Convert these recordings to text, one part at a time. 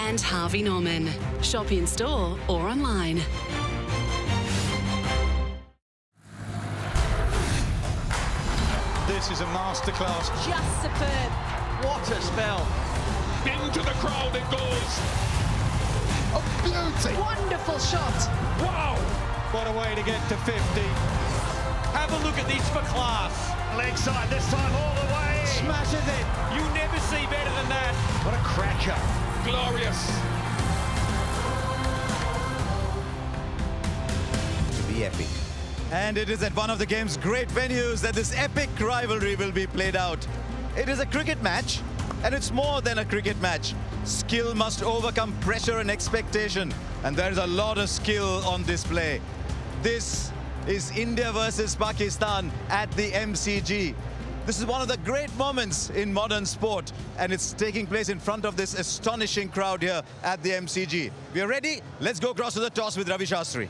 and Harvey Norman. Shop in store or online. This is a masterclass. Just superb. What a spell. Into the crowd it goes. Oh, beauty. Wonderful shot. Wow. What a way to get to 50. Have a look at this for class. Leg side this time all the way. Smashes it. You never see better than that. What a cracker. Glorious. To be epic. And it is at one of the game's great venues that this epic rivalry will be played out. It is a cricket match, and it's more than a cricket match. Skill must overcome pressure and expectation, and there is a lot of skill on display. This is India versus Pakistan at the MCG. This is one of the great moments in modern sport, and it's taking place in front of this astonishing crowd here at the MCG. We are ready? Let's go across to the toss with Ravi Shastri.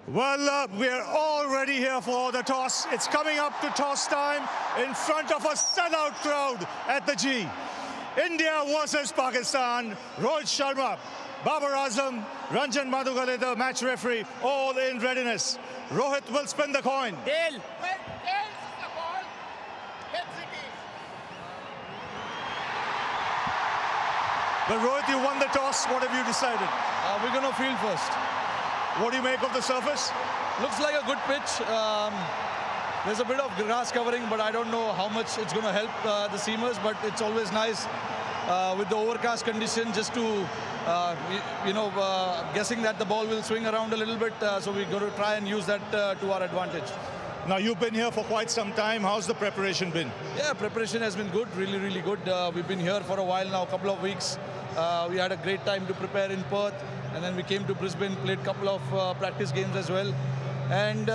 Well, we're already here for the toss. It's coming up to toss time in front of a sellout crowd at the G. India versus Pakistan. Rohit Sharma, Babar Azam, Ranjan Madhukar, the match referee, all in readiness. Rohit will spin the coin. Tail. But Rohit, you won the toss. What have you decided? We're going to field first. What do you make of the surface? Looks like a good pitch. There's a bit of grass covering, but I don't know how much it's going to help the seamers, but it's always nice with the overcast condition just to, guessing that the ball will swing around a little bit. So we're going to try and use that to our advantage. Now, you've been here for quite some time. How's the preparation been? Yeah, preparation has been good, really, really good. We've been here for a while now, a couple of weeks. We had a great time to prepare in Perth, and then we came to Brisbane, played a couple of practice games as well. And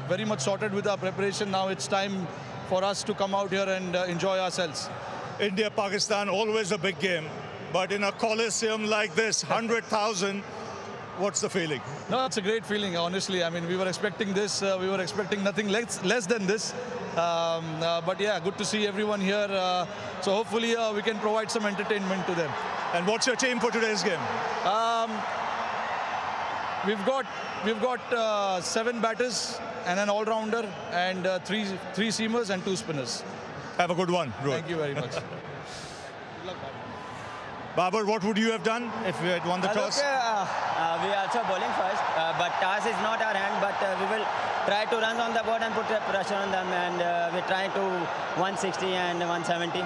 very much sorted with our preparation. Now it's time for us to come out here and enjoy ourselves. India, Pakistan, always a big game. But in a coliseum like this, 100,000, what's the feeling? No, it's a great feeling, honestly. I mean, we were expecting this. We were expecting nothing less than this. But yeah, good to see everyone here. So hopefully we can provide some entertainment to them. And what's your team for today's game? We've got 7 batters and an all-rounder and three seamers and 2 spinners. Have a good one, Rohit. Thank you very much. Good luck, Babar, what would you have done if you had won the toss? We are also bowling first, but toss is not our hand, but we will try to run on the board and put pressure on them, and we're trying to 160 and 170.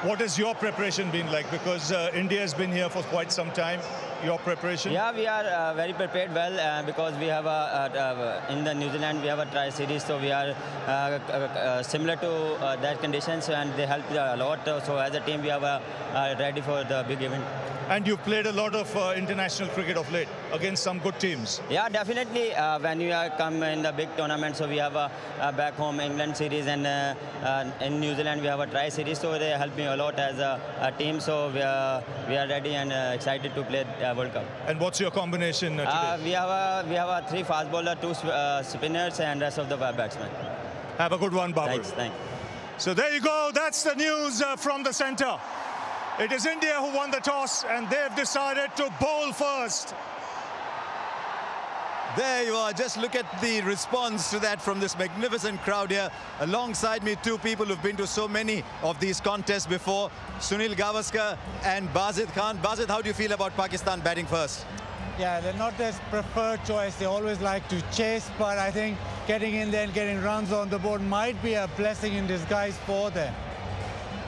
What has your preparation been like? Because India has been here for quite some time. Your preparation? Yeah, we are very prepared well because we have in the New Zealand we have a tri-series, so we are similar to that conditions, and they help a lot. So as a team, we are ready for the big event. And you've played a lot of international cricket of late against some good teams. Yeah, definitely. When you come in the big tournament, so we have a back home England series, and in New Zealand we have a tri-series, so they help me a lot as a team. So we are ready and excited to play World Cup. And what's your combination today? We have a 3 fast bowler, 2 spinners, and rest of the batsmen. Have a good one, Babar. Thanks. So there you go. That's the news from the centre. It is India who won the toss, and they've decided to bowl first. There you are. Just look at the response to that from this magnificent crowd here. Alongside me, 2 people who've been to so many of these contests before, Sunil Gavaskar and Bazid Khan. Bazid, how do you feel about Pakistan batting first? Yeah, they're not their preferred choice. They always like to chase, but I think getting in there and getting runs on the board might be a blessing in disguise for them.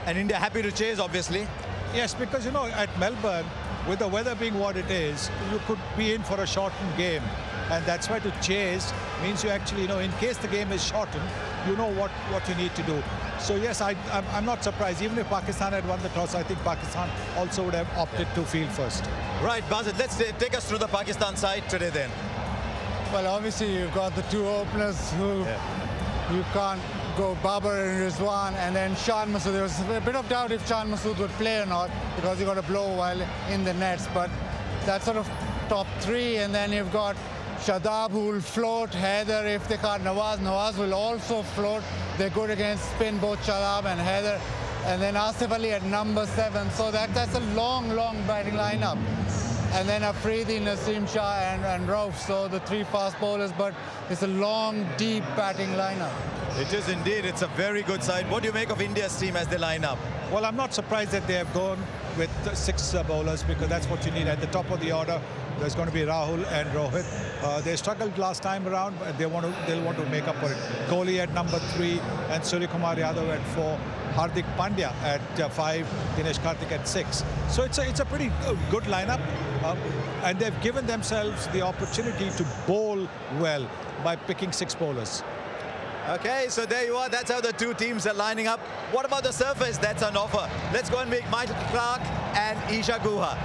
And India happy to chase, obviously. Yes, because, you know, at Melbourne, with the weather being what it is, you could be in for a shortened game. And that's why to chase means you actually, in case the game is shortened, you know what you need to do. So, yes, I'm not surprised. Even if Pakistan had won the toss, I think Pakistan also would have opted to field first. Right, Bazid, let's take us through the Pakistan side today then. Well, obviously, you've got the 2 openers who you can't go, Babar and Rizwan, and then Shan Masood. There was a bit of doubt if Shan Masood would play or not because he got a blow while in the nets, but that's sort of top 3, and then you've got Shadab who will float, Haider if they can't, Nawaz will also float. They're good against spin, both Shadab and Haider. and then Asif Ali at number 7. So that's a long batting lineup. And then Afridi, Naseem Shah and Rauf, so the 3 fast bowlers, but it's a long, deep batting lineup. It is indeed. It's a very good side. What do you make of India's team as they line up? Well, I'm not surprised that they have gone with 6 bowlers, because that's what you need at the top of the order. There's going to be Rahul and Rohit. They struggled last time around, but they'll want to make up for it. Kohli at number 3 and Suryakumar Yadav at 4. Hardik Pandya at 5, Dinesh Karthik at 6. So it's a pretty good lineup, and they've given themselves the opportunity to bowl well by picking 6 bowlers. Okay, so there you are. That's how the 2 teams are lining up. What about the surface? That's on offer. Let's go and meet Michael Clarke and Isha Guha.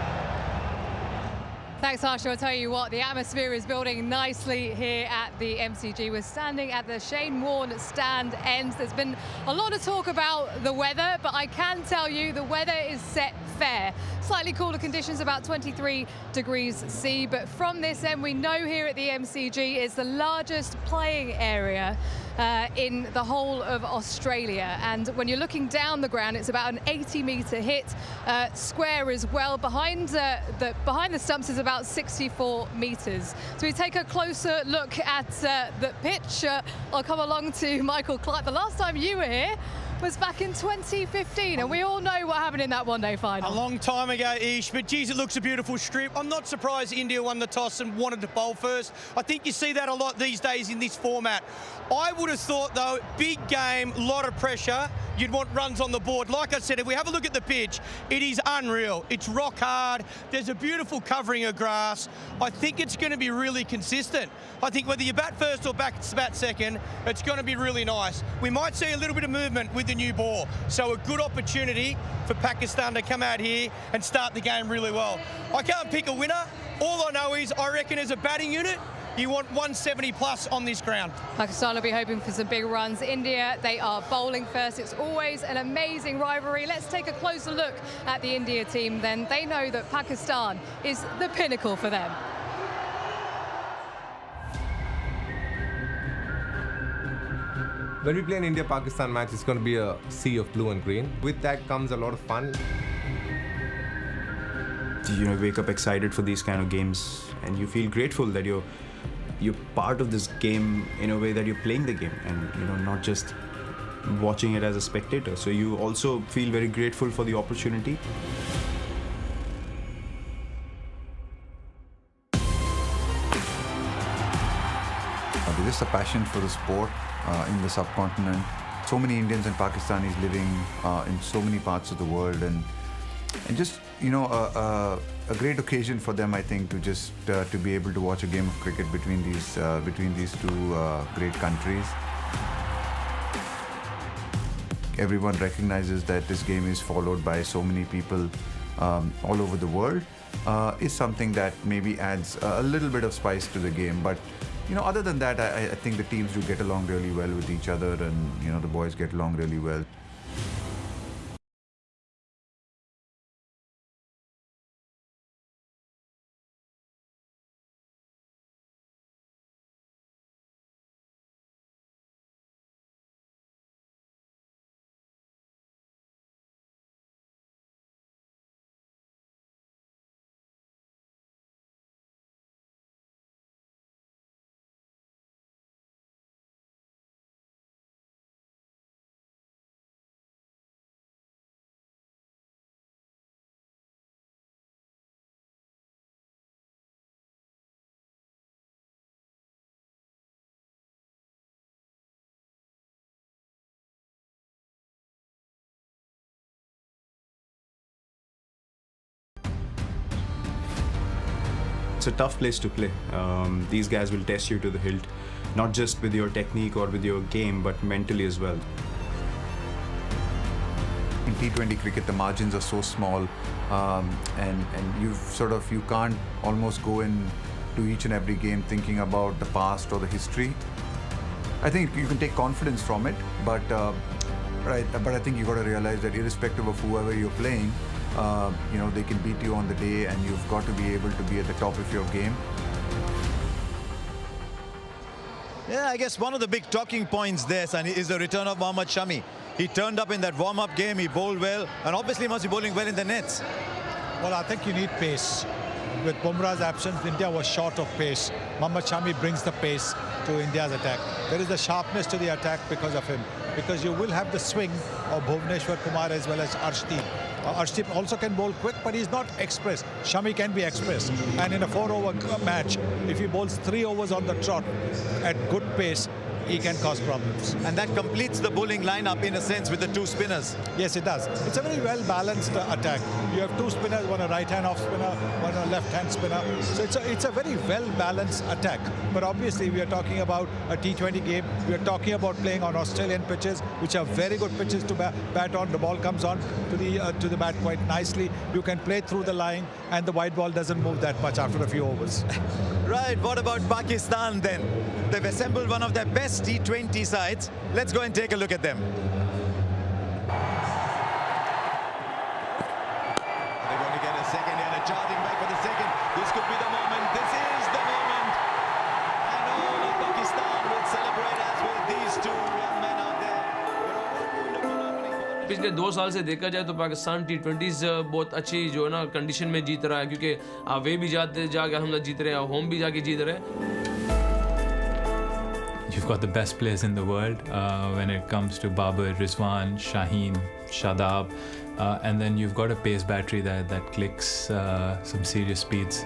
Thanks, Harsha. I'll tell you what, the atmosphere is building nicely here at the MCG. We're standing at the Shane Warne stand end. There's been a lot of talk about the weather, but I can tell you the weather is set fair. Slightly cooler conditions, about 23 degrees C, but from this end, we know here at the MCG it's the largest playing area in the whole of Australia. And when you're looking down the ground, it's about an 80-metre hit square as well. Behind the stumps is about 64 metres. So we take a closer look at the pitch. I'll come along to Michael Clarke. The last time you were here was back in 2015, and we all know what happened in that one-day final. A long time ago, Ish, but geez, it looks a beautiful strip. I'm not surprised India won the toss and wanted to bowl first. I think you see that a lot these days in this format. I would have thought, though, big game, a lot of pressure. You'd want runs on the board. Like I said, if we have a look at the pitch, it is unreal. It's rock hard. There's a beautiful covering of grass. I think it's going to be really consistent. I think whether you bat first or bat second, it's going to be really nice. We might see a little bit of movement with the new ball. So a good opportunity for Pakistan to come out here and start the game really well. I can't pick a winner. All I know is I reckon as a batting unit, you want 170 plus on this ground. Pakistan will be hoping for some big runs. India, they are bowling first. It's always an amazing rivalry. Let's take a closer look at the India team then. They know that Pakistan is the pinnacle for them. When we play an India-Pakistan match, it's going to be a sea of blue and green. With that comes a lot of fun. You know, wake up excited for these kind of games, and you feel grateful that you're part of this game in a way that you're playing the game, and you know, not just watching it as a spectator. So you also feel very grateful for the opportunity. There's just a passion for the sport in the subcontinent. So many Indians and Pakistanis living in so many parts of the world, and just, you know, a great occasion for them, I think, to just to be able to watch a game of cricket between these 2 great countries. Everyone recognizes that this game is followed by so many people all over the world. Is something that maybe adds a little bit of spice to the game, but you know, other than that, I think the teams do get along really well with each other, and you know, the boys get along really well. It's a tough place to play. These guys will test you to the hilt, not just with your technique or with your game, but mentally as well. In T20 cricket, the margins are so small, and you can't almost go into each and every game thinking about the past or the history. I think you can take confidence from it, but I think you got to realize that irrespective of whoever you're playing, you know, they can beat you on the day, and you've got to be able to be at the top of your game. Yeah, I guess one of the big talking points there, Sunny, is the return of Mohammad Shami. He turned up in that warm-up game, he bowled well, and obviously must be bowling well in the nets. Well, I think you need pace. With Bumrah's absence, India was short of pace. Mohammad Shami brings the pace to India's attack. There is a sharpness to the attack because of him. Because you will have the swing of Bhuvneshwar Kumar as well as Arshdeep. Arshdeep also can bowl quick, but he's not express. Shami can be express. And in a 4-over match, if he bowls 3 overs on the trot at good pace, he can cause problems. And that completes the bowling lineup in a sense with the 2 spinners. Yes, it does. It's a very well-balanced attack. You have 2 spinners, one a right-hand off spinner, one a left-hand spinner. So it's a very well-balanced attack. But obviously, we are talking about a T20 game. We are talking about playing on Australian pitches, which are very good pitches to bat on. The ball comes on to the bat quite nicely. You can play through the line, and the white ball doesn't move that much after a few overs. Right, what about Pakistan then? They've assembled one of their best T20 sides. Let's go and take a look at them. They're going to get a second and a charging back for the second. This could be the moment. This is the moment. And all of Pakistan will celebrate as will these 2 young men out there. पिछले 2 साल से देखा जाए तो Pakistan T20s बहुत अच्छी जो है ना कंडीशन में जीत रहा है क्योंकि वे भी जाके हम लोग जीत रहे हैं होम भी जाके जीत रहे हैं. You've got the best players in the world when it comes to Babar, Rizwan, Shaheen, Shadab, and then you've got a pace battery that clicks some serious speeds.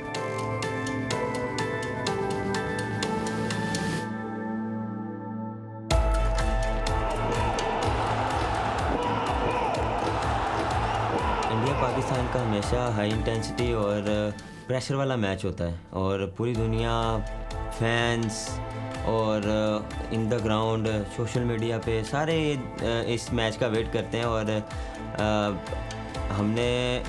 India Pakistan का हमेशा हाई इंटेंसिटी और pressure वाला match होता है और पूरी दुनिया fans और in the ground social media पे सारे इस मैच का वेट करते हैं और हमने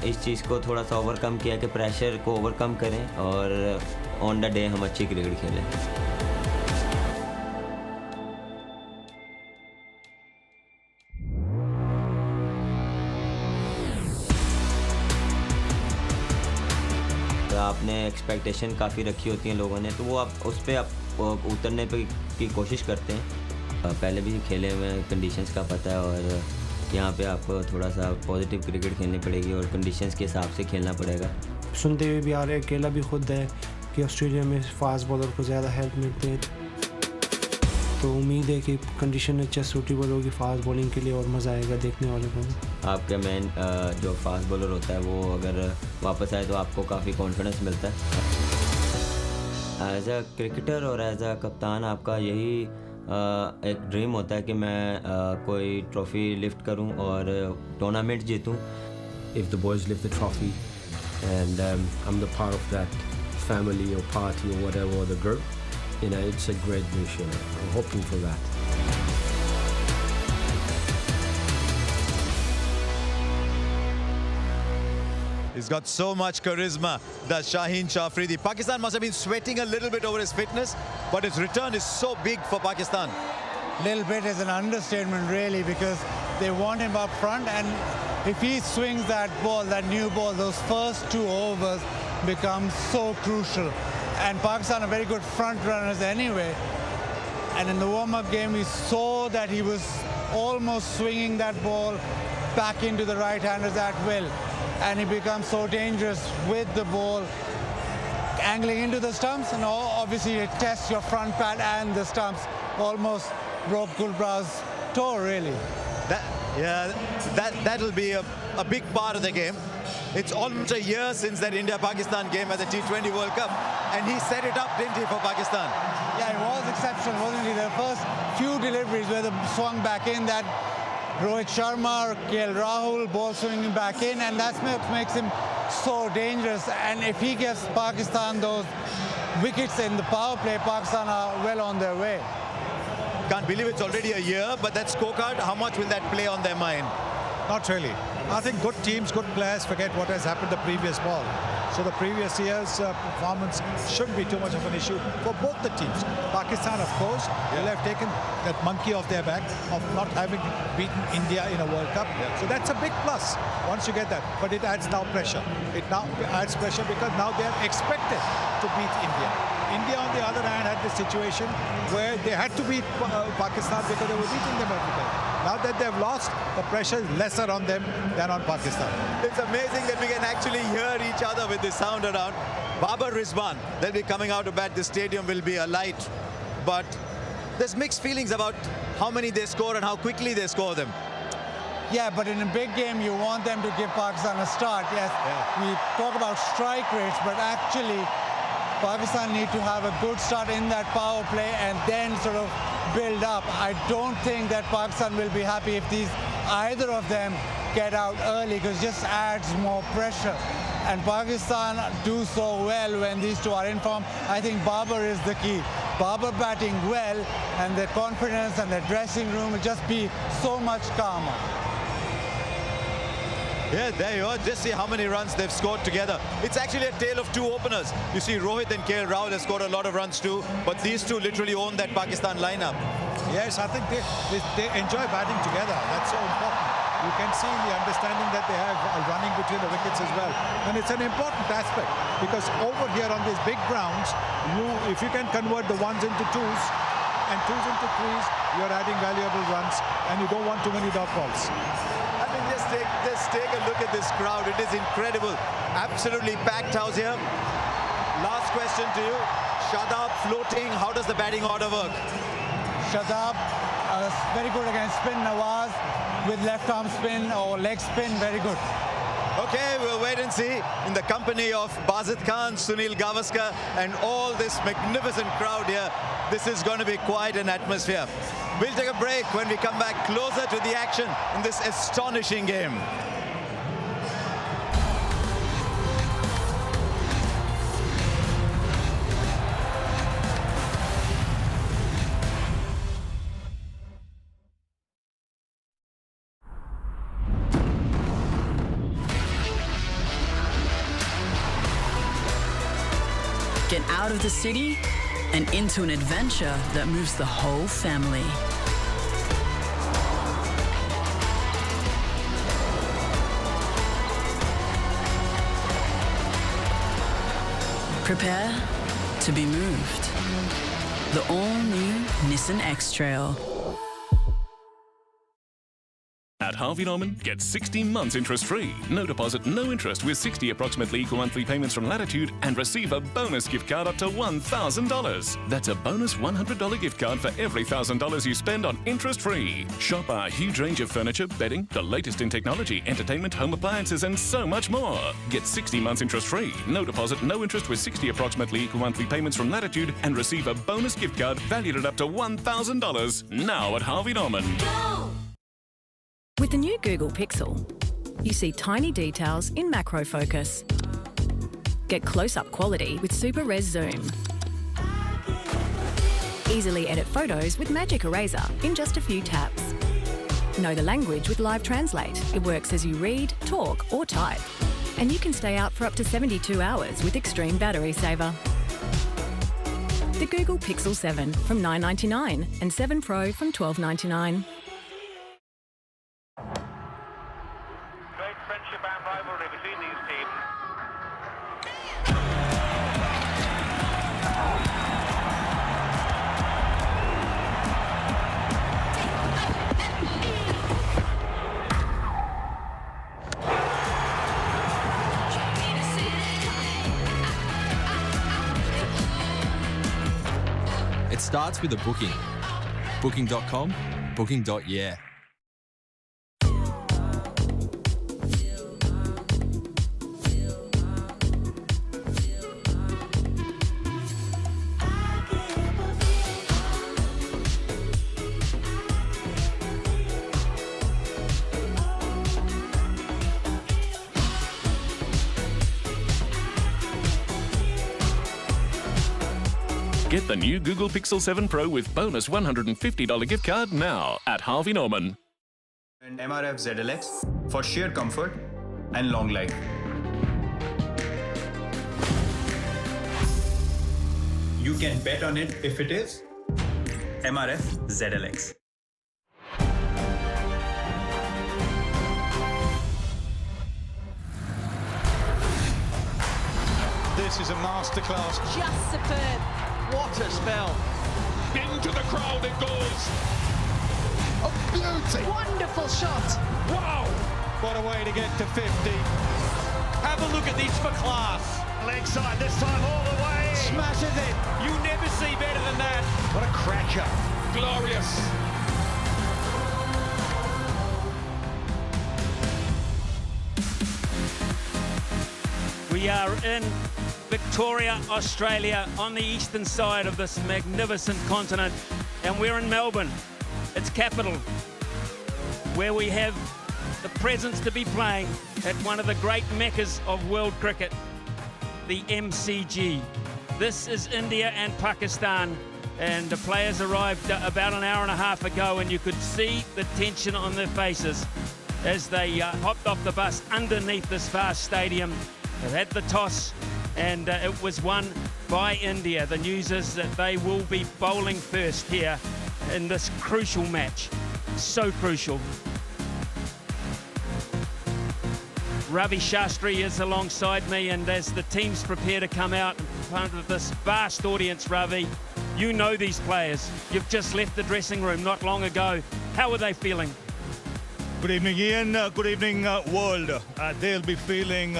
इस चीज़ को थोड़ा सा ओवरकम किया कि प्रेशर को ओवरकम करें और ऑन द डे हम अच्छी क्रिकेट खेलें. आपने एक्सपेक्टेशन काफ़ी रखी होती हैं लोगों ने तो वो आप उस पर आप उतरने की कोशिश करते हैं. पहले भी खेले हुए हैं, कंडीशंस का पता है और यहाँ पे आपको थोड़ा सा पॉजिटिव क्रिकेट खेलनी पड़ेगी और कंडीशंस के हिसाब से खेलना पड़ेगा. सुनते हुए भी आ रहे अकेला भी खुद है कि ऑस्ट्रेलिया में फास्ट बॉलर को ज़्यादा हेल्प मिलती है तो उम्मीद है कि कंडीशन अच्छा सूटेबल होगी फास्ट बॉलिंग के लिए और मज़ा आएगा देखने वाले को. आपका मेन जो फास्ट बॉलर होता है वो अगर वापस आए तो आपको काफ़ी कॉन्फिडेंस मिलता है. एज अ क्रिकेटर और एज अ कप्तान आपका यही एक ड्रीम होता है कि मैं कोई ट्रॉफी लिफ्ट करूं और tournament जीतूं. If the boys lift the trophy and I'm the part of that family or party or whatever or the group, you know, it's a great wish. I'm hoping for that. He's got so much charisma, that Shaheen Shafridi. Pakistan must have been sweating a little bit over his fitness, but his return is so big for Pakistan. Little bit is an understatement, really, because they want him up front, and if he swings that ball, that new ball, those first 2 overs become so crucial. And Pakistan are very good front runners anyway. And in the warm-up game, we saw that he was almost swinging that ball back into the right-handers at will. And he becomes so dangerous with the ball angling into the stumps, and obviously it tests your front pad and the stumps. Almost broke Gulbrah's toe, really. That'll be a big part of the game. It's almost a year since that India-Pakistan game at the T20 World Cup, and he set it up, didn't he, for Pakistan? Yeah, it was exceptional, wasn't he? The first few deliveries where they swung back in, that Rohit Sharma or KL Rahul ball swinging back in, and that's what makes him so dangerous. And if he gives Pakistan those wickets in the power play, Pakistan are well on their way. Can't believe it's already a year, but that scorecard, how much will that play on their mind? Not really. I think good teams, good players forget what has happened the previous ball. So the previous year's performance shouldn't be too much of an issue for both the teams. Pakistan, of course, will have taken that monkey off their back of not having beaten India in a World Cup. So that's a big plus once you get that. But it adds now pressure. It now adds pressure because now they are expected to beat India. India, on the other hand, had this situation where they had to beat Pakistan because they were beating them every day. Now that they've lost, the pressure is lesser on them than on Pakistan. It's amazing that we can actually hear each other with the sound around. Babar Rizwan, they'll be coming out to bat. The stadium will be alight. But there's mixed feelings about how many they score and how quickly they score them. Yeah, but in a big game, you want them to give Pakistan a start. Yes, we talk about strike rates, but actually, Pakistan need to have a good start in that power play and then sort of build up. I don't think that Pakistan will be happy if either of them get out early, because it just adds more pressure. And Pakistan do so well when these two are in form. I think Babar is the key. Babar batting well, and their confidence and their dressing room will just be so much calmer. Yeah, there you are. Just see how many runs they've scored together. It's actually a tale of two openers. You see Rohit and KL Rahul have scored a lot of runs too, but these two literally own that Pakistan lineup. Yes, I think they enjoy batting together. That's so important. You can see the understanding that they have running between the wickets as well. And it's an important aspect, because over here on these big grounds, if you can convert the ones into twos and twos into threes, you're adding valuable runs, and you don't want too many dot balls. I mean, just take a look at this crowd. It is incredible. Absolutely packed house here. Last question to you. Shadab floating. How does the batting order work? Shadab, very good against spin. Nawaz with left arm spin or leg spin, very good. Okay, we'll wait and see. In the company of Bazid Khan, Sunil Gavaskar, and all this magnificent crowd here, this is going to be quite an atmosphere. We'll take a break. When we come back, closer to the action in this astonishing game. Get out of the city and into an adventure that moves the whole family. Prepare to be moved. The all-new Nissan X-Trail. At Harvey Norman, get 16 months interest-free. No deposit, no interest with 60 approximately equal monthly payments from Latitude, and receive a bonus gift card up to $1,000. That's a bonus $100 gift card for every $1,000 you spend on interest-free. Shop our huge range of furniture, bedding, the latest in technology, entertainment, home appliances, and so much more. Get 60 months interest-free. No deposit, no interest with 60 approximately equal monthly payments from Latitude, and receive a bonus gift card valued at up to $1,000. Now at Harvey Norman. Go! With the new Google Pixel, you see tiny details in macro focus. Get close-up quality with super res zoom. Easily edit photos with Magic Eraser in just a few taps. Know the language with Live Translate. It works as you read, talk or type. And you can stay out for up to 72 hours with extreme battery saver. The Google Pixel 7 from $999 and 7 Pro from $1299. It starts with a booking. Booking.com, booking.yeah. Get the new Google Pixel 7 Pro with bonus $150 gift card now at Harvey Norman. And MRF ZLX for sheer comfort and long life. You can bet on it if it is MRF ZLX. This is a masterclass. Just superb. What a spell. Into the crowd it goes. Oh, beauty. Wonderful shot. Wow. What a way to get to 50. Have a look at this for class. Leg side this time all the way. Smashes it. You never see better than that. What a cracker. Glorious. We are in Victoria, Australia, on the eastern side of this magnificent continent, and we're in Melbourne, its capital, where we have the presence to be playing at one of the great meccas of world cricket, the MCG. This is India and Pakistan, and the players arrived about an hour and a half ago, and you could see the tension on their faces as they hopped off the bus underneath this vast stadium. They had the toss, and it was won by India. The news is that they will be bowling first here in this crucial match. So crucial. Ravi Shastri is alongside me, and as the teams prepare to come out in front of this vast audience, Ravi, you know these players. You've just left the dressing room not long ago. How are they feeling? Good evening, Ian. Good evening, world. They'll be feeling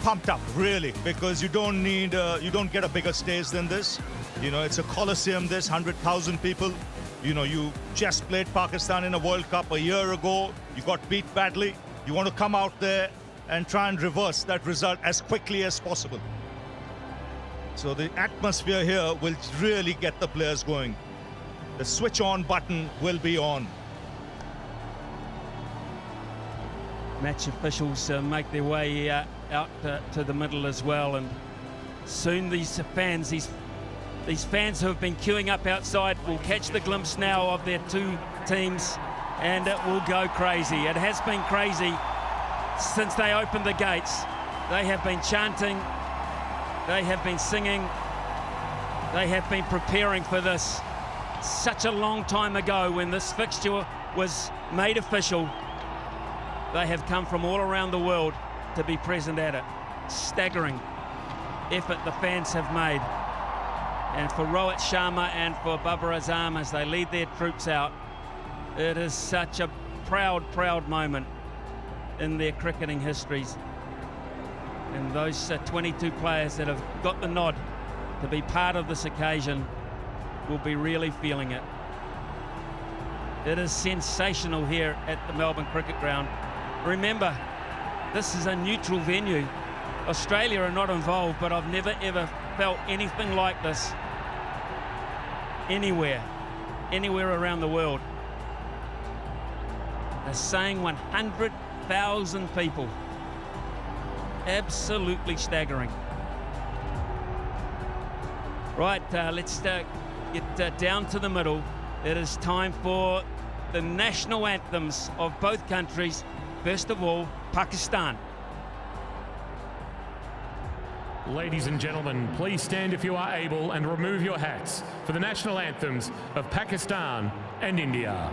pumped up, really, because you don't get a bigger stage than this. You know, it's a coliseum, this 100,000 people. You know, you just played Pakistan in a World Cup a year ago. You got beat badly. You want to come out there and try and reverse that result as quickly as possible. So the atmosphere here will really get the players going. The switch on button will be on. Match officials make their way out to the middle as well, and soon these fans who have been queuing up outside will catch the glimpse now of their two teams, and it will go crazy. It has been crazy since they opened the gates. They have been chanting, they have been singing, they have been preparing for this such a long time ago when this fixture was made official. They have come from all around the world to be present at it. Staggering effort the fans have made. And for Rohit Sharma and for Babar Azam as they lead their troops out, it is such a proud, proud moment in their cricketing histories. And those 22 players that have got the nod to be part of this occasion will be really feeling it. It is sensational here at the Melbourne Cricket Ground. Remember, this is a neutral venue. Australia are not involved, but I've never ever felt anything like this anywhere around the world. They're saying 100,000 people. Absolutely staggering. Right, let's get down to the middle. It is time for the national anthems of both countries. First of all, Pakistan. Ladies and gentlemen, please stand if you are able and remove your hats for the national anthems of Pakistan and India.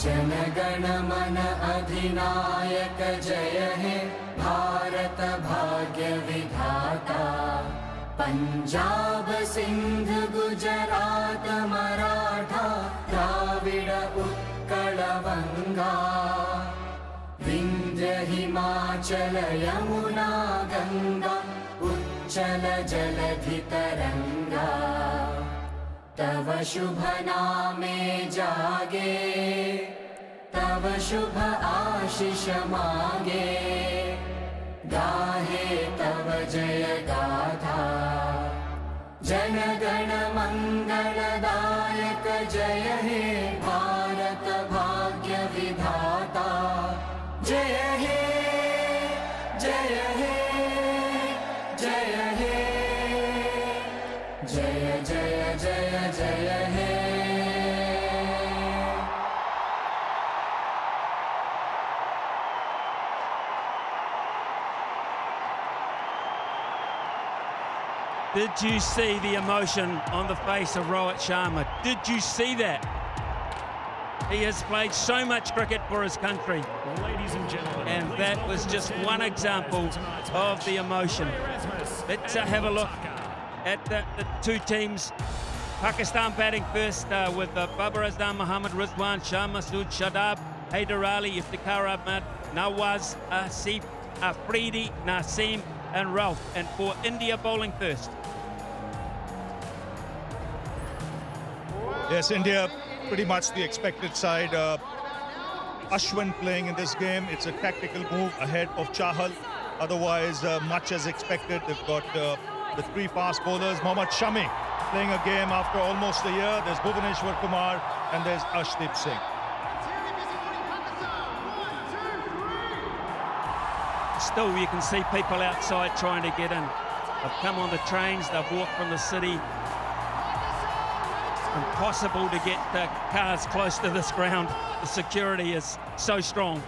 जनगण मन अधिनायक जय हे भारत भाग्य विधाता पंजाब सिंध गुजरात मराठा द्राविड उत्कल वंगा विंध्य हिमाचल यमुना गंगा उच्चल जलधि तरंगा तव शुभ नामे जागे तव शुभ आशीष मांगे गाहे तव जय गाथा जनगण मंगलदायक जय हे भारत भाग्य विधाता जय हे जय हे जय हे जय जय जय जय हे Did you see the emotion on the face of Rohit Sharma? Did you see that? He has played so much cricket for his country. Ladies and gentlemen, and that was just one example of the emotion. Let's have a look at the two teams. Pakistan batting first with Babar Azam, Mohammad Rizwan, Shah Masood, Shadab, Haider Ali, Iftikhar Ahmed, Nawaz, Asif, Afridi, Naseem and Ralph. And for India bowling first. Yes, India pretty much the expected side. Ashwin playing in this game. It's a tactical move ahead of Chahal. Otherwise, much as expected. They've got the three fast bowlers. Mohammad Shami playing a game after almost a year. There's Bhuvaneshwar Kumar and there's Ashdeep Singh. Still, you can see people outside trying to get in. They've come on the trains, they've walked from the city. Impossible to get the cars close to this ground. The security is so strong.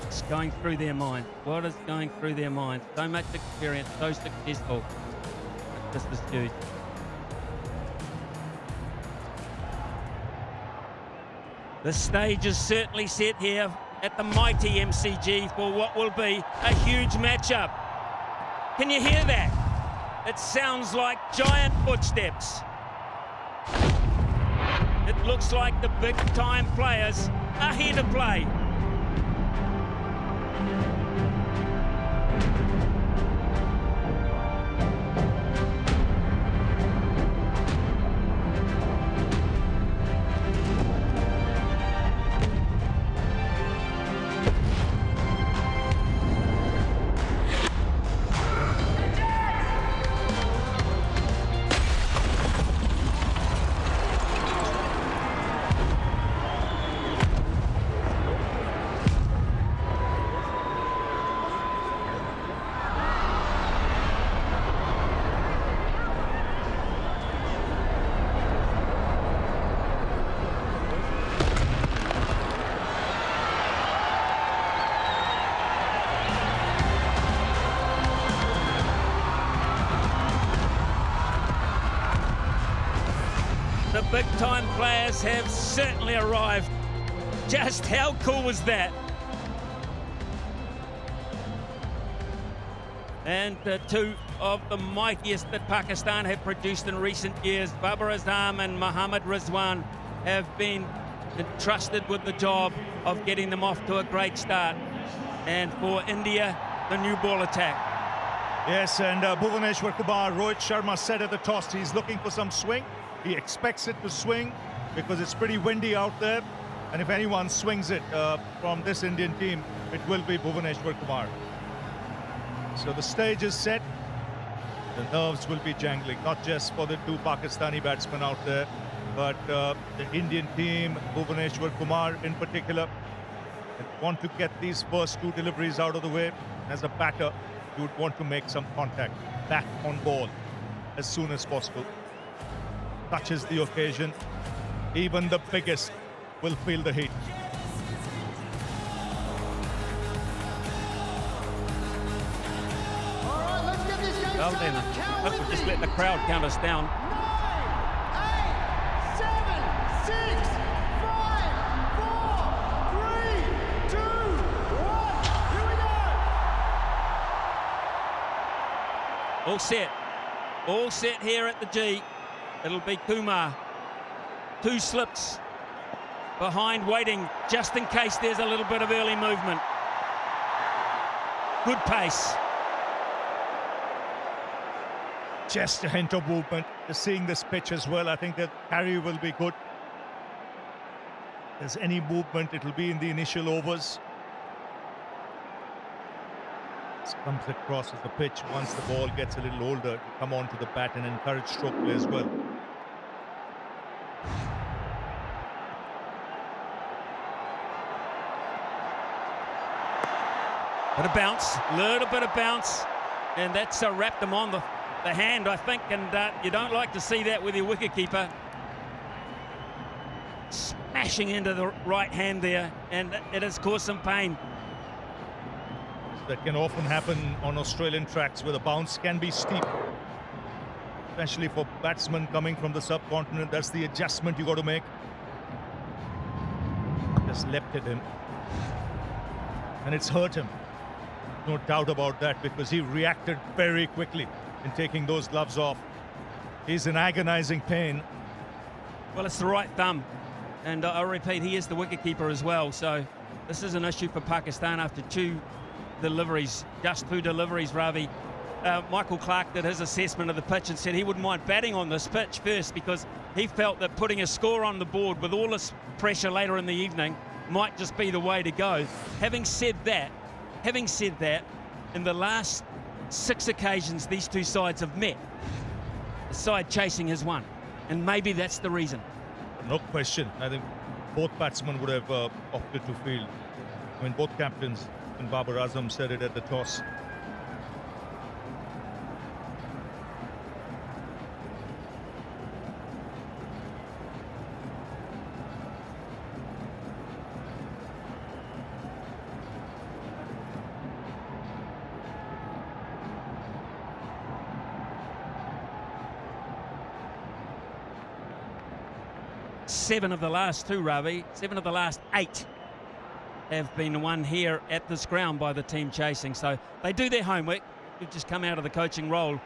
It's going through their mind. What is going through their mind? So much experience, so successful. This is huge. The stage is certainly set here at the mighty MCG for what will be a huge matchup. Can you hear that? It sounds like giant footsteps. It looks like the big-time players are here to play. The big-time players have certainly arrived. Just how cool was that? And two of the mightiest that Pakistan have produced in recent years, Babar Azam and Mohammad Rizwan, have been entrusted with the job of getting them off to a great start. And for India, the new ball attack. Yes, and Bhuvaneshwar Kumar, Rohit Sharma said at the toss, he's looking for some swing. He expects it to swing because it's pretty windy out there. And if anyone swings it from this Indian team, it will be Bhuvaneshwar Kumar. So the stage is set. The nerves will be jangling, not just for the two Pakistani batsmen out there, but the Indian team, Bhuvaneshwar Kumar in particular, want to get these first two deliveries out of the way. As a batter, you would want to make some contact back on ball as soon as possible. Touches the occasion, even the biggest will feel the heat. Well then, we'll just let the crowd count us down. All set. All set here at the G. It'll be Kumar. 2 slips behind, waiting just in case there's a little bit of early movement. Good pace. Just a hint of movement. Just seeing this pitch as well, I think that carry will be good. If there's any movement, it'll be in the initial overs. This comes across as the pitch. Once the ball gets a little older, to come onto the bat and encourage stroke play as well. Bit of bounce, little bit of bounce, and that's wrapped them on the hand, I think, and you don't like to see that with your wicketkeeper. Smashing into the right hand there, and it has caused some pain. That can often happen on Australian tracks where the bounce can be steep. Especially for batsmen coming from the subcontinent, that's the adjustment you got to make. Just leapt at him. And it's hurt him. No doubt about that, because he reacted very quickly in taking those gloves off. He's in agonizing pain. Well, it's the right thumb. And I repeat, he is the wicketkeeper as well. So this is an issue for Pakistan after 2 deliveries, just 2 deliveries, Ravi. Michael Clark did his assessment of the pitch and said he wouldn't mind batting on this pitch first because he felt that putting a score on the board with all this pressure later in the evening might just be the way to go. Having said that, in the last 6 occasions these 2 sides have met, the side chasing has won, and maybe that's the reason. No question. I think both batsmen would have opted to field. I mean, both captains, and Babar Azam said it at the toss. Seven of the last 2, Ravi, 7 of the last 8 have been won here at this ground by the team chasing. So they do their homework. You've just come out of the coaching role.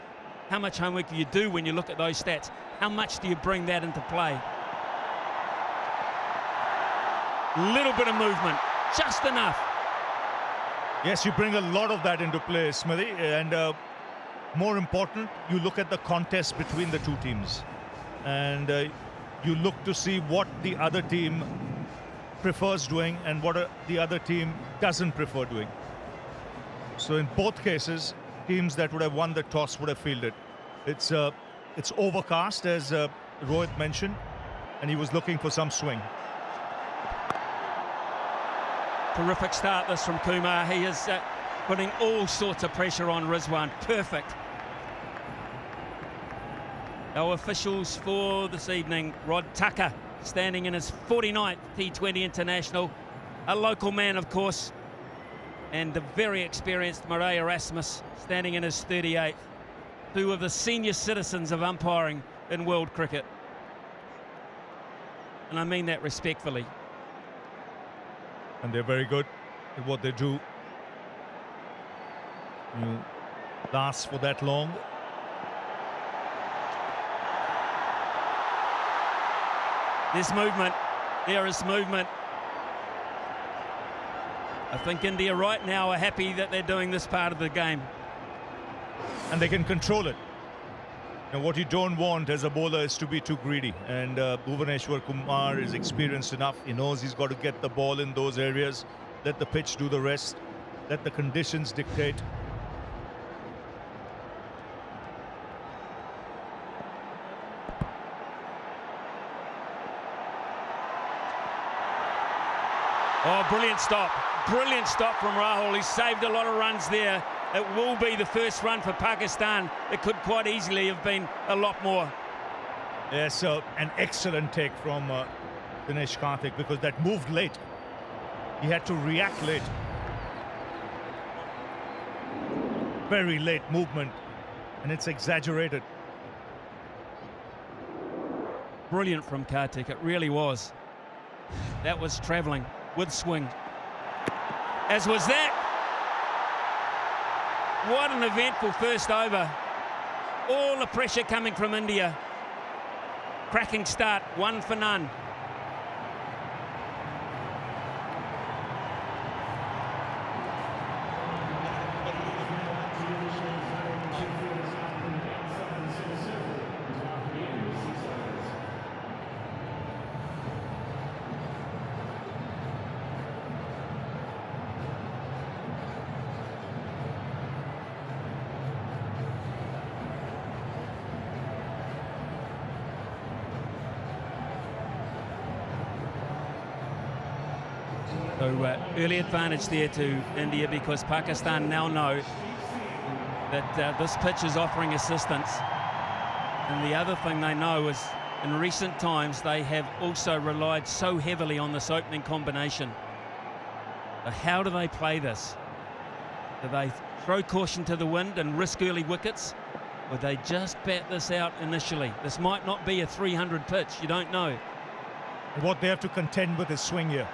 How much homework do you do when you look at those stats? How much do you bring that into play? Little bit of movement, just enough. Yes, you bring a lot of that into play, Smithy. And more important, you look at the contest between the 2 teams. And you look to see what the other team prefers doing and what the other team doesn't prefer doing. So in both cases, teams that would have won the toss would have fielded. It's overcast, as Rohit mentioned, and he was looking for some swing. Terrific start this from Kumar. He is putting all sorts of pressure on Rizwan. Perfect. Our officials for this evening, Rod Tucker, standing in his 49th T20 International. A local man, of course, and the very experienced Murray Erasmus, standing in his 38th. 2 of the senior citizens of umpiring in world cricket. And I mean that respectfully. And they're very good at what they do. You last for that long. There's movement. There is movement. I think India right now are happy that they're doing this part of the game. And they can control it. Now, what you don't want as a bowler is to be too greedy. And Bhuvaneshwar Kumar is experienced enough. He knows he's got to get the ball in those areas. Let the pitch do the rest. Let the conditions dictate. Oh, brilliant stop. Brilliant stop from Rahul. He saved a lot of runs there. It will be the first run for Pakistan. It could quite easily have been a lot more. Yes, an excellent take from Dinesh Karthik, because that moved late. He had to react late. Very late movement, and it's exaggerated. Brilliant from Karthik, it really was. That was travelling with swing. As was that. What an eventful first over. All the pressure coming from India. Cracking start, 1 for none. So early advantage there to India, because Pakistan now know that this pitch is offering assistance. And the other thing they know is in recent times they have also relied so heavily on this opening combination. So how do they play this? Do they throw caution to the wind and risk early wickets? Or they just bat this out initially? This might not be a 300 pitch, you don't know. What they have to contend with is swing here.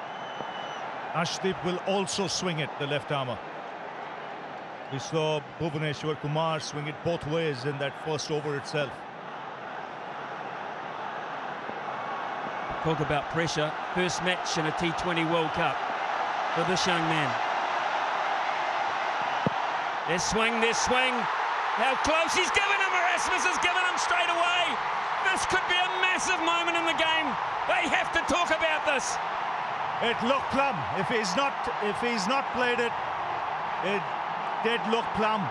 Ashdeep will also swing it, the left armer. We saw Bhuvaneshwar Kumar swing it both ways in that first over itself. Talk about pressure. First match in a T20 World Cup for this young man. Their swing, their swing. How close he's given him. Erasmus has given him straight away. This could be a massive moment in the game. They have to talk about this. It looked plumb. If he's not played it, it did look plumb.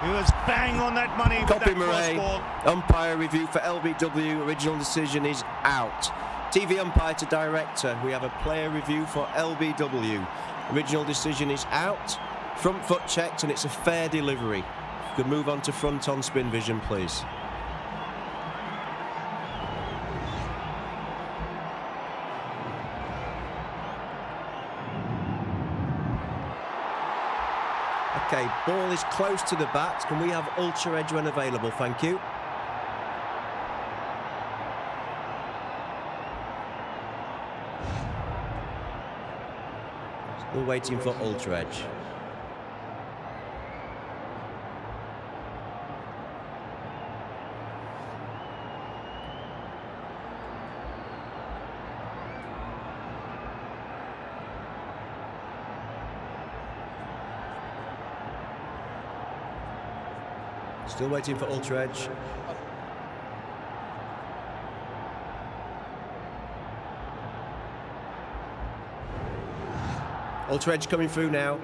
He was bang on that money with Copy that Murray, first ball. umpire review for LBW, original decision is out. TV umpire to director, we have a player review for LBW. Original decision is out, front foot checked, and it's a fair delivery. You could move on to front on spin vision, please. Okay, ball is close to the bat. Can we have ultra edge when available? Thank you. Still waiting for ultra edge. Still waiting for ultra edge. Ultra edge coming through now.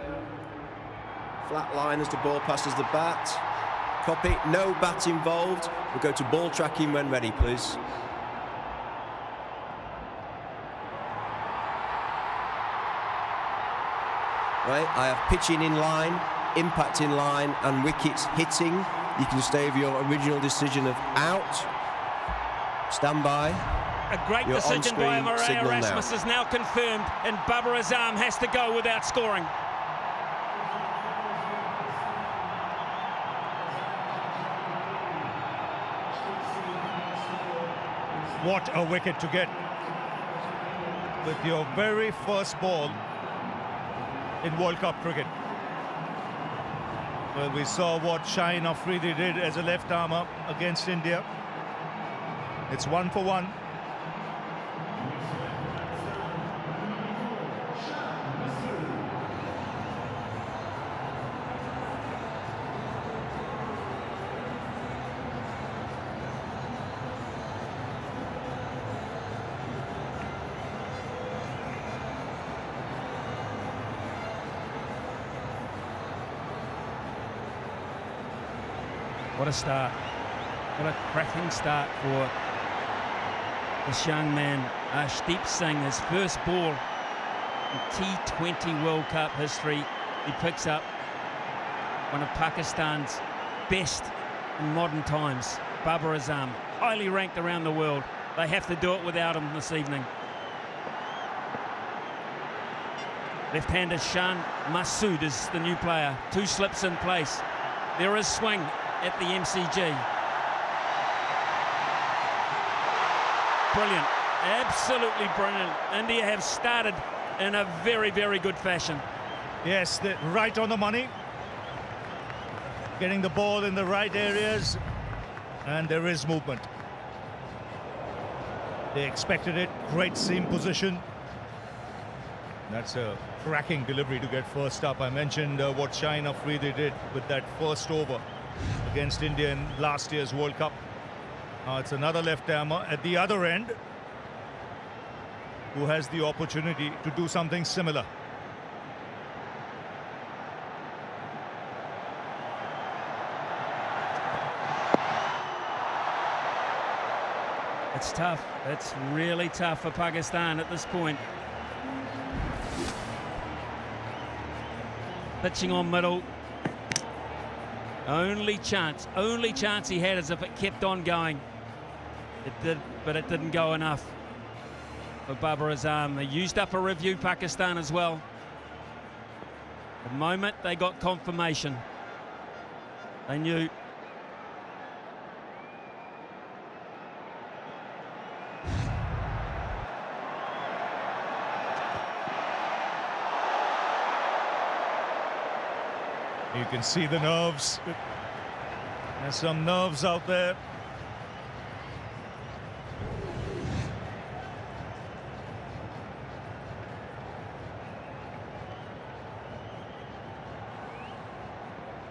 Flat line as the ball passes the bat. Copy, no bat involved. We'll go to ball tracking when ready, please. Right, I have pitching in line, impact in line, and wickets hitting. You can stay with your original decision of out. Stand by. A great Your decision by on-screen Murray. signal Erasmus now. is now confirmed, and Babar Azam has to go without scoring. What a wicket to get with your very first ball in World Cup cricket. Well, we saw what Shaheen Afridi did as a left armer against India. It's 1 for 1. What a start. What a cracking start for this young man, Arshdeep Singh. His first ball in T20 World Cup history. He picks up one of Pakistan's best in modern times, Babar Azam, highly ranked around the world. They have to do it without him this evening. Left-hander Shan Masood is the new player. 2 slips in place. There is swing at the MCG. Brilliant, absolutely brilliant. India have started in a very, very good fashion. Yes, right on the money. Getting the ball in the right areas And there is movement. They expected it. Great seam position. That's a cracking delivery to get first up. I mentioned what Shaheen Afridi did with that first over against India in last year's World Cup. Now it's another left-armer at the other end who has the opportunity to do something similar. It's tough. It's really tough for Pakistan at this point. Pitching on middle. Only chance he had is if it kept on going. It did, but it didn't go enough for Babar Azam. They used up a review, Pakistan, as well. The moment they got confirmation, they knew. You can see the nerves. There's some nerves out there.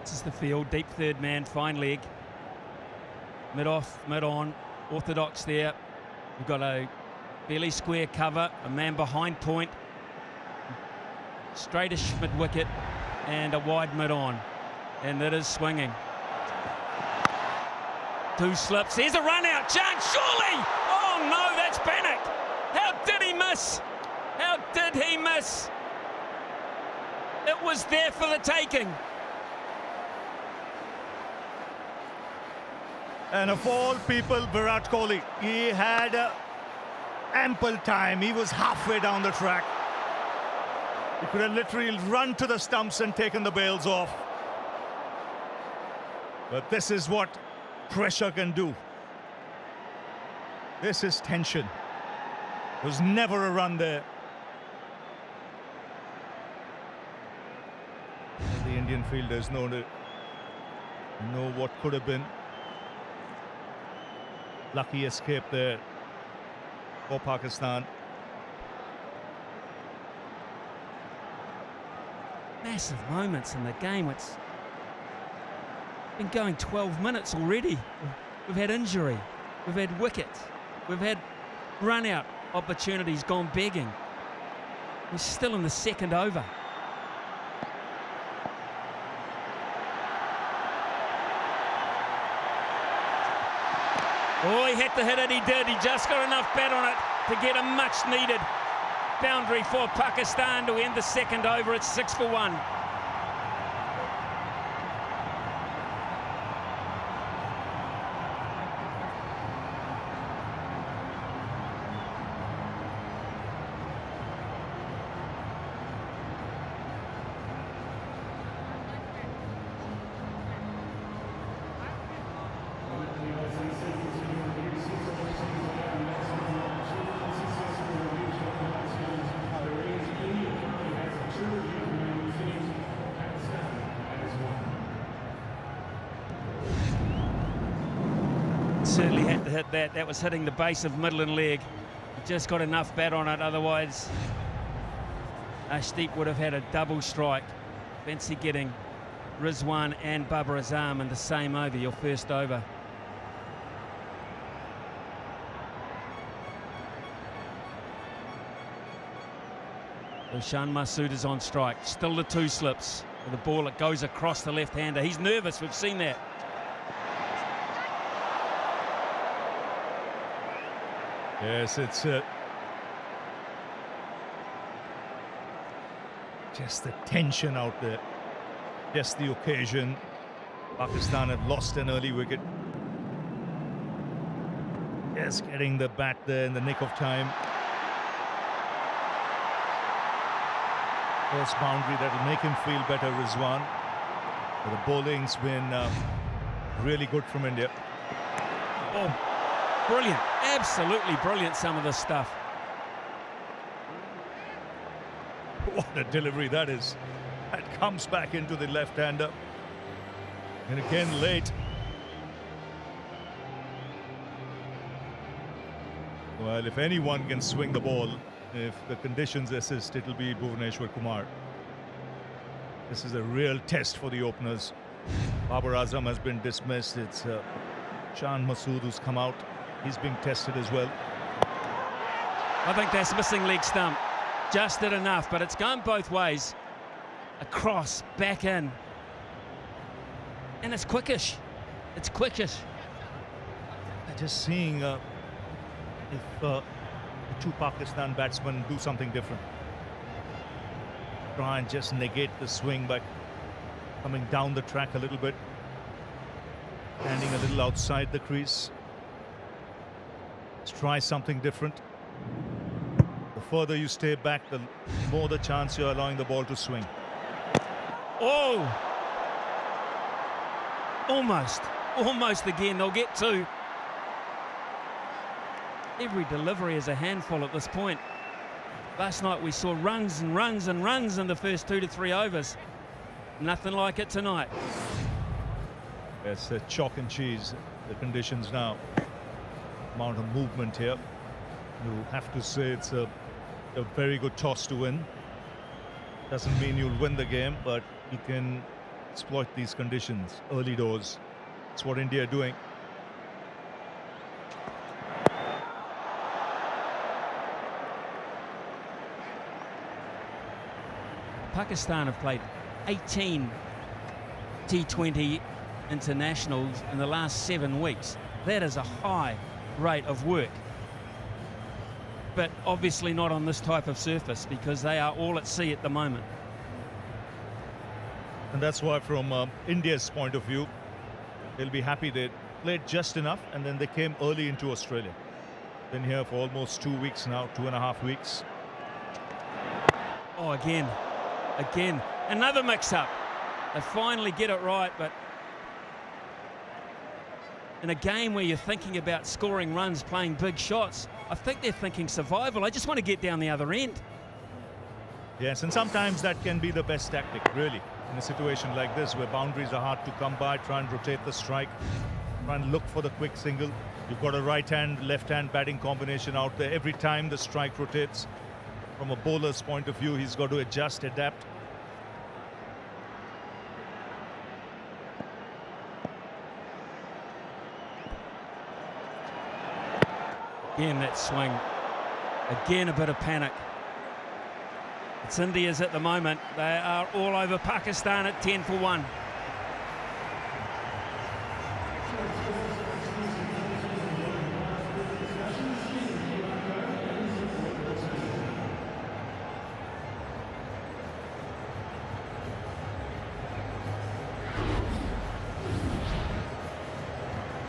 This is the field, deep third man, fine leg. Mid off, mid on, orthodox there. We've got a fairly square cover, a man behind point, straightish mid wicket, and a wide mid on, and it is swinging. Two slips, here's a run out, chance, surely! Oh no, that's panic! How did he miss? How did he miss? It was there for the taking. And of all people, Virat Kohli, he had ample time. He was halfway down the track. He could have literally run to the stumps and taken the bails off. But this is what pressure can do. This is tension. There was never a run there. The Indian fielders know what could have been. Lucky escape there for Pakistan. Massive moments in the game. It's been going 12 minutes already. We've had injury, we've had wickets, we've had run out opportunities gone begging. We're still in the second over. Oh, he had to hit it, he did. He just got enough bat on it to get a much needed boundary for Pakistan to end the second over. It's 6 for 1. Certainly had to hit that. That was hitting the base of middle and leg. He just got enough bat on it, otherwise Ashdeep would have had a double strike. Fancy getting Rizwan and Babar Azam in the same over, your first over. Ushan Masood is on strike. Still the two slips. With the ball, it goes across the left-hander. He's nervous, we've seen that. Yes, it's just the tension out there, just the occasion. Pakistan had lost an early wicket. Just getting the bat there in the nick of time. First boundary that'll make him feel better, Rizwan. But the bowling's been really good from India. Oh, brilliant, absolutely brilliant, some of this stuff. What a delivery that is. That comes back into the left-hander. And again, late. Well, if anyone can swing the ball, if the conditions assist, it'll be Bhuvneshwar Kumar. This is a real test for the openers. Babar Azam has been dismissed. It's Shan Masood who's come out. He's being tested as well. I think that's missing leg stump. Just did enough, but it's going both ways. Across, back in. And it's quickish. It's quickish. Just seeing if the two Pakistan batsmen do something different. Try and just negate the swing by coming down the track a little bit. Standing a little outside the crease. Let's try something different. The further you stay back, the more the chance you're allowing the ball to swing. Oh! Almost again. They'll get two. Every delivery is a handful at this point. Last night we saw runs and runs and runs in the first 2 to 3 overs. Nothing like it tonight. It's chalk and cheese, the conditions now. Amount of movement here. You have to say it's a very good toss to win. Doesn't mean you'll win the game, but you can exploit these conditions early doors. That's what India are doing. Pakistan have played 18 T20 internationals in the last 7 weeks. That is a high rate of work. But obviously not on this type of surface because they are all at sea at the moment. And that's why from India's point of view, they'll be happy they played just enough and then they came early into Australia. Been here for almost 2 weeks now, 2.5 weeks. Oh, again, another mix-up. They finally get it right, but in a game where you're thinking about scoring runs, playing big shots, I think they're thinking survival. I just want to get down the other end. Yes, and sometimes that can be the best tactic, really, in a situation like this where boundaries are hard to come by. Try and rotate the strike, try and look for the quick single. You've got a right-hand, left-hand batting combination out there. Every time the strike rotates, from a bowler's point of view, he's got to adjust, adapt. Again, that swing. Again, a bit of panic. It's India's at the moment. They are all over Pakistan at 10 for 1.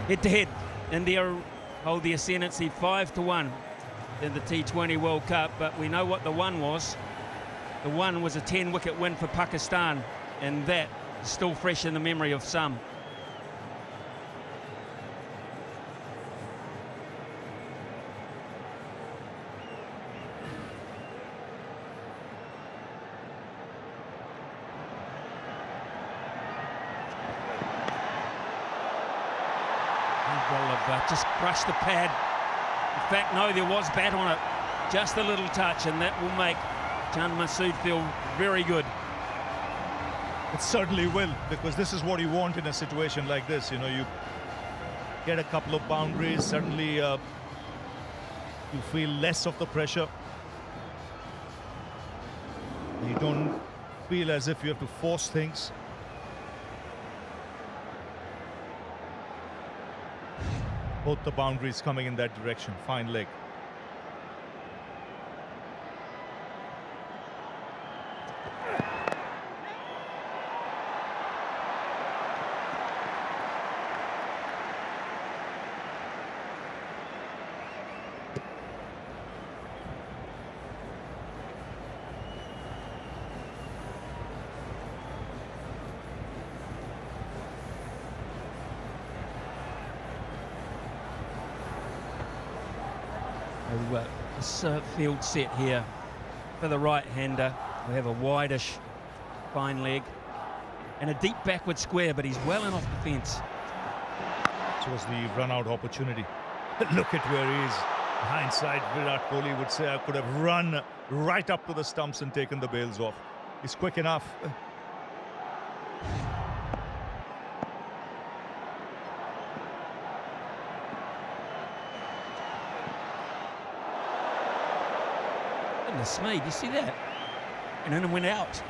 Head to head, India hold the ascendancy 5 to 1 in the T20 World Cup, but we know what the one was. The one was a 10-wicket win for Pakistan, and that is still fresh in the memory of some. Just brushed the pad. In fact, no, there was bat on it. Just a little touch, and that will make Shan Masood feel very good. It certainly will, because this is what you want in a situation like this. You know, you get a couple of boundaries, suddenly you feel less of the pressure. You don't feel as if you have to force things. Both the boundaries coming in that direction. Fine leg. This field set here for the right-hander. We have a wideish fine leg and a deep backward square, but he's well in off the fence. This was the run-out opportunity. Look at where he is. Hindsight, Virat Kohli would say, I could have run right up to the stumps and taken the bails off. He's quick enough. Goodness me, do you see that? And then it went out.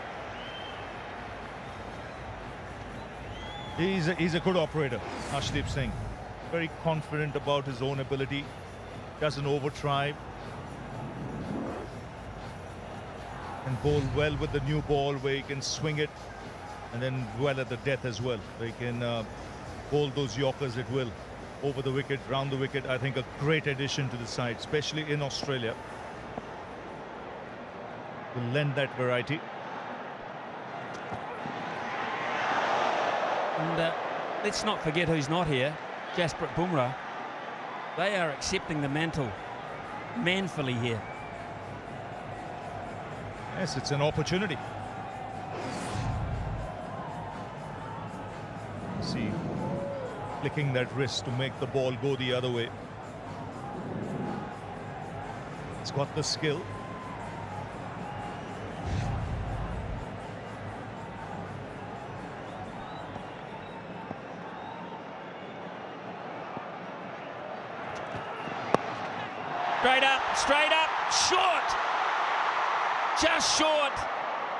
He's a good operator, Arshdeep Singh. Very confident about his own ability. Doesn't over-try. And bowl well with the new ball where he can swing it and then well at the death as well. Where he can bowl those Yorkers at will. Over the wicket, round the wicket. I think a great addition to the side, especially in Australia. Will lend that variety. And let's not forget who's not here. Jasprit Bumrah. They are accepting the mantle manfully here. Yes, it's an opportunity. See, flicking that wrist to make the ball go the other way. It's got the skill. Straight up, short. Just short.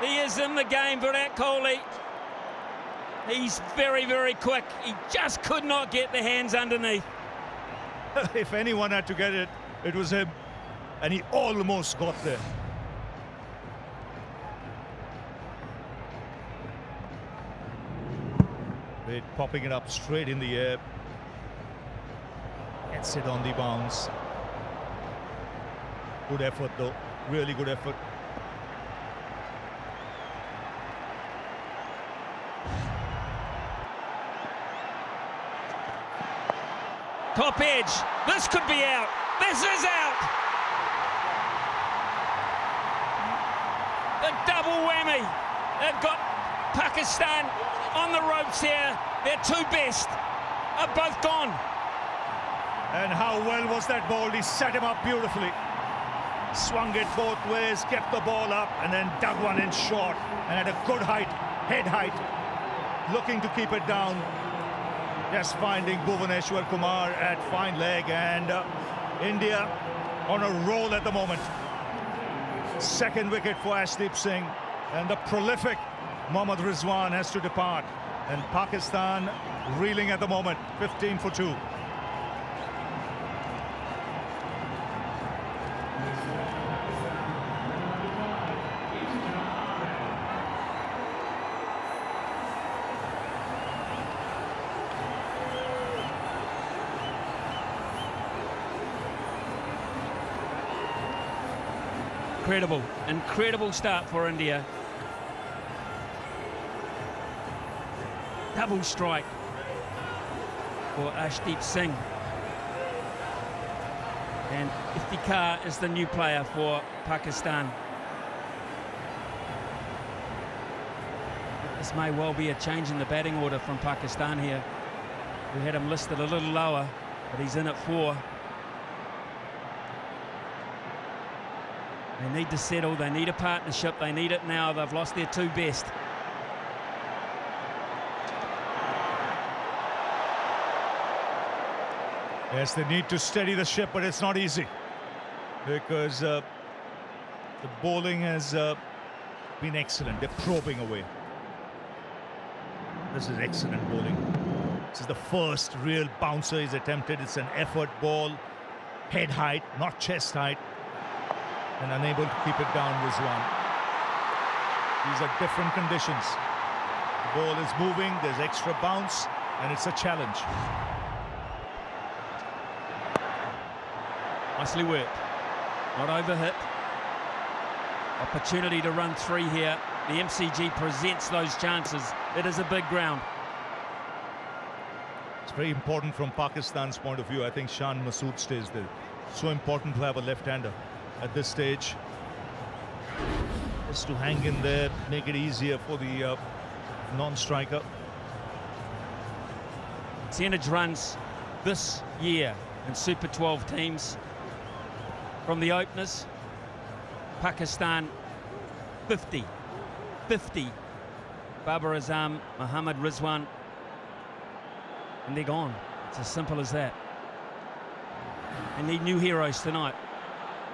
He is in the game, Virat Kohli. He's very, very quick. He just could not get the hands underneath. If anyone had to get it, it was him. And he almost got there. Wade popping it up straight in the air. Gets it on the bounce. Good effort though, really good effort. Top edge, this could be out. This is out. The double whammy. They've got Pakistan on the ropes here. Their two best are both gone. And how well was that ball? He set him up beautifully. Swung it both ways, kept the ball up, and then dug one in short. And at a good height, head height, looking to keep it down. Just finding Bhuvaneshwar Kumar at fine leg, and India on a roll at the moment. Second wicket for Arshdeep Singh, and the prolific Mohammad Rizwan has to depart. And Pakistan reeling at the moment, 15 for 2. Incredible start for India. Double strike for Arshdeep Singh. And Iftikhar is the new player for Pakistan. This may well be a change in the batting order from Pakistan here. We had him listed a little lower, but he's in at 4. They need to settle, they need a partnership, they need it now. They've lost their two best. Yes, they need to steady the ship, but it's not easy. Because the bowling has been excellent. They're probing away. This is excellent bowling. This is the first real bouncer he's attempted. It's an effort ball. Head height, not chest height. And unable to keep it down, Rizwan. These are different conditions. The ball is moving, there's extra bounce, and it's a challenge. Nicely worked. Not overhit. Opportunity to run 3 here. The MCG presents those chances. It is a big ground. It's very important from Pakistan's point of view. I think Shan Masood stays there. So important to have a left-hander at this stage, just to hang in there, make it easier for the non-striker. Percentage runs this year in Super 12 teams, from the openers. Pakistan 50. Babar Azam, Mohammad Rizwan, and they're gone. It's as simple as that. They need new heroes tonight.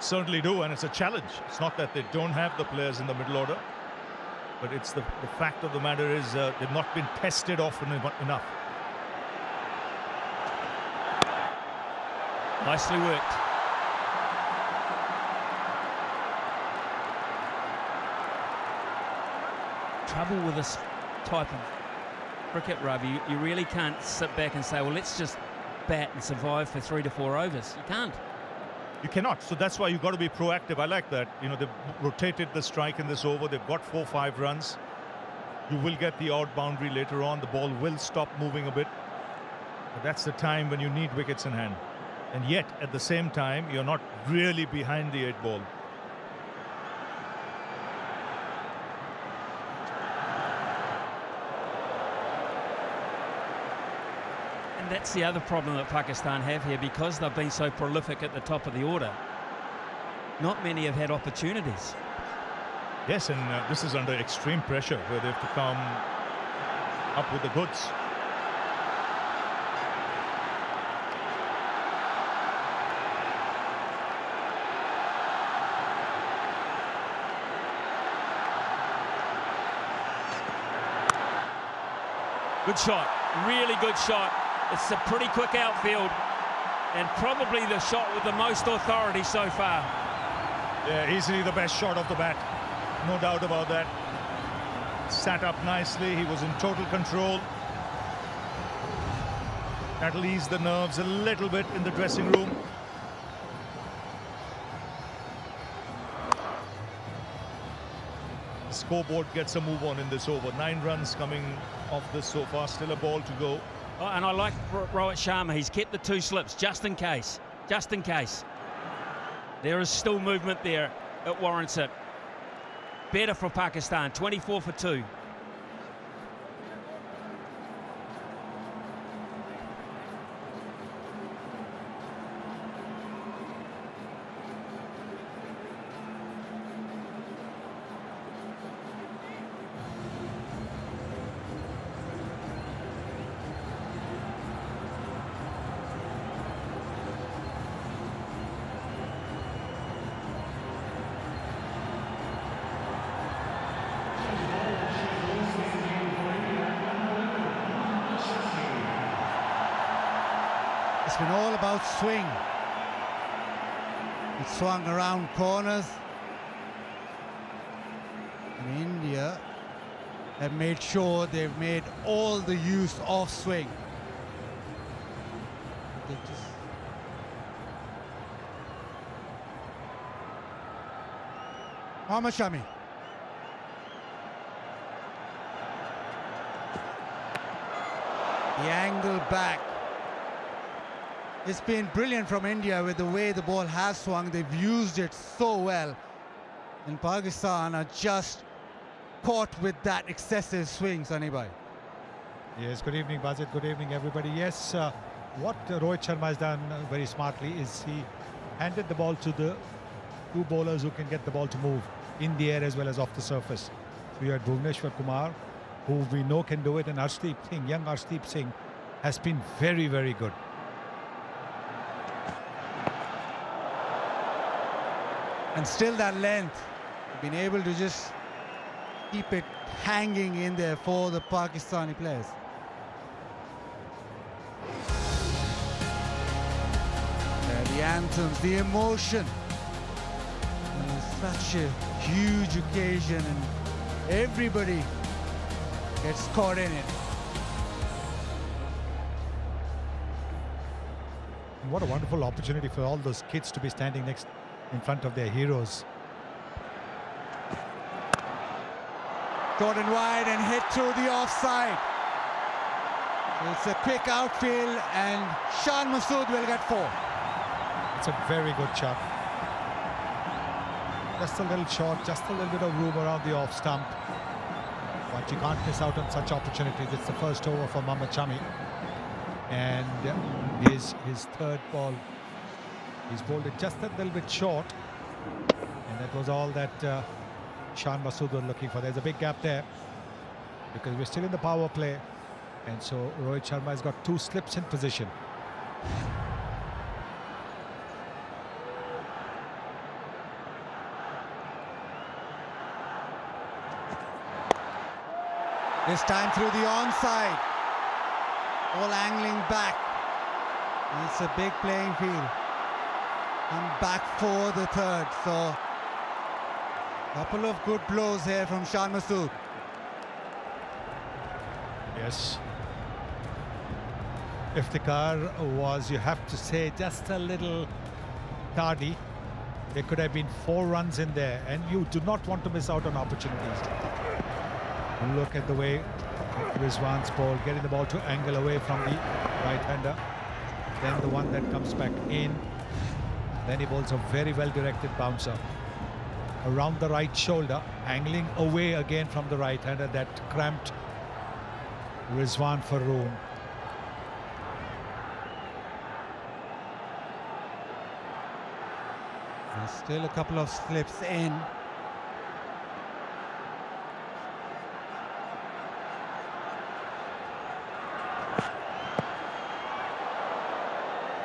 Certainly do, and it's a challenge. It's not that they don't have the players in the middle order, but it's the fact of the matter is they've not been tested often enough. Nicely worked. Trouble with this type of cricket, Ravi, you really can't sit back and say, well, let's just bat and survive for 3 to 4 overs. You can't. You cannot. So that's why you've got to be proactive. I like that. You know, they've rotated the strike in this over. They've got 4-5 runs. You will get the odd boundary later on. The ball will stop moving a bit. But that's the time when you need wickets in hand. And yet, at the same time, you're not really behind the 8 ball. And that's the other problem that Pakistan have here, because they've been so prolific at the top of the order. Not many have had opportunities. Yes, and this is under extreme pressure where they have to come up with the goods. Good shot, really good shot. It's a pretty quick outfield and probably the shot with the most authority so far. Yeah, easily the best shot of the bat. No doubt about that. Sat up nicely. He was in total control. That'll ease the nerves a little bit in the dressing room. The scoreboard gets a move on in this over. 9 runs coming off this so far. Still a ball to go. Oh, and I like Rohit Sharma. He's kept the 2 slips just in case. Just in case. There is still movement there. It warrants it. Better for Pakistan. 24 for 2. It's been all about swing. It swung around corners. And India have made sure they've made all the use of swing. Mohammad Shami. The angle back. It's been brilliant from India with the way the ball has swung. They've used it so well. And Pakistan are just caught with that excessive swing, Sunny Bhai. Yes, good evening, Bazit. Good evening, everybody. Yes, what Rohit Sharma has done very smartly is he handed the ball to the 2 bowlers who can get the ball to move in the air as well as off the surface. So you had Bhuvneshwar Kumar, who we know can do it, and Arshdeep Singh, young Arshdeep Singh, has been very, very good. And still that length, been able to just keep it hanging in there for the Pakistani players. The anthems, the emotion. And it's such a huge occasion and everybody gets caught in it. And what a wonderful opportunity for all those kids to be standing in front of their heroes. Jordan wide and hit through the offside. It's a quick outfield and Shan Masood will get 4. It's a very good shot. Just a little short, just a little bit of room around the off stump. But you can't miss out on such opportunities. It's the first over for Mohammad Shami. And his 3rd ball He's bowled it just a little bit short. And that was all that Shan Masood was looking for. There's a big gap there because we're still in the power play. And so Rohit Sharma has got 2 slips in position. This time through the onside. All angling back. And it's a big playing field. And back for the third. So, couple of good blows here from Shan Masood. Yes. Iftikhar was, you have to say, just a little tardy. There could have been 4 runs in there, and you do not want to miss out on opportunities. Look at the way Rizwan's ball, getting the ball to angle away from the right-hander. Then the one that comes back in. Then he bowls a very well-directed bouncer. Around the right shoulder, angling away again from the right-hander. That cramped Rizwan for room. There's still a couple of slips in.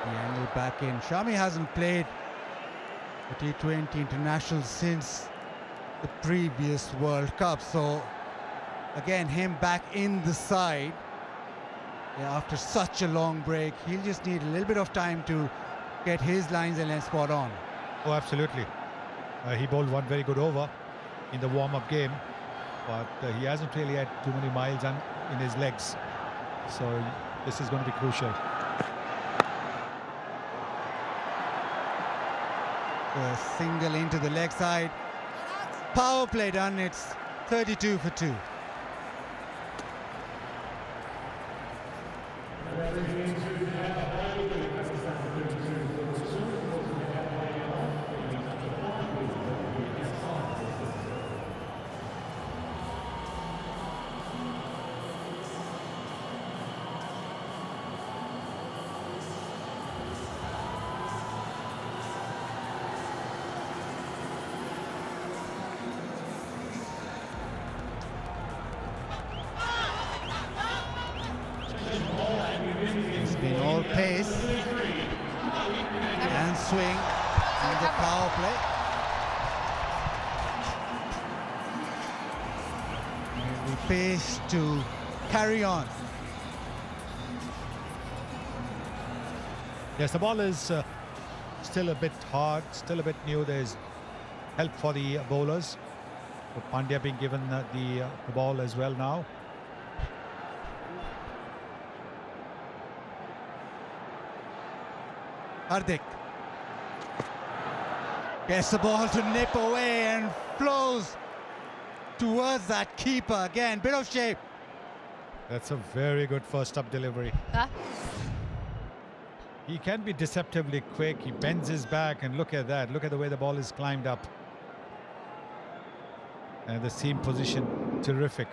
The angle back in. Shami hasn't played a T20 international since the previous World Cup, so again him back in the side. Yeah, after such a long break, he'll just need a little bit of time to get his lines and length spot on. Oh, absolutely. He bowled one very good over in the warm-up game, but he hasn't really had too many miles in his legs. So this is going to be crucial. A single into the leg side. Power play done. It's 32 for 2. It's been all pace and swing and the power play. And the pace to carry on. Yes, the ball is still a bit hard, still a bit new. There's help for the bowlers. But Pandya being given the ball as well now. Hardik gets the ball to nip away and flows towards that keeper. Again, bit of shape. That's a very good first-up delivery. He can be deceptively quick. He bends his back, and look at that. Look at the way the ball is climbed up. And the seam position, terrific.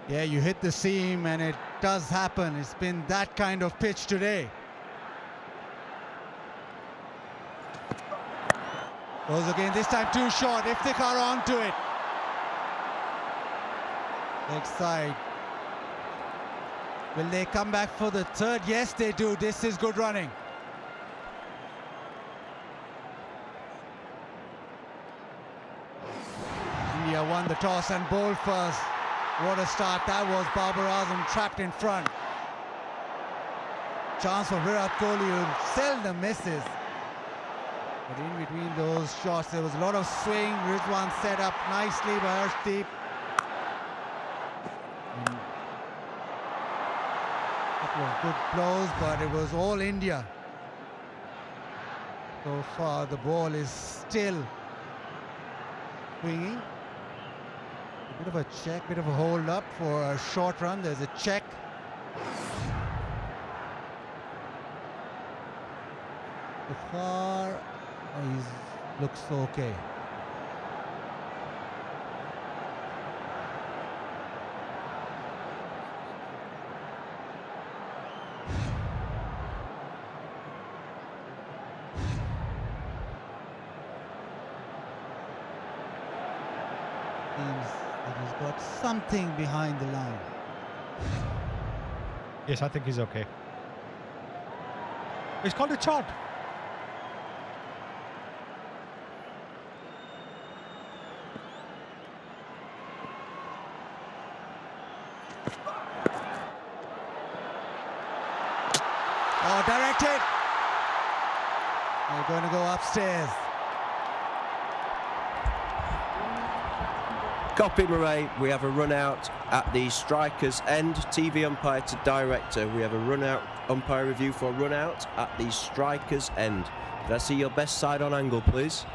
Yeah, you hit the seam and it does happen. It's been that kind of pitch today. Goes again, this time too short. Iftikhar onto it. Leg side. Will they come back for the third? Yes, they do. This is good running. India won the toss and bowled first. What a start that was. Babar Azam trapped in front. Chance for Virat Kohli, who seldom misses. But in between those shots, there was a lot of swing. Rizwan set up nicely by Arshdeep. A couple of good blows, but it was all India. So far, the ball is still swinging. A bit of a check, bit of a hold up for a short run. There's a check. So far, he looks okay. Seems that he's got something behind the line. Yes, I think he's okay. It's called a chart. Oh, directed. They're going to go upstairs. Copy, Murray. We have a run out at the striker's end. TV umpire to director. We have a run out umpire review for run out at the striker's end. Can I see your best side on angle, please?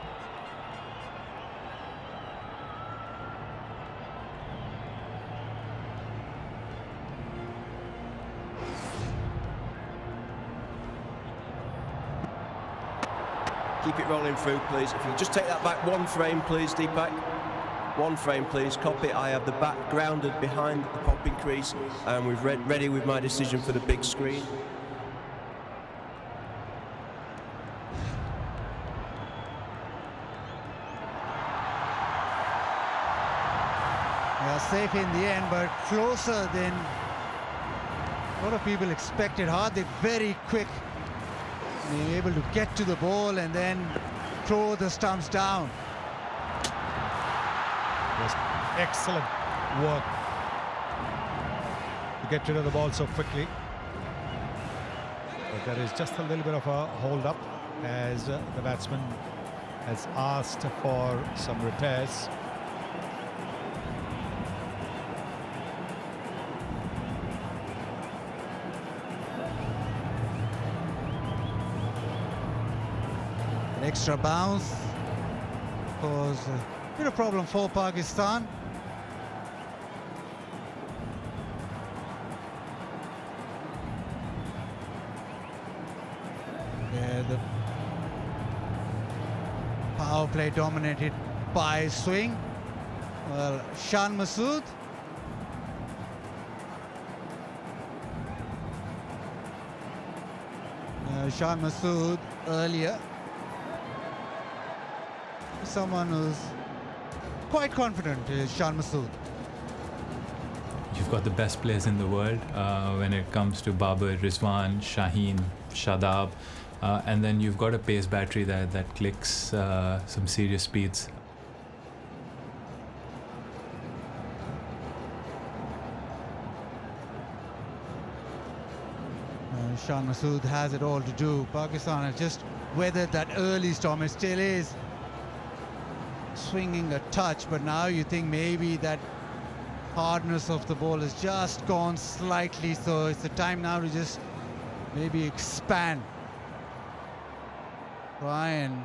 Keep it rolling through, please. If you just take that back one frame, please, Deepak. One frame, please. Copy. I have the bat grounded behind the popping crease, and we've ready with my decision for the big screen. They are safe in the end, but closer than a lot of people expected. Hardik very quick, being able to get to the ball and then throw the stumps down. Yes, excellent work to get rid of the ball so quickly. But there is just a little bit of a hold up as the batsman has asked for some repairs. An extra bounce caused a bit of problem for Pakistan. The power play dominated by swing. Well, Shan Masood. Shan Masood earlier. Someone who's quite confident is Shan Masood. You've got the best players in the world when it comes to Babar, Rizwan, Shaheen, Shadab, and then you've got a pace battery that clicks some serious speeds. Shan Masood has it all to do. Pakistan has just weathered that early storm. It still is swinging a touch, but now you think maybe that hardness of the ball has just gone slightly, so it's the time now to just maybe expand, try and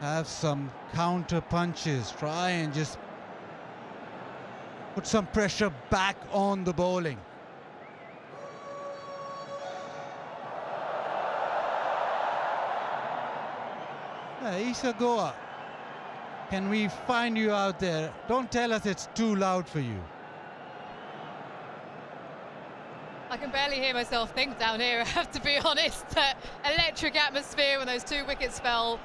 have some counter punches, try and just put some pressure back on the bowling. Isa Goa, can we find you out there? Don't tell us it's too loud for you. I can barely hear myself think down here, I have to be honest. Electric atmosphere when those 2 wickets fell.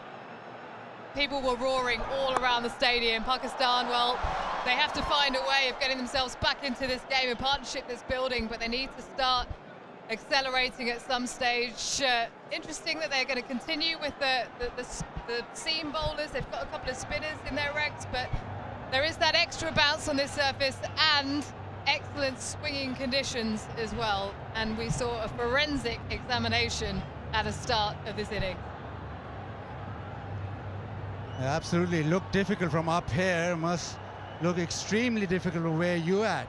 People were roaring all around the stadium. Pakistan, well, they have to find a way of getting themselves back into this game, a partnership that's building, but they need to start accelerating at some stage. Interesting that they're going to continue with the seam bowlers. They've got a couple of spinners in their ranks, but there is that extra bounce on this surface and excellent swinging conditions as well. And we saw a forensic examination at the start of this inning. Absolutely, looked difficult from up here. Must look extremely difficult from where you're at.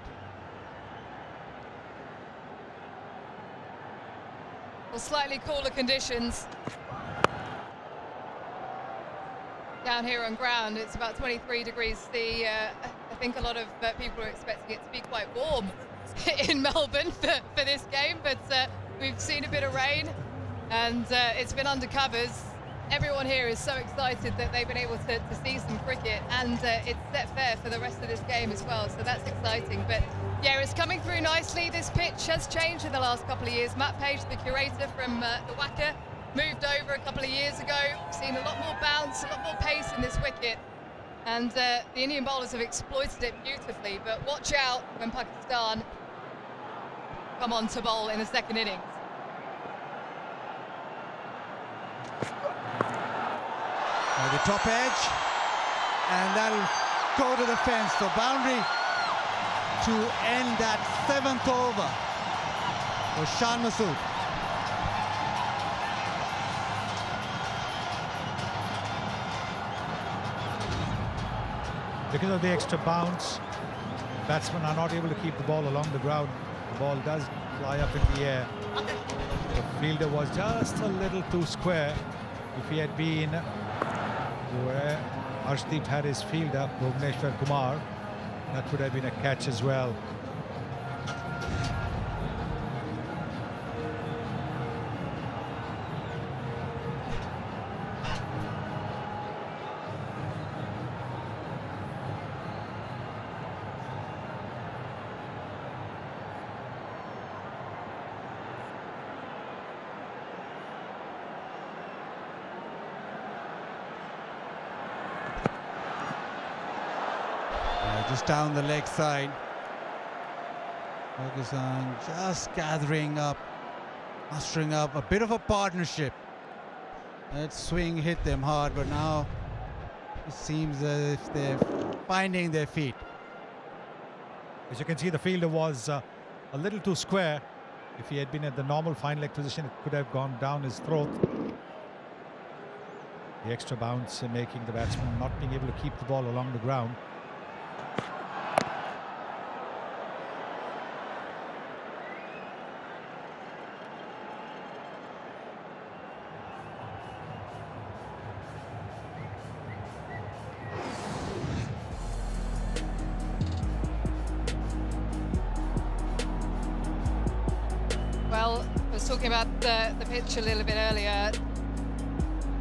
Slightly cooler conditions down here on ground. It's about 23 degrees C. I think a lot of people are expecting it to be quite warm in Melbourne for this game, but we've seen a bit of rain and it's been under covers. Everyone here is so excited that they've been able to see some cricket, and it's set fair for the rest of this game as well, so that's exciting. But yeah, it's coming through nicely. This pitch has changed in the last couple of years. Matt Page, the curator from the WACA, moved over a couple of years ago. We've seen a lot more bounce, a lot more pace in this wicket. And the Indian bowlers have exploited it beautifully, but watch out when Pakistan come on to bowl in the second innings. By the top edge, and that'll go to the fence. So boundary to end that 7th over for Shan Masood. Because of the extra bounce, batsmen are not able to keep the ball along the ground. The ball does fly up in the air. The fielder was just a little too square. If he had been where Arshdeep had his fielder, Bhuvneshwar Kumar, that would have been a catch as well. Just down the leg side. Pakistan just gathering up, mustering up a bit of a partnership. That swing hit them hard, but now it seems as if they're finding their feet. As you can see, the fielder was a little too square. If he had been at the normal fine leg position, it could have gone down his throat. The extra bounce making the batsman not being able to keep the ball along the ground. Well, I was talking about the pitch a little bit earlier.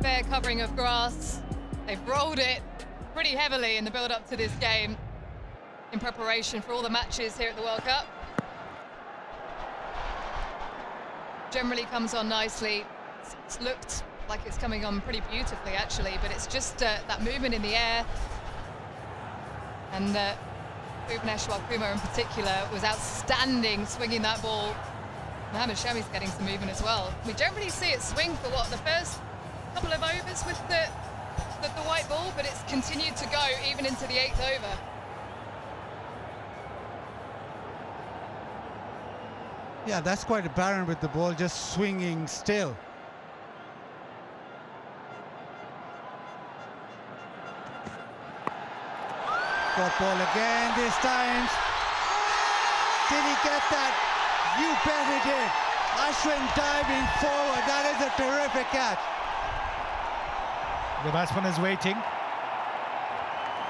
Fair covering of grass. They've rolled it pretty heavily in the build-up to this game in preparation for all the matches here at the World Cup. Generally comes on nicely. It's looked like it's coming on pretty beautifully, actually, but it's just that movement in the air. And Bhuvneshwar Kumar in particular was outstanding swinging that ball. Mohammad Shami's getting some movement as well. We generally see it swing for what, the first couple of overs with the white ball, but it's continued to go even into the 8th over. Yeah, that's quite apparent with the ball just swinging still. Got ball again this time. Did he get that? You bet he did. Ashwin diving forward. That is a terrific catch. The batsman is waiting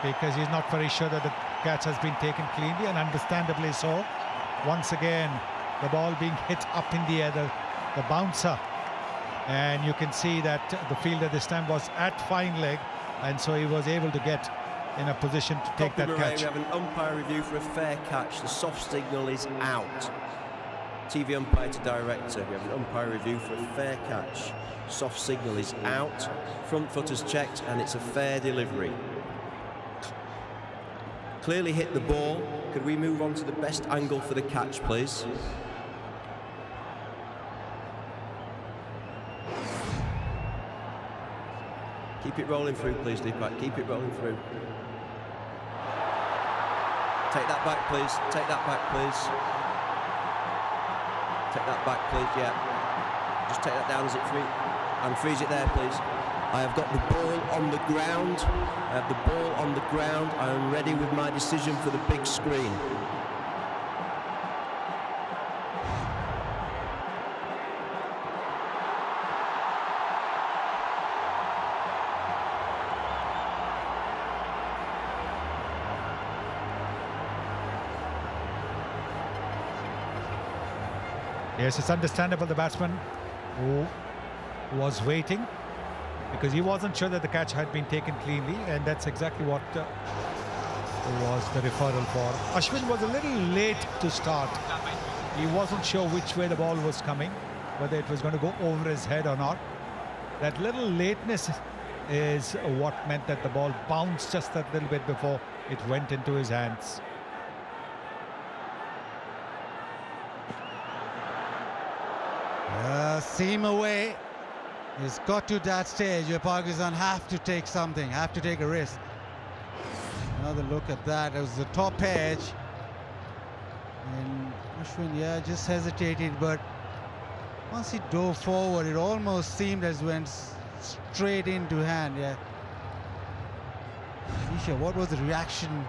because he's not very sure that the catch has been taken cleanly, and understandably so. Once again, the ball being hit up in the air, the bouncer. And you can see that the fielder this time was at fine leg, and so he was able to get in a position to take that catch. We have an umpire review for a fair catch. The soft signal is out. TV umpire to director. We have an umpire review for a fair catch. Soft signal is out. Front foot is checked, and it's a fair delivery. Clearly hit the ball. Could we move on to the best angle for the catch, please? Keep it rolling through, please, Deepak. Keep it rolling through. Take that back, please. Take that back, please. Take that back, please, yeah. Just take that down as it free, and freeze it there, please. I have got the ball on the ground. I have the ball on the ground. I am ready with my decision for the big screen. Yes, it's understandable the batsman who was waiting because he wasn't sure that the catch had been taken cleanly, and that's exactly what was the referral for. Ashwin was a little late to start. He wasn't sure which way the ball was coming, whether it was going to go over his head or not. That little lateness is what meant that the ball bounced just a little bit before it went into his hands. Seam away. It's got to that stage where Pakistan have to take something, have to take a risk. Another look at that. It was the top edge. And Ashwin, yeah, just hesitated, but once he dove forward, it almost seemed as went straight into hand. Yeah. Nisha, what was the reaction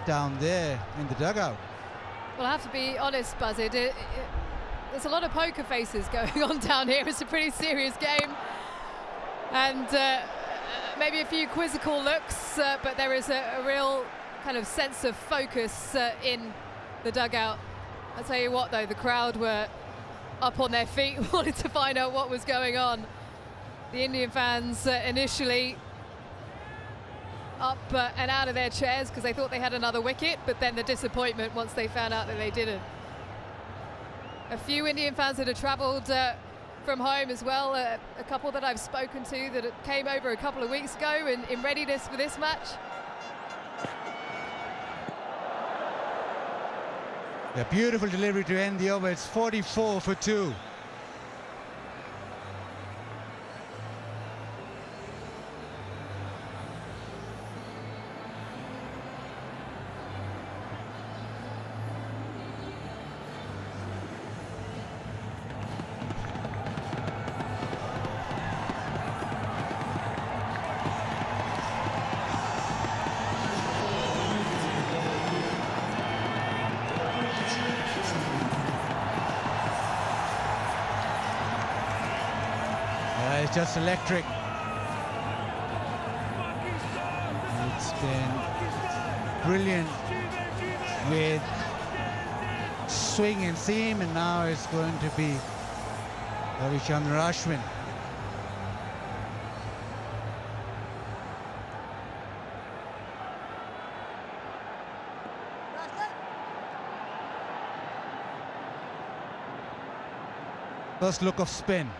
down there in the dugout? Well, I have to be honest, Buzzard. There's a lot of poker faces going on down here. It's a pretty serious game. And maybe a few quizzical looks, but there is a real kind of sense of focus in the dugout. I'll tell you what, though, the crowd were up on their feet, wanted to find out what was going on. The Indian fans initially up and out of their chairs because they thought they had another wicket, but then the disappointment once they found out that they didn't. A few Indian fans that had travelled from home as well, a couple that I've spoken to that came over a couple of weeks ago in readiness for this match. A beautiful delivery to end the over. It's 44 for 2. It's just electric. It's been brilliant with swing and seam, and now it's going to be Ravichandran Ashwin. First look of spin.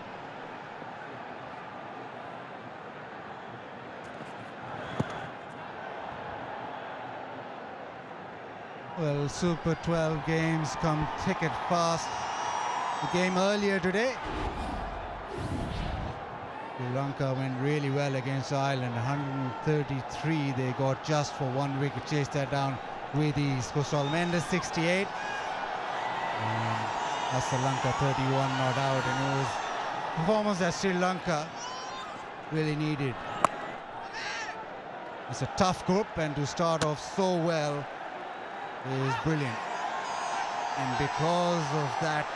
Well, Super 12 games come thick and fast. The game earlier today, Sri Lanka went really well against Ireland. 133 they got just for 1 wicket. Chased that down with ease. Kusal Mendes 68. And Sri Lanka 31 not out. And it was a performance that Sri Lanka really needed. It's a tough group, and to start off so well is brilliant. And because of that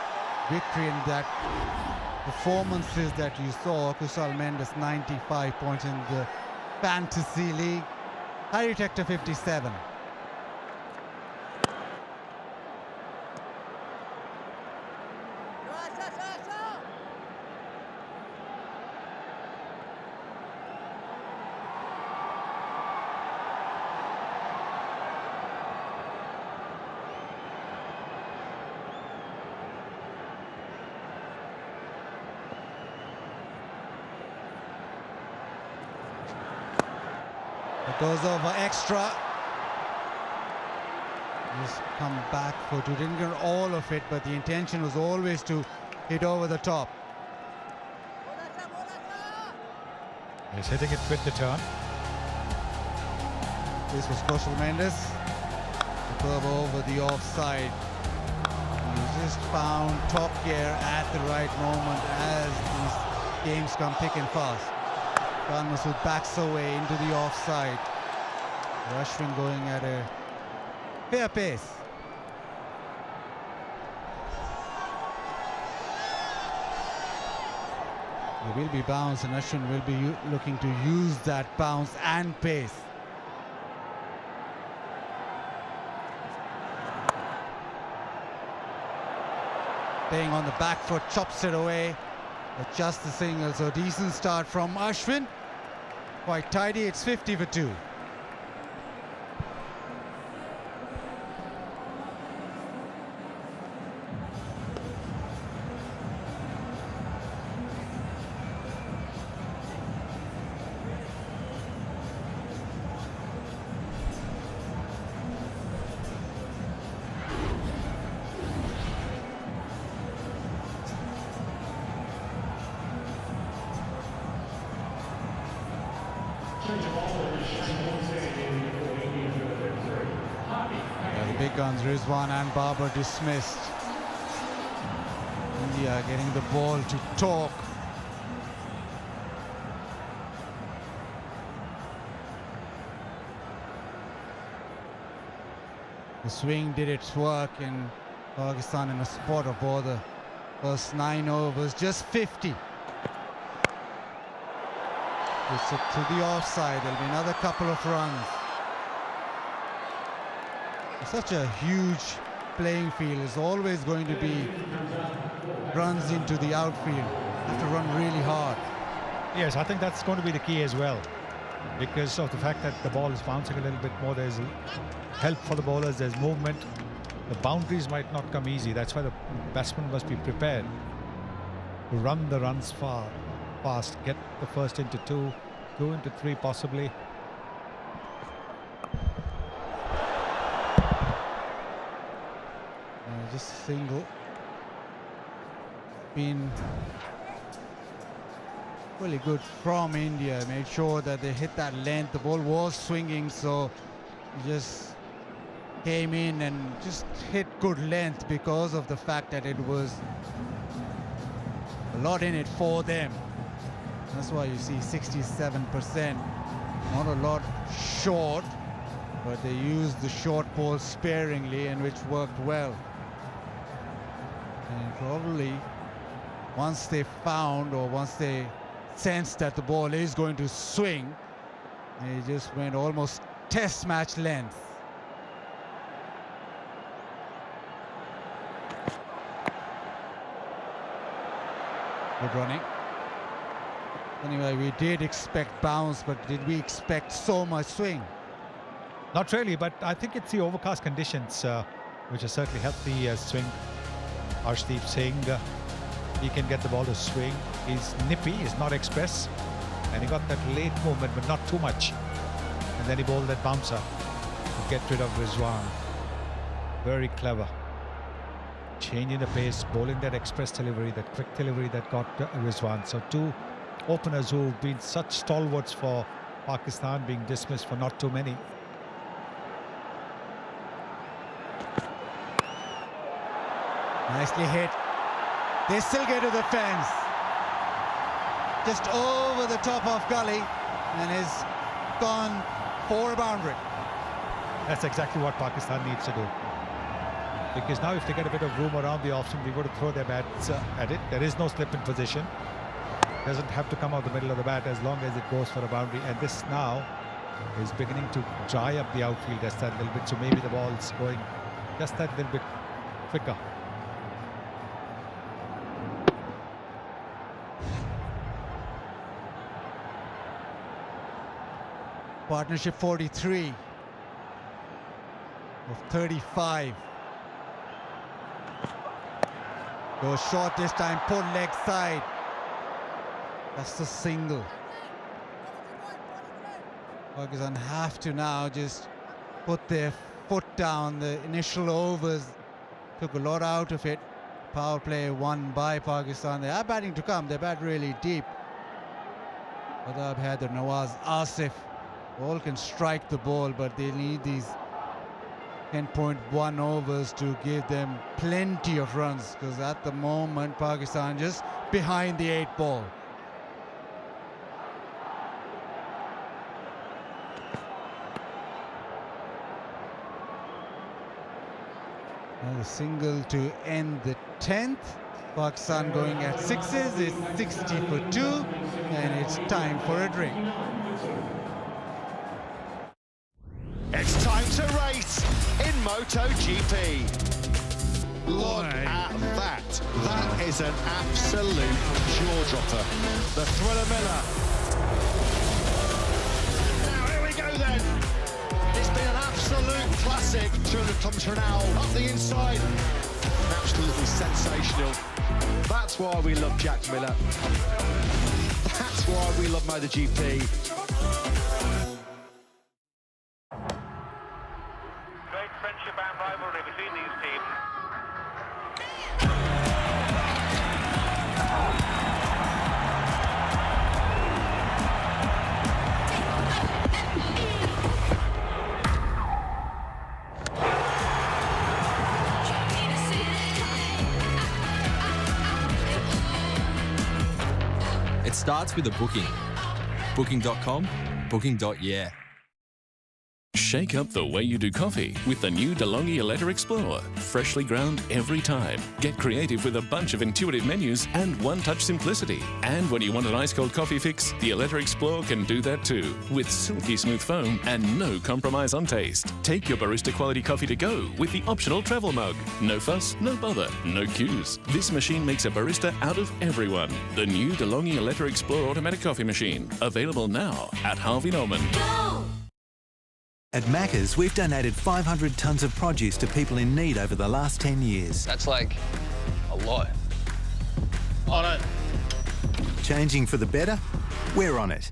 victory and that performances that you saw, Kusal Mendes 95 points in the Fantasy League, Harry Tector 57. Goes over extra. Just come back for two. Didn't get all of it, but the intention was always to hit over the top. He's hitting it with the turn. This was Kusal Mendes. The curve over the offside. He just found top gear at the right moment as these games come thick and fast. Khan Masood backs away into the offside. Ashwin going at a fair pace. There will be bounce, and Ashwin will be looking to use that bounce and pace. Playing on the back foot, chops it away. But just the single, so decent start from Ashwin. Quite tidy, it's 50 for 2. The big guns, Rizwan and Babar, dismissed. India getting the ball to talk. The swing did its work in Pakistan in a spot of all the first 9 overs, just 50. It's up to the offside. There'll be another couple of runs. Such a huge playing field. There's always going to be runs into the outfield. You have to run really hard. Yes, I think that's going to be the key as well, because of the fact that the ball is bouncing a little bit more. There's help for the bowlers, there's movement. The boundaries might not come easy. That's why the batsman must be prepared to run the runs fast, get the first into 2, 2 into 3 possibly. Just single. Been really good from India. Made sure that they hit that length. The ball was swinging, so he just came in and just hit good length because of the fact that it was a lot in it for them. That's why you see 67%. Not a lot short, but they used the short ball sparingly, and which worked well. And probably once they found, or once they sensed that the ball is going to swing, they just went almost test match length. Good running. Anyway, we did expect bounce, but did we expect so much swing? Not really, but I think it's the overcast conditions which has certainly helped the swing. Arshdeep Singh, he can get the ball to swing. He's nippy, he's not express, and he got that late movement, but not too much. And then he bowled that bouncer to get rid of Rizwan. Very clever. Changing the pace, bowling that express delivery, that quick delivery that got Rizwan. So 2 openers who've been such stalwarts for Pakistan being dismissed for not too many. Nicely hit. They still get to the fence. Just over the top of gully, and is gone for a boundary. That's exactly what Pakistan needs to do. Because now if they get a bit of room around the option, we've got to throw their bats at it. There is no slip in position. Doesn't have to come out the middle of the bat as long as it goes for a boundary. And this now is beginning to dry up the outfield just that little bit. So maybe the ball's going just that little bit quicker. Partnership 43 of 35. Goes short this time, pull leg side. That's the single. Pakistan have to now just put their foot down. The initial overs took a lot out of it. Power play won by Pakistan. They are batting to come. They bat really deep. Adab Haider, Nawaz, Asif, all can strike the ball, but they need these 10.1 overs to give them plenty of runs, because at the moment Pakistan just behind the 8 ball. Another single to end the 10th. Pakistan going at 6s. It's 60 for 2, and it's time for a drink. It's time to race in MotoGP. Look at that. That is an absolute jaw-dropper. The Thriller Miller. Now, here we go then. It's been an absolute classic. 200 kilometres an hour up the inside. Absolutely sensational. That's why we love Jack Miller. That's why we love MotoGP. Great friendship and rivalry between these teams. starts with a booking. Booking.com, booking.yeah. Shake up the way you do coffee with the new DeLonghi Eletta Explorer. Freshly ground every time. Get creative with a bunch of intuitive menus and one-touch simplicity. And when you want an ice-cold coffee fix, the Eletta Explorer can do that too, with silky smooth foam and no compromise on taste. Take your barista quality coffee to go with the optional travel mug. No fuss, no bother, no queues. This machine makes a barista out of everyone. The new DeLonghi Eletta Explorer automatic coffee machine. Available now at Harvey Norman. At Macca's, we've donated 500 tonnes of produce to people in need over the last 10 years. That's like a lot. On it. Changing for the better? We're on it.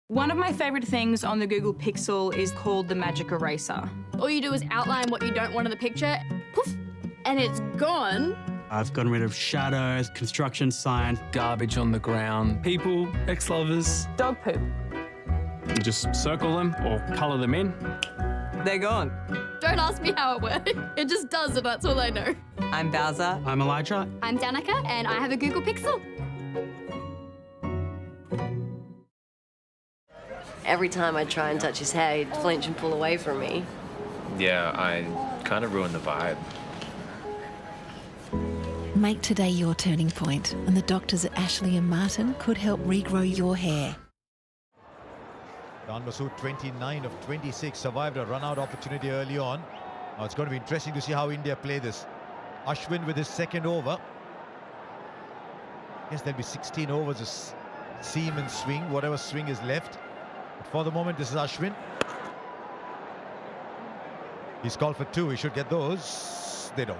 One of my favourite things on the Google Pixel is called the Magic Eraser. All you do is outline what you don't want in the picture, poof, and it's gone. I've gotten rid of shadows, construction signs, garbage on the ground, people, ex-lovers. Dog poop. You just circle them or colour them in. They're gone. Don't ask me how it works. It just does, and that's all I know. I'm Bowser. I'm Elijah. I'm Danica, and I have a Google Pixel. Every time I try and touch his hair, he'd flinch and pull away from me. Yeah, I kind of ruined the vibe. Make today your turning point, and the doctors at Ashley and Martin could help regrow your hair. Don Masood, 29 of 26, survived a run-out opportunity early on. Now it's going to be interesting to see how India play this. Ashwin with his second over. Yes, there'll be 16 overs of seam and swing, whatever swing is left. But for the moment, this is Ashwin. He's called for 2. He should get those. They don't.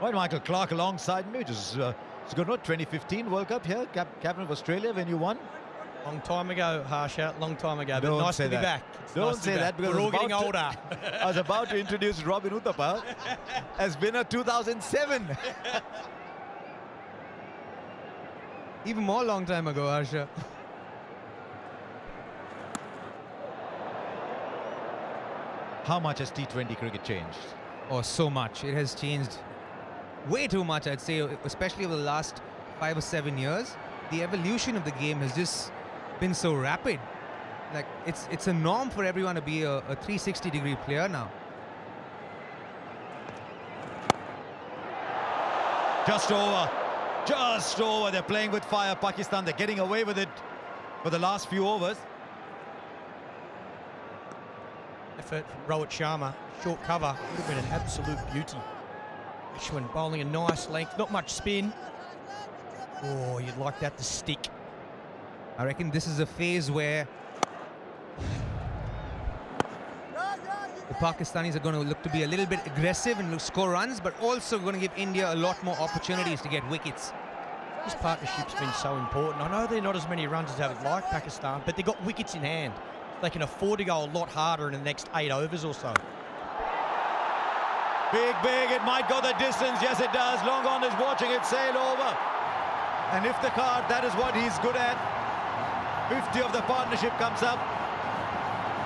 Right, Michael Clark alongside me. It's good, not 2015 World Cup here, captain of Australia when you won. Long time ago, Harsha, long time ago, but Don't nice say to be that. back. It's Don't nice say that because we're all getting older. I was about to introduce Robin Uthappa as winner 2007. Even more long time ago, Harsha. How much has T20 cricket changed? Oh, so much. It has changed way too much, I'd say, especially over the last 5 or 7 years. The evolution of the game has just been so rapid. Like, it's a norm for everyone to be a 360-degree player now. Just over. Just over. They're playing with fire, Pakistan. They're getting away with it for the last few overs. Effort from Rohit Sharma. Short cover. Would have been an absolute beauty. Ashwin bowling a nice length. Not much spin. Oh, you'd like that to stick. I reckon this is a phase where the Pakistanis are going to look to be a little bit aggressive and score runs, but also going to give India a lot more opportunities to get wickets. This partnership's been so important. I know they're not as many runs as I would like, Pakistan, but they've got wickets in hand. They can afford to go a lot harder in the next 8 overs or so. Big, big. It might go the distance. Yes, it does. Long on is watching it sail over. And if the card, that is what he's good at. 50 of the partnership comes up.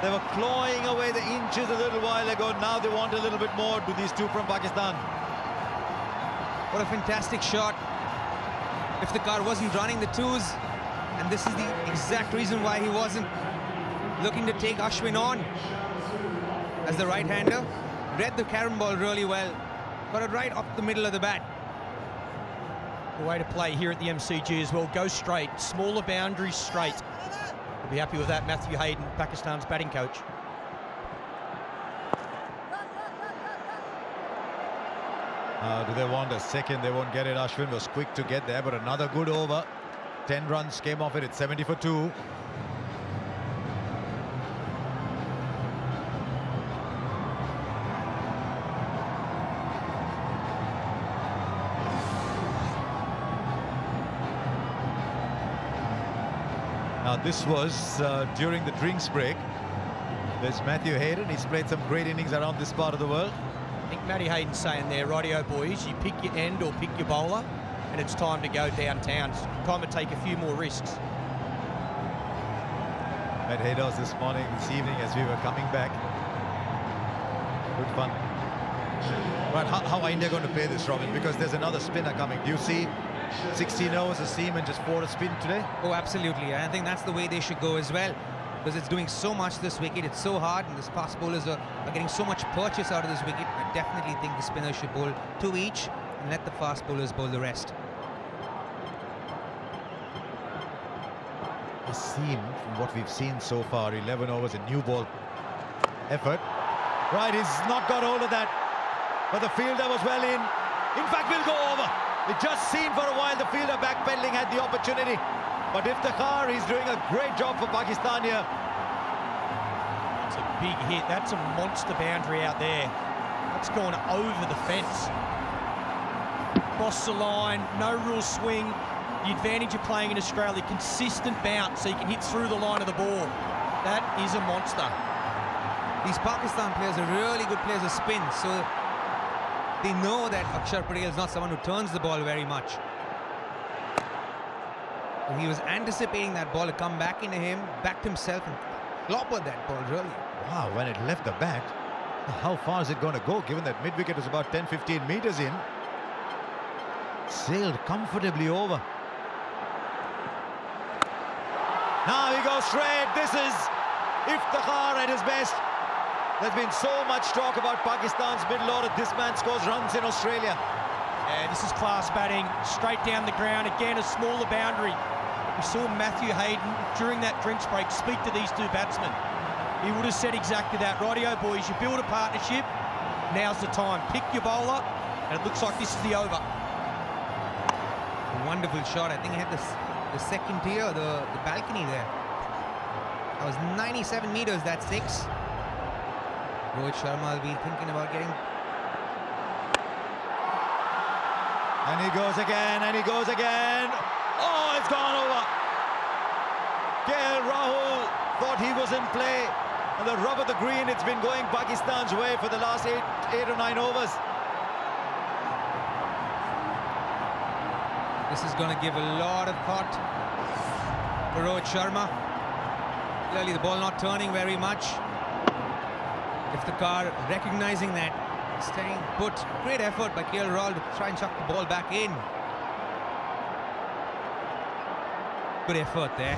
They were clawing away the inches a little while ago. Now they want a little bit more to these two from Pakistan. What a fantastic shot. If the card wasn't running the 2s, and this is the exact reason why he wasn't looking to take Ashwin on as the right-hander. Read the carom ball really well. Got it right up the middle of the bat. The way to play here at the MCG as well. Go straight, smaller boundaries straight. We'll be happy with that, Matthew Hayden, Pakistan's batting coach. Do they want a second? They won't get it. Ashwin was quick to get there, but another good over. 10 runs came off it. It's 70 for 2. Now this was during the drinks break. There's Matthew Hayden. He's played some great innings around this part of the world. I think Matty Hayden's saying there, rightio boys, you pick your end or pick your bowler, and it's time to go downtown. It's time to take a few more risks. Met Haydos this morning, this evening as we were coming back. Good fun. But how are India going to play this, Robin? Because there's another spinner coming. Do you see 16 overs a seam and just 4 a spin today? Oh, absolutely. I think that's the way they should go as well, because it's doing so much this wicket. It's so hard, and the fast bowlers are getting so much purchase out of this wicket. I definitely think the spinners should bowl 2 each and let the fast bowlers bowl the rest. A seam, from what we've seen so far, 11 overs, a new ball effort. Right, he's not got hold of that, but the fielder was well in. In fact, will go over. It just seemed for a while the fielder backpedaling had the opportunity, but Iftikhar, he's doing a great job for Pakistan here. It's a big hit. That's a monster boundary out there. That's gone over the fence. Cross the line, no real swing. The advantage of playing in Australia, consistent bounce so you can hit through the line of the ball. That is a monster. These Pakistan players are really good players of spin, so they know that Akshar Patel is not someone who turns the ball very much. So he was anticipating that ball to come back into him, backed himself and clobbered that ball really. Wow, when it left the bat, how far is it going to go, given that mid-wicket was about 10-15 meters in? Sailed comfortably over. Now he goes straight. This is Iftikhar at his best. There's been so much talk about Pakistan's middle order. This man scores runs in Australia. Yeah, this is class batting, straight down the ground. Again, a smaller boundary. We saw Matthew Hayden during that drinks break speak to these two batsmen. He would have said exactly that. Rightio, boys, you build a partnership. Now's the time. Pick your bowler, and it looks like this is the over. A wonderful shot. I think he had the second tier, the balcony there. That was 97 meters, that's 6. Rohit Sharma will be thinking about getting... And he goes again, and he goes again. Oh, it's gone over. KL Rahul thought he was in play. And the rub of the green, it's been going Pakistan's way for the last 8 or 9 overs. This is going to give a lot of thought for Rohit Sharma. Clearly the ball not turning very much. Iftikhar recognizing that, staying put. Great effort by KL Rahul to try and chuck the ball back in. Good effort there.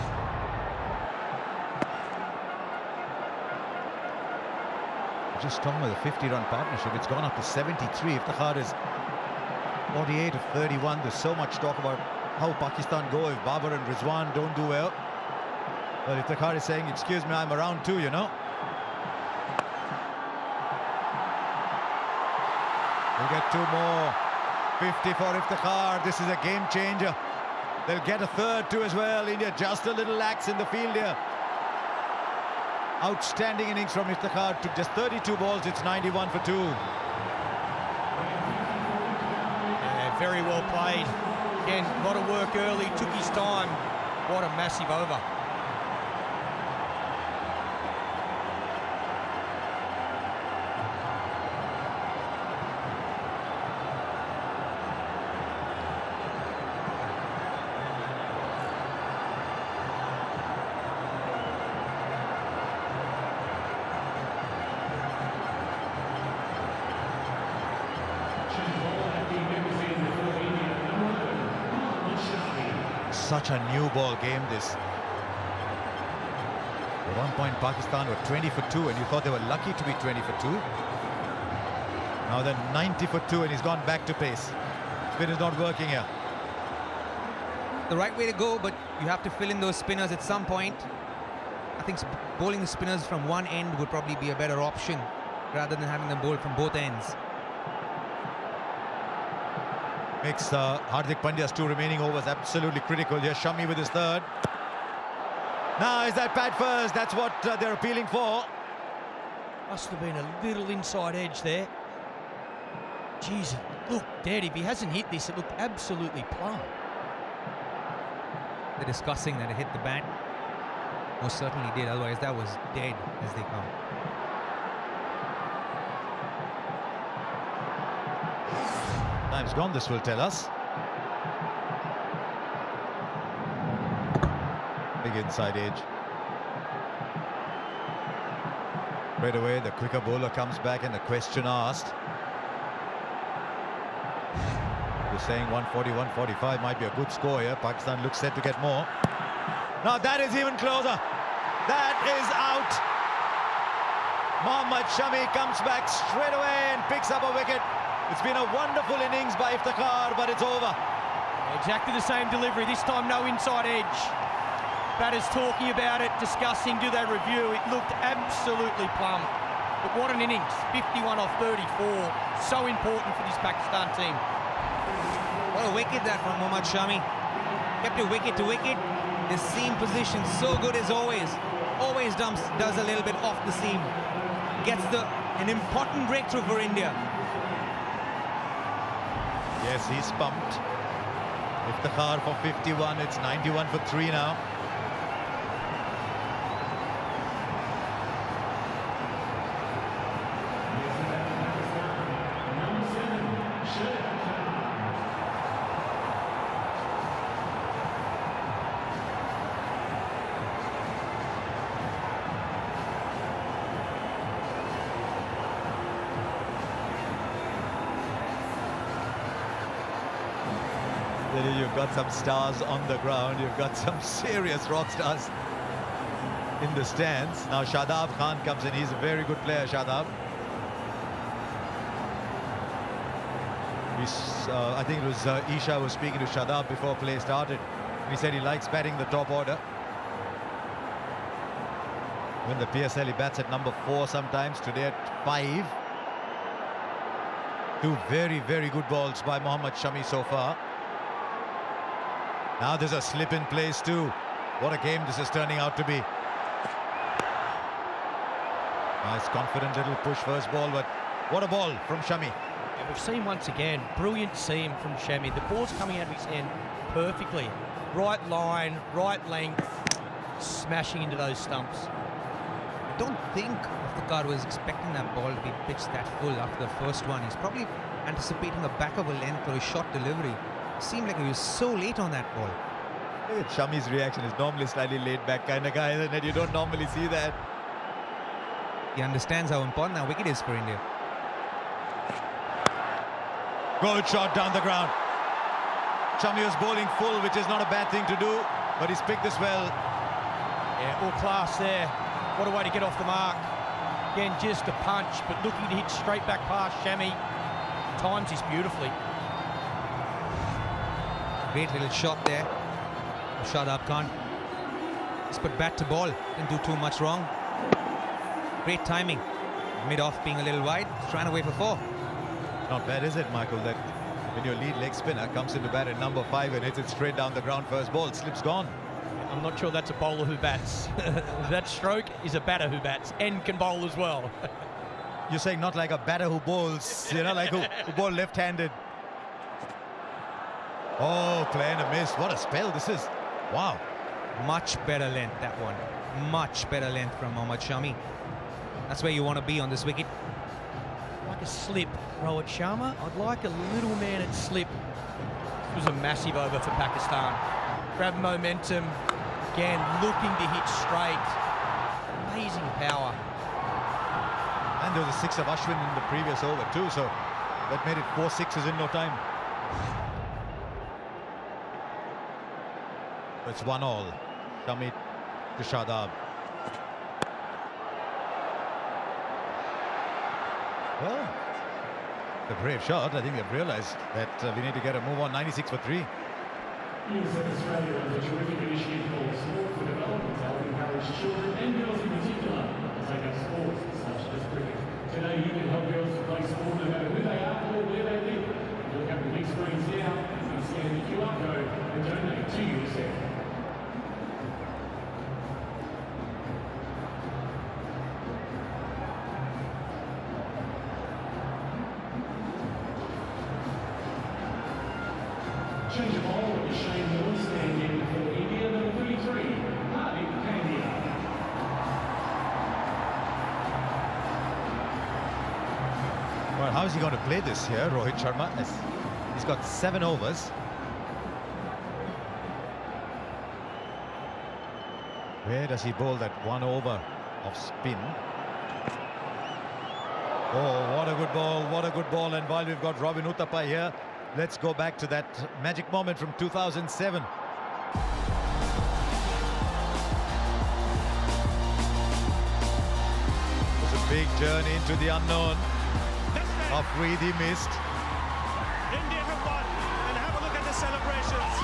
Just talking about the 50-run partnership, it's gone up to 73. Iftikhar is 48 of 31. There's so much talk about how Pakistan go if Babar and Rizwan don't do well. But Iftikhar is saying, excuse me, I'm around too, you know. We'll get 2 more. 50 for Iftikhar. This is a game changer. They'll get a third too as well. India just a little lax in the field here. Outstanding innings from Iftikhar. Took just 32 balls. It's 91 for 2. Yeah, very well played. Again, a lot of work early. Took his time. What a massive over. Such a new ball game this. At one point Pakistan were 20 for 2 and you thought they were lucky to be 20 for 2. Now they're 90 for 2 and he's gone back to pace. Spin is not working here. The right way to go, but you have to fill in those spinners at some point. I think bowling the spinners from one end would probably be a better option rather than having them bowled from both ends. Makes Hardik Pandya's 2 remaining overs absolutely critical. Here's Shami with his 3rd. Now is that pad first? That's what they're appealing for. Must have been a little inside edge there. Jeez, it looked dead. If he hasn't hit this, it looked absolutely plumb. They're discussing that it hit the bat. Most certainly did, otherwise that was dead as they come. Time's gone, this will tell us. Big inside edge. Right away, the quicker bowler comes back and the question asked. You're saying 140, 145 might be a good score here. Pakistan looks set to get more. Now that is even closer. That is out. Mohammad Shami comes back straight away and picks up a wicket. It's been a wonderful innings by Iftikhar, but it's over. Exactly the same delivery, this time no inside edge. Batters talking about it, discussing, do they review? It looked absolutely plumb. But what an innings, 51 off 34. So important for this Pakistan team. What a wicket that from Mohammad Shami. Kept it wicket to wicket. The seam position so good as always. Always does a little bit off the seam. Gets an important breakthrough for India. Yes, he's pumped. Iftikhar for 51. It's 91 for 3 now. You've got some stars on the ground. You've got some serious rock stars in the stands. Now Shadab Khan comes in. He's a very good player, Shadab. I think it was Isha was speaking to Shadab before play started. He said he likes batting the top order. When the PSL, he bats at number 4 sometimes. Today at 5. 2 very, very good balls by Mohammad Shami so far. Now there's a slip in place too. What a game this is turning out to be. Nice confident little push first ball, but what a ball from Shami. And we've seen once again, brilliant seam from Shami. The ball's coming out of his hand perfectly. Right line, right length, smashing into those stumps. I don't think Iftikhar was expecting that ball to be pitched that full after the first one. He's probably anticipating a back of a length or a short delivery. Seemed like he was so late on that ball. Look at Shami's reaction. He's normally slightly laid back kind of guy, isn't it? You don't normally see that. He understands how important that wicket is for India. Good shot down the ground. Shami was bowling full, which is not a bad thing to do, but he's picked this well. Yeah, all class there. What a way to get off the mark. Again, just a punch, but looking to hit straight back past Shami. Times this beautifully. Great little shot there. Shadab Khan. Just put bat to ball. Didn't do too much wrong. Great timing. Mid-off being a little wide. Trying to wait for 4. Not bad, is it, Michael, that when your lead leg spinner comes into bat at number 5 and hits it straight down the ground first ball, slip's gone. I'm not sure that's a bowler who bats. That stroke is a batter who bats and can bowl as well. You're saying not like a batter who bowls, you know, like who bowl left-handed. Oh, playing a miss. What a spell this is. Wow. Much better length, that one. Much better length from Mohammad Shami. That's where you want to be on this wicket. Like a slip, Rohit Sharma. I'd like a little man at slip. It was a massive over for Pakistan. Grab momentum. Again, looking to hit straight. Amazing power. And there was a 6 of Ashwin in the previous over too, so that made it 4 6s in no time. It's 1-all. Shami to Shadab. Well, a brave shot. I think they've realized that we need to get a move on. 96 for 3. Australia has a terrific initiative called Sport for Development to help encourage children and girls in particular to take up sports such as cricket. Today you can help girls to play sport no matter who they are or where they live. Look up the big screens now and scan the QR code and donate to UNICEF. Change of ball with the Shane Warne standing for India, number 33, Hardik Pandya. Well, how is he going to play this here, Rohit Sharma? He's got 7 overs. Where does he bowl that 1 over of spin? Oh, what a good ball, what a good ball. And while we've got Robin Uthappa here, Let's go back to that magic moment from 2007. It was a big journey into the unknown. Afridi missed. India have won, and have a look at the celebrations.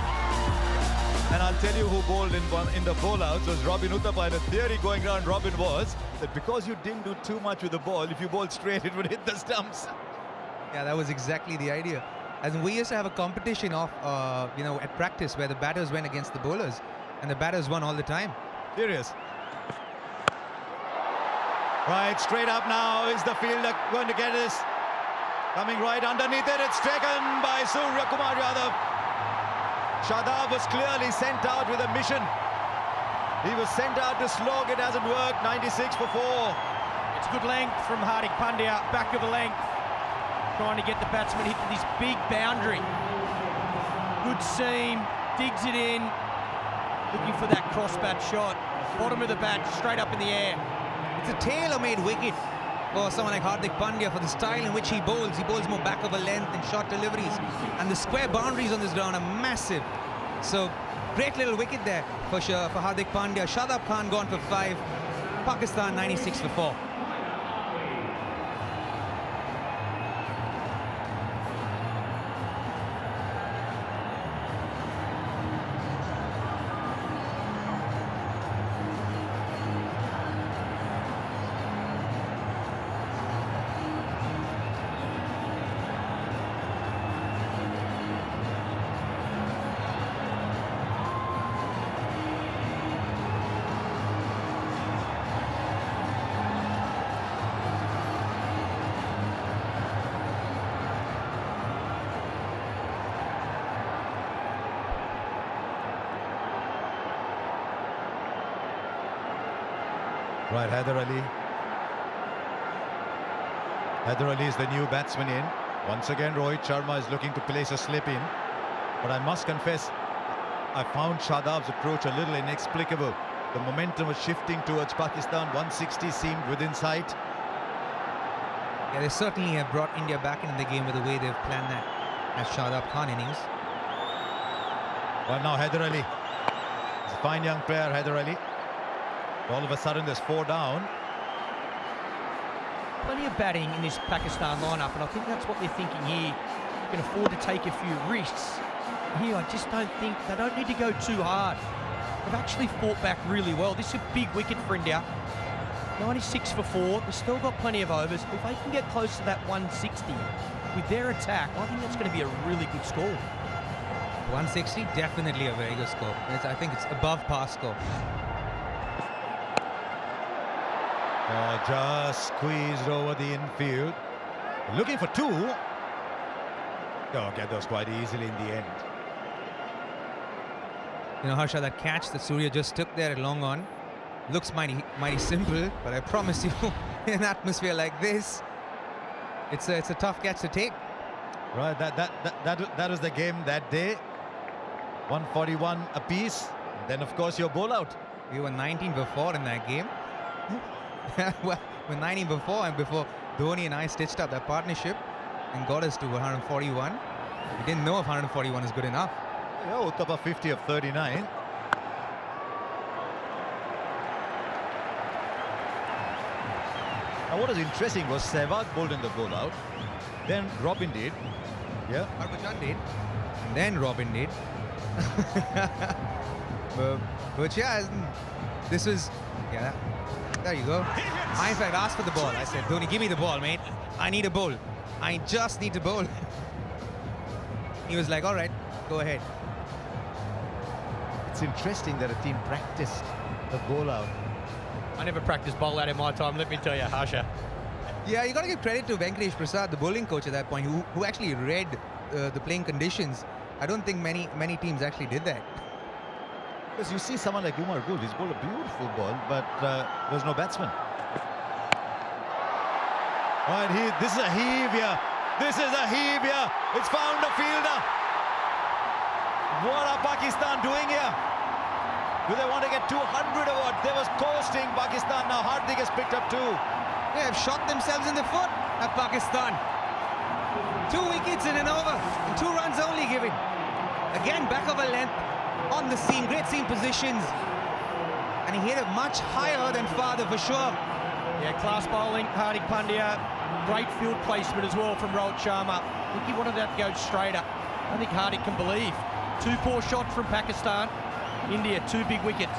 And I'll tell you who bowled in the bowlouts was Robin Uthappa. And the theory going around Robin was that because you didn't do too much with the ball, if you bowled straight, it would hit the stumps. Yeah, that was exactly the idea. As we used to have a competition of, at practice where the batters went against the bowlers, and the batters won all the time. Serious. Right, straight up now is the fielder going to get this. Coming right underneath it, it's taken by Surya Kumar Yadav. Shadab was clearly sent out with a mission. He was sent out to slog, it hasn't worked, 96 for 4. It's good length from Hardik Pandya, back of the length. Trying to get the batsman hit this big boundary. Good seam, digs it in. Looking for that cross-bat shot. Bottom of the bat, straight up in the air. It's a tailor-made wicket for someone like Hardik Pandya for the style in which he bowls. He bowls more back of a length and short deliveries. And the square boundaries on this ground are massive. So, great little wicket there for Hardik Pandya. Shadab Khan gone for 5. Pakistan 96 for 4. Right, Haider Ali. Haider Ali is the new batsman in. Once again, Rohit Sharma is looking to place a slip in. But I must confess, I found Shadab's approach a little inexplicable. The momentum was shifting towards Pakistan. 160 seemed within sight. Yeah, they certainly have brought India back into the game with the way they've planned that as Shadab Khan innings. Well, now Haider Ali. He's a fine young player, Haider Ali. All of a sudden, there's 4 down. Plenty of batting in this Pakistan lineup, and I think that's what they're thinking here. You can afford to take a few risks. Here, I just don't think they don't need to go too hard. They've actually fought back really well. This is a big wicket for India. 96 for 4. They've still got plenty of overs. If they can get close to that 160 with their attack, I think that's going to be a really good score. 160, definitely a very good score. I think it's above par score. Oh, just squeezed over the infield. Looking for 2. Oh, get those quite easily in the end. You know, Harsha, that catch that Surya just took there at long on looks mighty simple, but I promise you, in an atmosphere like this, it's a tough catch to take. Right, that was the game that day. 141 apiece. And then, of course, your bowl out. We were 19 for 4 in that game. Well, we're 19 before, and before Dhoni and I stitched up that partnership and got us to 141. We didn't know if 141 is good enough. Yeah, Uthappa 50 of 39. Now, what was interesting was Sehwag bowled in the bowl out. Then Robin did. Yeah. Harbhajan did. And then Robin did. but yeah, this was... Yeah, there you go. I, in fact, asked for the ball. I said, Dhoni, give me the ball, mate. I need a bowl. I just need to bowl. He was like, all right, go ahead. It's interesting that a team practiced the bowl out. I never practiced bowl out in my time, let me tell you, Harsha. Yeah, you got to give credit to Venkatesh Prasad, the bowling coach at that point, who actually read the playing conditions. I don't think many teams actually did that. Because you see someone like Umar Gul, he's bowled a beautiful ball, but there's no batsman. Right, this is a heave here. This is a heave here. It's found a fielder. What are Pakistan doing here? Do they want to get 200 or what? They was coasting Pakistan. Now Hardik has picked up 2. They have shot themselves in the foot at Pakistan. 2 wickets in an over and 2 runs only given. Again, back of a length on the seam, great seam positions. And he hit it much higher than father for sure. Yeah, class bowling, Hardik Pandya. Great field placement as well from Rohit Sharma. I think he wanted that to go straighter. I think Hardik can believe. 2 poor shots from Pakistan. India, 2 big wickets.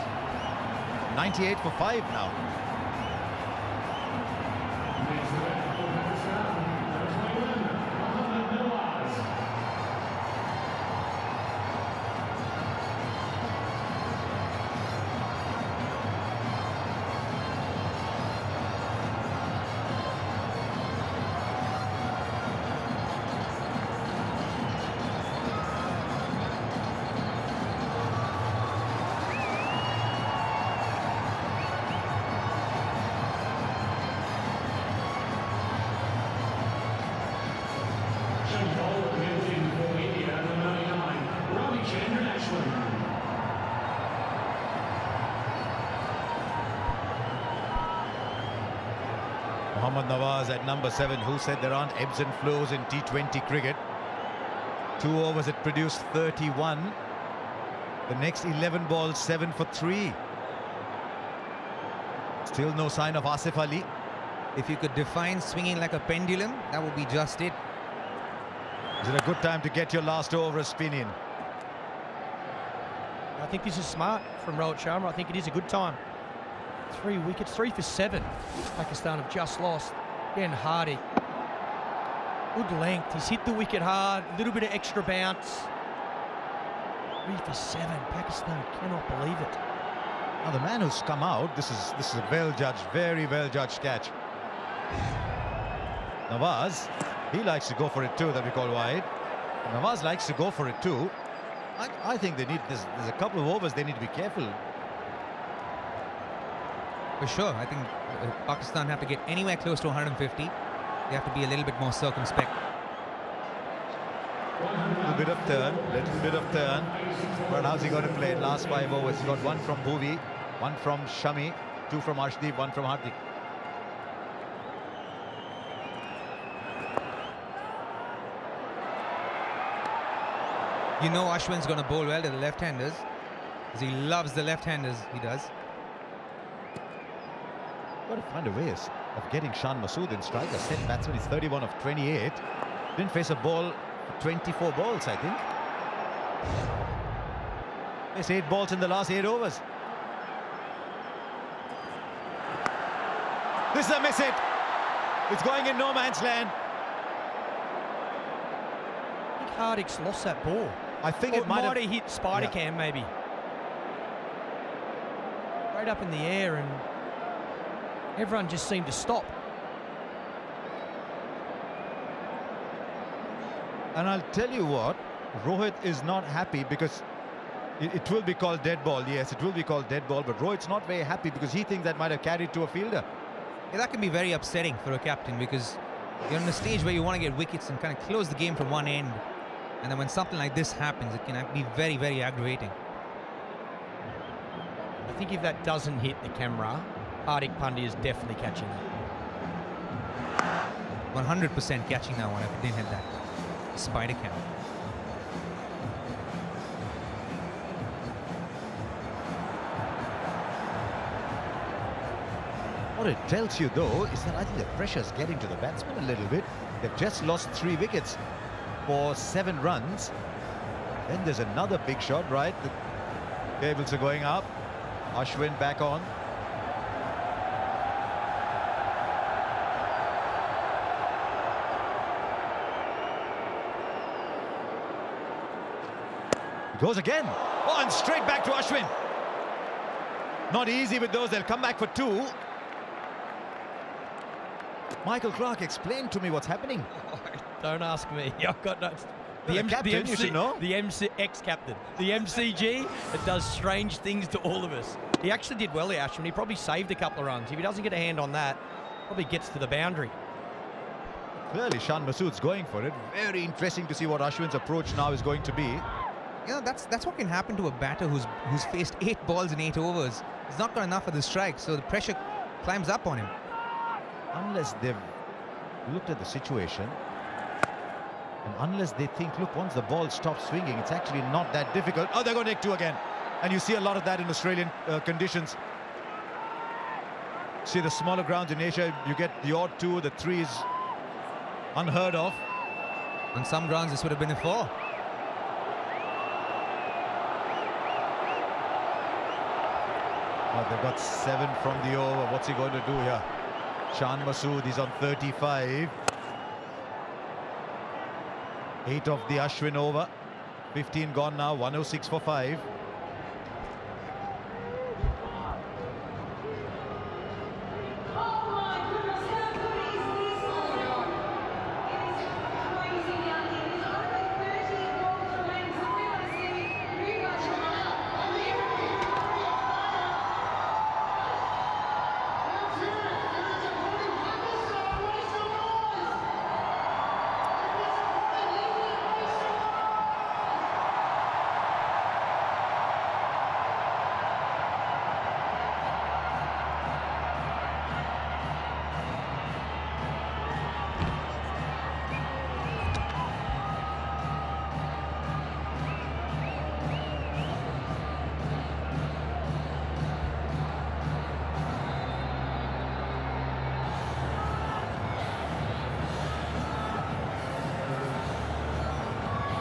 98 for 5 now. Mohammad Nawaz at number 7, who said there aren't ebbs and flows in T20 cricket. 2 overs it produced 31. The next 11 balls, 7 for 3. Still no sign of Asif Ali. If you could define swinging like a pendulum, that would be just it. Is it a good time to get your last over a spin in? I think this is smart from Rohit Sharma. I think it is a good time. 3 wickets, 3 for 7. Pakistan have just lost. Again, Hardik. Good length. He's hit the wicket hard. A little bit of extra bounce. 3 for 7. Pakistan cannot believe it. Now the man who's come out, this is a well-judged, very well-judged catch. Nawaz, he likes to go for it too, that we call wide. Nawaz likes to go for it too. I think they need, there's a couple of overs they need to be careful. For sure, I think Pakistan have to get anywhere close to 150. They have to be a little bit more circumspect. Little bit of turn. But how's he going to play it? Last 5 overs, he got 1 from Bhuvi, 1 from Shami, 2 from Arshdeep, 1 from Hardik. You know Ashwin's going to bowl well to the left-handers, because he loves the left-handers, he does. Got to find a way of getting Shan Masood in strike. A set batsman, he's 31 of 28. Didn't face a ball for 24 balls, I think. Faced 8 balls in the last 8 overs. This is a miss hit. It's going in no man's land. I think Hardik's lost that ball. I think it might have hit Spider Cam, maybe. Right up in the air, and everyone just seemed to stop. And I'll tell you what, Rohit is not happy because it will be called dead ball. Yes, it will be called dead ball, but Rohit's not very happy because he thinks that might have carried to a fielder. Yeah, that can be very upsetting for a captain, because you're in a stage where you want to get wickets and kind of close the game from one end. And then when something like this happens, it can be very, very aggravating. I think if that doesn't hit the camera, Hardik Pandya is definitely catching that. 100% catching that one if it didn't hit that Spider Cam. What it tells you, though, is that I think the pressure's getting to the batsman a little bit. They've just lost 3 wickets for 7 runs. Then there's another big shot, right? The cables are going up. Ashwin back on. Goes again. Oh, and straight back to Ashwin. Not easy with those. They'll come back for 2. Michael Clarke, explain to me what's happening. Don't ask me. I've got no... The captain, you should know. The ex-captain. The MCG, it does strange things to all of us. He actually did well there, Ashwin. He probably saved a couple of runs. If he doesn't get a hand on that, probably gets to the boundary. Clearly, Shan Masood's going for it. Very interesting to see what Ashwin's approach now is going to be. You know, that's what can happen to a batter who's faced 8 balls in 8 overs. He's not got enough of the strike, so the pressure climbs up on him. Unless they've looked at the situation. And unless they think, look, once the ball stops swinging, it's actually not that difficult. Oh, they're going to nick two again. And you see a lot of that in Australian conditions. See the smaller grounds in Asia, you get the odd two, the three is unheard of. On some grounds, this would have been a four. Well, they've got 7 from the over. What's he going to do here? Shan Masood, he's on 35. 8 of the Ashwin over. 15 gone now, 106 for 5.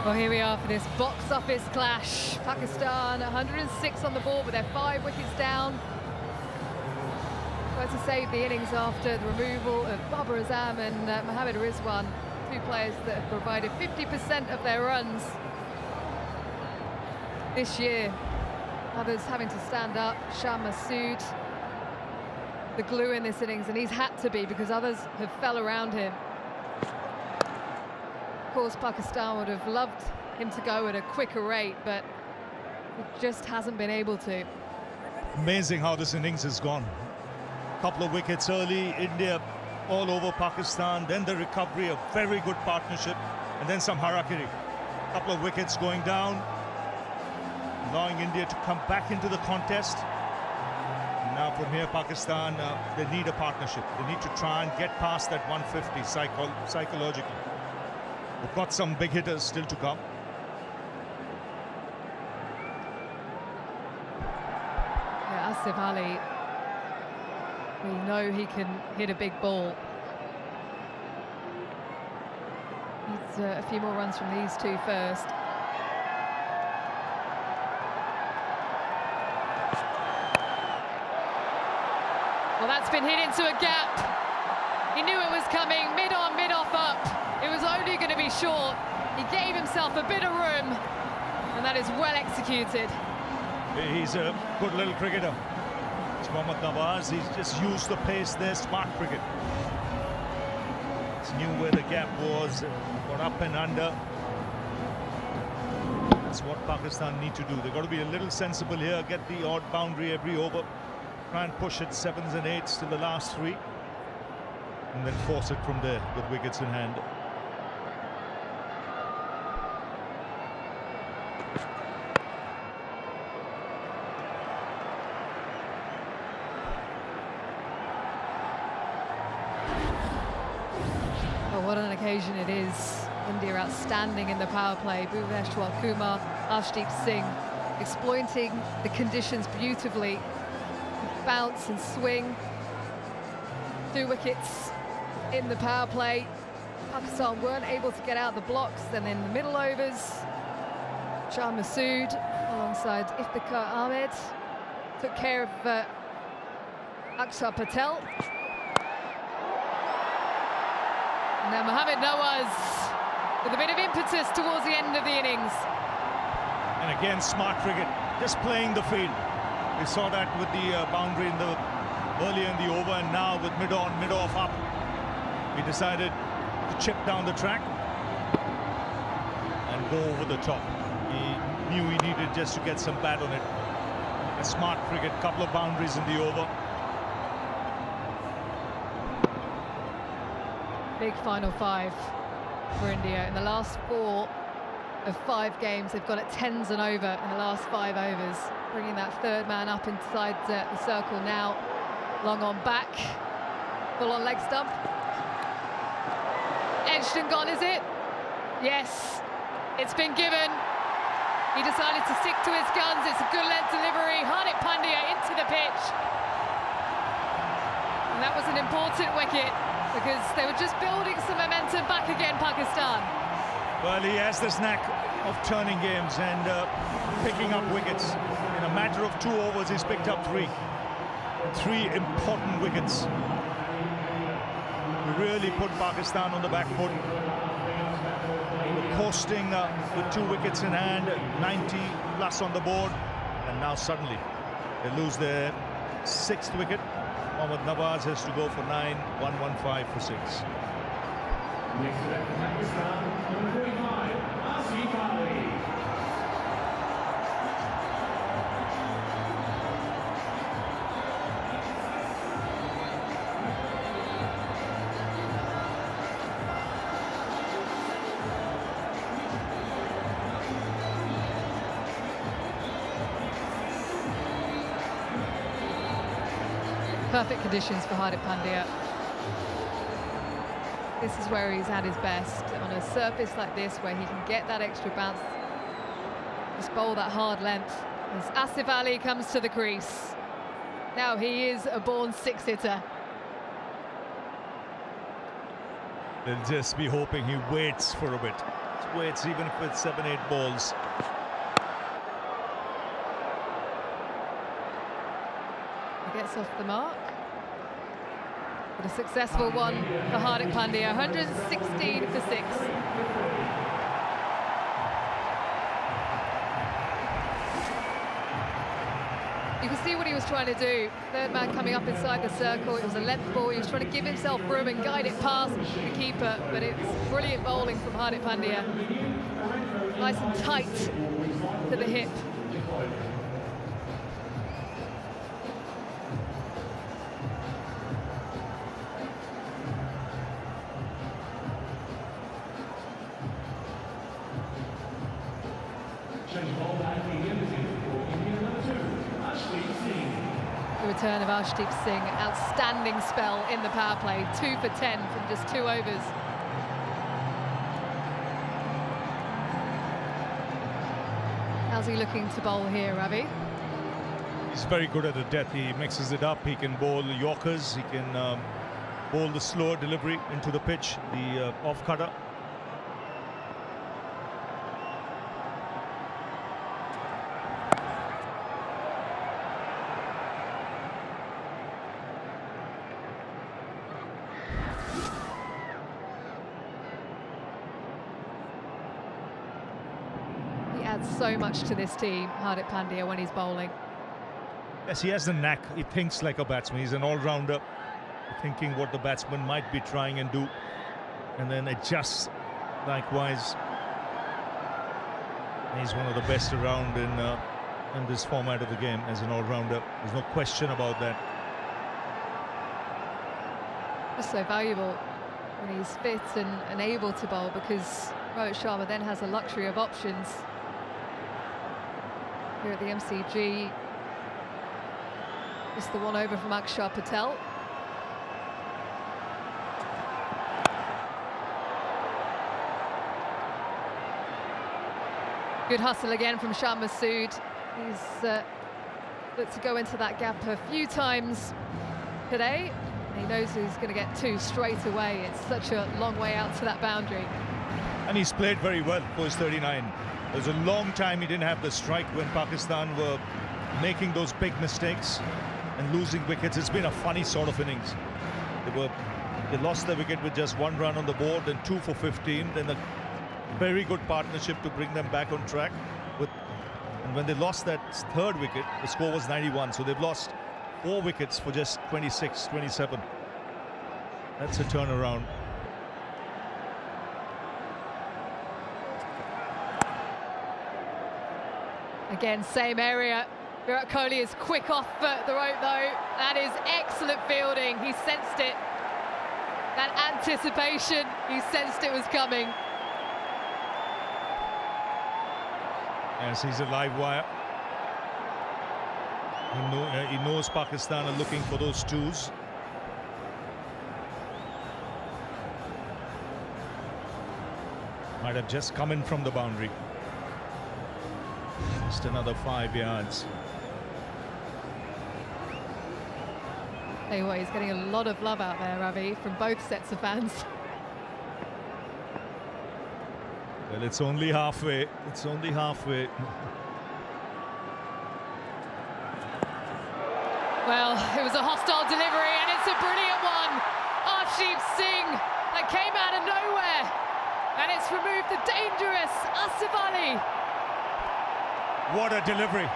Well, here we are for this box office clash. Pakistan 106 on the board, but they're 5 wickets down. Tries to save the innings after the removal of Babar Azam and Mohammad Rizwan, 2 players that have provided 50% of their runs this year. Others having to stand up. Shan Masood, the glue in this innings, and he's had to be because others have fell around him. Of course, Pakistan would have loved him to go at a quicker rate, but it just hasn't been able to. Amazing how this innings has gone. Couple of wickets early, India all over Pakistan, then the recovery, a very good partnership, and then some harakiri. Couple of wickets going down, allowing India to come back into the contest. And now from here, Pakistan, they need a partnership. They need to try and get past that 150 psychologically. We've got some big hitters still to come. Yeah, Asif Ali, we know he can hit a big ball. Needs a few more runs from these 2 first. Well, that's been hit into a gap. He knew it was coming, mid-on, mid-off up. It was only going to be short. He gave himself a bit of room, and that is well executed. He's a good little cricketer. It's Mohammad Nawaz. He's just used the pace there, smart cricket. He knew where the gap was, got up and under. That's what Pakistan need to do. They've got to be a little sensible here, get the odd boundary every over, try and push it 7s and 8s to the last 3, and then force it from there with wickets in hand. What an occasion it is. India outstanding in the power play. Bhuvneshwar Kumar, Arshdeep Singh exploiting the conditions beautifully. Bounce and swing. 2 wickets in the power play. Pakistan weren't able to get out the blocks. Then in the middle overs, Shan Masood alongside Iftikhar Ahmed took care of Akshar Patel. Now Mohammad Nawaz with a bit of impetus towards the end of the innings. And again, smart cricket, just playing the field. We saw that with the boundary in the earlier in the over, and now with mid-on, mid-off up. He decided to chip down the track and go over the top. He knew he needed just to get some bat on it. A smart cricket, couple of boundaries in the over. Big final 5 for India. In the last 4 of 5 games, they've got it 10s and over in the last 5 overs, bringing that 3rd man up inside the circle now. Long on back, full on leg stump. Edged and gone, is it? Yes, it's been given. He decided to stick to his guns. It's a good length delivery. Hardik Pandya into the pitch. And that was an important wicket because they were just building some momentum back again, Pakistan. Well, he has this knack of turning games and picking up wickets. In a matter of 2 overs, he's picked up 3. 3 important wickets. He really put Pakistan on the back foot. They were coasting with 2 wickets in hand, 90 plus on the board, and now suddenly they lose their 6th wicket. Mohammad Nawaz has to go for 9, 115 for 6. Next to that, Pakistan, number 45, Asif Ali. Perfect conditions for Hardik Pandya. This is where he's at his best, on a surface like this where he can get that extra bounce, just bowl that hard length. As Asif Ali comes to the crease. Now he is a born 6-hitter. They'll just be hoping he waits for a bit. Waits even if it's 7-8 balls. He gets off the mark. But a successful one for Hardik Pandya, 116 for 6. You can see what he was trying to do. Third man coming up inside the circle. It was a length ball. He was trying to give himself room and guide it past the keeper. But it's brilliant bowling from Hardik Pandya. Nice and tight to the hip. The return of Arshdeep Singh, outstanding spell in the power play, 2 for 10 from just 2 overs. How's he looking to bowl here, Ravi? He's very good at the death. He mixes it up. He can bowl Yorkers. He can bowl the slower delivery into the pitch, the off-cutter. So much to this team, Hardik Pandya, when he's bowling. Yes, he has the knack. He thinks like a batsman. He's an all-rounder, thinking what the batsman might be trying and do, and then adjusts likewise. He's one of the best around in this format of the game as an all-rounder. There's no question about that. Just so valuable when he's fit and able to bowl, because Rohit Sharma then has a luxury of options. Here at the MCG, just the one over from Akshar Patel. Good hustle again from Shan Masood. He's looked to go into that gap a few times today. He knows he's going to get 2 straight away. It's such a long way out to that boundary. And he's played very well for his 39. There's a long time he didn't have the strike when Pakistan were making those big mistakes and losing wickets. It's been a funny sort of innings. They lost their wicket with just 1 run on the board, then 2 for 15, then a very good partnership to bring them back on track. And when they lost that 3rd wicket, the score was 91. So they've lost 4 wickets for just 26, 27. That's a turnaround. Again, same area. Virat Kohli is quick off the rope, though. That is excellent fielding. He sensed it. That anticipation, he sensed it was coming. Yes, he's a live wire. He knows Pakistan are looking for those 2s. Might have just come in from the boundary. Just another 5 yards. Tell you what, he's getting a lot of love out there, Ravi, from both sets of fans. Well, it's only halfway. It's only halfway. Well, it was a hostile delivery, and it's a brilliant one. Arshdeep Singh, that came out of nowhere, and it's removed the dangerous Asif Ali. What a delivery.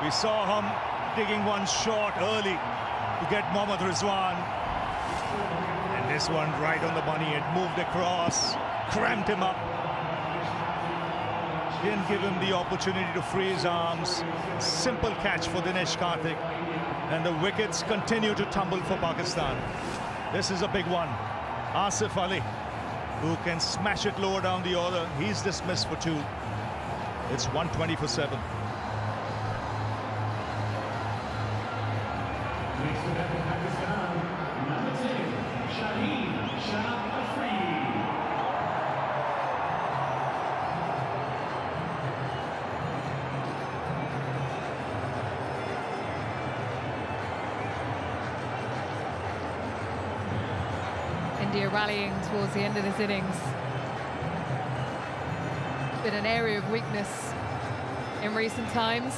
We saw him digging one short early to get Mohammad Rizwan. And this one right on the money. It moved across, cramped him up. Didn't give him the opportunity to free his arms. Simple catch for Dinesh Karthik. And the wickets continue to tumble for Pakistan. This is a big one. Asif Ali, who can smash it lower down the order. He's dismissed for 2. It's 120 for 7. Next to back in Pakistan, number 10, Shaheen Shah Afridi. India rallying towards the end of this innings. Been an area of weakness in recent times.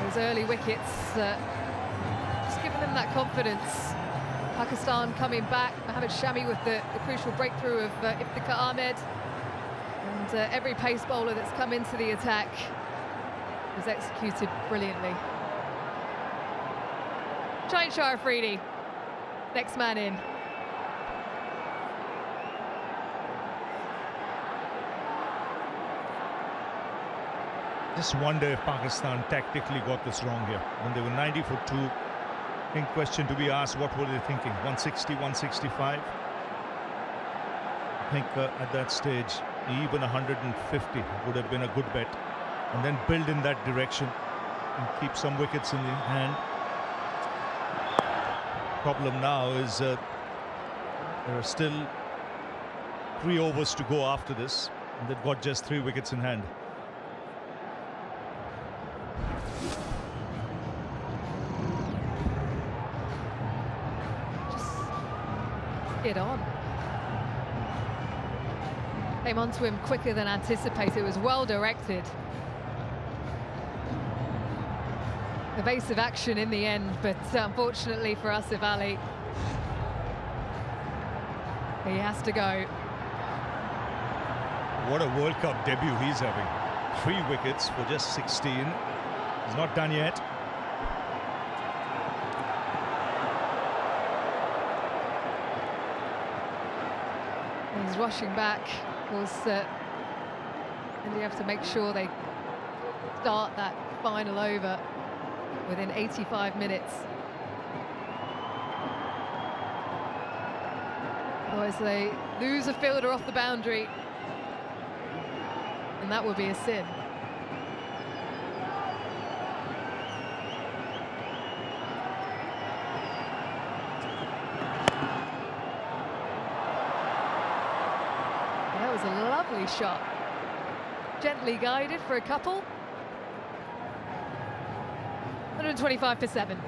Those early wickets just giving them that confidence. Pakistan coming back. Mohammad Shami with the crucial breakthrough of Iftikhar Ahmed. And every pace bowler that's come into the attack was executed brilliantly. Shaheen Shah Afridi, next man in. Just wonder if Pakistan tactically got this wrong here. When they were 90 for 2, I think question to be asked, what were they thinking? 160, 165? I think at that stage, even 150 would have been a good bet. And then build in that direction and keep some wickets in the hand. Problem now is there are still 3 overs to go after this. And they've got just 3 wickets in hand. Get on. Came onto him quicker than anticipated. It was well directed. Evasive action in the end, but unfortunately for Asif Ali, he has to go. What a World Cup debut he's having. 3 wickets for just 16. He's not done yet. He's rushing back. Of course, India have to make sure they start that final over within 85 minutes. Otherwise, they lose a fielder off the boundary, and that would be a sin. That was a lovely shot. Gently guided for a couple. 125 for 7.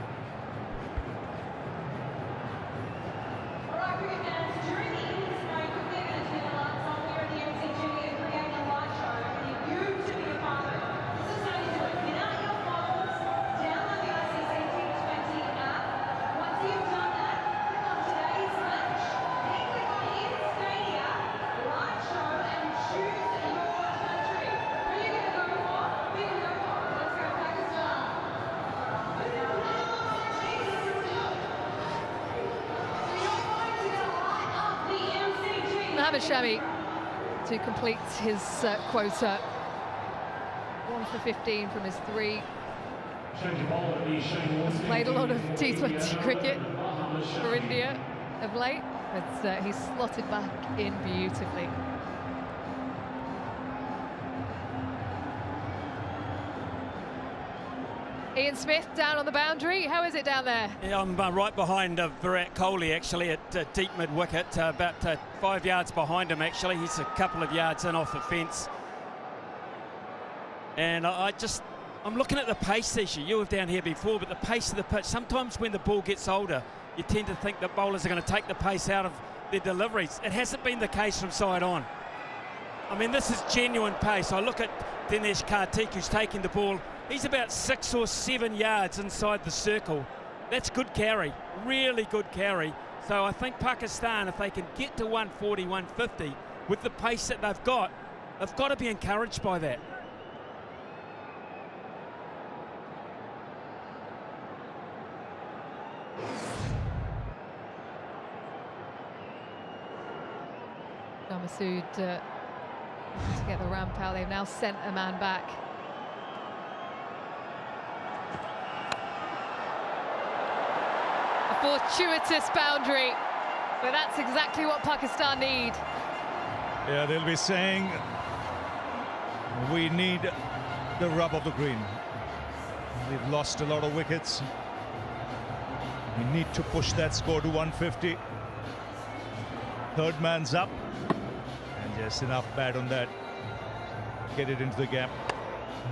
Mohammad Shami to complete his quota. 1 for 15 from his 3. Played a lot of T20 cricket for India of late, but he's slotted back in beautifully. Ian Smith down on the boundary. How is it down there? Yeah, I'm right behind Virat Kohli, actually, at deep mid-wicket, about 5 yards behind him, actually. He's a couple of yards in off the fence. And I'm looking at the pace issue. You were down here before, but the pace of the pitch, sometimes when the ball gets older, you tend to think that bowlers are going to take the pace out of their deliveries. It hasn't been the case from side on. I mean, this is genuine pace. I look at Dinesh Karthik, who's taking the ball. He's about 6 or 7 yards inside the circle. That's good carry, really good carry. So I think Pakistan, if they can get to 140, 150 with the pace that they've got to be encouraged by that. Masood to get the ramp out. They've now sent a man back. A fortuitous boundary, but that's exactly what Pakistan need. Yeah, they'll be saying we need the rub of the green. We've lost a lot of wickets. We need to push that score to 150. Third man's up. And just enough bat on that. Get it into the gap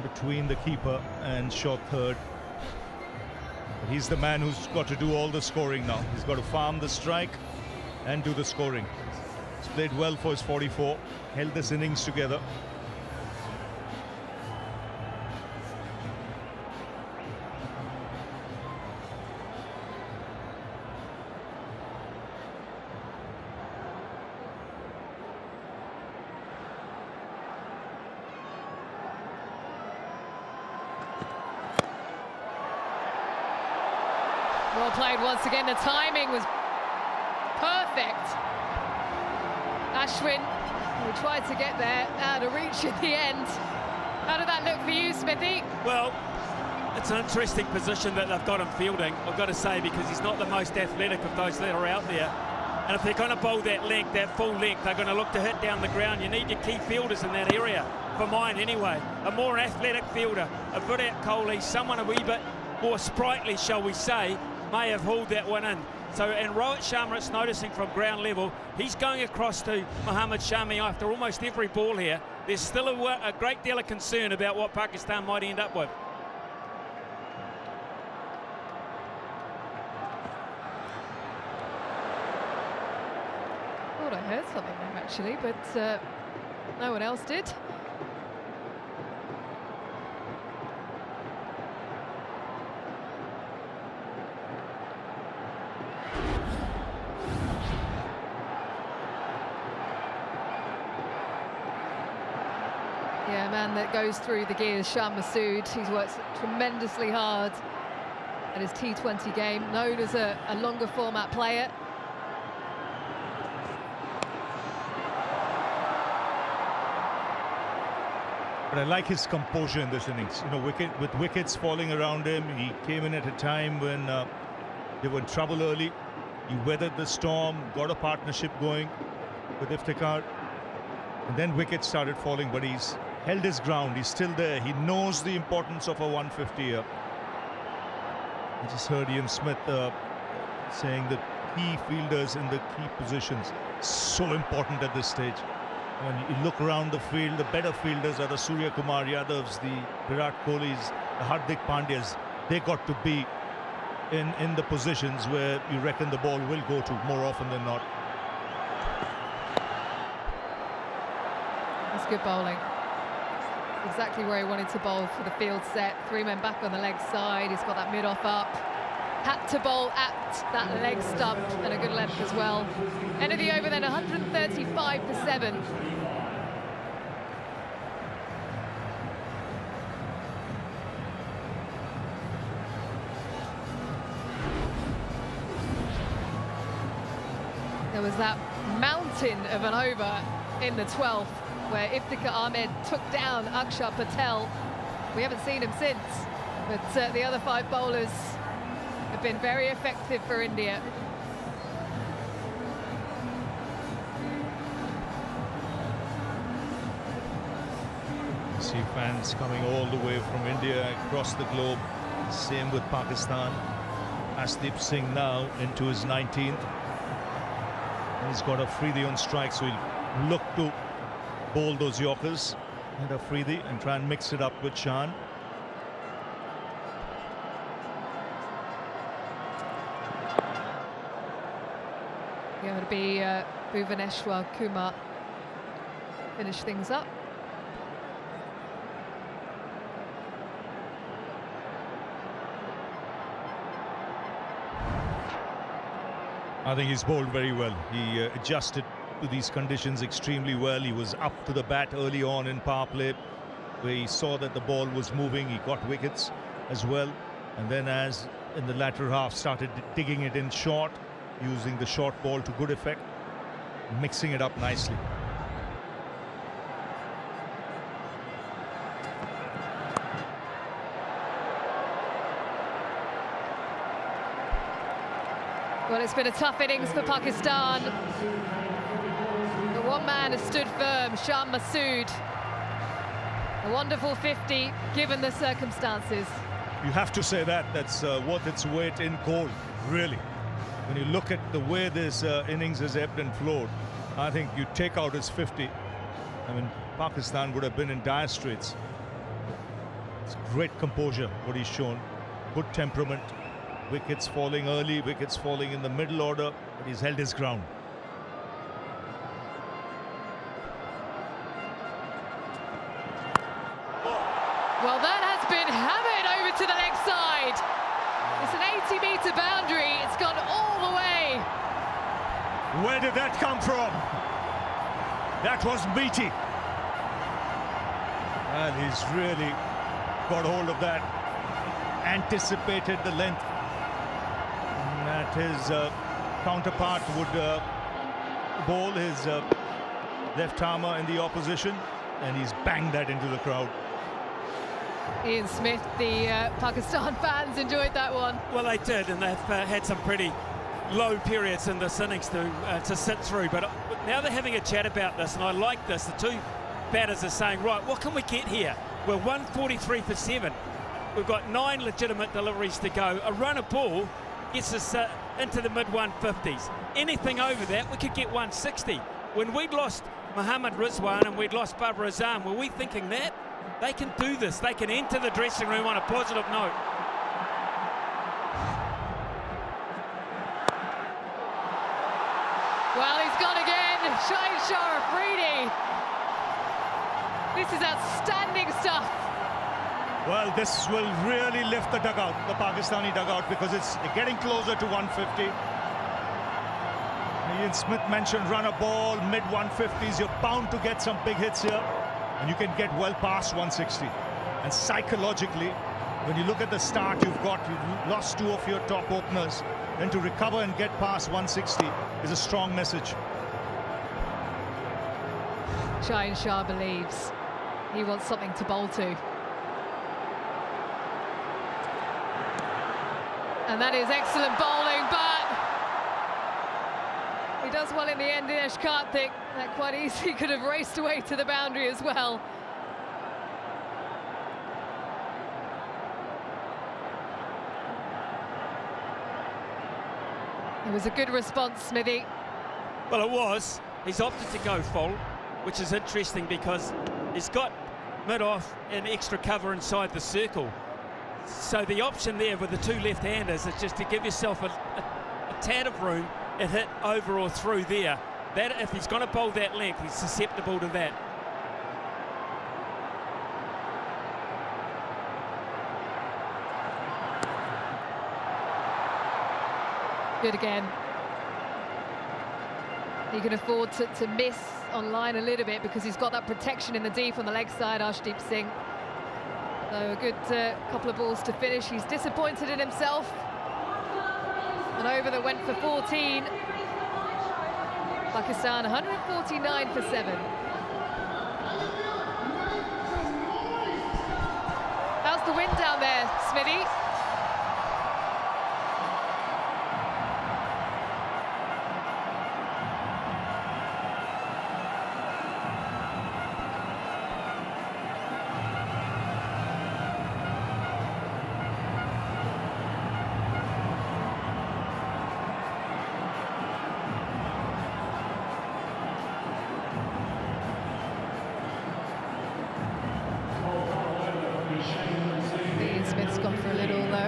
between the keeper and short third. But he's the man who's got to do all the scoring now. He's got to farm the strike and do the scoring. He's played well for his 44. Held this innings together. Well played once again. The timing was perfect. Ashwin, who tried to get there, out of reach at the end. How did that look for you, Smithy? Well, it's an interesting position that they've got him fielding, I've got to say, because he's not the most athletic of those that are out there. And if they're going to bowl that length, that full length, they're going to look to hit down the ground. You need your key fielders in that area, for mine anyway. A more athletic fielder, a Virat Kohli, someone a wee bit more sprightly, shall we say, may have hauled that one in. So, and Rohit Sharma, it's noticing from ground level, he's going across to Mohammad Shami after almost every ball here. There's still a great deal of concern about what Pakistan might end up with. I thought I heard something there, actually, but no one else did. Yeah, a man that goes through the gears, Shan Masood. He's worked tremendously hard at his T20 game, known as a longer format player. But I like his composure in this innings. You know, with wickets falling around him, he came in at a time when they were in trouble early. He weathered the storm, got a partnership going with Iftikhar. And then wickets started falling, but he's held his ground. He's still there. He knows the importance of a 150 here. I just heard Ian Smith saying that key fielders in the key positions, so important at this stage. When you look around the field, the better fielders are the Surya Kumar Yadavs, the Virat Kohlis, the Hardik Pandyas. They got to be in the positions where you reckon the ball will go to more often than not. That's good bowling. Exactly where he wanted to bowl for the field set. 3 men back on the leg side. He's got that mid-off up. Had to bowl at that leg stump and a good length as well. End of the over then, 135 for 7. There was that mountain of an over in the 12th where Iftikhar Ahmed took down Akshar Patel. We haven't seen him since, but the other 5 bowlers have been very effective for India. See fans coming all the way from India across the globe Same with Pakistan. Ashdeep Singh now into his 19th. And he's got Afridi on strike, so he'll look to bowl those Yorkers and Afridi and try and mix it up with Shan. Yeah, it'll be Bhuvaneshwar Kumar finish things up. I think he's bowled very well. He adjusted to these conditions extremely well. He was up to the bat early on in power play, where he saw that the ball was moving. He got wickets as well. And then as in the latter half started digging it in short, using the short ball to good effect, mixing it up nicely. Well, it's been a tough innings for Pakistan. But one man has stood firm, Shan Masood. A wonderful 50, given the circumstances. You have to say that. That's worth its weight in gold, really. When you look at the way this innings has ebbed and flowed, I think you take out his 50. I mean, Pakistan would have been in dire straits. It's great composure, what he's shown. Good temperament. Wickets falling early, wickets falling in the middle order, but he's held his ground. Well, that has been hammered over to the leg side. It's an 80-metre boundary. It's gone all the way. Where did that come from? That was meaty. And he's really got hold of that. Anticipated the length that his counterpart would bowl, his left armer in the opposition, and he's banged that into the crowd. Ian Smith, the Pakistan fans enjoyed that one. Well, they did, and they've had some pretty low periods in this innings to sit through. But now they're having a chat about this, and I like this. The two batters are saying, right, what can we get here? We're 143 for 7. We've got 9 legitimate deliveries to go. A run of ball gets us into the mid-150s. Anything over that, we could get 160. When we'd lost Mohammad Rizwan and we'd lost Babar Azam, were we thinking that? They can do this. They can enter the dressing room on a positive note. Well, he's gone again. Shaheen Shah Afridi. This is outstanding stuff. Well, this will really lift the dugout, the Pakistani dugout, because it's getting closer to 150. Ian Smith mentioned run a ball, mid-150s. You're bound to get some big hits here, and you can get well past 160. And psychologically, when you look at the start you've lost 2 of your top openers, then to recover and get past 160 is a strong message. Shaheen Shah believes he wants something to bowl to. And that is excellent bowling, but he does well in the end. Dinesh Karthik, that quite easily could have raced away to the boundary as well. It was a good response, Smithy. Well, it was. He's opted to go full, which is interesting because he's got mid-off and extra cover inside the circle. So the option there with the 2 left-handers is just to give yourself a tad of room and hit over or through there. That, if he's going to bowl that length, he's susceptible to that. Good again. He can afford to miss on line a little bit because he's got that protection in the deep on the leg side, Ashdeep Singh. So a good couple of balls to finish. He's disappointed in himself. An over that went for 14. Pakistan 149 for 7. How's the wind down there, Smithy?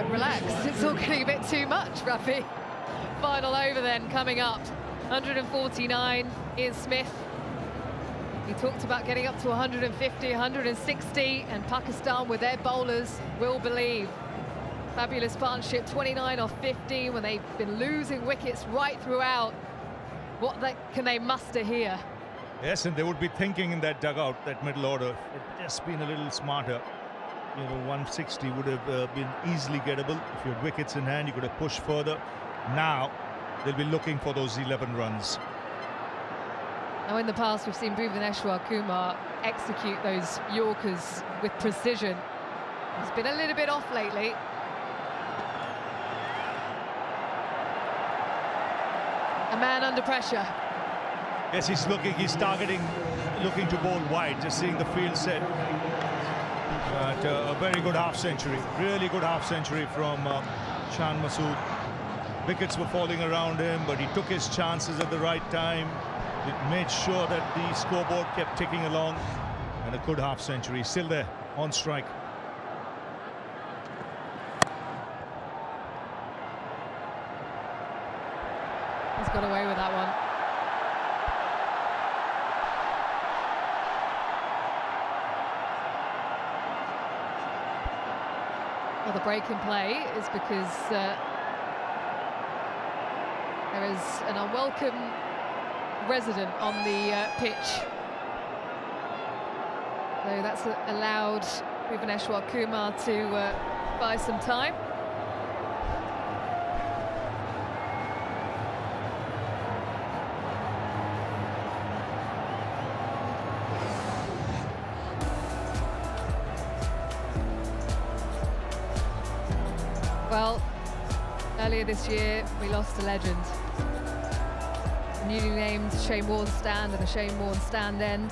relax. It's all getting a bit too much, Rafi. Final over then coming up. 149, Ian Smith. He talked about getting up to 150, 160, and Pakistan with their bowlers will believe. Fabulous partnership, 29 off 15 when they've been losing wickets right throughout. Can they muster here? Yes, and they would be thinking in that dugout, that middle order, if just been a little smarter. You know, 160 would have been easily gettable. If you had wickets in hand, you could have pushed further. Now, they'll be looking for those 11 runs. Now, in the past, we've seen Bhuvaneshwar Kumar execute those Yorkers with precision. He's been a little bit off lately. A man under pressure. Yes, he's targeting, looking to bowl wide, just seeing the field set. But a very good half-century, really good half-century from Shan Masood. Wickets were falling around him, but he took his chances at the right time. It made sure that the scoreboard kept ticking along, and a good half-century, still there, on strike. He's got away with that one. Well, the break in play is because there is an unwelcome resident on the pitch. So that's allowed Bhuvaneshwar Kumar to buy some time. Well, earlier this year we lost a legend. The newly named Shane Warne stand and the Shane Warne stand end.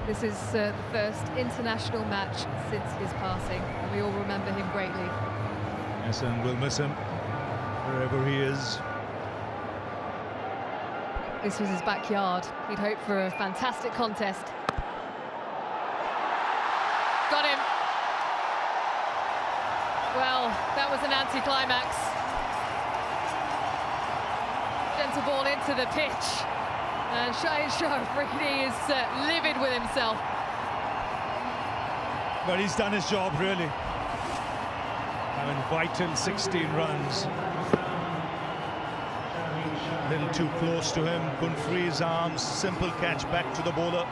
This is the first international match since his passing, and we all remember him greatly. Yes, and we'll miss him wherever he is. This was his backyard. He'd hoped for a fantastic contest. Got him. Well, that was an anticlimax. Gentle ball into the pitch. And Shaheen Shah Afridi is livid with himself. But he's done his job, really. I mean, vital 16 runs. A little too close to him. Couldn't free his arms. Simple catch back to the bowler.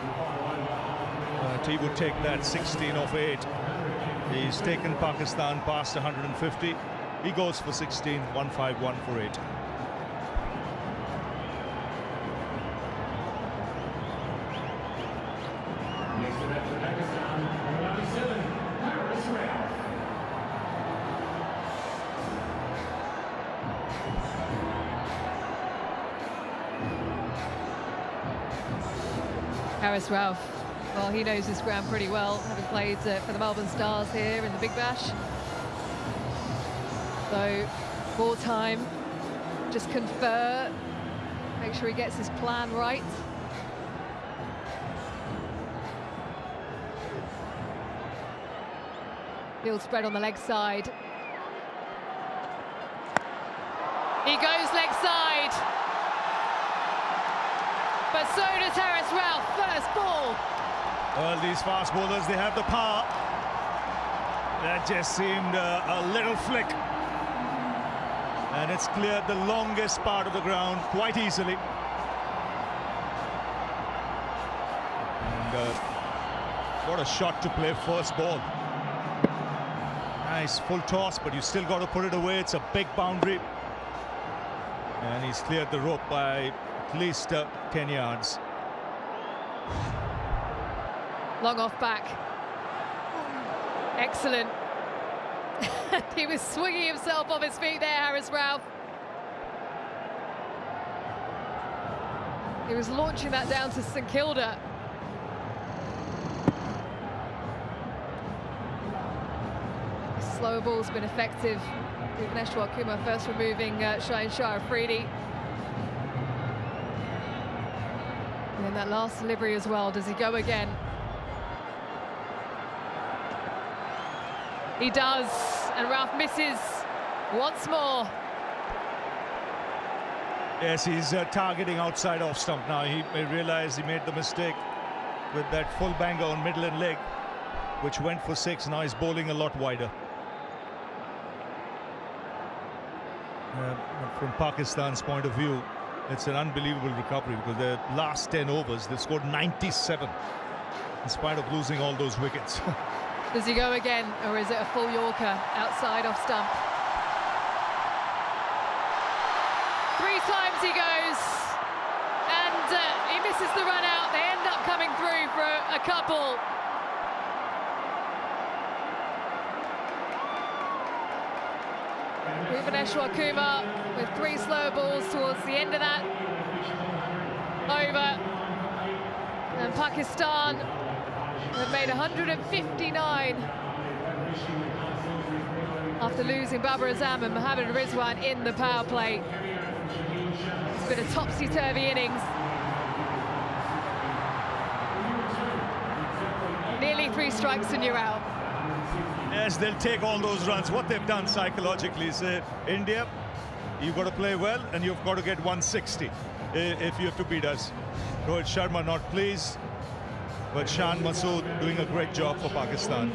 He would take that 16 off 8. He's taken Pakistan past 150. He goes for 16, 151 for 8. Haris Rauf, well, he knows this ground pretty well, having played for the Melbourne Stars here in the Big Bash. So, more time, just confer, make sure he gets his plan right. Field spread on the leg side. He goes leg side. But so does Haris Rauf, first ball. Well, these fast bowlers, they have the power. That just seemed a little flick. And it's cleared the longest part of the ground quite easily. And what a shot to play first ball. Nice full toss, but you still got to put it away. It's a big boundary. And he's cleared the rope by at least 10 yards. Long off back. Excellent. He was swinging himself off his feet there, Haris Rauf. He was launching that down to St Kilda. Slower ball's been effective. Bhuvaneshwar Kumar first removing Shaheen Shah Afridi. And then that last delivery as well. Does he go again? He does, and Ralph misses once more. Yes, he's targeting outside off stump now. He realized he made the mistake with that full banger on middle and leg, which went for 6. Now he's bowling a lot wider. From Pakistan's point of view, it's an unbelievable recovery because their last 10 overs, they scored 97 in spite of losing all those wickets. Does he go again, or is it a full Yorker outside off stump? 3 times he goes, and he misses the run out. They end up coming through for a couple. Bhuvaneshwar Kumar with 3 slow balls towards the end of that over. And Pakistan have made 159 after losing Babar Azam and Mohammad Rizwan in the power play. It's been a topsy-turvy innings. Nearly 3 strikes and you're out. Yes, they'll take all those runs. What they've done psychologically is, India, you've got to play well and you've got to get 160 if you have to beat us. Rohit Sharma not pleased, but Shan Masood doing a great job for Pakistan.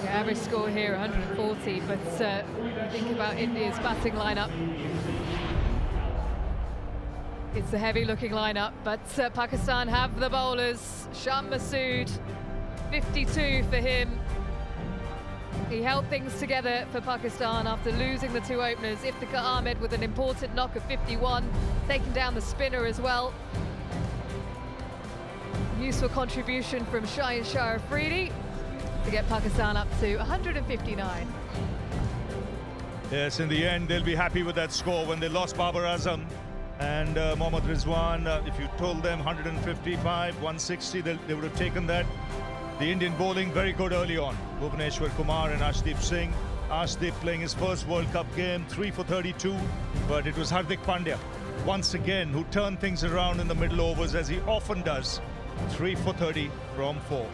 The average score here 140, but think about India's batting lineup. It's a heavy looking lineup, but Pakistan have the bowlers. Shan Masood, 52 for him. He held things together for Pakistan after losing the 2 openers. Iftikhar Ahmed with an important knock of 51, taking down the spinner as well. Useful contribution from Shaheen Shah Afridi to get Pakistan up to 159. Yes, in the end, they'll be happy with that score. When they lost Babar Azam and Mohammad Rizwan, if you told them 155, 160, they would have taken that. The Indian bowling very good early on. Bhuvaneshwar Kumar and Arshdeep Singh. Arshdeep playing his first World Cup game, 3 for 32, but it was Hardik Pandya once again who turned things around in the middle overs, as he often does. 3 for 30 from 4.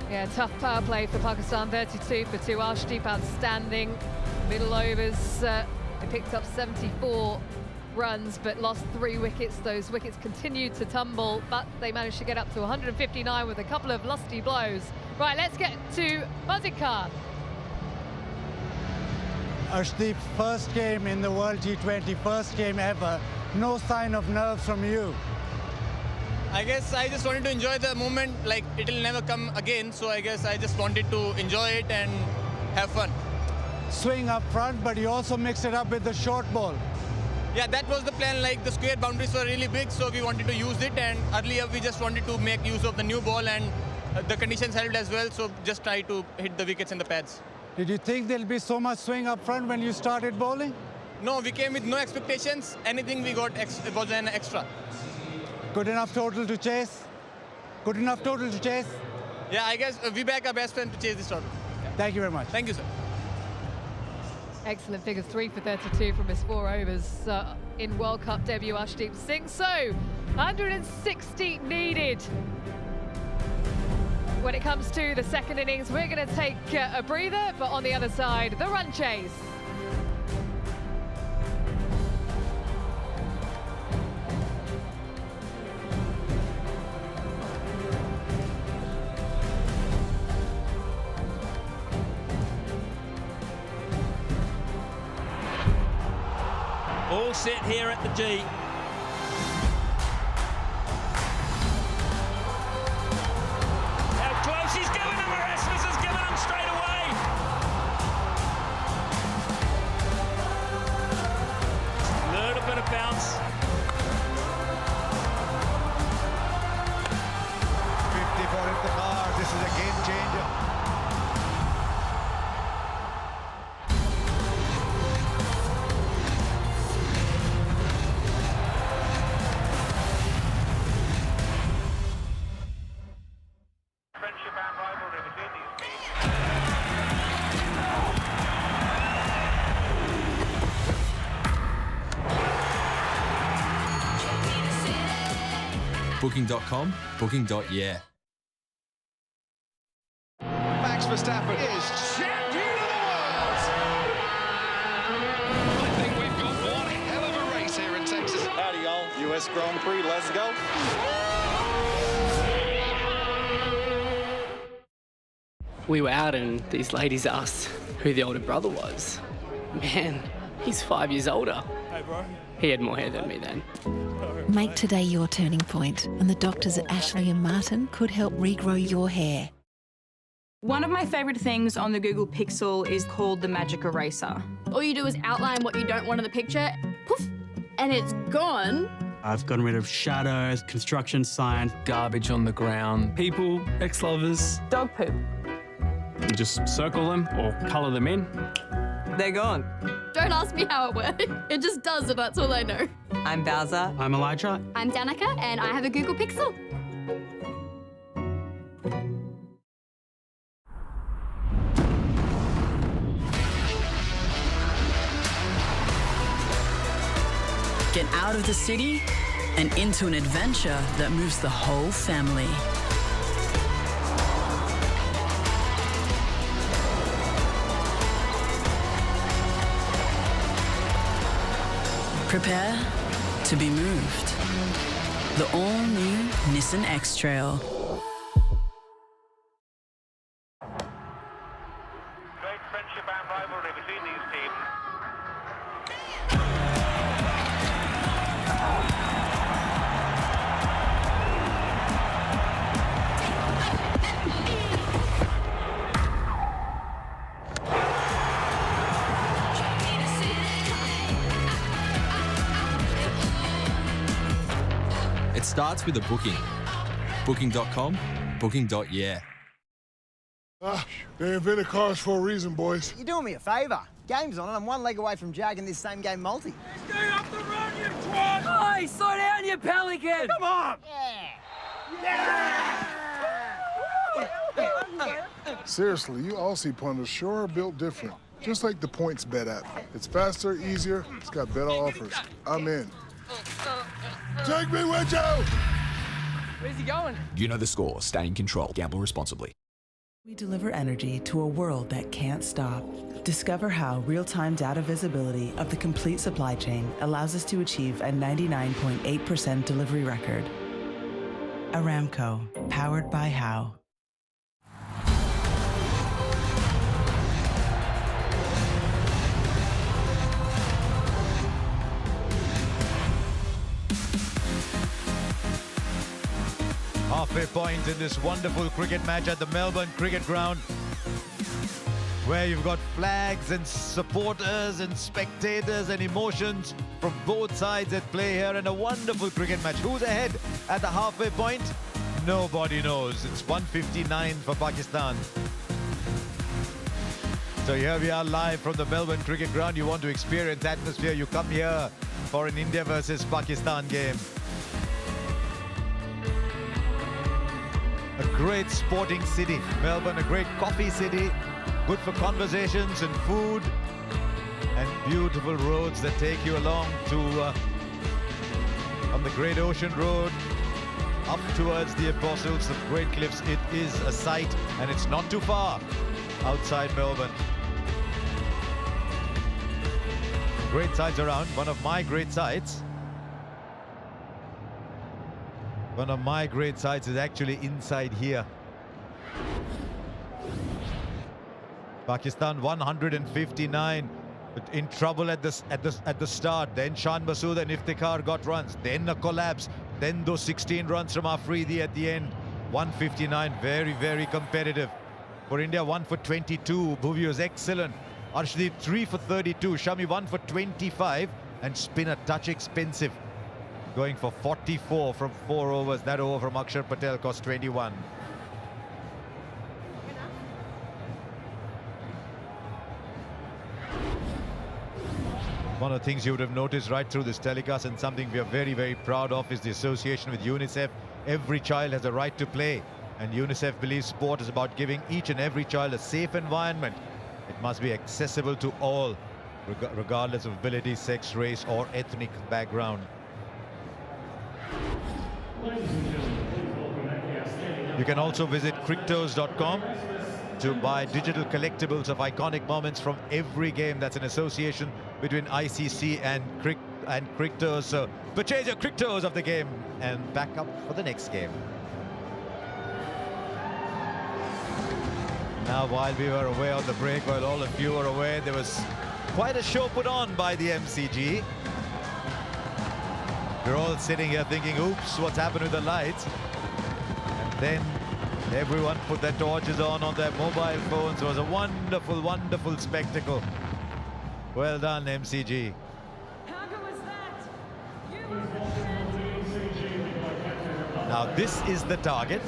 Yeah, tough power play for Pakistan, 32 for 2. Arshdeep outstanding. Middle overs, they picked up 74 runs but lost 3 wickets. Those wickets continued to tumble, but they managed to get up to 159 with a couple of lusty blows. Right, let's get to Mazid Khan. Arshdeep, first game in the World T20, first game ever. No sign of nerves from you. I guess I just wanted to enjoy the moment, like it'll never come again, so I guess I just wanted to enjoy it and have fun. Swing up front, but you also mixed it up with the short ball. Yeah, that was the plan. Like the square boundaries were really big, so we wanted to use it, and earlier we just wanted to make use of the new ball, and the conditions helped as well, so just try to hit the wickets and the pads. Did you think there'll be so much swing up front when you started bowling? No, we came with no expectations. Anything we got was an extra. Good enough total to chase? Good enough total to chase? Yeah, I guess we back our best friend to chase this total. Yeah. Thank you very much. Thank you, sir. Excellent figures, 3 for 32 from his 4 overs in World Cup debut, Arshdeep Singh. So, 160 needed. When it comes to the second innings, we're going to take a breather, but on the other side, the run chase. All set here at the G. How close he's given him, Erasmus has given him straight away. A little bit of bounce. 50 for Iftikhar. This is a game changer. Booking.com, booking.yeah. Max Verstappen is champion of the world! I think we've got one hell of a race here in Texas. Howdy, y'all. U.S. Grand Prix, let's go. We were out and these ladies asked who the older brother was. Man, he's 5 years older. Hey, bro. He had more hair than me then. Make today your turning point, and the doctors at Ashley and Martin could help regrow your hair. One of my favourite things on the Google Pixel is called the Magic Eraser. All you do is outline what you don't want in the picture, poof, and it's gone. I've gotten rid of shadows, construction signs, garbage on the ground, people, ex-lovers. Dog poop. You just circle them or colour them in. They're gone. Don't ask me how it works. It just does, and that's all I know. I'm Bowser. I'm Elijah. I'm Danica, and I have a Google Pixel. Get out of the city and into an adventure that moves the whole family. Prepare to be moved. The all-new Nissan X-Trail. Great friendship and rivalry between these teams. It starts with a booking. Booking.com, booking.yeah. They invented cars for a reason, boys. You're doing me a favour. Game's on and I'm one leg away from jagging this same game multi. Stay off the run, you twat! Hey, slow down, you pelican! Come on! Seriously, you Aussie punters sure are built different. Just like the points bet app. It's faster, easier, it's got better offers. I'm in. Take me with you! Where's he going? You know the score. Stay in control. Gamble responsibly. We deliver energy to a world that can't stop. Discover how real-time data visibility of the complete supply chain allows us to achieve a 99.8% delivery record. Aramco, powered by How. Halfway point in this wonderful cricket match at the Melbourne Cricket Ground, where you've got flags and supporters and spectators and emotions from both sides at play here in a wonderful cricket match. Who's ahead at the halfway point? Nobody knows. It's 159 for Pakistan. So here we are live from the Melbourne Cricket Ground. You want to experience atmosphere, you come here for an India versus Pakistan game. A great sporting city, Melbourne, a great coffee city, good for conversations and food, and beautiful roads that take you along to on the Great Ocean Road up towards the Apostles, the Great Cliffs. It is a sight, and it's not too far outside Melbourne. Great sights around. One of my great sights. One of my great sights is actually inside here. Pakistan 159, but in trouble at the start. Then Shan Masood and Iftikhar got runs. Then a collapse. Then those 16 runs from Afridi at the end. 159, very, very competitive. For India, 1 for 22. Bhuvi was excellent. Arshdeep 3 for 32. Shami 1 for 25. And spin a touch expensive. Going for 44 from 4 overs. That over from Akshar Patel cost 21. One of the things you would have noticed right through this telecast, and something we are very, very proud of, is the association with UNICEF. Every child has a right to play, and UNICEF believes sport is about giving each and every child a safe environment. It must be accessible to all, regardless of ability, sex, race, or ethnic background. Ladies and gentlemen, You can also visit Crictos.com to buy digital collectibles of iconic moments from every game. That's an association between ICC and Crictos. So purchase your Crictos of the game and back up for the next game. Now, while we were away on the break, while all of you were away, there was quite a show put on by the MCG. We're all sitting here thinking, oops, what's happened with the lights? And then everyone put their torches on their mobile phones. It was a wonderful, wonderful spectacle. Well done, MCG. Now, this is the target.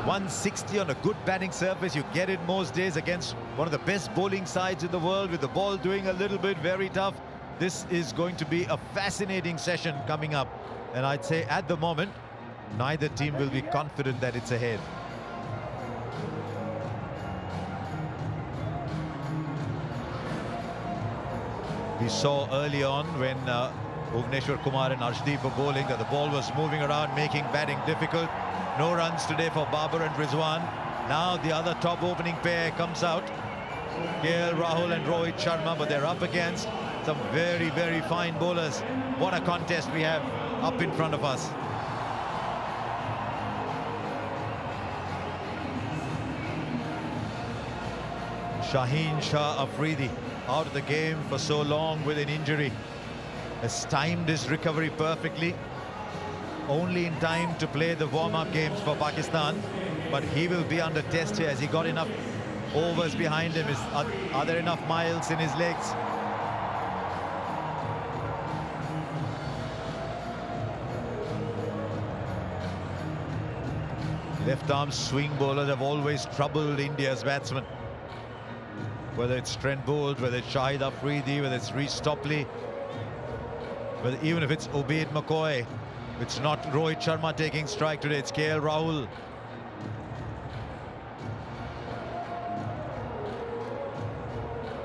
160 on a good batting surface. You get it most days against one of the best bowling sides in the world, with the ball doing a little bit very tough. This is going to be a fascinating session coming up. And I'd say at the moment, neither team will be confident that it's ahead. We saw early on when Bhuvneshwar Kumar and Arshdeep were bowling that the ball was moving around, making batting difficult. No runs today for Babar and Rizwan. Now the other top opening pair comes out. KL Rahul and Rohit Sharma, but they're up against some very, very fine bowlers. What a contest we have up in front of us. Shaheen Shah Afridi out of the game for so long with an injury. Has timed his recovery perfectly. Only in time to play the warm-up games for Pakistan. But he will be under test here. Has he got enough overs behind him? Are there enough miles in his legs? Left-arm swing bowlers have always troubled India's batsmen. Whether it's Trent Boult, whether it's Shahid Afridi, whether it's Reece Topley, whether even if it's Ubaid McCoy, it's not Rohit Sharma taking strike today, it's KL Rahul.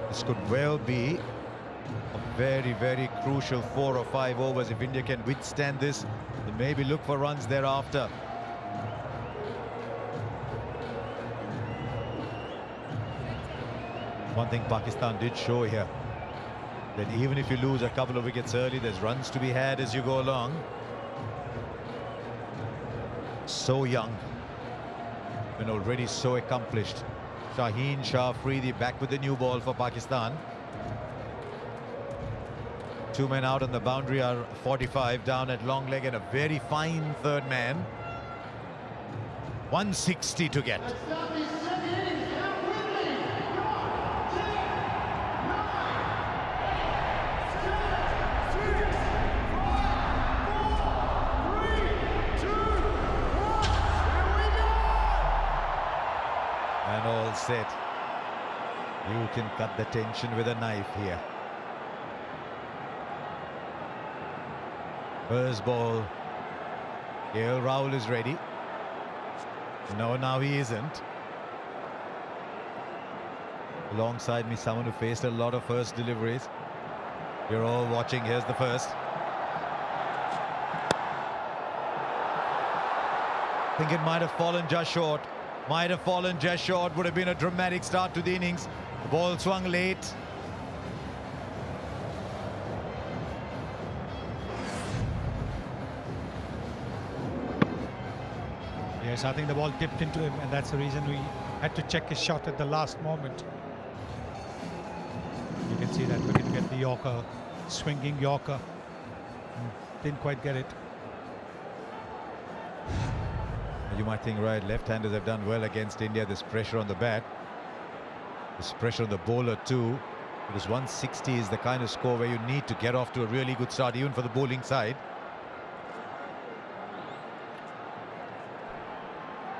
This could well be a very, very crucial 4 or 5 overs. If India can withstand this, then maybe look for runs thereafter. One thing Pakistan did show here, that even if you lose a couple of wickets early, there's runs to be had as you go along. So young and already so accomplished. Shaheen Shah Afridi back with the new ball for Pakistan. 2 men out on the boundary are 45 down at long leg, and a very fine third man. 160 to get. And all set. You can cut the tension with a knife here. First ball. KL Rahul is ready. No, now he isn't. Alongside me, someone who faced a lot of first deliveries. You're all watching. Here's the first. I think it might have fallen just short. Might have fallen just short. Would have been a dramatic start to the innings. The ball swung late. Yes, I think the ball dipped into him, and that's the reason we had to check his shot at the last moment. You can see that we didn't get the Yorker, swinging Yorker. Didn't quite get it. You might think, right, left-handers have done well against India. There's pressure on the bat. There's pressure on the bowler too. Because 160 is the kind of score where you need to get off to a really good start, even for the bowling side.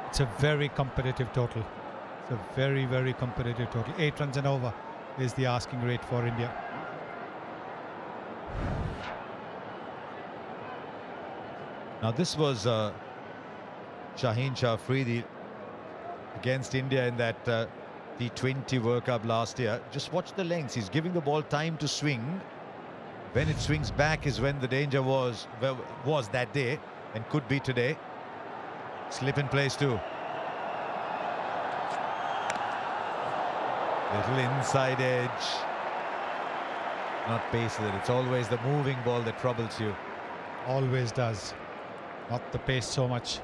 It's a very competitive total. It's a very, very competitive total. 8 runs and over is the asking rate for India. Now this was Shaheen Shah Afridi against India in that T20 World Cup last year. Just watch the lengths. He's giving the ball time to swing. When it swings back is when the danger was that day, and could be today. Slip in place too. Little inside edge. Not pace with it. It's always the moving ball that troubles you. Always does. Not the pace so much.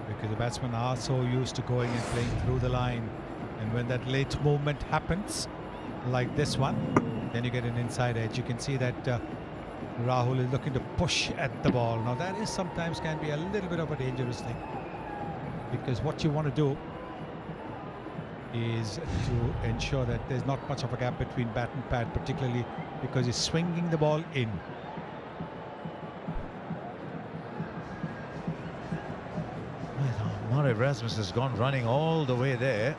Because the batsmen are so used to going and playing through the line. And when that late movement happens, like this one, then you get an inside edge. You can see that Rahul is looking to push at the ball. Now that is sometimes can be a little bit of a dangerous thing. Because what you want to do is to ensure that there's not much of a gap between bat and pad, particularly because he's swinging the ball in. Well, Erasmus has gone running all the way there.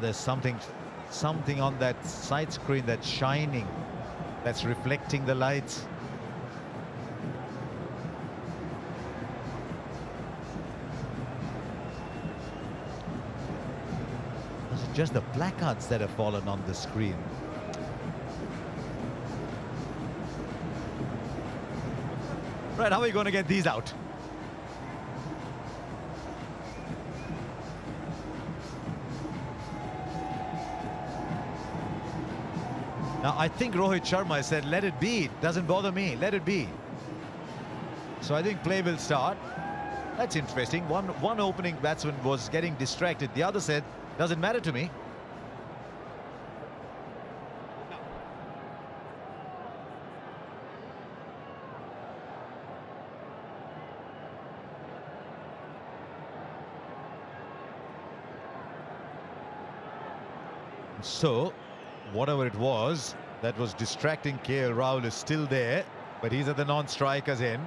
There's something on that side screen that's shining, that's reflecting the lights. Just the placards that have fallen on the screen. Right, how are you going to get these out? Now, I think Rohit Sharma said, let it be. It doesn't bother me. Let it be. So I think play will start. That's interesting. One opening batsman was getting distracted. The other said, doesn't matter to me. So, whatever it was that was distracting KL Rahul is still there, but he's at the non-strikers end.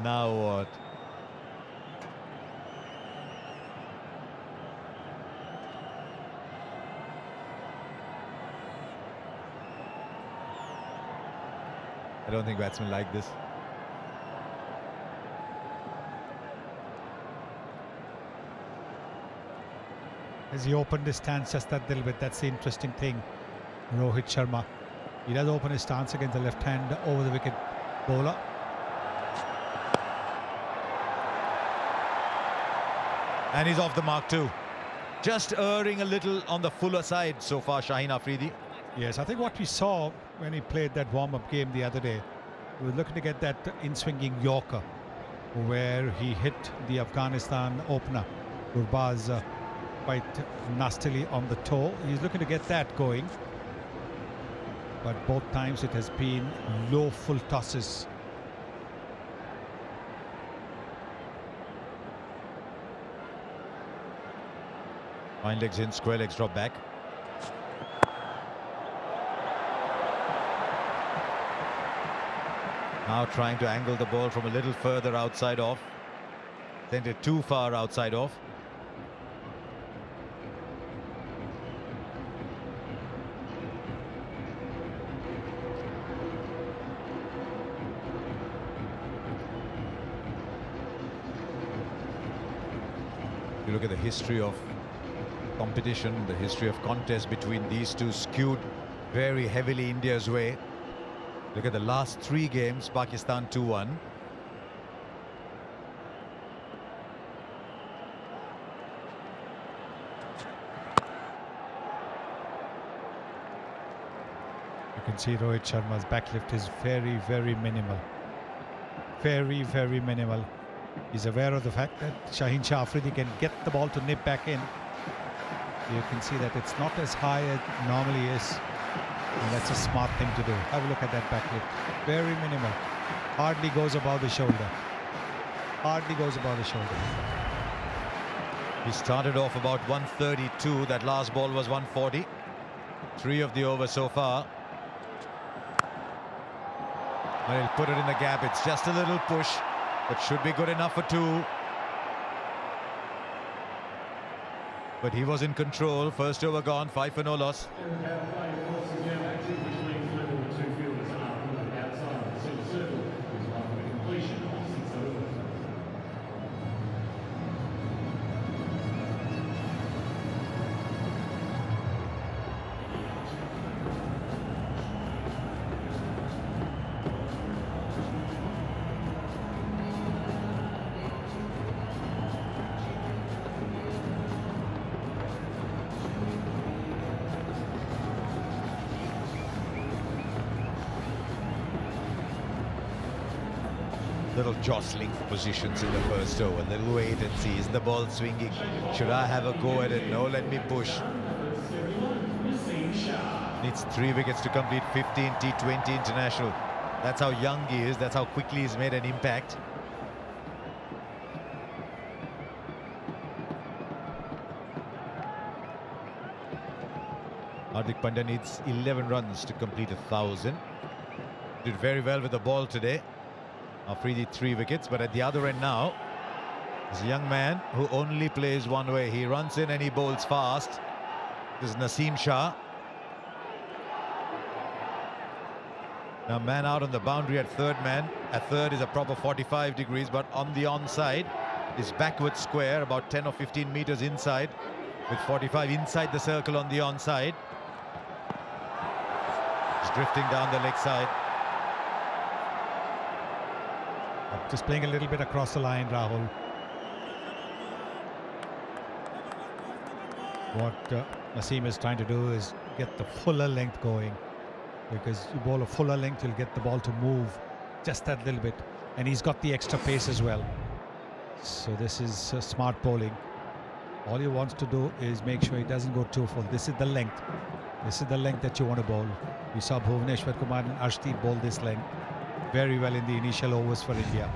Now what? I don't think batsmen like this. As he opened his stance just that little bit, that's the interesting thing. Rohit Sharma, he does open his stance against the left hand over the wicket bowler. And he's off the mark too. Just erring a little on the fuller side so far, Shaheen Afridi. Yes, I think what we saw when he played that warm-up game the other day, we were looking to get that in-swinging Yorker, where he hit the Afghanistan opener, Gurbaz, quite nastily on the toe. He's looking to get that going. But both times it has been low full tosses. Fine legs in, square legs drop back. Now trying to angle the ball from a little further outside off. Sent it too far outside off. You look at the history of competition, the history of contest between these two skewed very heavily India's way. Look at the last 3 games, Pakistan 2-1. You can see Rohit Sharma's backlift is very, very minimal. Very, very minimal. He's aware of the fact that Shaheen Shah Afridi can get the ball to nip back in. You can see that it's not as high as it normally is. And that's a smart thing to do. Have a look at that backlift. Very minimal. Hardly goes above the shoulder. Hardly goes above the shoulder. He started off about 132. That last ball was 140. 3 of the over so far. Well, he'll put it in the gap. It's just a little push, but should be good enough for 2. But he was in control. First over gone, 5 for no loss. Little jostling for positions in the first over. Little wait and see. Is the ball swinging? Should I have a go at it? No, let me push. Needs 3 wickets to complete 15 T20 international. That's how young he is. That's how quickly he's made an impact. Hardik Pandya needs 11 runs to complete 1,000. Did very well with the ball today. Afridi 3 wickets, but at the other end now, there's a young man who only plays one way. He runs in and he bowls fast. This is Naseem Shah. Now man out on the boundary at third man. At third is a proper 45 degrees, but on the onside is backward square, about 10 or 15 meters inside, with 45 inside the circle on the onside. He's drifting down the leg side. Just playing a little bit across the line, Rahul. What Naseem is trying to do is get the fuller length going, because you bowl a fuller length, you'll get the ball to move just that little bit, and he's got the extra pace as well. So this is smart bowling. All he wants to do is make sure he doesn't go too full. This is the length. This is the length that you want to bowl. We saw Bhuvaneshwar Kumar and Arshdeep bowl this length very well in the initial overs for India.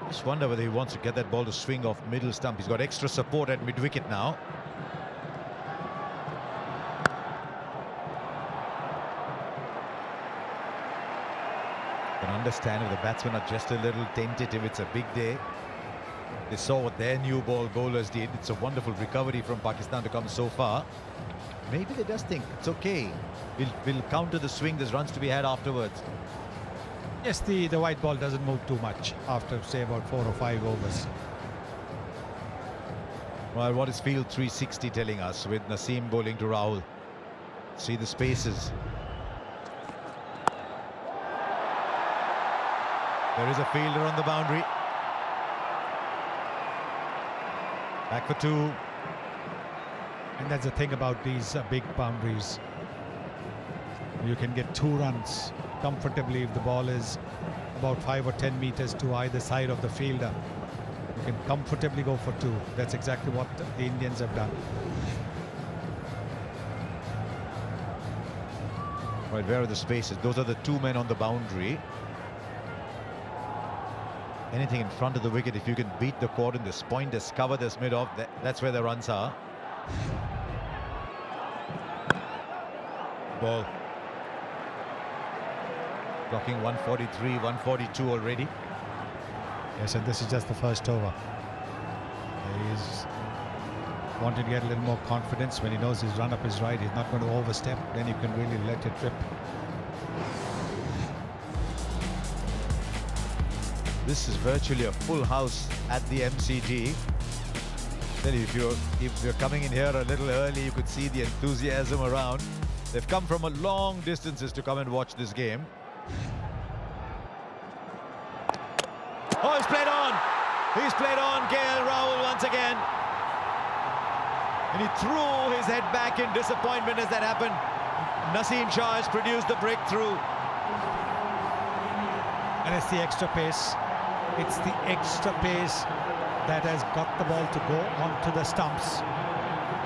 Just wonder whether he wants to get that ball to swing off middle stump. He's got extra support at mid-wicket now. Can understand if the batsmen are just a little tentative. It's a big day. They saw what their new ball bowlers did. It's a wonderful recovery from Pakistan to come so far. Maybe they just think it's okay. We'll counter the swing. There's runs to be had afterwards. Yes, the white ball doesn't move too much after, say, about 4 or 5 overs. Well, what is field 360 telling us with Naseem bowling to Rahul? See the spaces. There is a fielder on the boundary. Back for 2. And that's the thing about these big boundaries. You can get 2 runs comfortably if the ball is about 5 or 10 meters to either side of the fielder. You can comfortably go for 2. That's exactly what the Indians have done. Right, where are the spaces? Those are the 2 men on the boundary. Anything in front of the wicket, if you can beat the cordon, this point, this cover, this mid-off, that's where the runs are. Ball. Clocking 143, 142 already. Yes, and this is just the first over. He's wanting to get a little more confidence. When he knows his run-up is right, he's not going to overstep, then you can really let it rip. This is virtually a full house at the MCG. Tell you, if you're coming in here a little early, you could see the enthusiasm around. They've come from a long distances to come and watch this game. Oh, he's played on. He's played on KL Rahul once again. And he threw his head back in disappointment as that happened. Naseem Shah has produced the breakthrough. And it's the extra pace. It's the extra pace that has got the ball to go onto the stumps.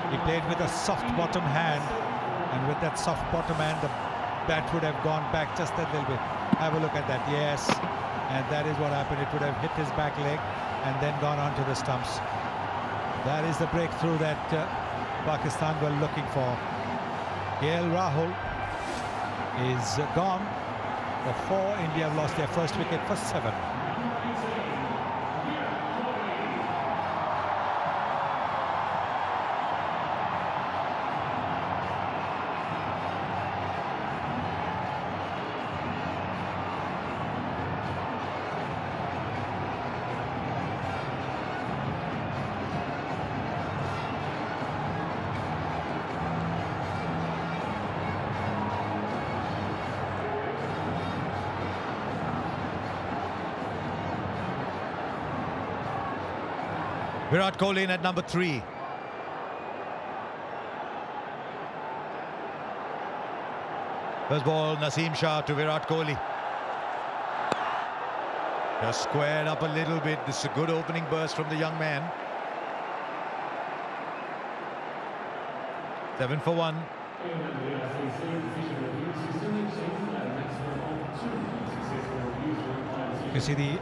He played with a soft bottom hand, and with that soft bottom hand, the bat would have gone back just a little bit. Have a look at that. Yes, and that is what happened. It would have hit his back leg and then gone onto the stumps. That is the breakthrough that Pakistan were looking for. KL Rahul is gone. For 4, India have lost their first wicket for 7. Virat Kohli in at number 3. First ball, Naseem Shah to Virat Kohli. Just squared up a little bit. This is a good opening burst from the young man. 7 for 1. You see the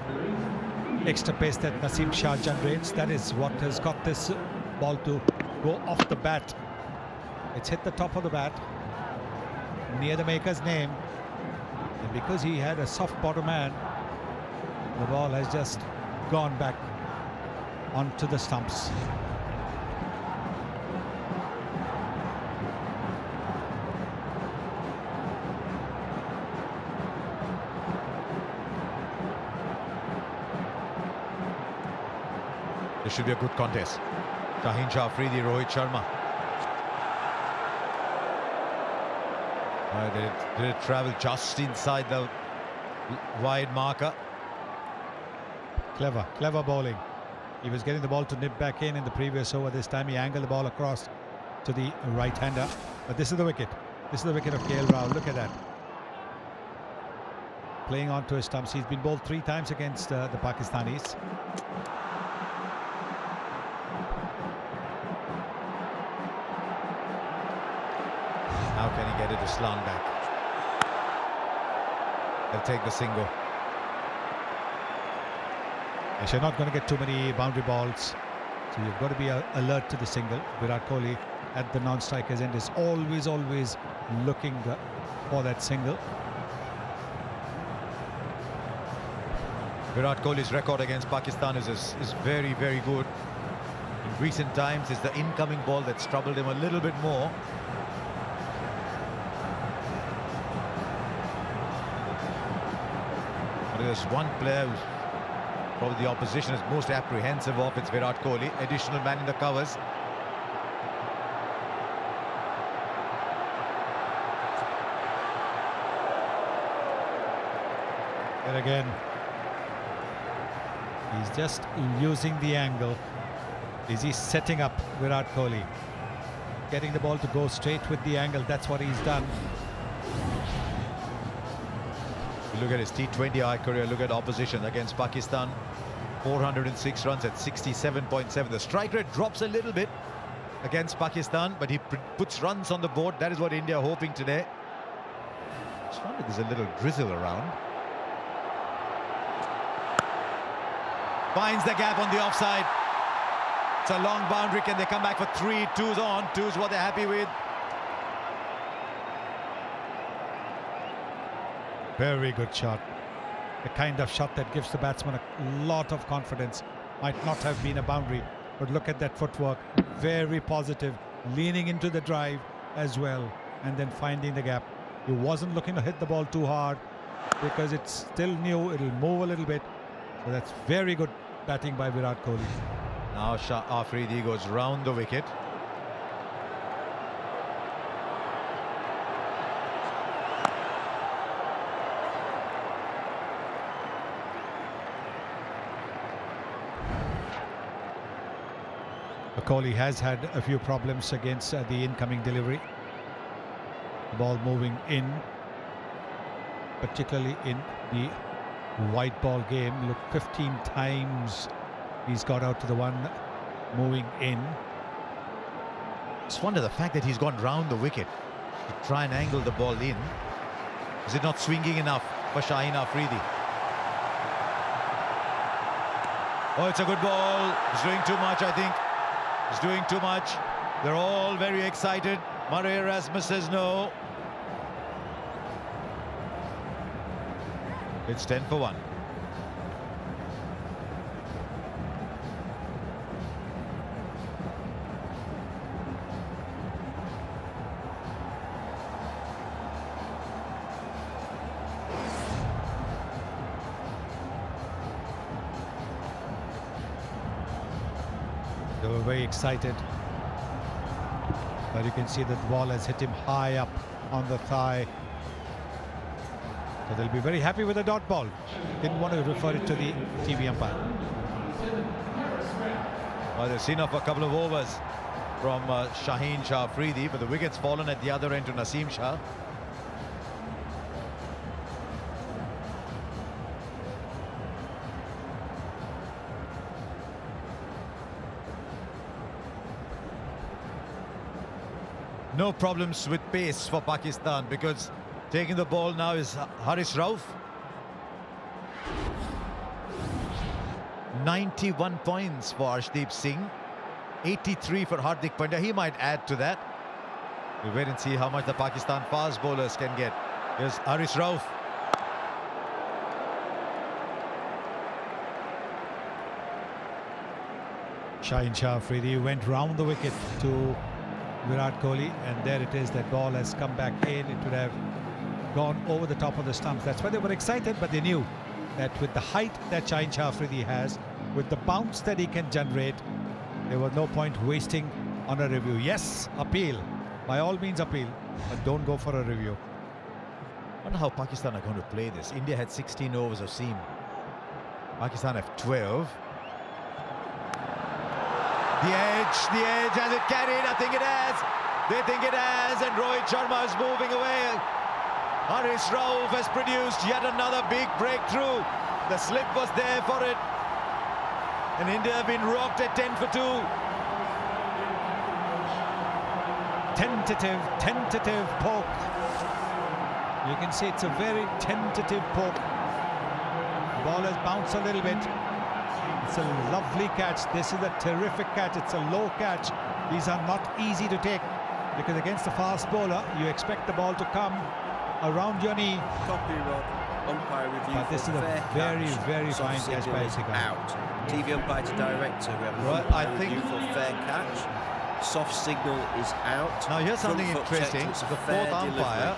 extra pace that Naseem Shah generates. That is what has got this ball to go off the bat. It's hit the top of the bat near the maker's name, and because he had a soft bottom man, the ball has just gone back onto the stumps. This should be a good contest. Shaheen Shah Afridi, Rohit Sharma. Did it travel just inside the wide marker? Clever bowling. He was getting the ball to nip back in the previous over. This time he angled the ball across to the right-hander. But this is the wicket. This is the wicket of KL Rahul. Look at that. Playing onto his stumps. He's been bowled 3 times against the Pakistanis. How can he get it to slant back? They'll take the single. Yes, you're not going to get too many boundary balls, so you've got to be alert to the single. Virat Kohli at the non-striker's end is always looking for that single. Virat Kohli's record against Pakistan is very, very good. In recent times, it's the incoming ball that's troubled him a little bit more. But there's one player who's probably the opposition is most apprehensive of. It's Virat Kohli, additional man in the covers. And again, he's just using the angle. Is he setting up Virat Kohli? Getting the ball to go straight with the angle. That's what he's done. You look at his T20I career, look at opposition against Pakistan. 406 runs at 67.7. The strike rate drops a little bit against Pakistan, but he puts runs on the board. That is what India are hoping today. Just wonder if there's a little drizzle around. Finds the gap on the offside. It's a long boundary. Can they come back for 3? 2's on. 2's what they're happy with. Very good shot. The kind of shot that gives the batsman a lot of confidence. Might not have been a boundary, but look at that footwork. Very positive. Leaning into the drive as well, and then finding the gap. He wasn't looking to hit the ball too hard because it's still new. It'll move a little bit. So that's very good batting by Virat Kohli. Now Shah Afridi goes round the wicket. Kohli has had a few problems against the incoming delivery. The ball moving in, particularly in the white ball game. Look, 15 times he's got out to the one moving in. Just wonder the fact that he's gone round the wicket to try and angle the ball in. Is it not swinging enough for Shaheen Afridi? Oh, it's a good ball. He's doing too much, I think. He's doing too much. They're all very excited. Murray Erasmus says no. It's 10 for 1. They were very excited, but you can see that the ball has hit him high up on the thigh. So they'll be very happy with the dot ball. Didn't want to refer it to the TV umpire. Well, they've seen off a couple of overs from Shaheen Shah Afridi, but the wicket's fallen at the other end to Naseem Shah. No problems with pace for Pakistan because taking the ball now is Haris Rauf. 91 points for Arshdeep Singh. 83 for Hardik Pandya. He might add to that. We'll wait and see how much the Pakistan fast bowlers can get. Here's Haris Rauf. Shaheen Shah Afridi went round the wicket to Virat Kohli, and there it is. That ball has come back in. It would have gone over the top of the stumps. That's why they were excited, but they knew that with the height that Shaheen Shah Afridi has, with the bounce that he can generate, there was no point wasting on a review. Yes, appeal. By all means appeal, but don't go for a review. I wonder how Pakistan are going to play this. India had 16 overs of seam. Pakistan have 12. The edge, has it carried? I think it has. They think it has, and Rohit Sharma is moving away. Haris Rauf has produced yet another big breakthrough. The slip was there for it. And India have been rocked at 10 for 2. Tentative poke. You can see it's a very tentative poke. The ball has bounced a little bit. It's a lovely catch. This is a terrific catch. It's a low catch. These are not easy to take because against a fast bowler, you expect the ball to come around your knee. Copy, Rod. Umpire review. But this is a very fine catch by Sikar. Out. TV umpire to director. We have Well, umpire I think review for fair catch. Soft signal is out. Now here's something Front foot interesting. checked, The fourth umpire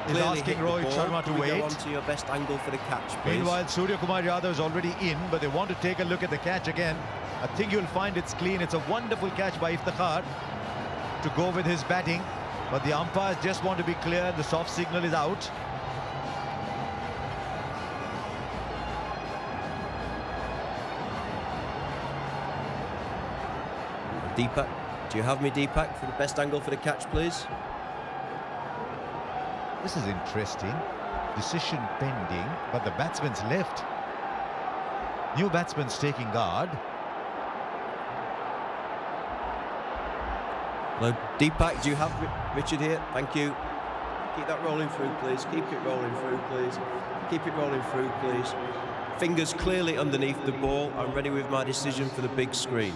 is Clearly asking hit the Rohit ball. Sharma to Can we wait. go on to your best angle for the catch, please? Meanwhile, Surya Kumar Yadav is already in, but they want to take a look at the catch again. I think you'll find it's clean. It's a wonderful catch by Iftikhar to go with his batting, but the umpires just want to be clear. The soft signal is out. Deepak, do you have me, Deepak, for the best angle for the catch, please? This is interesting. Decision pending, but the batsman's left. New batsman's taking guard. Hello, Deepak, do you have Richard here? Thank you. Keep that rolling through, please. Keep it rolling through, please. Keep it rolling through, please. Fingers clearly underneath the ball. I'm ready with my decision for the big screen.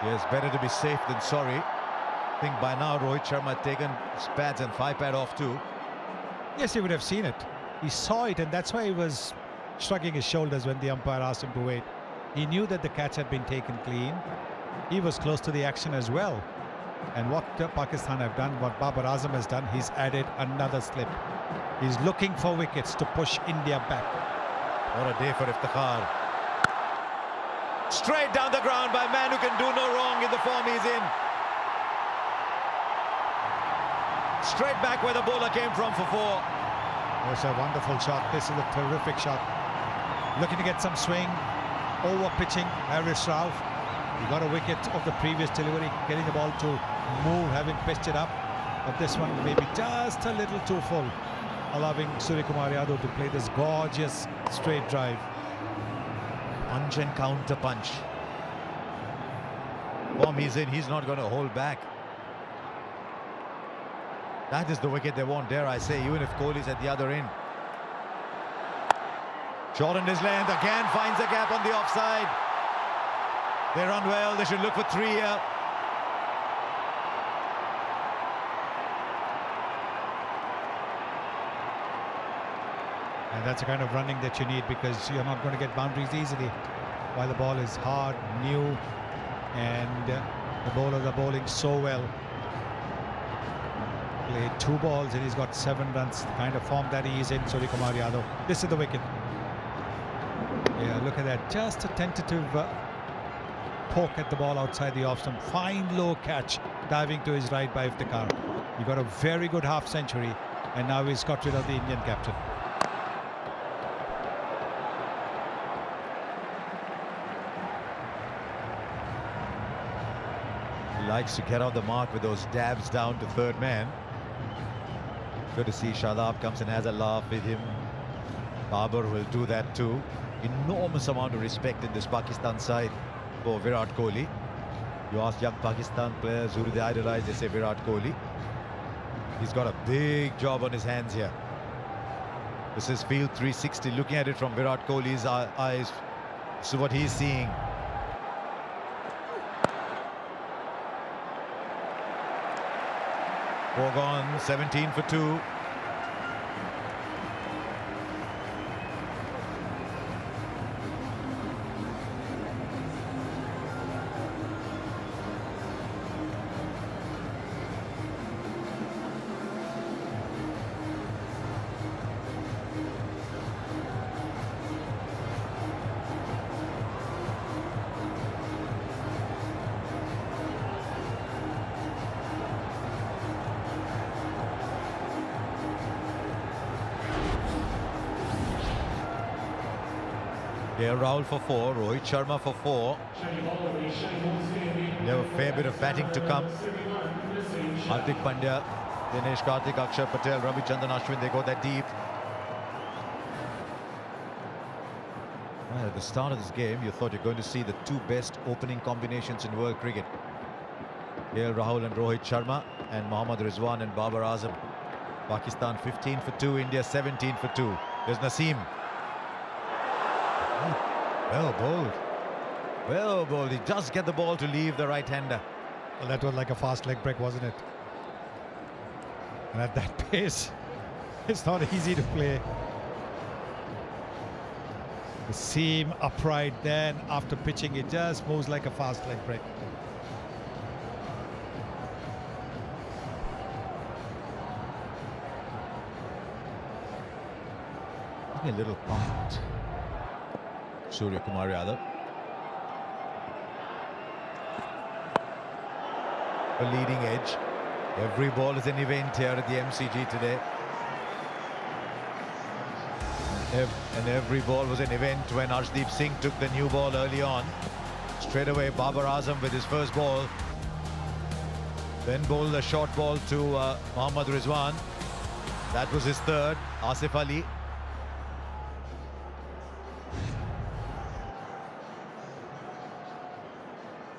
Yes, better to be safe than sorry. I think by now Rohit Sharma had taken his pads and 5-pad off too. Yes, he would have seen it. He saw it, and that's why he was shrugging his shoulders when the umpire asked him to wait. He knew that the catch had been taken clean. He was close to the action as well. And what Pakistan have done, what Babar Azam has done, he's added another slip. He's looking for wickets to push India back. What a day for Iftikhar. Straight down the ground by a man who can do no wrong in the form he's in. Straight back where the bowler came from for 4. It's a wonderful shot. This is a terrific shot. Looking to get some swing. Over pitching Haris Rauf. He got a wicket of the previous delivery, getting the ball to move, having pitched it up. But this one maybe just a little too full, allowing Surya Kumar Yadav to play this gorgeous straight drive. Punch and counter punch. Form he's in, he's not going to hold back. That is the wicket they want, dare I say, even if Kohli's at the other end. Shortened his length, again finds a gap on the offside. They run well, they should look for 3 here. And that's the kind of running that you need, because you're not going to get boundaries easily while the ball is hard, new, and the bowlers are bowling so well. Played 2 balls and he's got 7 runs, the kind of form that he is in, Surya Kumar Yadav. This is the wicket. Yeah, look at that, just a tentative poke at the ball outside the off stump. Fine low catch, diving to his right by Iftikhar. He got a very good half century, and now he's got rid of the Indian captain. He likes to get out the mark with those dabs down to third man. Good to see Shadab comes and has a laugh with him. Babar will do that too. enormous amount of respect in this Pakistan side for Virat Kohli. You ask young Pakistan players who do they idolize, they say Virat Kohli. He's got a big job on his hands here. This is Field 360, looking at it from Virat Kohli's eyes. So what he's seeing. Four gone, 17 for 2. Rahul for 4, Rohit Sharma for 4. They have a fair bit of batting to come. Hardik Pandya, Dinesh Karthik, Akshar Patel, Ravichandran Ashwin, they go that deep. Well, at the start of this game, you thought you're going to see the two best opening combinations in world cricket. Rahul and Rohit Sharma, and Mohammad Rizwan and Babar Azam. Pakistan 15 for 2, India 17 for 2. There's Naseem. Well bowled. Well bowled. He does get the ball to leave the right-hander. Well, that was like a fast leg break, wasn't it? And at that pace, it's not easy to play. The seam upright, then after pitching, it just moves like a fast leg break. A little pumped. Surya Kumar Yadav. A leading edge. Every ball is an event here at the MCG today. And every ball was an event when Arshdeep Singh took the new ball early on. Straight away, Babar Azam with his first ball. Then bowled a short ball to Mohammad Rizwan. That was his third. Asif Ali.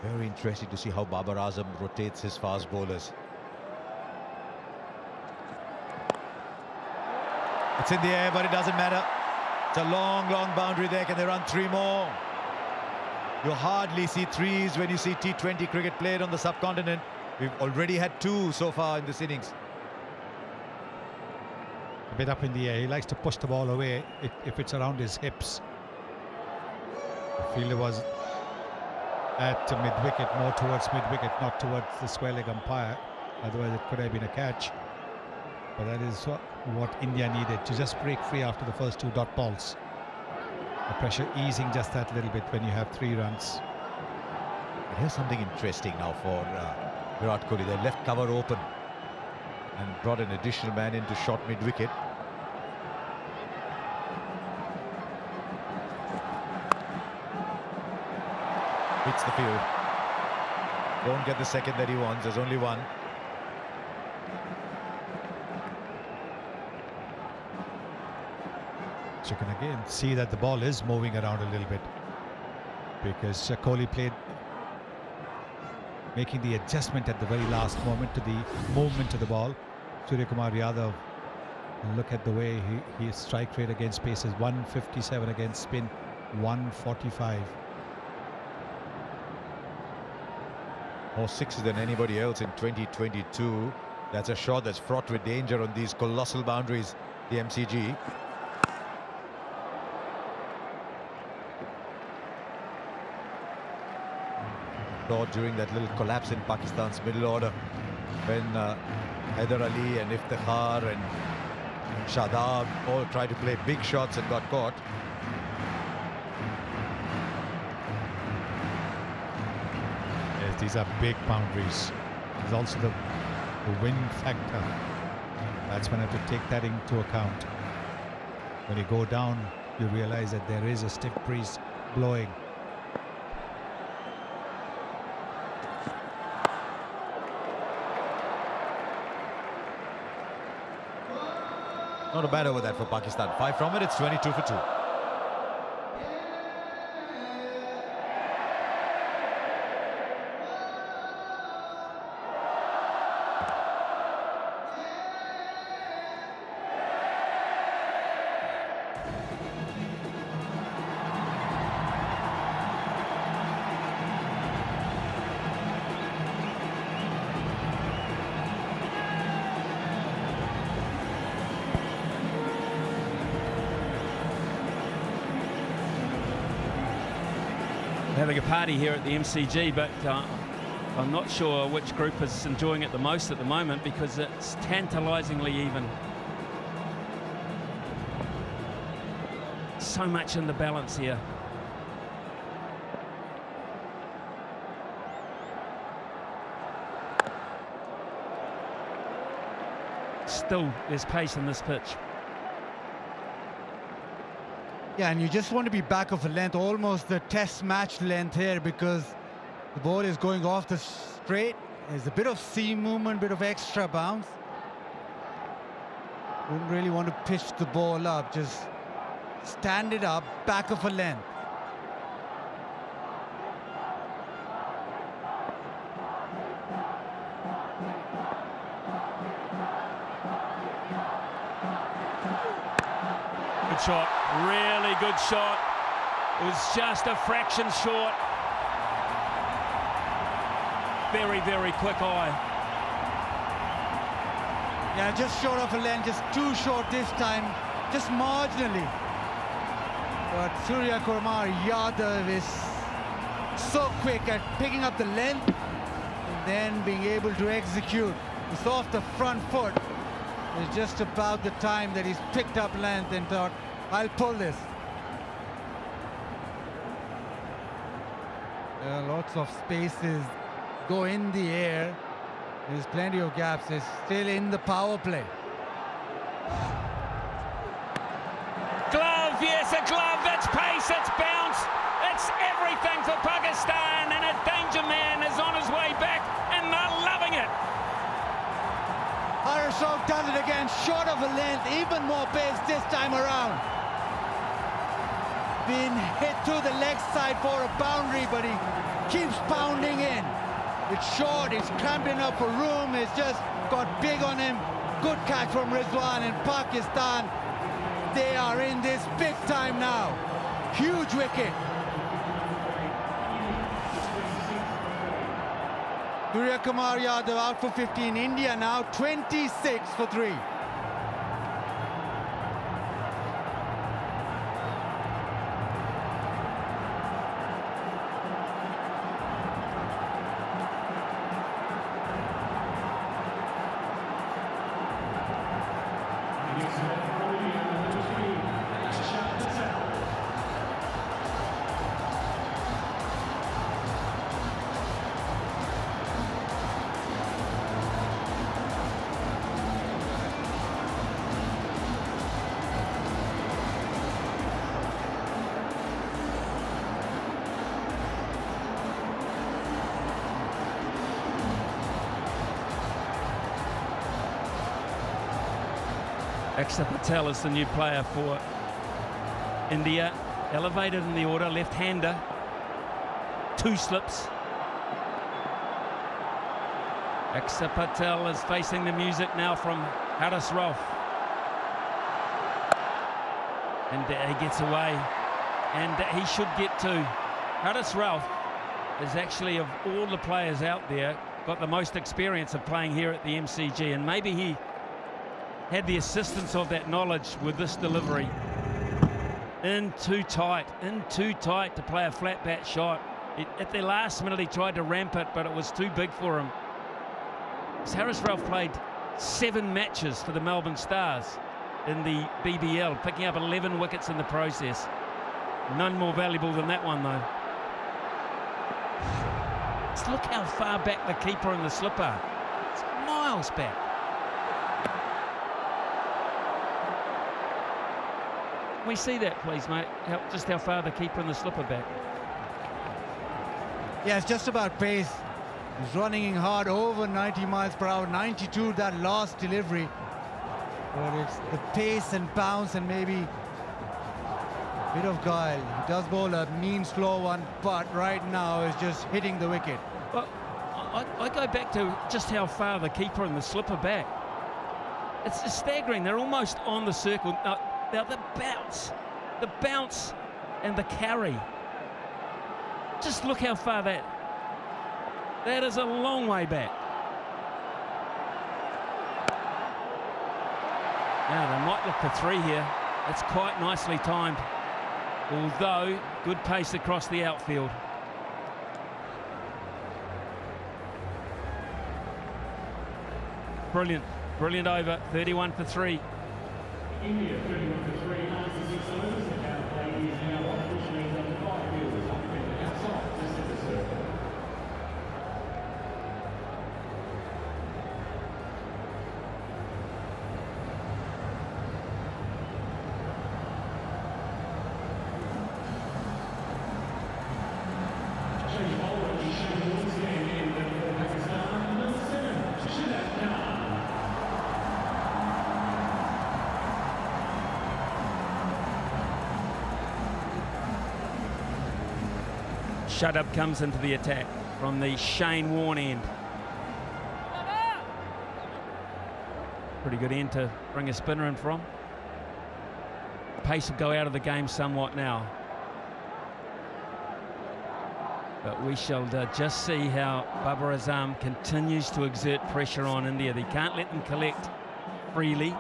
Very interesting to see how Babar Azam rotates his fast bowlers. It's in the air, but it doesn't matter. It's a long, long boundary there. Can they run 3 more? You hardly see 3s when you see T20 cricket played on the subcontinent. We've already had 2 so far in this innings. A bit up in the air. He likes to push the ball away if it's around his hips. The fielder was at mid-wicket, more towards mid-wicket, not towards the square leg umpire. Otherwise it could have been a catch. But that is what India needed, to just break free after the first 2 dot balls. The pressure easing just that little bit when you have 3 runs. But here's something interesting now for Virat Kohli. They left cover open and brought an additional man into short mid-wicket. Hits the field. Won't get the second that he wants. There's only one. So you can again see that the ball is moving around a little bit, because Kohli played, making the adjustment at the very last moment to the movement of the ball. Surya Kumar Yadav, look at the way his strike rate against pace is 157, against spin 145. More 6s than anybody else in 2022. That's a shot that's fraught with danger on these colossal boundaries, the MCG. During that little collapse in Pakistan's middle order, when Haider Ali and Iftikhar and Shadab all tried to play big shots and got caught. Yes, these are big boundaries. There's also the wind factor. Batsmen have to take that into account. When you go down, you realize that there is a stiff breeze blowing. Not a bad over that for Pakistan. 5 from it, it's 22 for 2. having a party here at the MCG, but I'm not sure which group is enjoying it the most at the moment because it's tantalisingly even. So much in the balance here. Still, there's pace in this pitch. Yeah, and you just want to be back of a length, almost the test match length here, because the ball is going off the straight. There's a bit of seam movement, bit of extra bounce. Wouldn't really want to pitch the ball up, just stand it up, back of a length. Good shot, really good shot. It was just a fraction short. Very, very quick eye. Yeah, just short of a length, just too short this time, just marginally. But Surya Kumar Yadav is so quick at picking up the length and then being able to execute. It's off the front foot. It's just about the time that he's picked up length and thought, I'll pull this. Lots of spaces go in the air. There's plenty of gaps. It's still in the power play. Glove, yes, a glove. That's pace, that's bounce. It's everything for Pakistan, and a danger man is on his way back, and they're loving it. Haris Rauf does it again, short of a length, even more pace this time around. Been hit to the leg side for a boundary, but he keeps pounding in. It's short, it's cramped enough for room, it's just got big on him. Good catch from Rizwan in Pakistan. They are in this big time now. Huge wicket. Surya Kumar Yadav out for 15. India now 26 for 3. Axar Patel is the new player for India. Elevated in the order, left-hander. 2 slips. Axar Patel is facing the music now from Haris Rauf. And he gets away. And he should get to. Haris Rauf is actually, of all the players out there, got the most experience of playing here at the MCG. And maybe he had the assistance of that knowledge with this delivery. In too tight to play a flat bat shot. At the last minute he tried to ramp it, but it was too big for him. Haris Rauf played 7 matches for the Melbourne Stars in the BBL, picking up 11 wickets in the process. None more valuable than that one, though. Just look how far back the keeper and the slipper. It's miles back. Can we see that, please, mate? Just how far the keeper and the slipper back. Yeah, it's just about pace. He's running in hard, over 90 miles per hour, 92 that last delivery. But it's the pace and bounce and maybe a bit of guile. He does bowl a mean, slow one, but right now is just hitting the wicket. Well, I go back to just how far the keeper and the slipper back. It's just staggering. They're almost on the circle. Now the bounce and the carry. Just look how far that is a long way back. Now they might look for 3 here. It's quite nicely timed. Although, good pace across the outfield. brilliant. Brilliant over, 31 for 3. India 31 for 3 after 6 overs. The power play is now off, which means up to 5 fielders outside to set the circle. Change bowler will be shown once again in for Pakistan. Number 7, Shadab Khan. Shadab comes into the attack from the Shane Warne end. Pretty good end to bring a spinner in from. Pace will go out of the game somewhat now. But we shall just see how Babar Azam continues to exert pressure on India. They can't let them collect freely.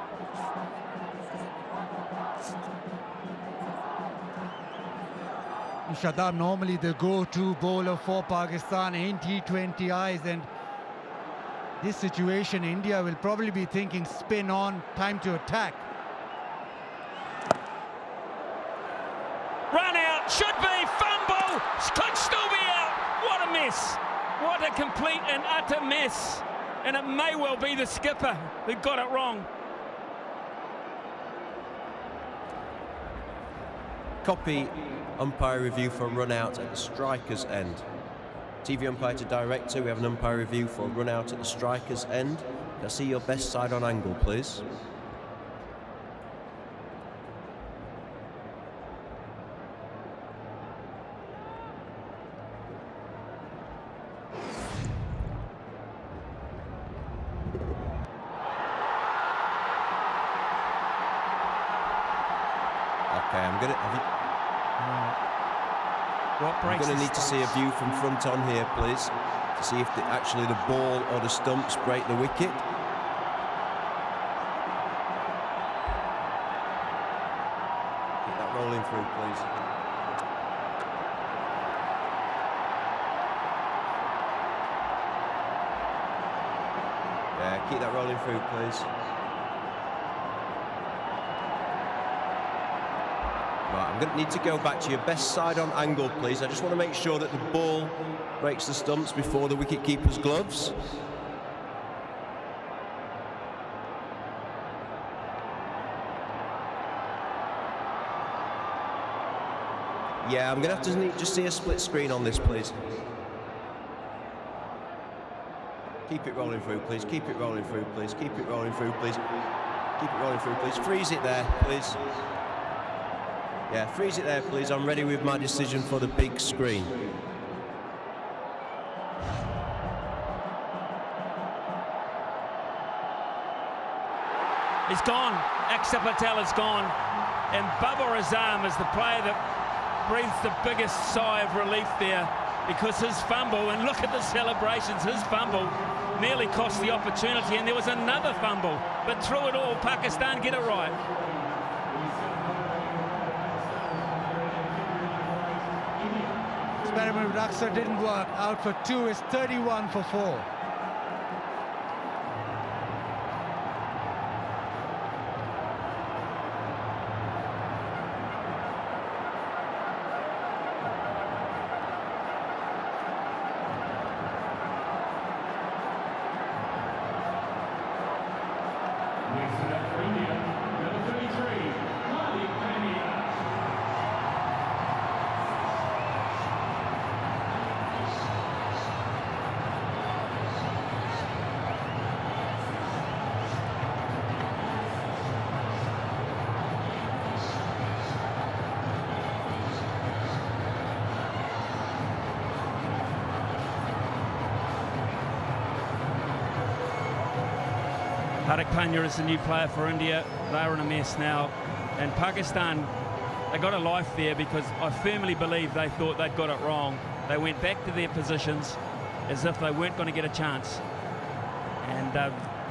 Shadab normally the go-to bowler for Pakistan in T20Is, and this situation India will probably be thinking spin on, time to attack. Run out, should be, fumble, could still be out. What a mess. What a complete and utter mess. And it may well be the skipper who got it wrong. Copy umpire review for run out at the striker's end. TV umpire to director, we have an umpire review for run out at the striker's end. Can I see your best side on angle, please? Okay, I'm going to need to see a view from front on here, please, to see if actually the ball or the stumps break the wicket. Keep that rolling through, please. Yeah, keep that rolling through, please. I'm going to need to go back to your best side on angle, please. I just want to make sure that the ball breaks the stumps before the wicket-keeper's gloves. Yeah, I'm going to have to just see a split screen on this, please. Keep it rolling through, please. Keep it rolling through, please. Keep it rolling through, please. Keep it rolling through, please. Freeze it there, please. Yeah, freeze it there, please. I'm ready with my decision for the big screen. He's gone. Axar Patel is gone. And Babar Azam is the player that breathes the biggest sigh of relief there, because his fumble, and look at the celebrations, his fumble nearly cost the opportunity, and there was another fumble. But through it all, Pakistan get it right. Experiment with Axar didn't work. Out for 2 is 31 for 4. Hardik Pandya is the new player for India. They're in a mess now. And Pakistan, they got a life there, because I firmly believe they thought they'd got it wrong. They went back to their positions as if they weren't going to get a chance. And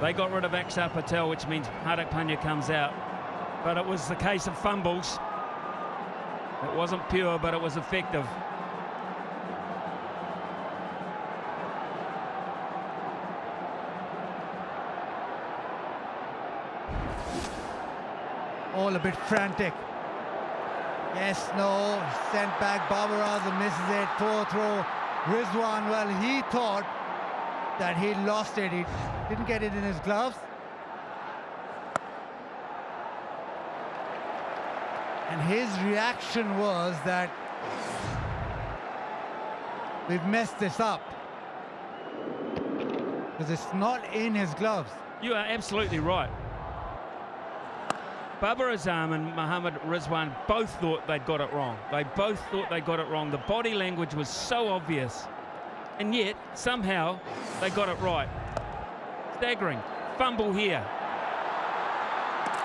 they got rid of Axar Patel, which means Hardik Pandya comes out. But it was the case of fumbles. It wasn't pure, but it was effective. All a bit frantic. Yes, no, sent back. Babar Azam misses it. Poor throw. Rizwan, well, he thought that he lost it. He didn't get it in his gloves. And his reaction was that we've messed this up. Because it's not in his gloves. You are absolutely right. Babar Azam and Mohammad Rizwan both thought they'd got it wrong. They both thought they got it wrong. The body language was so obvious. And yet, somehow, they got it right. Staggering. Fumble here.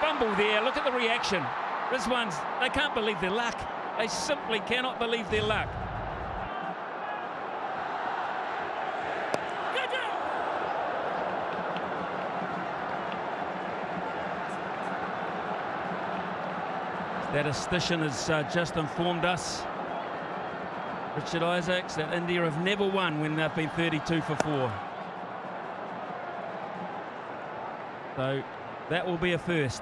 Fumble there. Look at the reaction. Rizwan's, they can't believe their luck. They simply cannot believe their luck. Statistician has just informed us, Richard Isaacs, that India have never won when they've been 32 for 4. So that will be a first.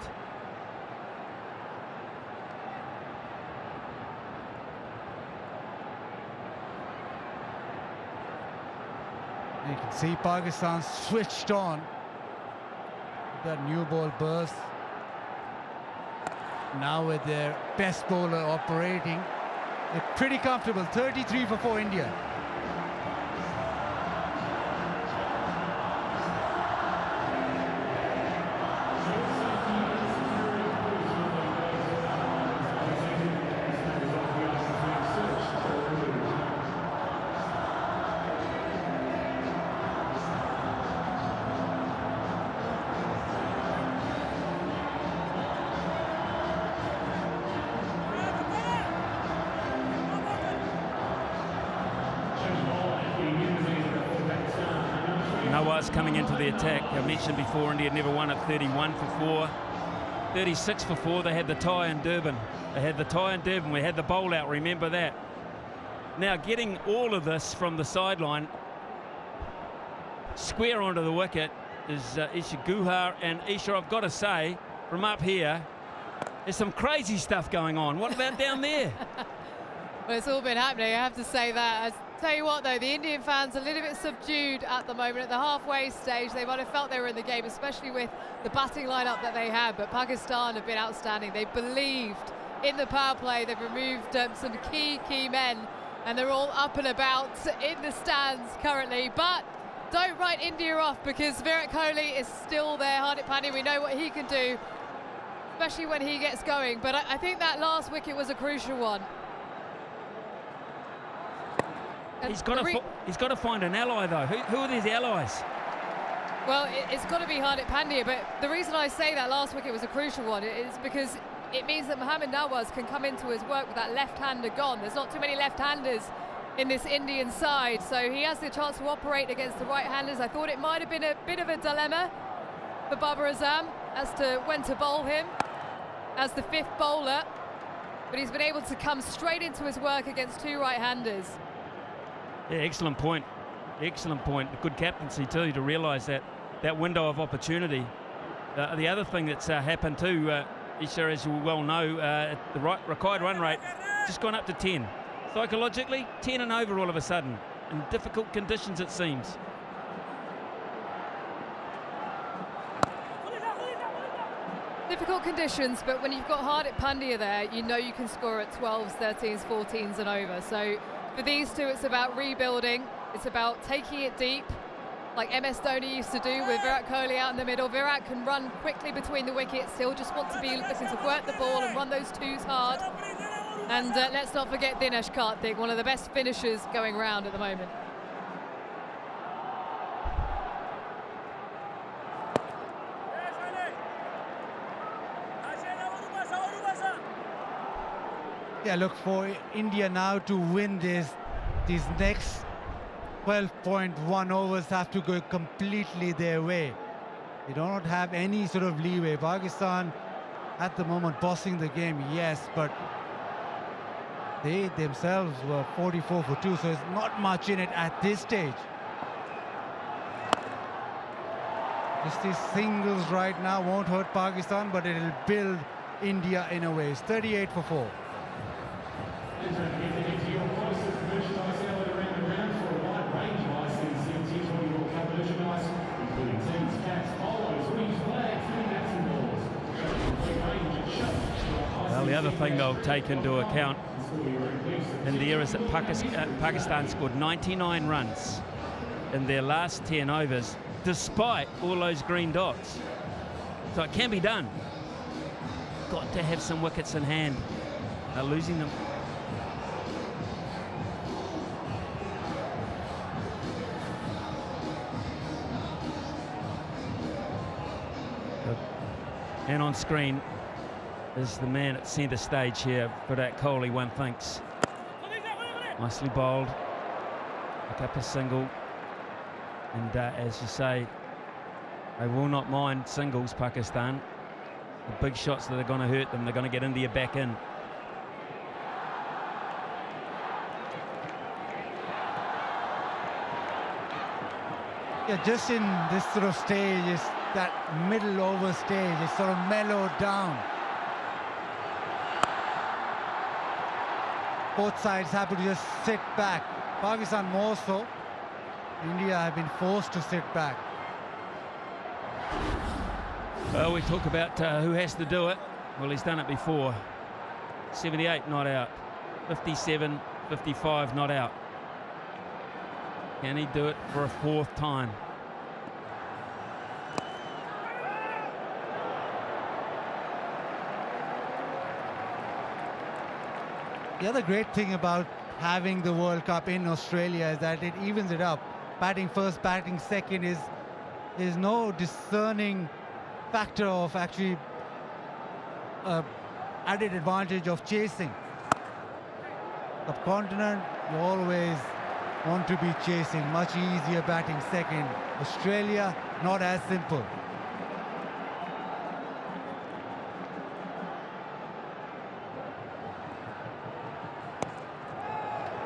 You can see Pakistan switched on that new ball burst. Now with their best bowler operating, they're pretty comfortable. 33 for 4 India. Nawaz coming into the attack. I mentioned before, India never won at 31 for 4. 36 for 4. They had the tie in Durban. We had the bowl out, remember that. Now getting all of this from the sideline, square onto the wicket, is Isha Guha. And Isha, I've got to say, from up here, there's some crazy stuff going on. What about down there? Well, it's all been happening, I have to say that. Tell you what, though, the Indian fans are a little bit subdued at the moment. At the halfway stage, they might have felt they were in the game, especially with the batting lineup that they had. But Pakistan have been outstanding. They believed in the power play. They've removed some key men, and they're all up and about in the stands currently. But don't write India off, because Virat Kohli is still there. Hardik Pandya, we know what he can do, especially when he gets going. But I think that last wicket was a crucial one. He's got to find an ally, though. Who are these allies? Well, it's got to be Hardik Pandya, but the reason I say that last wicket was a crucial one is because it means that Mohammad Nawaz can come into his work with that left-hander gone. There's not too many left-handers in this Indian side, so he has the chance to operate against the right-handers. I thought it might have been a bit of a dilemma for Babar Azam as to when to bowl him as the 5th bowler, but he's been able to come straight into his work against 2 right-handers. Yeah, excellent point. Excellent point. Good captaincy too, to realise that window of opportunity. The other thing that's happened too, Isha, as you well know, the required run rate just gone up to 10. Psychologically, 10 and over all of a sudden, in difficult conditions it seems. Difficult conditions, but when you've got Hardik Pandya there, you know you can score at 12s, 13s, 14s and over. So for these two, it's about rebuilding. It's about taking it deep, like MS Dhoni used to do with Virat Kohli out in the middle. Virat can run quickly between the wickets. He'll just want to be looking to work the ball and run those 2s hard. And let's not forget Dinesh Karthik, one of the best finishers going round at the moment. Yeah, look, for India now to win these next 12.1 overs have to go completely their way. They do not have any sort of leeway. Pakistan at the moment bossing the game, yes, but they themselves were 44 for 2, so there's not much in it at this stage. Just these singles right now won't hurt Pakistan, but it'll build India in a way. It's 38 for 4. Well, the other thing they'll take into account in there is that Pakistan scored 99 runs in their last 10 overs, despite all those green dots. So it can be done. Got to have some wickets in hand. They're losing them. And on screen is the man at centre stage here, Virat Kohli, one thinks. Nicely bowled. Pick up a single. And as you say, they will not mind singles, Pakistan. The big shots that are going to hurt them, they're going to get India back in. Yeah, just in this sort of stage, is that middle over stage, it's sort of mellowed down. Both sides happy to just sit back. Pakistan more so. India have been forced to sit back. Well, we talk about who has to do it. Well, he's done it before. 78 not out. 57, 55 not out. Can he do it for a fourth time? The other great thing about having the World Cup in Australia is that it evens it up. Batting first, batting second is no discerning factor of actually added advantage of chasing. Subcontinent, you always want to be chasing, much easier batting second. Australia, not as simple.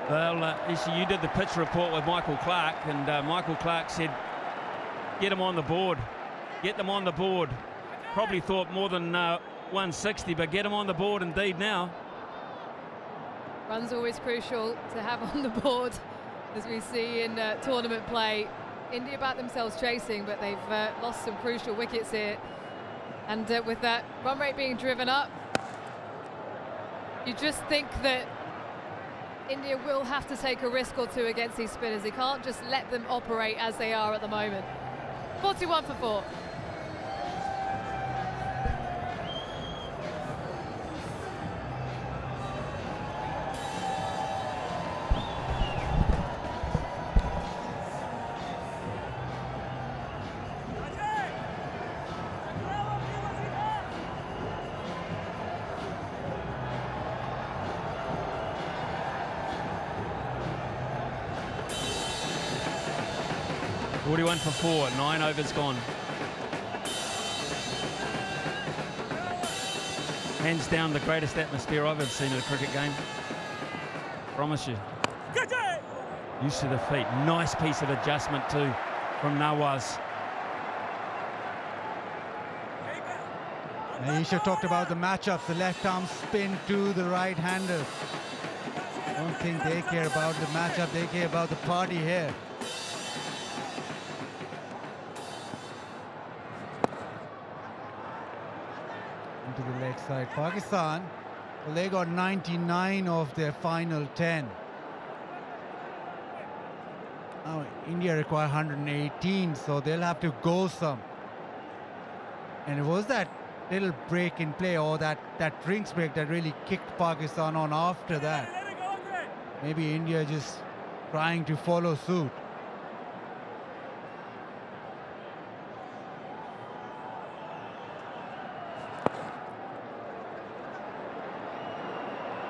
Well, you did the pitch report with Michael Clark, and Michael Clark said, get them on the board. Get them on the board. Probably thought more than 160, but get them on the board indeed now. Runs always crucial to have on the board, as we see in tournament play. India back themselves chasing, but they've lost some crucial wickets here. And with that run rate being driven up, you just think that India will have to take a risk or two against these spinners. They can't just let them operate as they are at the moment. 41 for 4. For 4, 9 overs gone. Hands down the greatest atmosphere I've ever seen in a cricket game. Promise you. Use to the feet. Nice piece of adjustment too from Nawaz. Isha talked about the matchups, the left arm spin to the right hander. I don't think they care about the matchup, they care about the party here. To the leg side. Pakistan, well, they got 99 of their final 10. Now India require 118, so they'll have to go some. And it was that little break in play, or that drinks break, that really kicked Pakistan on after that. Maybe India just trying to follow suit.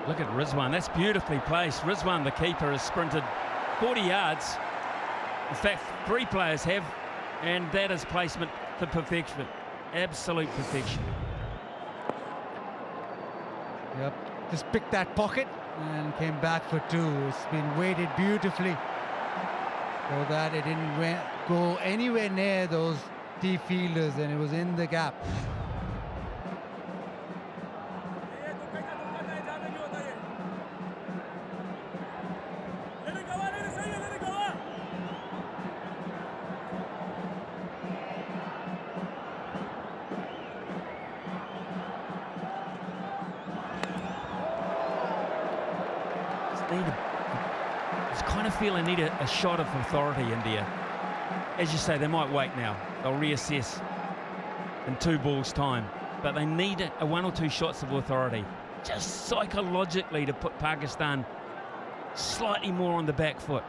Look at Rizwan, that's beautifully placed. Rizwan, the keeper, has sprinted 40 yards. In fact, 3 players have, and that is placement to perfection. Absolute perfection. Yep, just picked that pocket and came back for 2. It's been weighted beautifully so that it didn't go anywhere near those 20 fielders and it was in the gap. Feel they need a shot of authority, India. As you say, they might wait now. They'll reassess in 2 balls' time. But they need a 1 or 2 shots of authority, just psychologically, to put Pakistan slightly more on the back foot.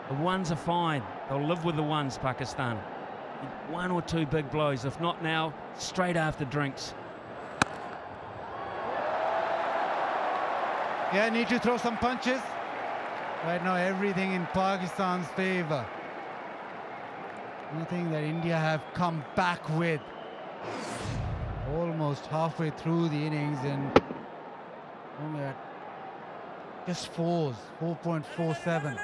The ones are fine. They'll live with the ones, Pakistan. 1 or 2 big blows. If not now, straight after drinks. Yeah, need to throw some punches. Right now, everything in Pakistan's favor. Nothing that India have come back with. Almost halfway through the innings and only at just 4.47.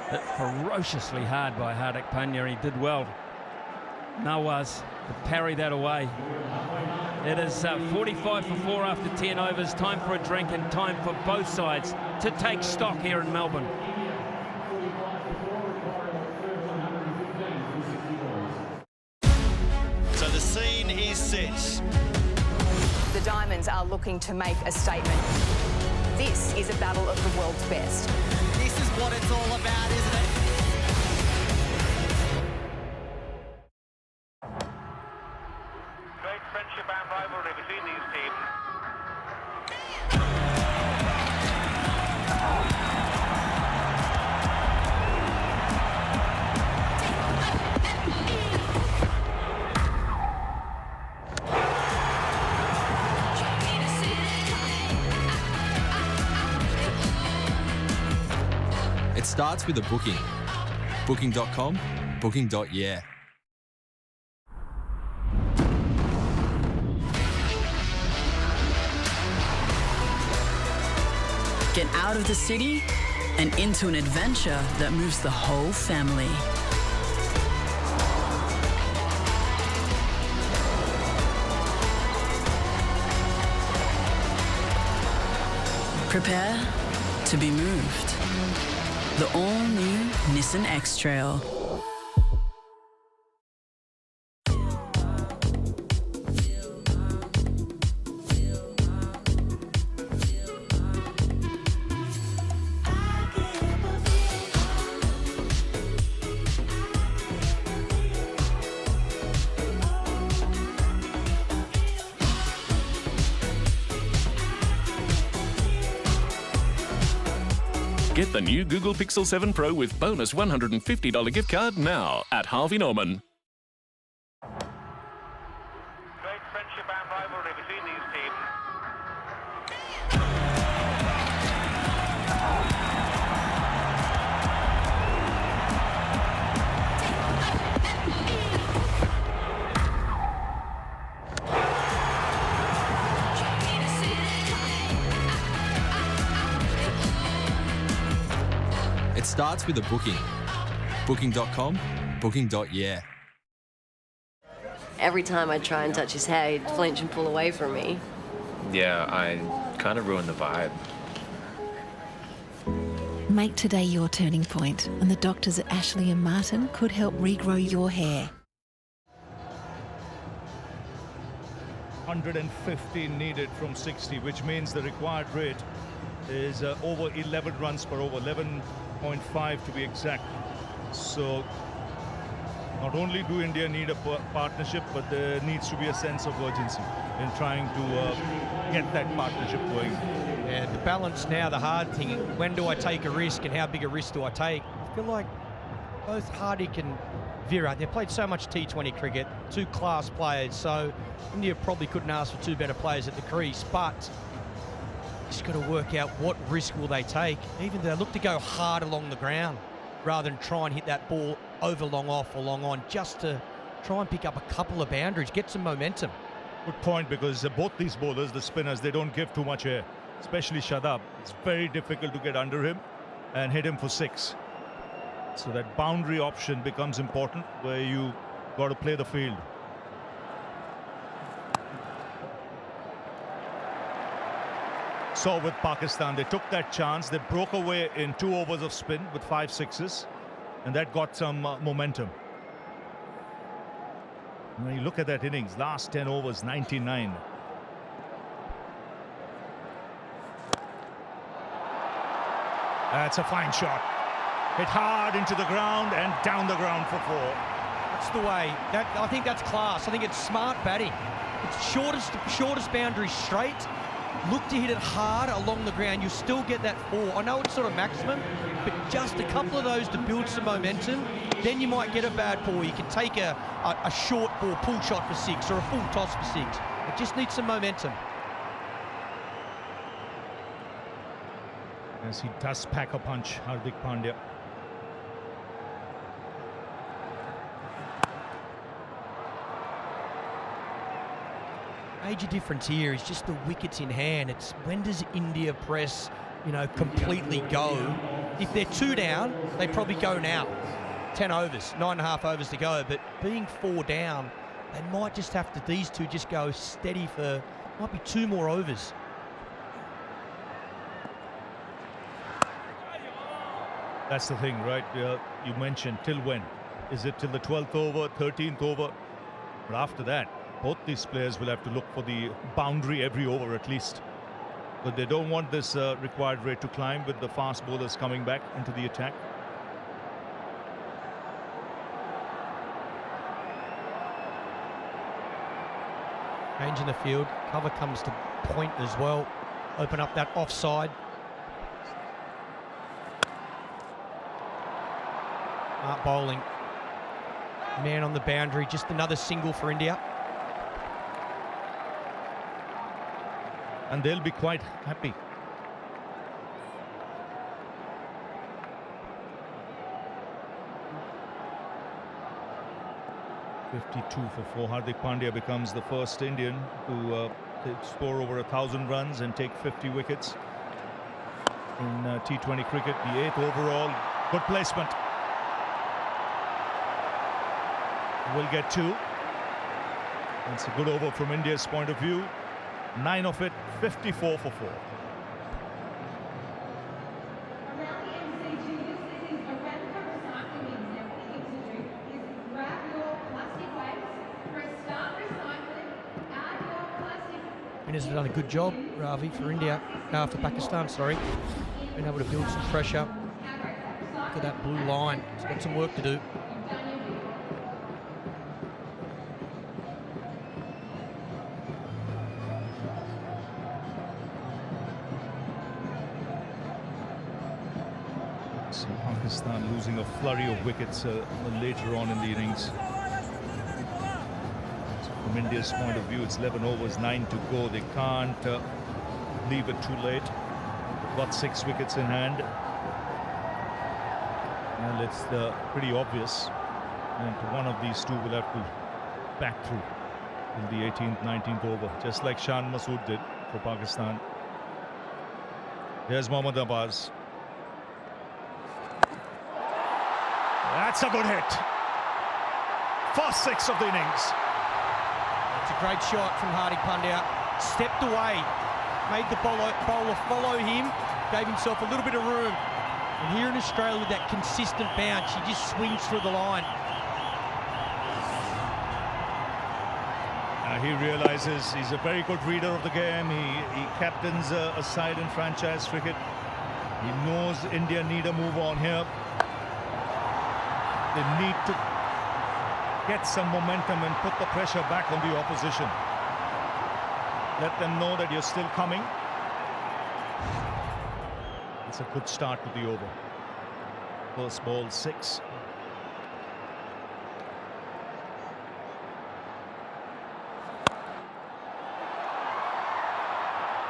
Hit ferociously hard by Hardik Pandya. He did well. Nawaz to parry that away. It is 45 for 4 after 10 overs. Time for a drink and time for both sides to take stock here in Melbourne. So the scene is set. The Diamonds are looking to make a statement. This is a battle of the world's best. This is what it's all about, isn't it? Great friendship and rivalry between these teams. It starts with a booking. Booking.com, booking.yeah. Get out of the city and into an adventure that moves the whole family. Prepare to be moved. The all-new Nissan X-Trail. Get the new Google Pixel 7 Pro with bonus $150 gift card now at Harvey Norman. Great friendship and rivalry between these teams. It starts with a booking. Booking.com, booking.yeah. Every time I try and touch his hair, he'd flinch and pull away from me. Yeah, I kind of ruined the vibe. Make today your turning point, and the doctors at Ashley and Martin could help regrow your hair. 150 needed from 60, which means the required rate is over 11 runs per over, 11.5 to be exact. So not only do India need a partnership, but there needs to be a sense of urgency in trying to get that partnership going. And the balance now, the hard thing, when do I take a risk and how big a risk do I take? I feel like both Hardik and Virat, they've played so much T20 cricket, 2 class players, so India probably couldn't ask for 2 better players at the crease, but just got to work out what risk will they take. Even they look to go hard along the ground rather than try and hit that ball over long off or long on, just to try and pick up a couple of boundaries, get some momentum. Good point, because both these bowlers, the spinners, they don't give too much air, especially Shadab. It's very difficult to get under him and hit him for 6. So that boundary option becomes important, where you got to play the field. So with Pakistan, they took that chance. They broke away in 2 overs of spin with 5 sixes, and that got some momentum. When you look at that innings, last 10 overs, 99. That's a fine shot. Hit hard into the ground and down the ground for 4. That's the way. I think that's class. I think it's smart batting. It's shortest boundary straight. Look to hit it hard along the ground. You still get that 4. I know it's sort of maximum, but just a couple of those to build some momentum. Then you might get a bad ball. You can take a short ball, pull shot for 6, or a full toss for 6. It just needs some momentum. Yes, he does pack a punch, Hardik Pandya. Major difference here is just the wickets in hand. It's when does India press, completely go? If they're 2 down, they probably go now. 10 overs, 9.5 overs to go. But being 4 down, they might just have to, these two just go steady for, might be 2 more overs. That's the thing, right? You mentioned till when? Is it till the 12th over, 13th over? But after that, both these players will have to look for the boundary every over at least. But they don't want this required rate to climb with the fast bowlers coming back into the attack. Change in the field. Cover comes to point as well. Open up that offside. Smart bowling. Man on the boundary. Just another single for India. And they'll be quite happy. .52 for 4. Hardik Pandya becomes the first Indian to score over 1,000 runs and take 50 wickets in T20 cricket. The 8th overall. Good placement. Will get 2. It's a good over from India's point of view. 9 of it, 54 for 4. Winners have done a good job, Ravi, for India, for Pakistan, sorry. Been able to build some pressure. Look at that blue line. It's got some work to do. So Pakistan losing a flurry of wickets later on in the innings. From India's point of view, it's 11 overs, 9 to go. They can't leave it too late. They've got 6 wickets in hand. And it's pretty obvious. And one of these two will have to back through in the 18th, 19th over, just like Shan Masood did for Pakistan. There's Mohammad Abbas. That's a good hit. First 6 of the innings. It's a great shot from Hardik Pandya. Stepped away, made the bowler follow him, gave himself a little bit of room. And here in Australia, with that consistent bounce, he just swings through the line. He realizes he's a very good reader of the game. He captains a side in franchise cricket. He knows India need a move on here. They need to get some momentum and put the pressure back on the opposition. Let them know that you're still coming. It's a good start to the over. First ball, 6.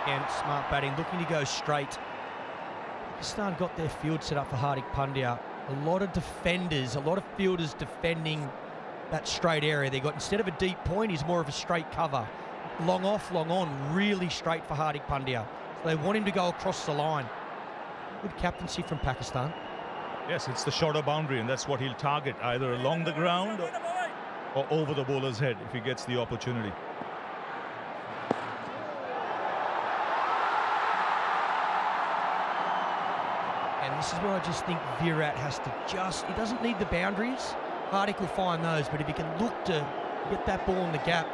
And smart batting, looking to go straight. Pakistan got their field set up for Hardik Pandya. A lot of defenders, a lot of fielders defending that straight area. They got, instead of a deep point, he's more of a straight cover. long off, long on, really straight for Hardik Pandya. So they want him to go across the line. Good captaincy from Pakistan. Yes, it's the shorter boundary, and that's what he'll target, either along the ground or over the bowler's head if he gets the opportunity. And this is where I just think Virat has to he doesn't need the boundaries. Hardik will find those, but if he can look to get that ball in the gap,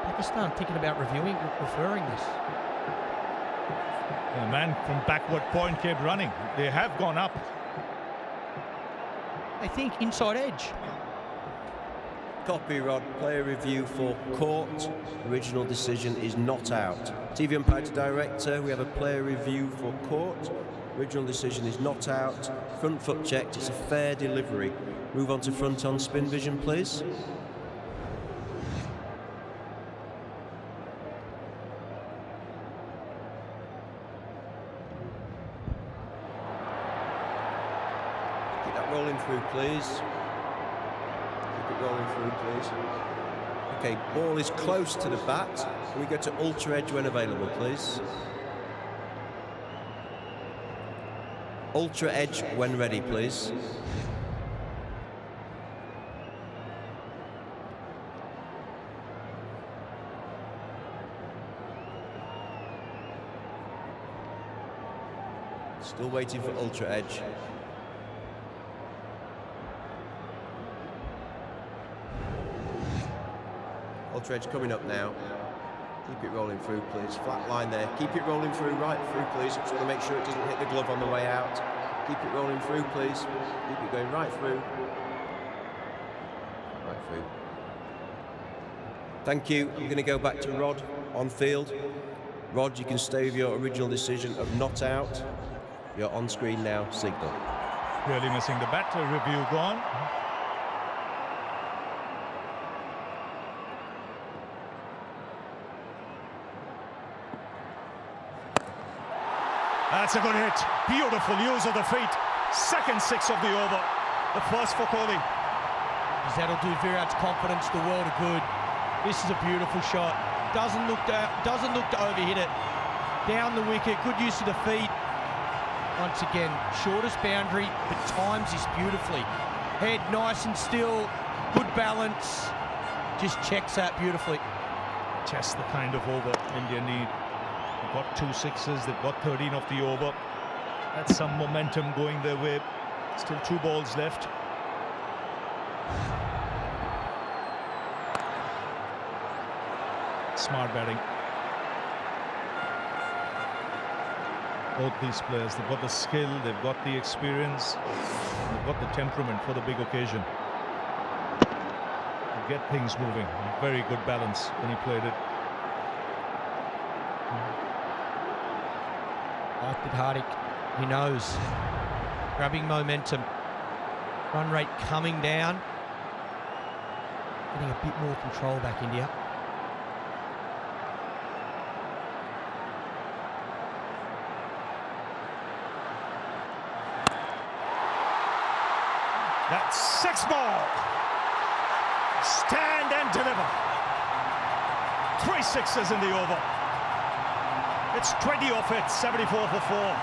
Pakistan thinking about referring this. The man from backward point kept running. They have gone up. I think inside edge. Copy, Rod. Player review for court. Original decision is not out. TV umpire to director. We have a player review for court. Original decision is not out. Front foot checked. It's a fair delivery. Move on to front on spin vision, please. Keep that rolling through, please. Keep it rolling through, please. Okay, ball is close to the bat. Can we go to ultra edge when available, please? Ultra edge when ready, please. Still waiting for ultra edge. Ultra edge coming up now. Keep it rolling through, please. Flat line there. Keep it rolling through, right through, please. Just want to make sure it doesn't hit the glove on the way out. Keep it rolling through, please. Keep it going right through. Right through. Thank you. I'm going to go back to Rod on field. Rod, you can stay with your original decision of not out. You're on screen now, signal. Really missing the bat. Review gone. That's a good hit. Beautiful use of the feet. Second six of the over. The first for Kohli. That'll do Virat's confidence the world of good. This is a beautiful shot. Doesn't look to overhit it. Down the wicket. Good use of the feet. Once again, shortest boundary, but times this beautifully. Head nice and still. Good balance. Just checks that beautifully. Just the kind of over India need. They've got 2 sixes, they've got 13 of the over. That's some momentum going their way. Still 2 balls left. Smart batting. Both these players, they've got the skill, they've got the experience, they've got the temperament for the big occasion. They get things moving. Very good balance when he played it. Like with Hardik, he knows. Grabbing momentum. Run rate coming down. Getting a bit more control back, India. That's 6 ball. Stand and deliver. 3 sixes in the over. It's 20 off it, 74 for 4.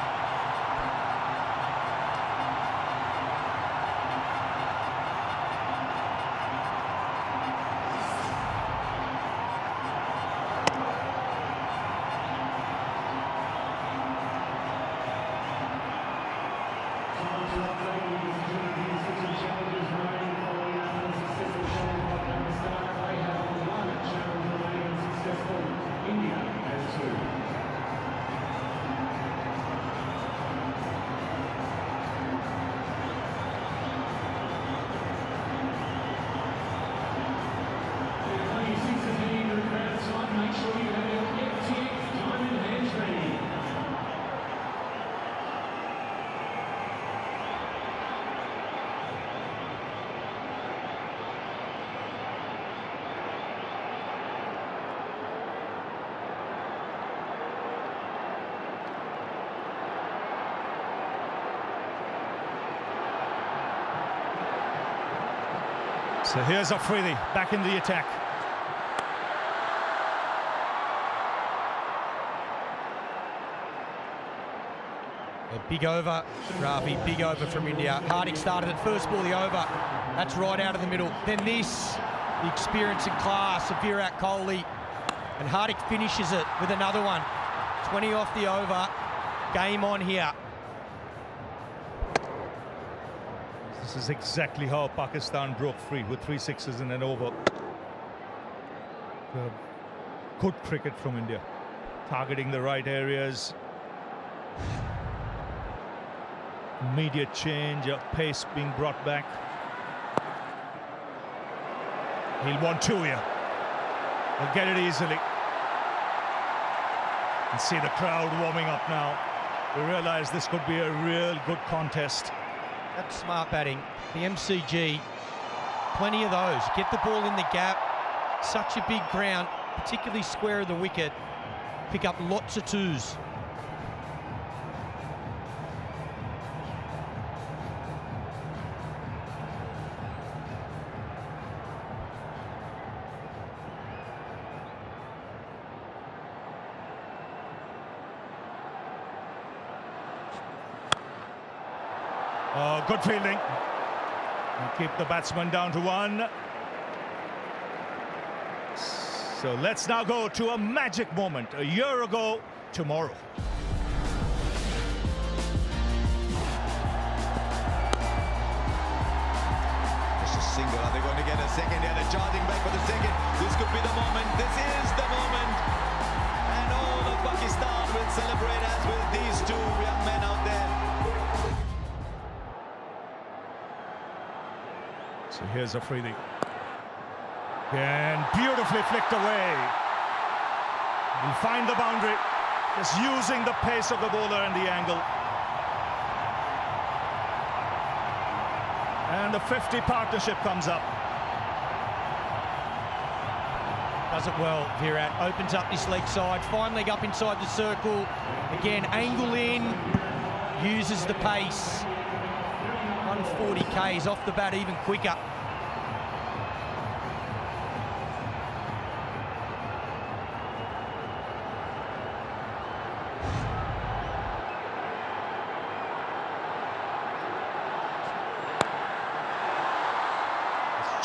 So here's Afridi back in the attack. A big over, Ravi, big over from India. Hardik started at first ball, the over. That's right out of the middle. Then this, the experience and class of Virat Kohli. And Hardik finishes it with another one. 20 off the over. Game on here. This is exactly how Pakistan broke free, with 3 sixes in an over. Good cricket from India, targeting the right areas. Immediate change, pace being brought back. He'll want 2 here. He'll get it easily. And see the crowd warming up now. We realise this could be a real good contest. That's smart batting. The MCG, plenty of those. Get the ball in the gap. Such a big ground, particularly square of the wicket. Pick up lots of 2s. Oh, good fielding. And keep the batsman down to 1. So let's now go to a magic moment. A year ago tomorrow. Just a single. Are they going to get a second here? They're charging back for the second. This could be the moment. This is the moment. And all of Pakistan will celebrate as with these 2 young men out there. So here's Afridi. And beautifully flicked away. He'll find the boundary, just using the pace of the bowler and the angle. And the 50 partnership comes up. Does it well, Virat. Opens up this leg side, fine leg up inside the circle. Again, angle in, uses the pace. 140 Ks off the bat even quicker.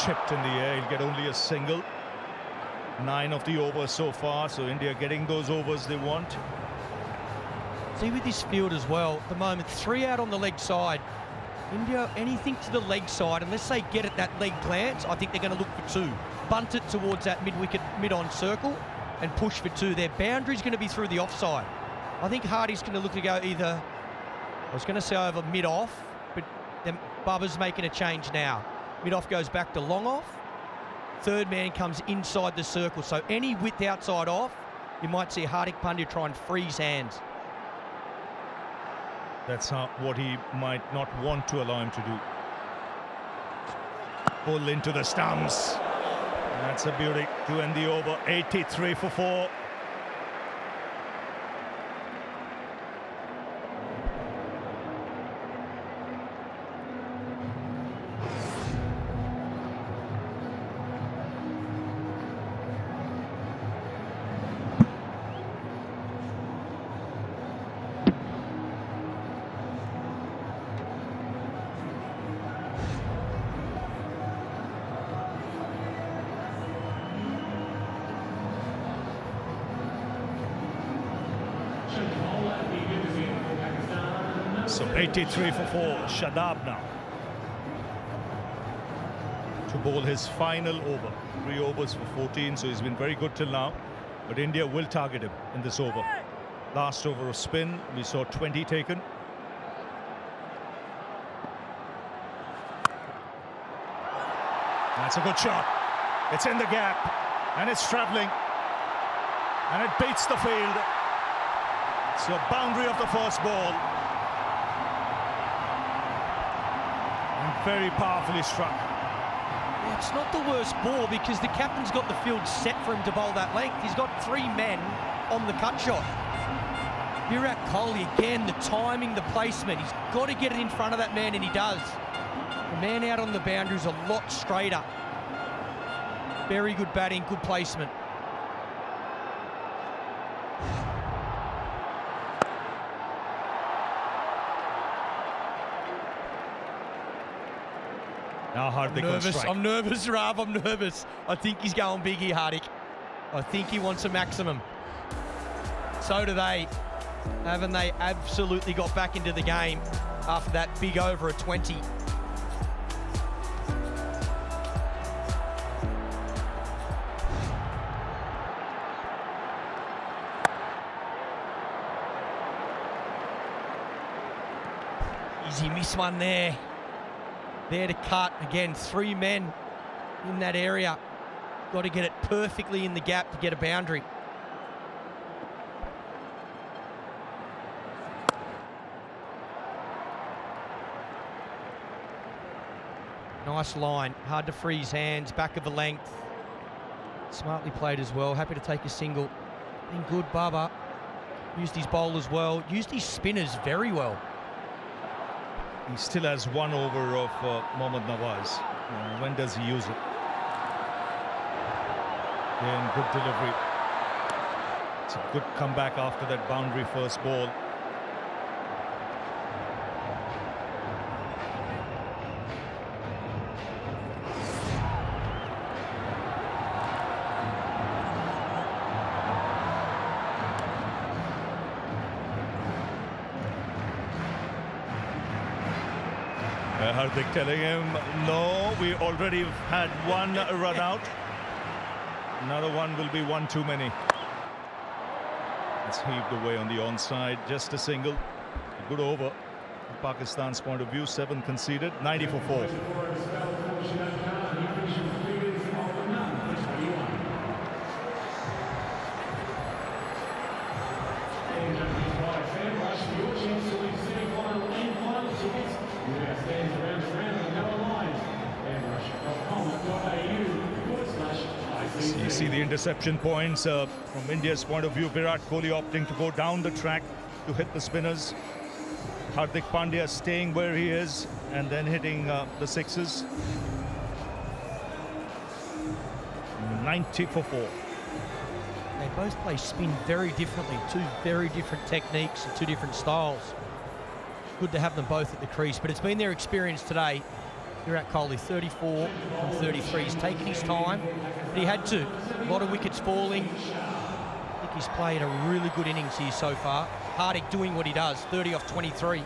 Chipped in the air, he'll get only a single. 9 of the overs so far, so India getting those overs they want. See with this field as well, at the moment, 3 out on the leg side. India, anything to the leg side, unless they get at that leg glance, I think they're going to look for 2. Bunt it towards that mid-wicket, mid-on circle and push for 2. Their boundary's going to be through the offside. I think Hardy's going to look to go either, I was going to say over mid-off, but then Baba's making a change now. Mid-off goes back to long-off. Third man comes inside the circle. So any width outside off, you might see Hardik Pandya try and freeze hands. That's what he might not want to allow him to do. Pull into the stumps. That's a beauty to end the over. 83 for 4. So 83 for 4, Shadab now to bowl his final over. 3 overs for 14, so he's been very good till now. But India will target him in this over. Last over of spin, we saw 20 taken. That's a good shot. It's in the gap, and it's travelling, and it beats the field. So boundary of the first ball. Very powerfully struck. Yeah, it's not the worst ball because the captain's got the field set for him to bowl that length. He's got 3 men on the cut shot. Virat Kohli, again, the timing, the placement. He's got to get it in front of that man, and he does. The man out on the boundary is a lot straighter. Very good batting, good placement. Now Hardik on strike. I'm nervous, Rav. I'm nervous. I think he's going big here, Hardik. I think he wants a maximum. So do they. Haven't they absolutely got back into the game after that big over at 20? Easy miss one there. There to cut. Again, 3 men in that area. Got to get it perfectly in the gap to get a boundary. Nice line. Hard to freeze hands. Back of the length. Smartly played as well. Happy to take a single. Been good, Baba. Used his bowlers well. Used his spinners very well. He still has 1 over of Mohammad Nawaz. When does he use it? Again, good delivery. It's a good comeback after that boundary first ball. Hardik telling him, no, we already had 1 run out. Another one will be 1 too many. It's heaved away on the onside, just a single. A good over from Pakistan's point of view. 7 conceded, 90 for 4. You see the interception points from India's point of view. Virat Kohli opting to go down the track to hit the spinners. Hardik Pandya staying where he is and then hitting the sixes. 90 for 4. They both play spin very differently. 2 very different techniques and 2 different styles. Good to have them both at the crease, but it's been their experience today. Virat Kohli, 34 from 33. He's taken his time, but he had to. A lot of wickets falling. I think he's played a really good innings here so far. Hardik doing what he does, 30 off 23.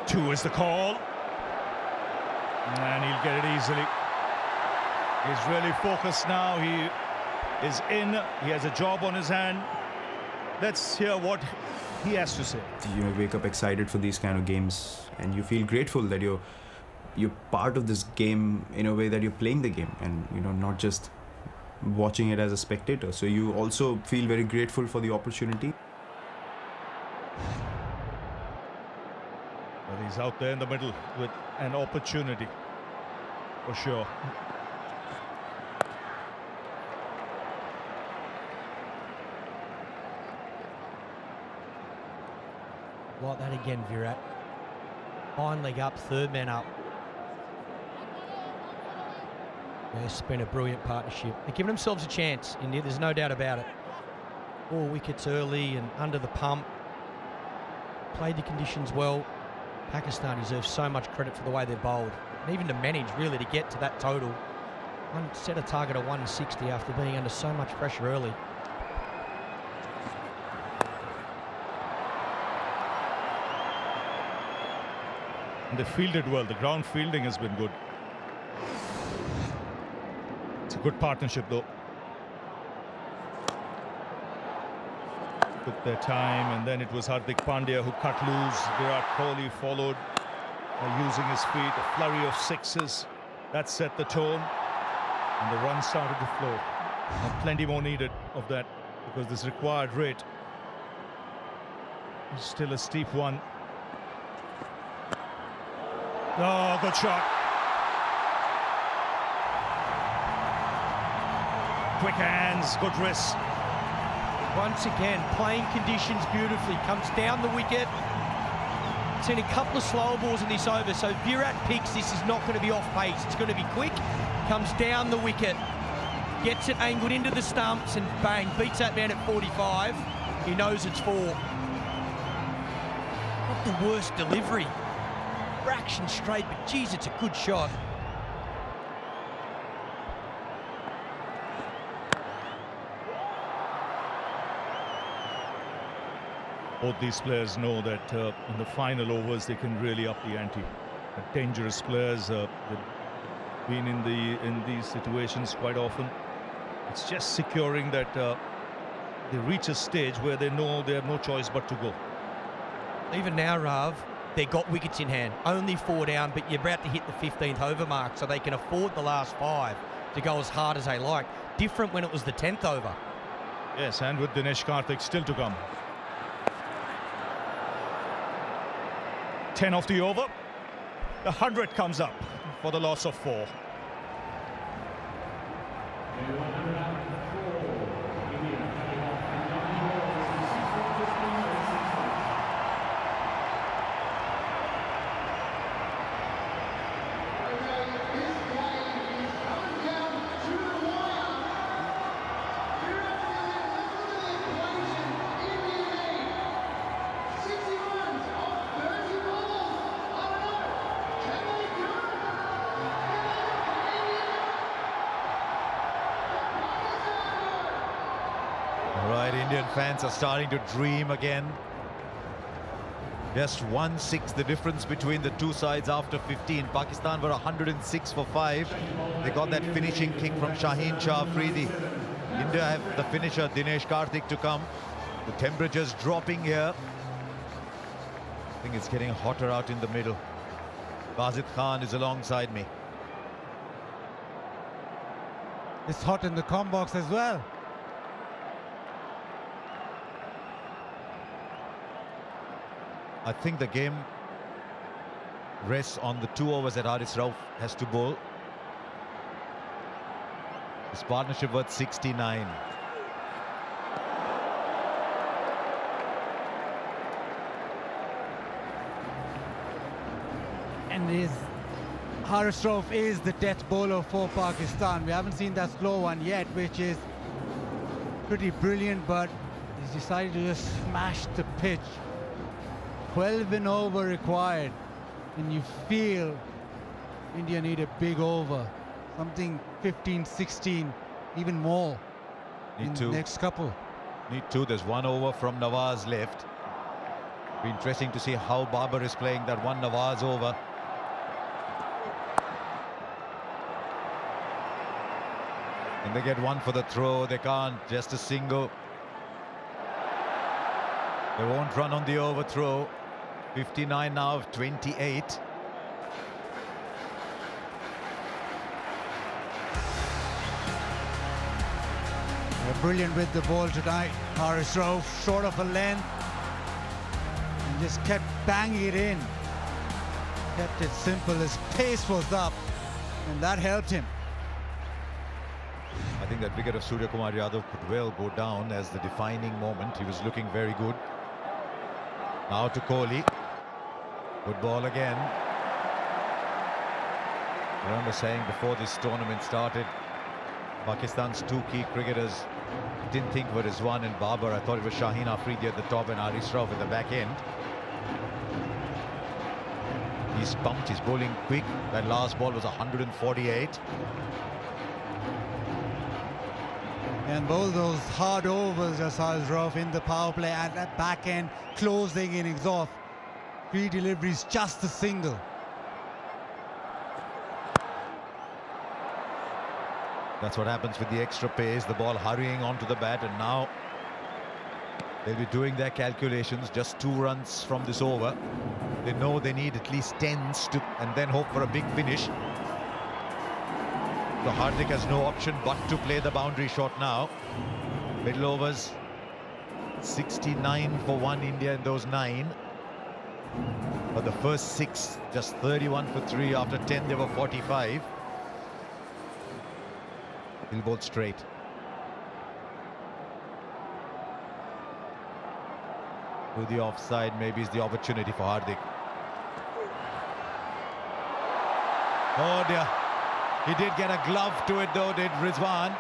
Two is the call. And he'll get it easily. He's really focused now. He is in. He has a job on his hand. Let's hear what he has to say. You know, wake up excited for these kind of games, and you feel grateful that you're part of this game in a way that you're playing the game, and not just watching it as a spectator. So you also feel very grateful for the opportunity. Well, he's out there in the middle with an opportunity, for sure. Like that again, Virat. Hind leg up, third man up. It's been a brilliant partnership. They're giving themselves a chance, India, there's no doubt about it. 4 wickets early and under the pump. Played the conditions well. Pakistan deserves so much credit for the way they're bowled. And even to manage, really, to get to that total. Set a target of 160 after being under so much pressure early. And they fielded well. The ground fielding has been good. It's a good partnership, though. Took their time, and then it was Hardik Pandya who cut loose. Virat Kohli followed using his feet. A flurry of sixes. That set the tone. And the runs started to flow. And plenty more needed of that, because this required rate is still a steep one. Oh, good shot. Quick hands, good wrist. Once again, playing conditions beautifully. Comes down the wicket. Seen a couple of slower balls in this over, so Virat picks this is not going to be off pace. It's going to be quick, comes down the wicket, gets it angled into the stumps and bang, beats that man at 45. He knows it's 4. Not the worst delivery. Fraction straight, but geez, it's a good shot. Both these players know that in the final overs they can really up the ante. Dangerous players, they've been in these situations quite often. It's just securing that they reach a stage where they know they have no choice but to go. Even now, Rav, they got wickets in hand. Only 4 down, but you're about to hit the 15th over mark, so they can afford the last 5 to go as hard as they like. Different when it was the 10th over. Yes, and with Dinesh Karthik still to come. 10 off the over. The 100 comes up for the loss of 4. Indian fans are starting to dream again. Just 1/6 the difference between the two sides after 15. Pakistan were 106 for 5. They got that finishing kick from Shaheen Shah Afridi. India have the finisher Dinesh Karthik to come. The temperature's dropping here. I think it's getting hotter out in the middle. Bazid Khan is alongside me. It's hot in the comm box as well. I think the game rests on the 2 overs that Haris Rauf has to bowl. His partnership worth 69. And Haris Rauf is the death bowler for Pakistan. We haven't seen that slow one yet, which is pretty brilliant, but he's decided to just smash the pitch. 12 and over required, and you feel India need a big over, something 15, 16, even more in the next couple. Need 2. There's 1 over from Nawaz left. Be interesting to see how Babar is playing that one Nawaz over. And they get 1 for the throw. They can't. Just a single. They won't run on the overthrow. 59 now of 28. They're brilliant with the ball tonight. Haris Rauf short of a length and just kept banging it in. Kept it simple. His pace was up and that helped him. I think that wicket of Surya Kumar Yadav could well go down as the defining moment. He was looking very good. Now to Kohli. Good ball again. I remember saying before this tournament started, Pakistan's 2 key cricketers didn't think were Rizwan and Babar. I thought it was Shaheen Afridi at the top and Haris Rauf at the back end. He's pumped, he's bowling quick. That last ball was 148. And both those hard overs as Haris Rauf in the power play at that back end, closing innings off. 3 deliveries, just a single. That's what happens with the extra pace, the ball hurrying onto the bat, and now they'll be doing their calculations. Just 2 runs from this over. They know they need at least 10s to, and then hope for a big finish. So Hardik has no option but to play the boundary shot now. Middle overs, 69 for 1 India in those 9. But the first 6, just 31 for 3. After 10, they were 45. He'll bowl straight. To the offside, maybe is the opportunity for Hardik. Oh dear. He did get a glove to it though, did Rizwan.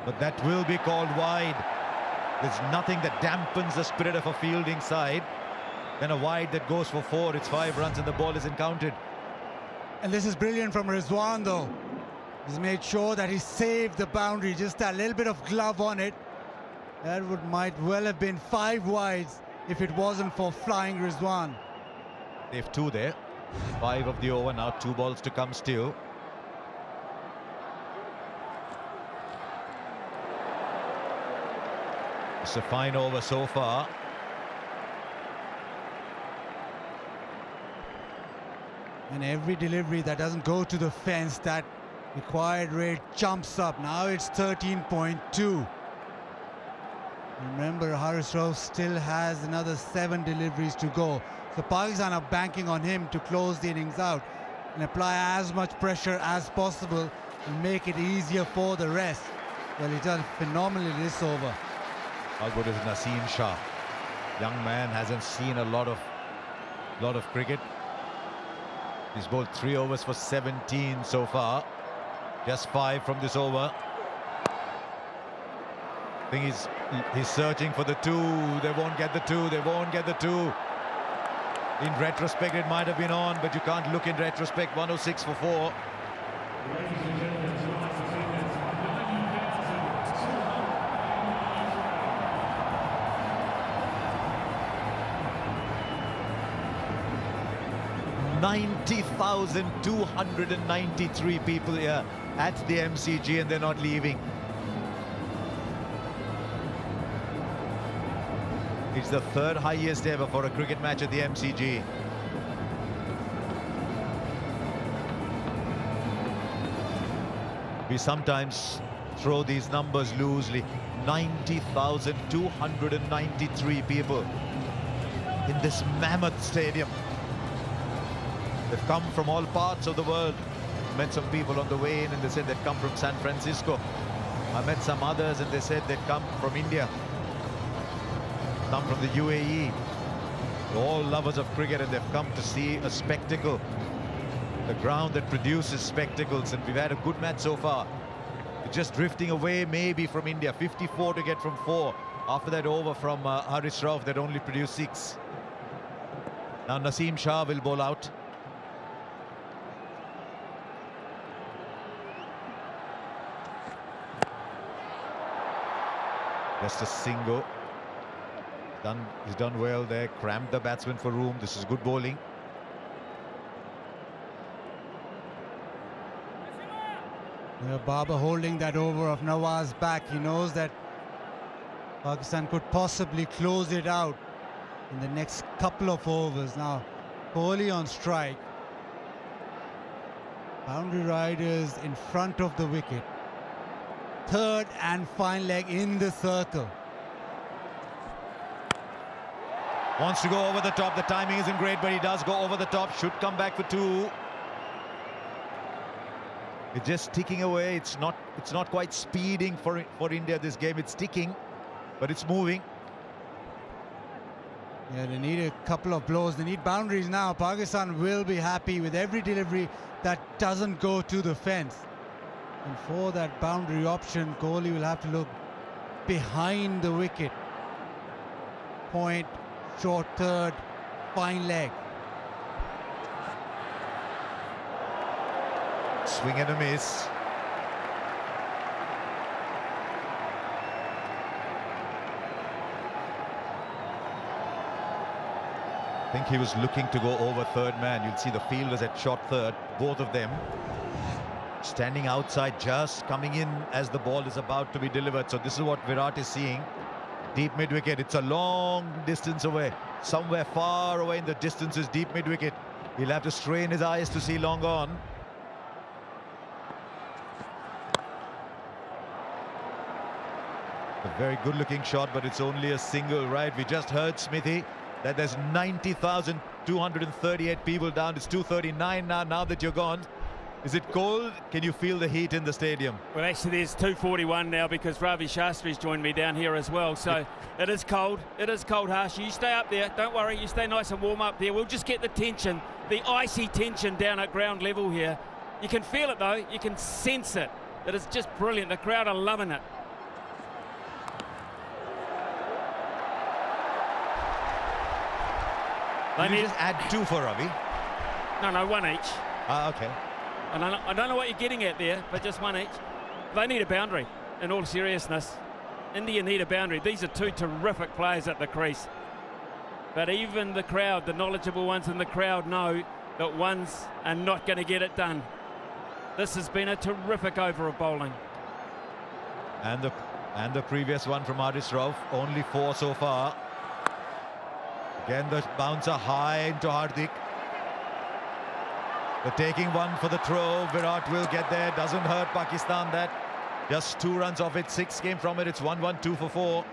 But that will be called wide. There's nothing that dampens the spirit of a fielding side than a wide that goes for 4. It's 5 runs and the ball isn't counted. And this is brilliant from Rizwan though. He's made sure that he saved the boundary, just a little bit of glove on it. That might well have been 5 wides if it wasn't for flying Rizwan. They've 2 there. 5 of the over now, 2 balls to come still. It's a fine over so far. And every delivery that doesn't go to the fence, that required rate jumps up. Now it's 13.2. Remember, Haris Rauf still has another 7 deliveries to go. So Pakistan are banking on him to close the innings out and apply as much pressure as possible and make it easier for the rest. Well, he done phenomenally this over. How good is Naseem Shah? Young man hasn't seen a lot of cricket. He's bowled 3 overs for 17 so far. Just 5 from this over. I think he's searching for the 2. They won't get the 2. They won't get the 2. In retrospect, it might have been on, but you can't look in retrospect. 106 for 4. $90,293 people here at the MCG, and they're not leaving. It's the 3rd highest ever for a cricket match at the MCG. We sometimes throw these numbers loosely. 90,293 people in this mammoth stadium. They've come from all parts of the world. Met some people on the way in and they said they'd come from San Francisco. I met some others and they said they'd come from India. Some from the UAE. They're all lovers of cricket and they've come to see a spectacle. The ground that produces spectacles, and we've had a good match so far. We're just drifting away maybe from India. 54 to get from 4. After that over from Haris Rauf that only produced 6. Now Naseem Shah will bowl out. Just a single. He's done well there. Cramped the batsman for room. This is good bowling. Babar holding that over of Nawaz back. He knows that Pakistan could possibly close it out in the next couple of overs. Now Kohli on strike. Boundary riders in front of the wicket. 3rd and fine leg in the circle. Wants to go over the top. The timing isn't great, but he does go over the top. Should come back for 2. It's just ticking away. It's not quite speeding for India this game. It's ticking, but it's moving. Yeah, they need a couple of blows. They need boundaries now. Pakistan will be happy with every delivery that doesn't go to the fence. And for that boundary option, Kohli will have to look behind the wicket. Point, short 3rd, fine leg. Swing and a miss. I think he was looking to go over 3rd man. You'll see the fielders at short 3rd, both of them. Standing outside, just coming in as the ball is about to be delivered. So this is what Virat is seeing. Deep mid-wicket. It's a long distance away. Somewhere far away in the distance is deep mid-wicket. He'll have to strain his eyes to see long on. A very good-looking shot, but it's only a single, right? We just heard, Smithy, that there's 90,238 people down. It's 2:39 now that you're gone. Is it cold? Can you feel the heat in the stadium? Well, actually, there's 2:41 now because Ravi Shastri's joined me down here as well. So it is cold. It is cold, Harsh. You stay up there. Don't worry. You stay nice and warm up there. We'll just get the tension, the icy tension down at ground level here. You can feel it, though. You can sense it. It is just brilliant. The crowd are loving it. Did you just add 2 for Ravi? No, 1 each. Okay. And I don't know what you're getting at there, but just 1 each. They need a boundary, in all seriousness. India need a boundary. These are 2 terrific players at the crease. But even the crowd, the knowledgeable ones in the crowd, know that ones are not going to get it done. This has been a terrific over of bowling. And the previous one from Haris Rauf, only 4 so far. Again, the bouncer high into Hardik. They're taking one for the throw. Virat will get there. Doesn't hurt Pakistan that. Just 2 runs off it. 6 came from it. It's 1-1, 2 for 4.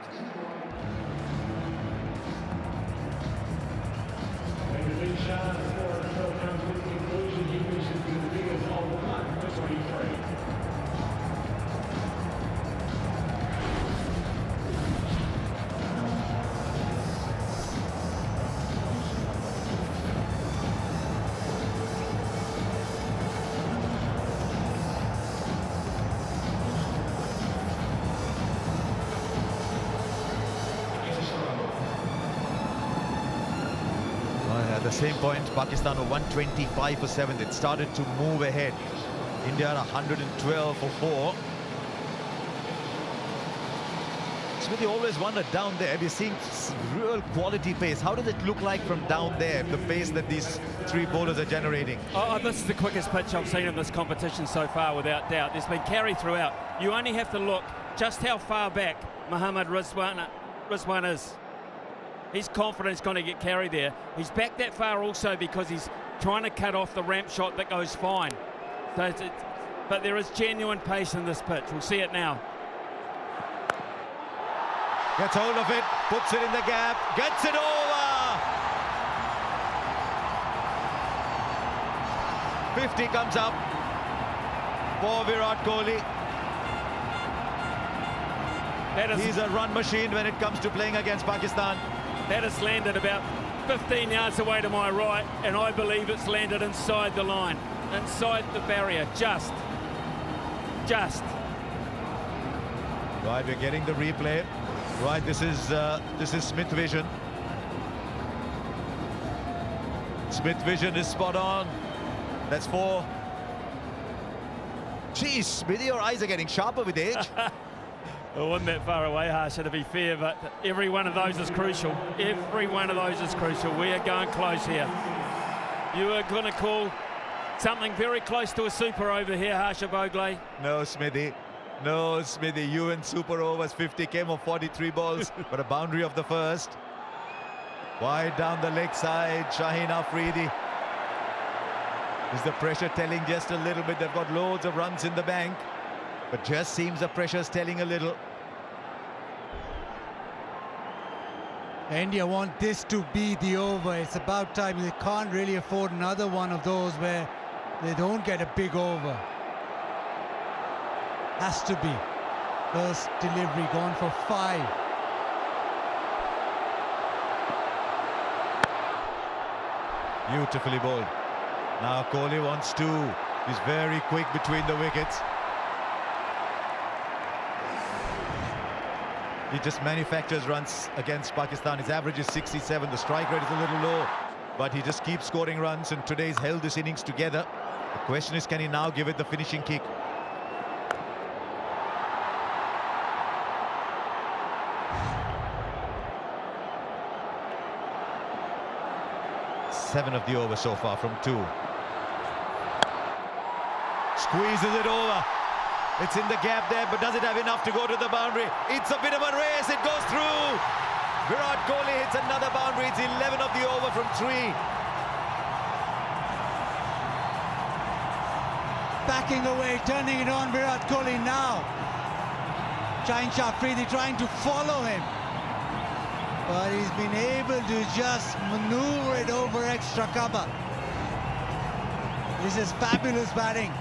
At the same point, Pakistan were 125 for 7. It started to move ahead. India 112 for 4. Smithy always wondered down there. We're seeing real quality pace. How does it look like from down there, the pace that these 3 bowlers are generating? Oh, this is the quickest pitch I've seen in this competition so far, without doubt. There's been carry throughout. You only have to look just how far back Mohammad Rizwan is. He's confident he's going to get carry there. He's back that far also because he's trying to cut off the ramp shot that goes fine. So but there is genuine pace in this pitch. We'll see it now. Gets hold of it, puts it in the gap, gets it over! 50 comes up for Virat Kohli. He's a run machine when it comes to playing against Pakistan. That has landed about 15 yards away to my right, and I believe it's landed inside the line, inside the barrier, just. Right, we're getting the replay. Right, this is Smith Vision. Smith Vision is spot on. That's 4. Geez, Smithy, your eyes are getting sharper with age. I wasn't that far away, Harsha, to be fair, but every one of those is crucial. Every one of those is crucial. We are going close here. You are going to call something very close to a super over here, Harsha Bhogle. No, Smithy. No, Smithy. You and super overs 50 came off 43 balls, but a boundary of the first. Wide down the leg side, Shaheen Afridi. Is the pressure telling just a little bit? They've got loads of runs in the bank, but just seems the pressure's telling a little. India want this to be the over. It's about time. They can't really afford another one of those where they don't get a big over. Has to be. First delivery gone for 5. Beautifully bowled. Now Kohli wants 2. He's very quick between the wickets. He just manufactures runs against Pakistan. His average is 67. The strike rate is a little low, but he just keeps scoring runs, and today's held this innings together. The question is, can he now give it the finishing kick? Seven of the over so far from 2. Squeezes it over. It's in the gap there, but does it have enough to go to the boundary? It's a bit of a race. It goes through. Virat Kohli hits another boundary. It's 11 of the over from 3. Backing away, turning it on Virat Kohli now. Shaheen Afridi trying to follow him, but he's been able to just maneuver it over extra cover. This is fabulous batting.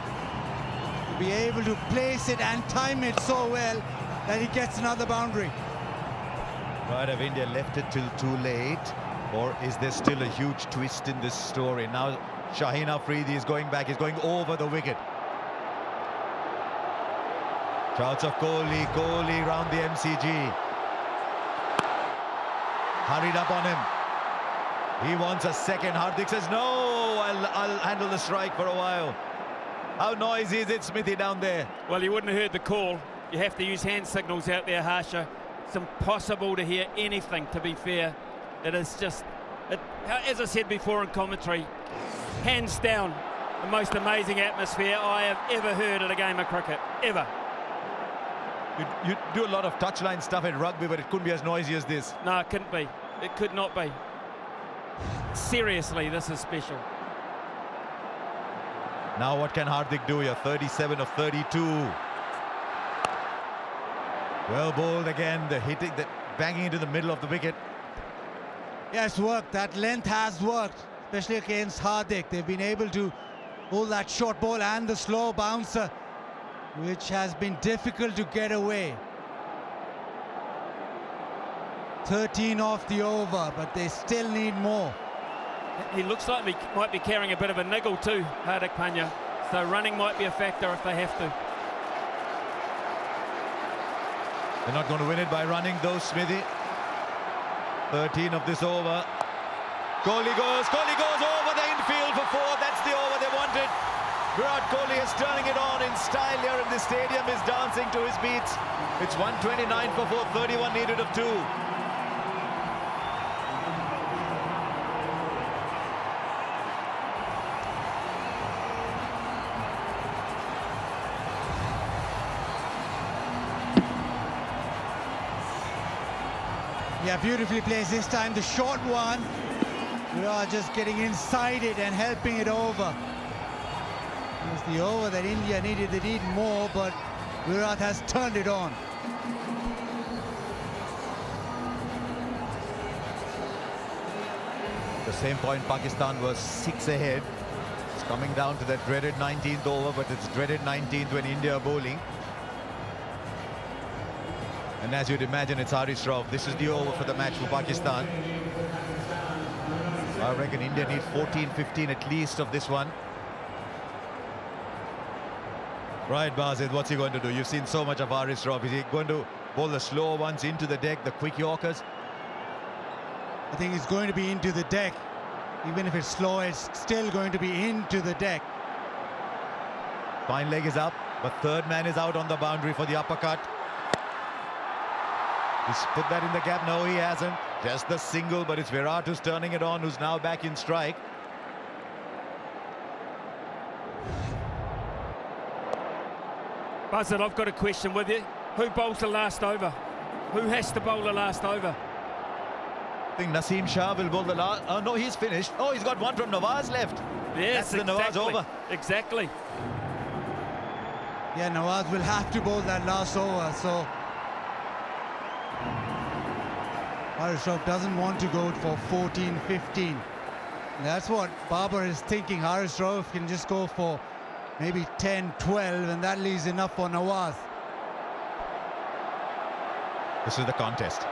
To be able to place it and time it so well that he gets another boundary. Right, have India left it till too late? Or is there still a huge twist in this story? Now Shaheen Afridi is going back, he's going over the wicket. Shouts of Kohli round the MCG. Hurried up on him. He wants a second. Hardik says, no, I'll handle the strike for a while. How noisy is it, Smithy, down there? Well, you wouldn't have heard the call. You have to use hand signals out there, Harsha. It's impossible to hear anything, to be fair. It is just, as I said before in commentary, hands down, the most amazing atmosphere I have ever heard at a game of cricket, ever. You do a lot of touchline stuff in rugby, but it couldn't be as noisy as this. No, it couldn't be. It could not be. Seriously, this is special. Now what can Hardik do here? 37 of 32. Well bowled again, the hitting, the banging into the middle of the wicket. Yeah, it's worked. That length has worked, especially against Hardik. They've been able to hold that short ball and the slow bouncer, which has been difficult to get away. 13 off the over, but they still need more. He looks like he might be carrying a bit of a niggle too, Hardik Pandya. So running might be a factor if they have to. They're not going to win it by running though, Smithy. 13 of this over. Kohli goes over the infield for 4. That's the over they wanted. Virat Kohli is turning it on in style here in the stadium, is dancing to his beats. It's 129 for 4, 31 needed of 2. Yeah, beautifully placed this time. The short one, Virat just getting inside it and helping it over. It was the over that India needed. They need more, but Virat has turned it on. At the same point, Pakistan was 6 ahead. It's coming down to that dreaded 19th over, but it's dreaded 19th when India are bowling. And as you'd imagine, it's Haris Rauf. This is the over for the match for Pakistan. I reckon India need 14, 15 at least of this one. Right, Bazid, what's he going to do? You've seen so much of Haris Rauf. Is he going to bowl the slower ones into the deck, the quick Yorkers? I think it's going to be into the deck. Even if it's slow, it's still going to be into the deck. Fine leg is up, but third man is out on the boundary for the uppercut. He's put that in the gap. No, he hasn't. Just the single, but it's Virat who's turning it on, who's now back in strike. Buzzard, I've got a question with you. Who bowls the last over? Who has to bowl the last over? I think Naseem Shah will bowl the last. Oh, no, he's finished. Oh, he's got one from Nawaz left. Yes, that's the Nawaz over. Exactly. Yeah, Nawaz will have to bowl that last over, so Haris Rauf doesn't want to go for 14, 15. That's what Babar is thinking. Haris Rauf can just go for maybe 10, 12, and that leaves enough for Nawaz. This is the contest.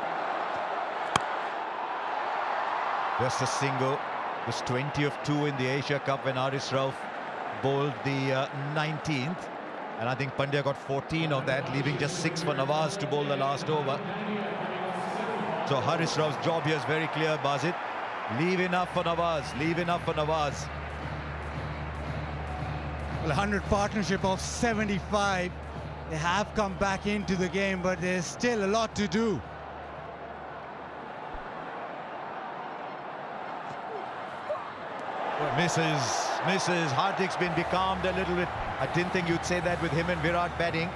Just a single. It was 20 of 2 in the Asia Cup when Haris Rauf bowled the 19th. And I think Pandya got 14 of that, leaving just 6 for Nawaz to bowl the last over. So Haris Rauf's job here is very clear, Bazid. Leave enough for Nawaz. Leave enough for Nawaz. Well, 100 partnership of 75. They have come back into the game, but there's still a lot to do. Misses. Hardik's been becalmed a little bit. I didn't think you'd say that with him and Virat batting.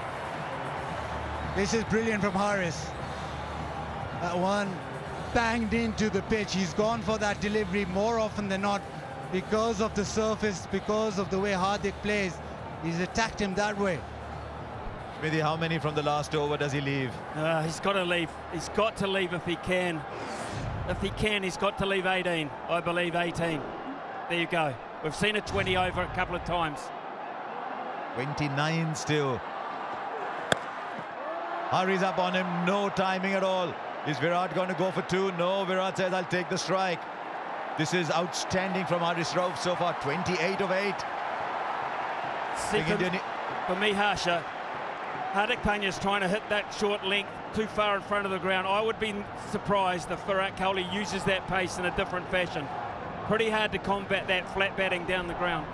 This is brilliant from Haris. That one banged into the pitch. He's gone for that delivery more often than not because of the surface, because of the way Hardik plays. He's attacked him that way. Smithy, how many from the last over does he leave? He's got to leave. He's got to leave if he can. If he can, he's got to leave 18. I believe 18. There you go. We've seen a 20 over a couple of times. 29 still. Hurries up on him, no timing at all. Is Virat going to go for 2? No, Virat says, I'll take the strike. This is outstanding from Haris Rauf so far, 28 of 8. For me, Harsha, Hardik Pandya's trying to hit that short length too far in front of the ground. I would be surprised if Virat Kohli uses that pace in a different fashion. Pretty hard to combat that flat batting down the ground.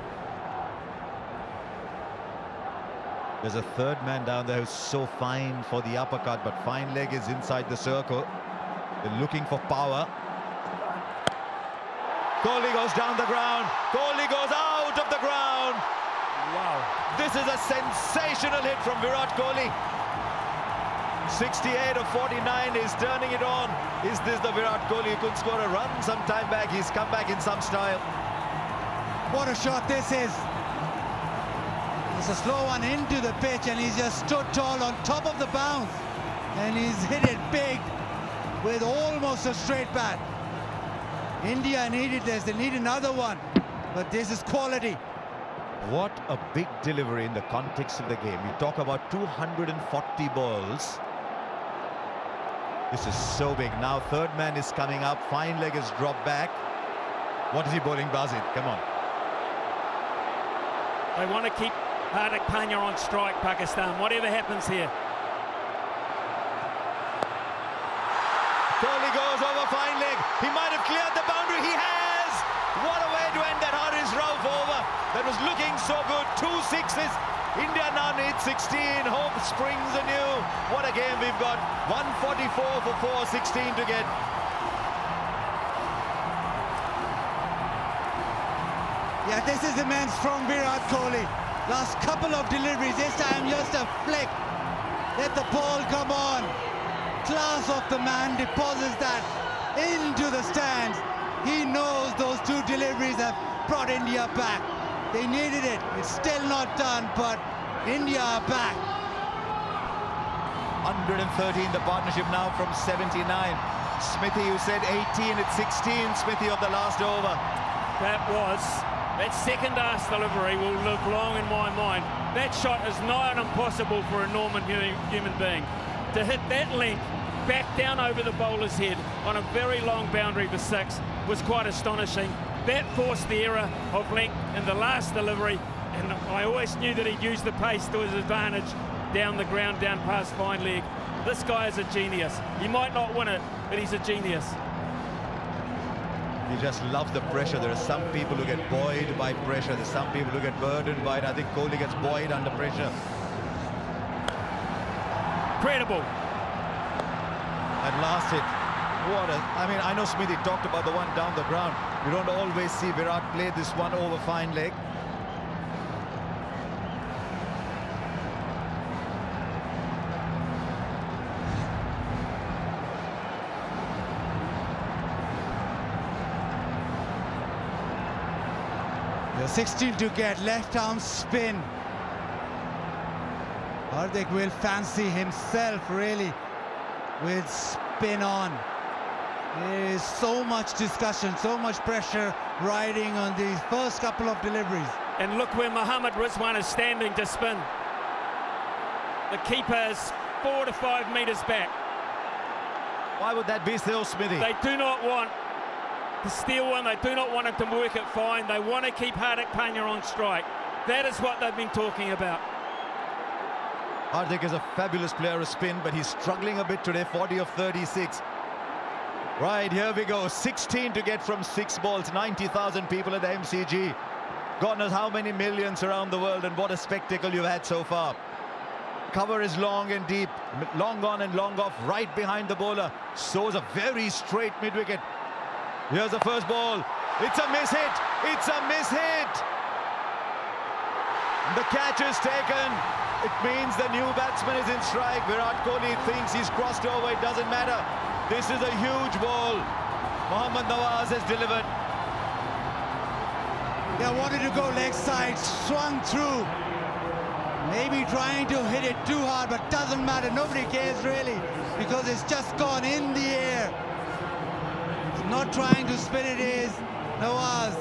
There's a third man down there who's so fine for the uppercut, but fine leg is inside the circle. They're looking for power. Kohli goes down the ground. Kohli goes out of the ground. Wow. This is a sensational hit from Virat Kohli. 68 of 49 is turning it on. Is this the Virat Kohli who could score a run some time back? He's come back in some style. What a shot this is. It's a slow one into the pitch, and he's just stood tall on top of the bounce. And he's hit it big with almost a straight bat. India needed this. They need another one. But this is quality. What a big delivery in the context of the game. You talk about 240 balls. This is so big. Now third man is coming up. Fine leg is dropped back. What is he bowling, Basit? Come on. They want to keep Hardik Pandya on strike, Pakistan, whatever happens here. Kohli goes over fine leg. He might have cleared the boundary. He has! What a way to end that Haris Rauf over. That was looking so good. 2 sixes. India now needs 16. Hope springs anew. What a game we've got. 144 for 4, 16 to get. Yeah, this is immense from Virat Kohli. Last couple of deliveries, this time just a flick. Let the ball come on. Class of the man, deposits that into the stands. He knows those 2 deliveries have brought India back. They needed it. It's still not done, but India are back. 113 the partnership now from 79. Smithy, you said 18, it's 16, Smithy, of the last over. That second ass delivery will live long in my mind. That shot is nigh on impossible for a normal human being. To hit that length back down over the bowler's head on a very long boundary for 6 was quite astonishing. That forced the error of length in the last delivery, and I always knew that he'd use the pace to his advantage down the ground, down past fine leg. This guy is a genius. He might not win it, but he's a genius. He just loves the pressure. There are some people who get buoyed by pressure. There's some people who get burdened by it. I think Kohli gets buoyed under pressure. Incredible. That last hit. I mean, I know Smithy talked about the one down the ground. You don't always see Virat play this one over fine leg. You're 16 to get, left arm spin. Hardik will fancy himself really with spin on. There is so much discussion, so much pressure riding on these first couple of deliveries. And look where Mohammad Rizwan is standing to spin. The keeper is 4 to 5 metres back. Why would that be still, Smithy? They do not want to steal one. They do not want him to work it fine. They want to keep Hardik Pandya on strike. That is what they've been talking about. Hardik is a fabulous player of spin, but he's struggling a bit today, 40 of 36. Right, here we go. 16 to get from 6 balls. 90,000 people at the MCG. God knows how many millions around the world, and what a spectacle you've had so far. Cover is long and deep, long on and long off, right behind the bowler. Sows a very straight mid-wicket. Here's the first ball. It's a miss hit. It's a miss hit. The catch is taken. It means the new batsman is in strike. Virat Kohli thinks he's crossed over. It doesn't matter. This is a huge ball. Mohammad Nawaz has delivered. They wanted to go leg side, swung through. Maybe trying to hit it too hard, but doesn't matter. Nobody cares really, because it's just gone in the air. Not trying to spin it is Nawaz.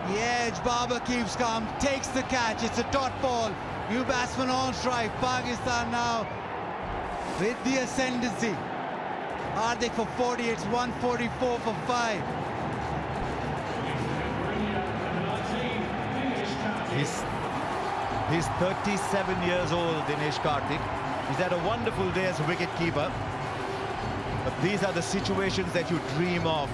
The edge, Babar keeps calm, takes the catch. It's a dot ball. New batsman on strike. Pakistan now with the ascendancy. Hardik for 40, it's 144 for 5. He's 37 years old, Dinesh Karthik. He's had a wonderful day as a wicket-keeper. But these are the situations that you dream of.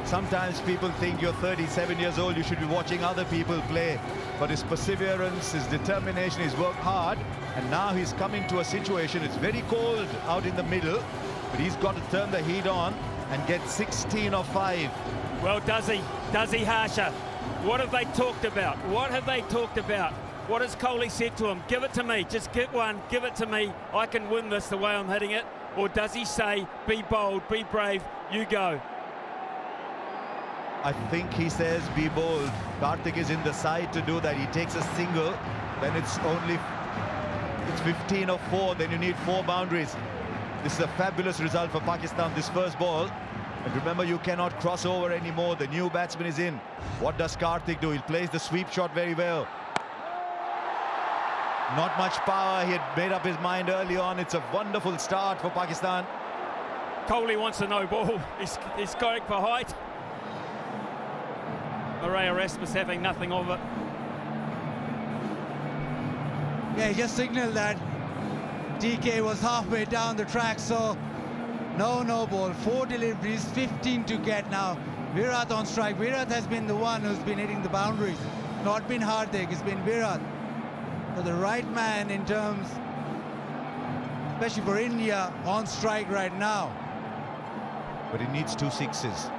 Sometimes people think you're 37 years old, you should be watching other people play. But his perseverance, his determination, he's worked hard. And now he's coming to a situation, it's very cold out in the middle. But he's got to turn the heat on and get 16 or 5. Well, does he, Harsha? What have they talked about? What have they talked about? What has Kohli said to him? Give it to me, just get one, give it to me. I can win this the way I'm hitting it. Or does he say, be bold, be brave, you go? I think he says, be bold. Karthik is in the side to do that. He takes a single, then it's 15 or 4, then you need 4 boundaries. This is a fabulous result for Pakistan, this first ball. And remember, you cannot cross over anymore. The new batsman is in. What does Karthik do? He plays the sweep shot very well. Not much power. He had made up his mind early on. It's a wonderful start for Pakistan. Kohli wants a no ball. He's going for height. Murray Erasmus having nothing of it. Yeah, he just signaled that DK was halfway down the track, so no ball. 4 deliveries, 15 to get now. Virat on strike. Virat has been the one who's been hitting the boundaries. Not been Hardik, it's been Virat. So the right man in terms, especially for India, on strike right now. But he needs 2 sixes.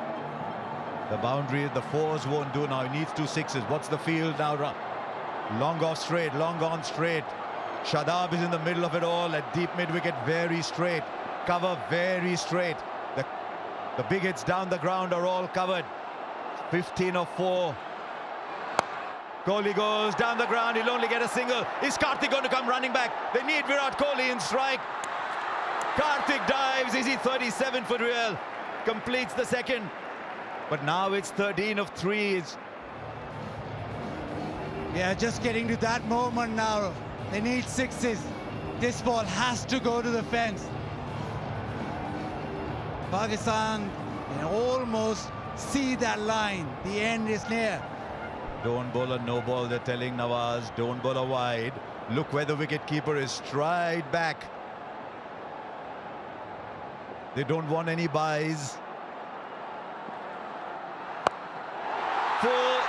The boundary, the 4s won't do now. He needs 2 sixes. What's the field now? Long off straight, long on straight. Shadab is in the middle of it all at deep mid-wicket, very straight. Cover very straight. The big hits down the ground are all covered. 15 or 4. Kohli goes down the ground, he'll only get a single. Is Karthik going to come running back? They need Virat Kohli in strike. Karthik dives, is he 37 for real? Completes the second. But now it's 13 of 3. Yeah, just getting to that moment now. They need 6s. This ball has to go to the fence. Pakistan can almost see that line. The end is near. Don't bowl a no ball, they're telling Nawaz. Don't bowl a wide. Look where the wicket-keeper is, stride back. They don't want any buys. Full.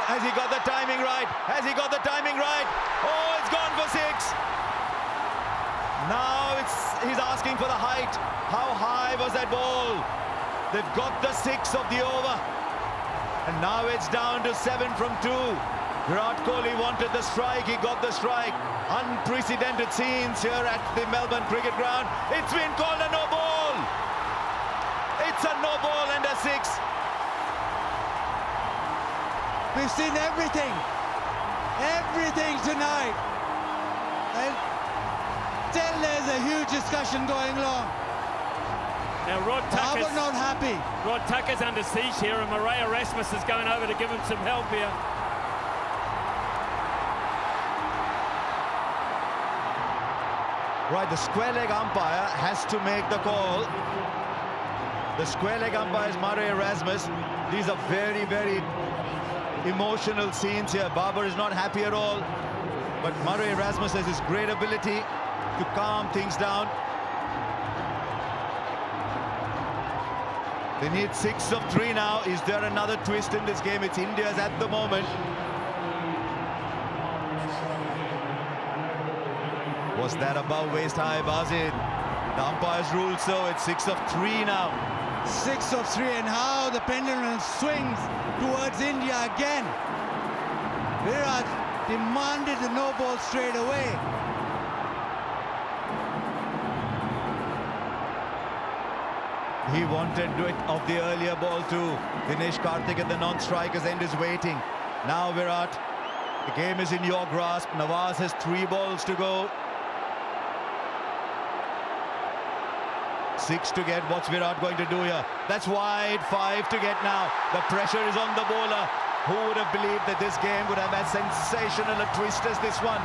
Has he got the timing right? Has he got the timing right? Oh, it's gone for 6. Now he's asking for the height. How high was that ball? They've got the 6 of the over. And now it's down to 7 from 2. Virat Kohli wanted the strike, he got the strike. Unprecedented scenes here at the Melbourne Cricket Ground. It's been called a no ball. It's a no ball and a 6. We've seen everything tonight. And still there's a huge discussion going on. Now Rod Tucker's not happy. Rod Tucker's under siege here, and Murray Erasmus is going over to give him some help here. Right, the square leg umpire has to make the call. The square leg umpire is Murray Erasmus. These are very, very emotional scenes here. Babar is not happy at all. But Murray Erasmus has his great ability to calm things down. They need 6 of 3 now. Is there another twist in this game? It's India's at the moment. Was that above waist high, Bazid? The umpires ruled so. It's 6 of 3 now. 6 of 3, and how the pendulum swings towards India again. Virat demanded the no ball straight away. He wanted it of the earlier ball too. Dinesh Karthik at the non-strikers end is waiting. Now Virat, the game is in your grasp. Nawaz has 3 balls to go. 6 to get. What's Virat going to do here? That's wide. 5 to get now. The pressure is on the bowler. Who would have believed that this game would have as sensational a twist as this one?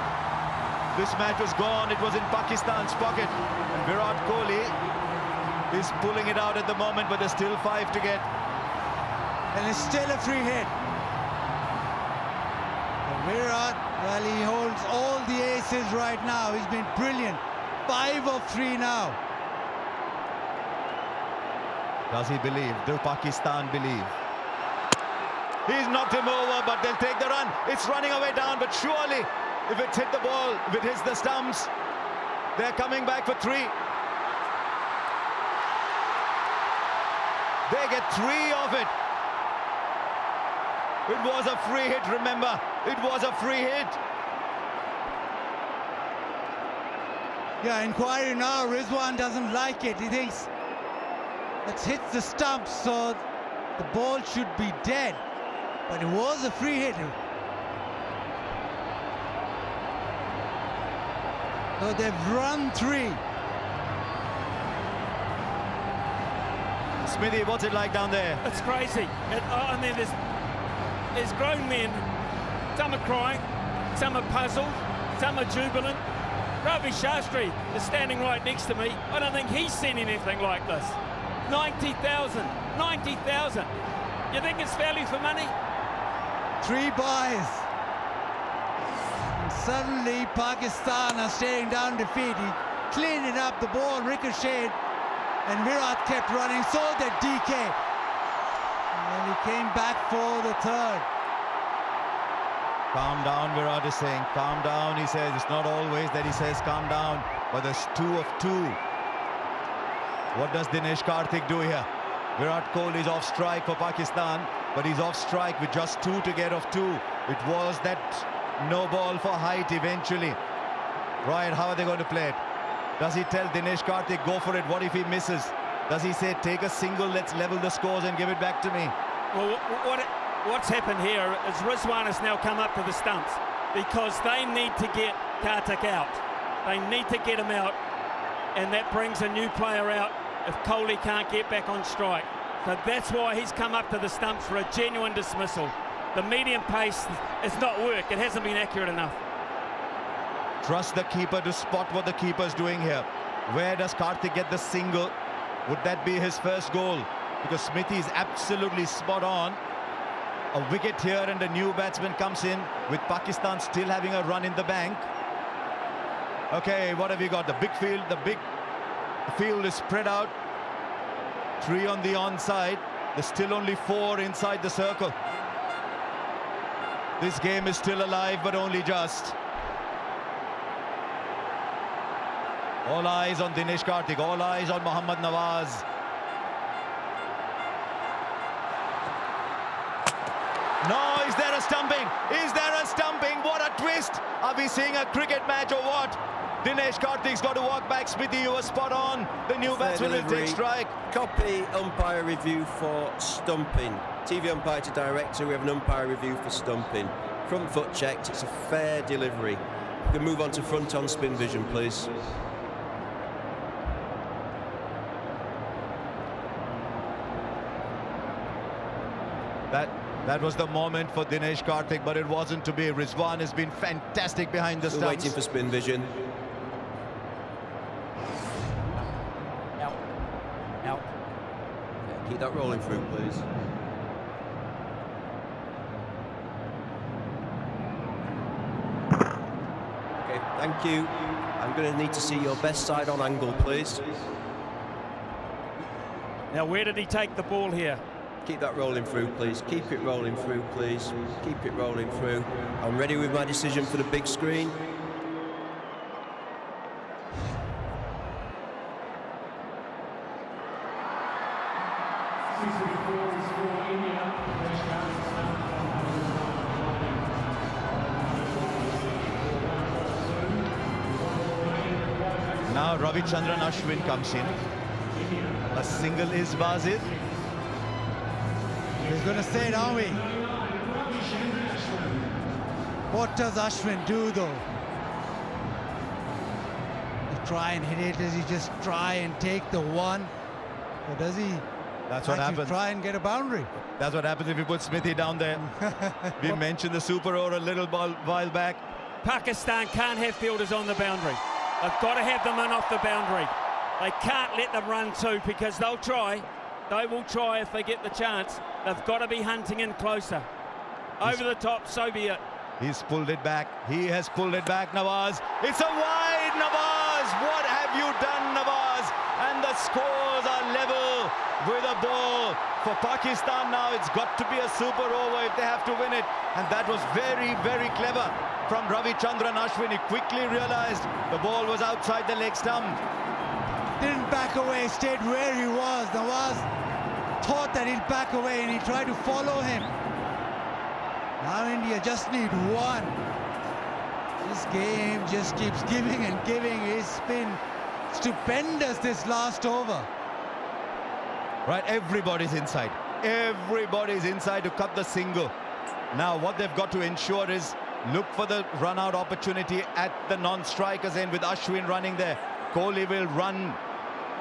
This match was gone. It was in Pakistan's pocket. And Virat Kohli is pulling it out at the moment, but there's still 5 to get. And it's still a free hit. And Virat, well, he holds all the aces right now. He's been brilliant. 5 of 3 now. Does he believe? Do Pakistan believe? He's knocked him over, but they'll take the run. It's running away down, but surely, if it's hit the ball, if it hits the stumps, they're coming back for 3. They get 3 of it. It was a free hit, remember. It was a free hit. Yeah, inquiry now. Rizwan doesn't like it. He thinks it hits the stumps, so the ball should be dead. But it was a free hit. So they've run 3. Smithy, what's it like down there? It's crazy. I mean, there's grown men. Some are crying, some are puzzled, some are jubilant. Ravi Shastri is standing right next to me. I don't think he's seen anything like this. 90,000, 90,000. You think it's value for money? 3 buys. And suddenly Pakistan are staring down defeat. He cleaned it up, the ball ricocheted, and Virat kept running, so did DK. And he came back for the 3rd. Calm down, Virat is saying. Calm down, he says. It's not always that he says calm down, but there's 2 of 2. What does Dinesh Karthik do here? Virat Kohli is off strike for Pakistan, but he's off strike with just 2 to get off 2. It was that no ball for height eventually. Ryan, how are they going to play it? Does he tell Dinesh Karthik, go for it? What if he misses? Does he say, take a single, let's level the scores and give it back to me? Well, what's happened here is Rizwan has now come up to the stumps because they need to get Karthik out. They need to get him out, and that brings a new player out if Kohli can't get back on strike. So that's why he's come up to the stumps for a genuine dismissal. The medium pace has not worked. It hasn't been accurate enough. Trust the keeper to spot what the keeper's doing here. Where does Karthik get the single? Would that be his first goal? Because Smithy is absolutely spot on. A wicket here and a new batsman comes in with Pakistan still having a run in the bank. Okay, what have you got? The big field, the field is spread out. 3 on the onside. There's still only 4 inside the circle. This game is still alive, but only just. All eyes on Dinesh Karthik, all eyes on Mohammad Nawaz. No, is there a stumping? Is there a stumping? What a twist! Are we seeing a cricket match or what? Dinesh Karthik's got to walk back. Smithy, you were spot on. The new batsman will take strike. Copy umpire review for stumping. TV umpire to director, we have an umpire review for stumping. Front foot checked, it's a fair delivery. We can move on to front on spin vision, please. That was the moment for Dinesh Karthik, but it wasn't to be. Rizwan has been fantastic behind the stumps. Waiting for spin vision. Out. Yeah, keep that rolling through, please. Okay, thank you. I'm going to need to see your best side on angle, please. Now, where did he take the ball here? Keep that rolling through, please. Keep it rolling through, please. Keep it rolling through. I'm ready with my decision for the big screen. Now Ravichandran Ashwin comes in. A single is Bazir. He's going to say it, aren't we? What does Ashwin do, though? He try and hit it? Does he just try and take the one? Or does he That's what happens. Try and get a boundary? That's what happens if you put Smithy down there. We mentioned the super over a little while back. Pakistan can't have fielders on the boundary. They've got to have them in off the boundary. They can't let them run too, because they'll try. They will try if they get the chance. They've got to be hunting in closer. Over the top, so be it. He's pulled it back. He has pulled it back, Nawaz. It's a wide, Nawaz. What have you done, Nawaz? And the scores are level with a ball. For Pakistan now, it's got to be a super over if they have to win it. And that was very, very clever from Ravichandran Ashwin. He quickly realized the ball was outside the leg stump. Didn't back away, stayed where he was. Nawaz thought that he'd back away and he tried to follow him. Now India just need one. This game just keeps giving and giving. It's been stupendous this last over. Right, everybody's inside. Everybody's inside to cut the single. Now what they've got to ensure is look for the run-out opportunity at the non-strikers end with Ashwin running there. Kohli will run.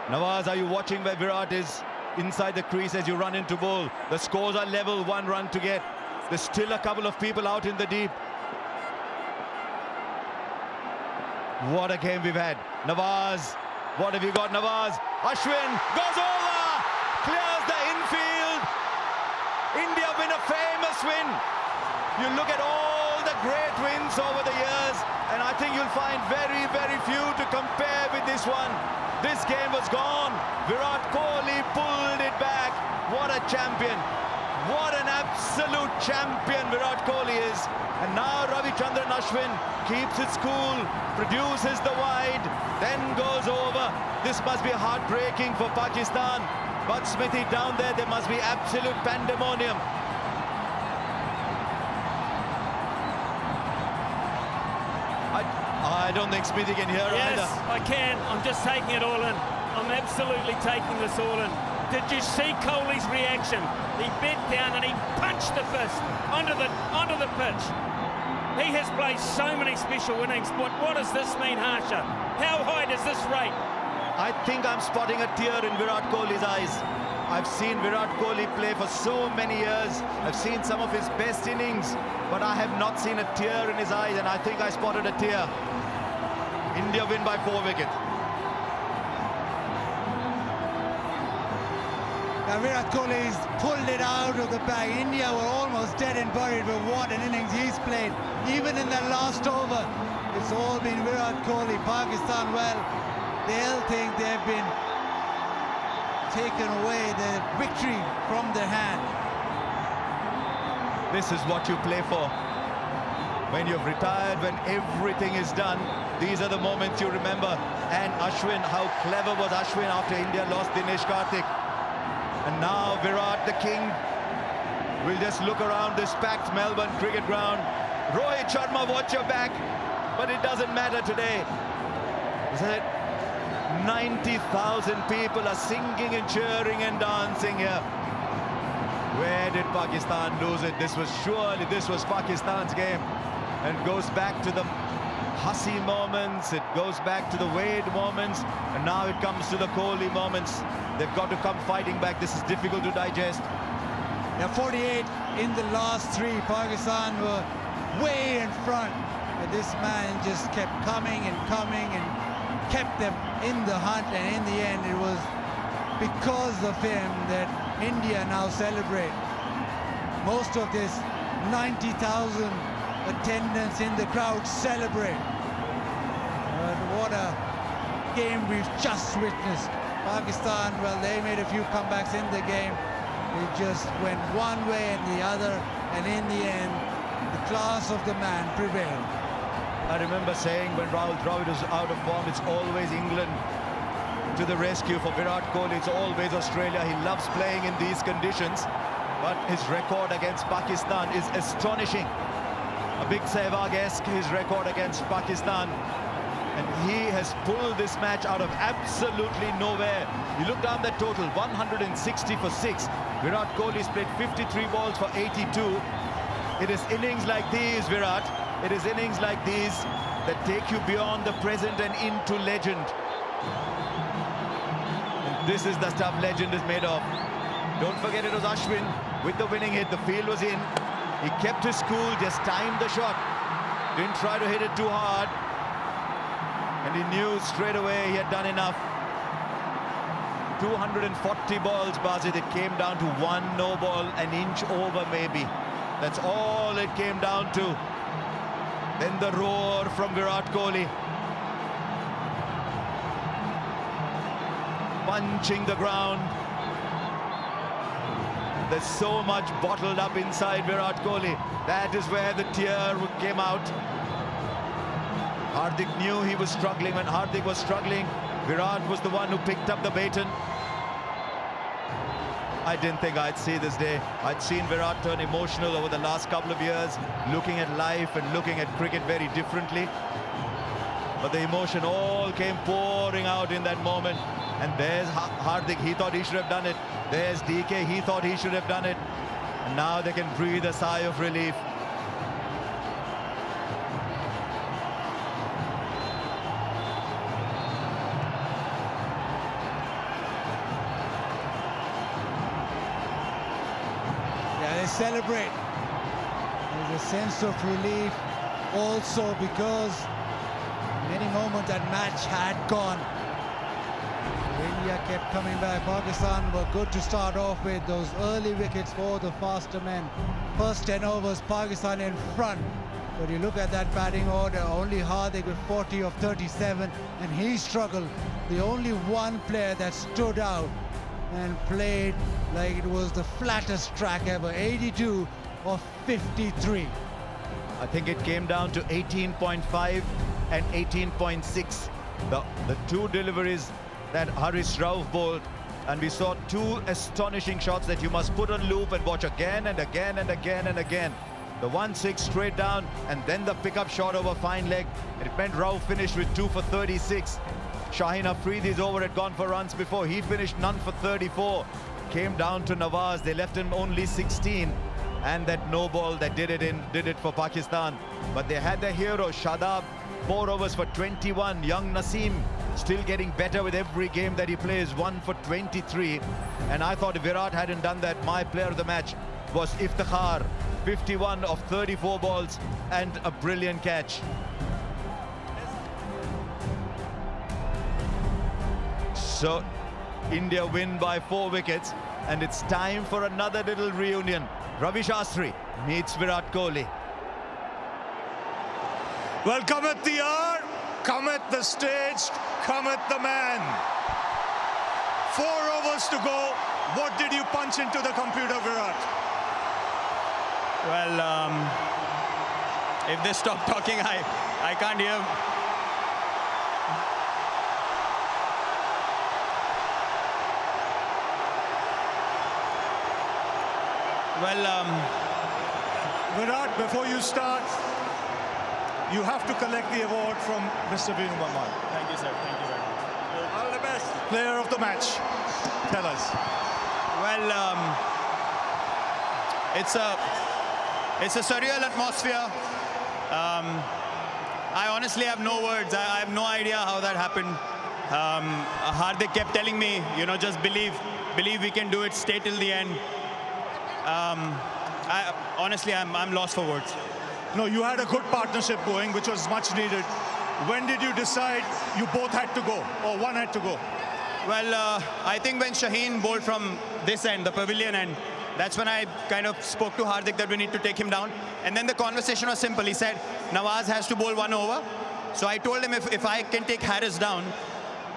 Nawaz, are you watching where Virat is inside the crease as you run into bowl? The scores are level, 1 run to get. There's still a couple of people out in the deep. What a game we've had. Nawaz, what have you got, Nawaz? Ashwin goes over, clears the infield. India win a famous win. You look at all the great wins over the years, and I think you'll find very, very few to compare with this one. This game was gone. Virat Kohli pulled it back. What a champion. What an absolute champion Virat Kohli is. And now Ravichandran Ashwin keeps it cool, produces the wide, then goes over. This must be heartbreaking for Pakistan. But Smithy down there must be absolute pandemonium. I don't think Smithy can hear either. Yes, I can. I'm just taking it all in. I'm absolutely taking this all in. Did you see Kohli's reaction? He bent down and he punched the fist onto the pitch. He has played so many special innings, but what does this mean, Harsha? How high does this rate? I think I'm spotting a tear in Virat Kohli's eyes. I've seen Virat Kohli play for so many years. I've seen some of his best innings, but I have not seen a tear in his eyes, and I think I spotted a tear. India win by 4 wickets. Now Virat Kohli's pulled it out of the bag. India were almost dead and buried, but what an innings he's played. Even in that last over, it's all been Virat Kohli. Pakistan, well, they'll think they've been taken away the victory from their hand. This is what you play for. When you've retired, when everything is done, these are the moments you remember. And Ashwin, how clever was Ashwin after India lost Dinesh Karthik. And now Virat, the king, will just look around this packed Melbourne cricket ground. Rohit Sharma, watch your back. But it doesn't matter today. 90,000 people are singing and cheering and dancing here. Where did Pakistan lose it? This was Pakistan's game. And it goes back to the Hussey moments, it goes back to the Wade moments, and now it comes to the Kohli moments. They've got to come fighting back. This is difficult to digest. Yeah, 48 in the last 3. Pakistan were way in front, but this man just kept coming and coming and kept them in the hunt, and in the end it was because of him that India now celebrate. Most of this 90,000 attendance in the crowd celebrate. But what a game we've just witnessed. Pakistan, well, they made a few comebacks in the game. It just went one way and the other, and in the end, the class of the man prevailed. I remember saying when Rahul Dravid is out of form, it's always England to the rescue. For Virat Kohli, it's always Australia. He loves playing in these conditions, but his record against Pakistan is astonishing. A big Sehwag-esque, his record against Pakistan. And he has pulled this match out of absolutely nowhere. You look down that total, 160 for 6. Virat Kohli's played 53 balls for 82. It is innings like these, Virat. It is innings like these that take you beyond the present and into legend. And this is the stuff legend is made of. Don't forget it was Ashwin with the winning hit. The field was in. He kept his cool, just timed the shot. Didn't try to hit it too hard. And he knew straight away he had done enough. 240 balls, Bazid. It came down to one no ball, an inch over maybe. That's all it came down to. Then the roar from Virat Kohli. Punching the ground. There's so much bottled up inside Virat Kohli. That is where the tear came out. Hardik knew he was struggling. When Hardik was struggling, Virat was the one who picked up the baton. I didn't think I'd see this day. I'd seen Virat turn emotional over the last couple of years, looking at life and looking at cricket very differently. But the emotion all came pouring out in that moment. And there's Hardik, he thought he should have done it. There's DK, he thought he should have done it. And now they can breathe a sigh of relief. Yeah, they celebrate. There's a sense of relief also because many moments that match had gone. India kept coming back. Pakistan were good to start off with. Those early wickets for the faster men. First 10 overs, Pakistan in front. But you look at that batting order, only Hardik with 40 of 37, and he struggled. The only one player that stood out and played like it was the flattest track ever, 82 of 53. I think it came down to 18.5 and 18.6. The two deliveries that Haris Rauf bowled, and we saw two astonishing shots that you must put on loop and watch again and again and again and again. The 1-6 straight down, and then the pickup shot over fine leg. It meant Rauf finished with 2 for 36. Shaheen Afridi's over had gone for runs before. He finished none for 34. Came down to Nawaz. They left him only 16. And that no ball that did it for Pakistan. But they had their hero, Shadab, 4 overs for 21. Young Naseem still getting better with every game that he plays, 1 for 23. And I thought if Virat hadn't done that, my player of the match was Iftikhar, 51 of 34 balls and a brilliant catch. So India win by 4 wickets, and it's time for another little reunion. Ravi Shastri meets Virat Kohli. Well, cometh the hour, cometh the stage, cometh the man. 4 overs to go. What did you punch into the computer, Virat? Well, if they stop talking, I can't hear. Well, Virat, before you start, you have to collect the award from Mr. Venu Maman. Thank you, sir. Thank you very much. All the best. Player of the match. Tell us. Well, it's a surreal atmosphere. I honestly have no words. I have no idea how that happened. Hardik kept telling me, you know, just believe we can do it, stay till the end. Honestly, I'm lost for words. No, you had a good partnership going, which was much needed. When did you decide you both had to go, or one had to go? Well, I think when Shaheen bowled from this end, the pavilion end, that's when I kind of spoke to Hardik that we need to take him down. And then the conversation was simple. He said, Nawaz has to bowl 1 over. So I told him if I can take Haris down,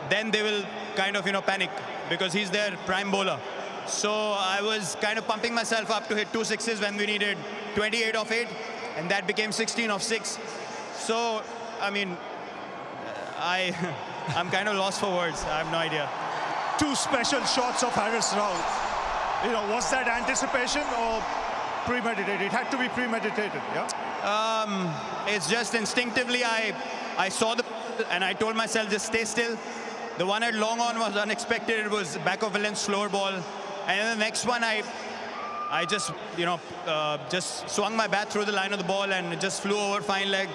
then they will kind of, you know, panic because he's their prime bowler. So I was kind of pumping myself up to hit 2 sixes when we needed 28 of 8, and that became 16 of 6. So, I mean, I'm kind of lost for words. I have no idea. 2 special shots of Haris Rauf. You know, was that anticipation or premeditated? It had to be premeditated, yeah? It's just instinctively I saw the and I told myself just stay still. The one at long on was unexpected. It was back of a length slower ball. And then the next one I just, you know, just swung my bat through the line of the ball and it just flew over fine leg.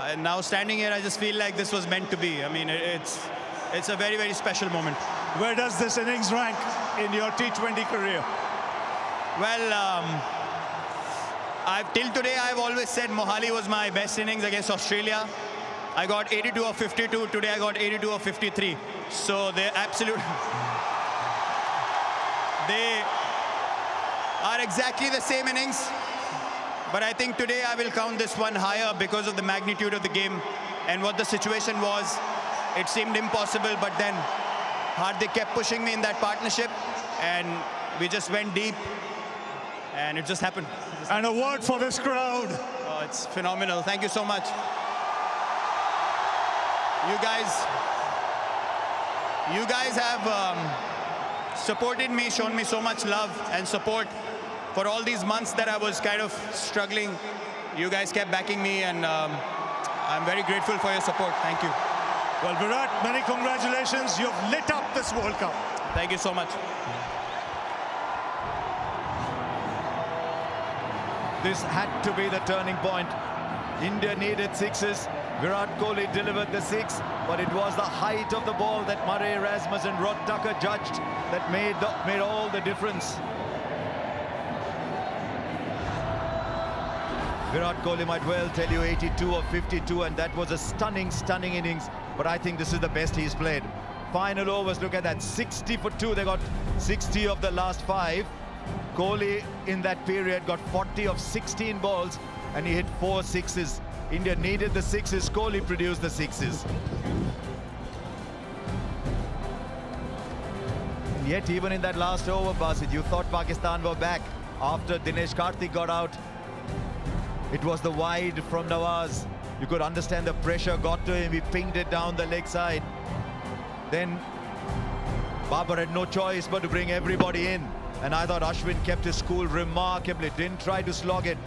And now standing here, I just feel like this was meant to be. I mean, it's a very, very special moment. Where does this innings rank in your T20 career? Well, till today, I've always said Mohali was my best innings against Australia. I got 82 of 52. Today, I got 82 of 53. So they're absolute. They are exactly the same innings. But I think today I will count this one higher because of the magnitude of the game and what the situation was. It seemed impossible, but then Hardik kept pushing me in that partnership, and we just went deep, and it just happened. And a word for this crowd. Oh, it's phenomenal. Thank you so much. You guys have supported me, shown me so much love and support for all these months that I was kind of struggling. You guys kept backing me, and I'm very grateful for your support. Thank you. Well, Virat, many congratulations. You've lit up this World Cup. Thank you so much. This had to be the turning point. India needed sixes. Virat Kohli delivered the six, but it was the height of the ball that Murray Erasmus and Rod Tucker judged that made all the difference. Virat Kohli might well tell you 82 of 52, and that was a stunning, stunning innings. But I think this is the best he's played. Final overs, look at that, 60 for 2. They got 60 of the last 5. Kohli in that period got 40 of 16 balls, and he hit 4 sixes. India needed the sixes. Kohli produced the sixes. And yet, even in that last over, Basit, you thought Pakistan were back after Dinesh Karthik got out. It was the wide from Nawaz. You could understand the pressure got to him. He pinged it down the leg side. Then Babar had no choice but to bring everybody in. And I thought Ashwin kept his cool remarkably. Didn't try to slog it.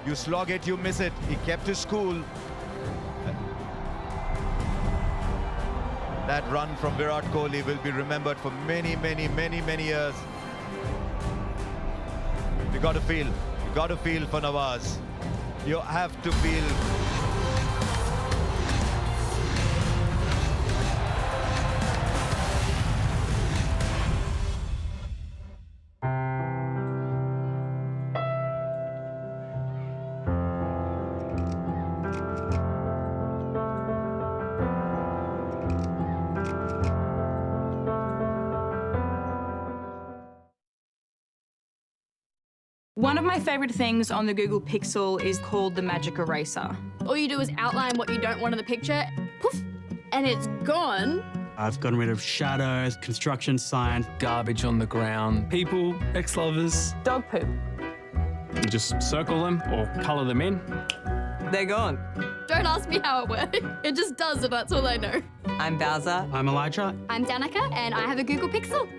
You slog it, you miss it. He kept his cool. That run from Virat Kohli will be remembered for many, many, many, many years. You got to feel for Nawaz. You have to feel. One of my favourite things on the Google Pixel is called the Magic Eraser. All you do is outline what you don't want in the picture, poof, and it's gone. I've gotten rid of shadows, construction signs, garbage on the ground, people, ex-lovers. Dog poop. You just circle them or colour them in. They're gone. Don't ask me how it works. It just does it, that's all I know. I'm Bowser. I'm Elijah. I'm Danica, and I have a Google Pixel.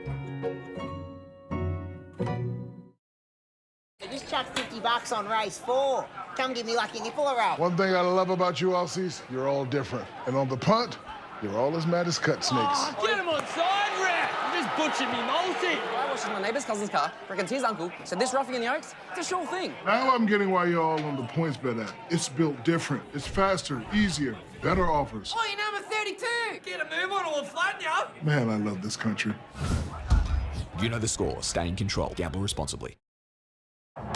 I just chucked $50 on race 4. Come give me like a nipple around. One thing I love about you Aussies, you're all different. And on the punt, you're all as mad as cut snakes. Oh, get him on side, Rat! You just butchered me multi. I watched my neighbour's cousin's car, reckons his uncle said this roughing in the Oaks, it's a sure thing. Now I'm getting why you're all on the points bet app. It's built different. It's faster, easier, better offers. Oh, you're number 32! Get a move on or we'll flatten you! Man, I love this country. You know the score. Stay in control. Gamble responsibly. Great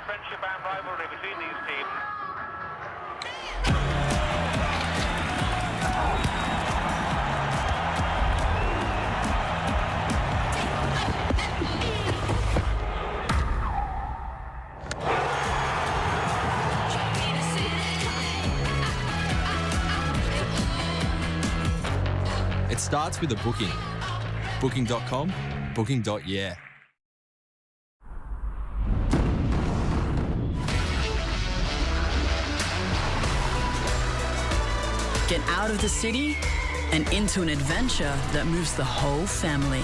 friendship and rivalry between these teams. It starts with a booking. Booking.com, booking.yeah. Get out of the city and into an adventure that moves the whole family.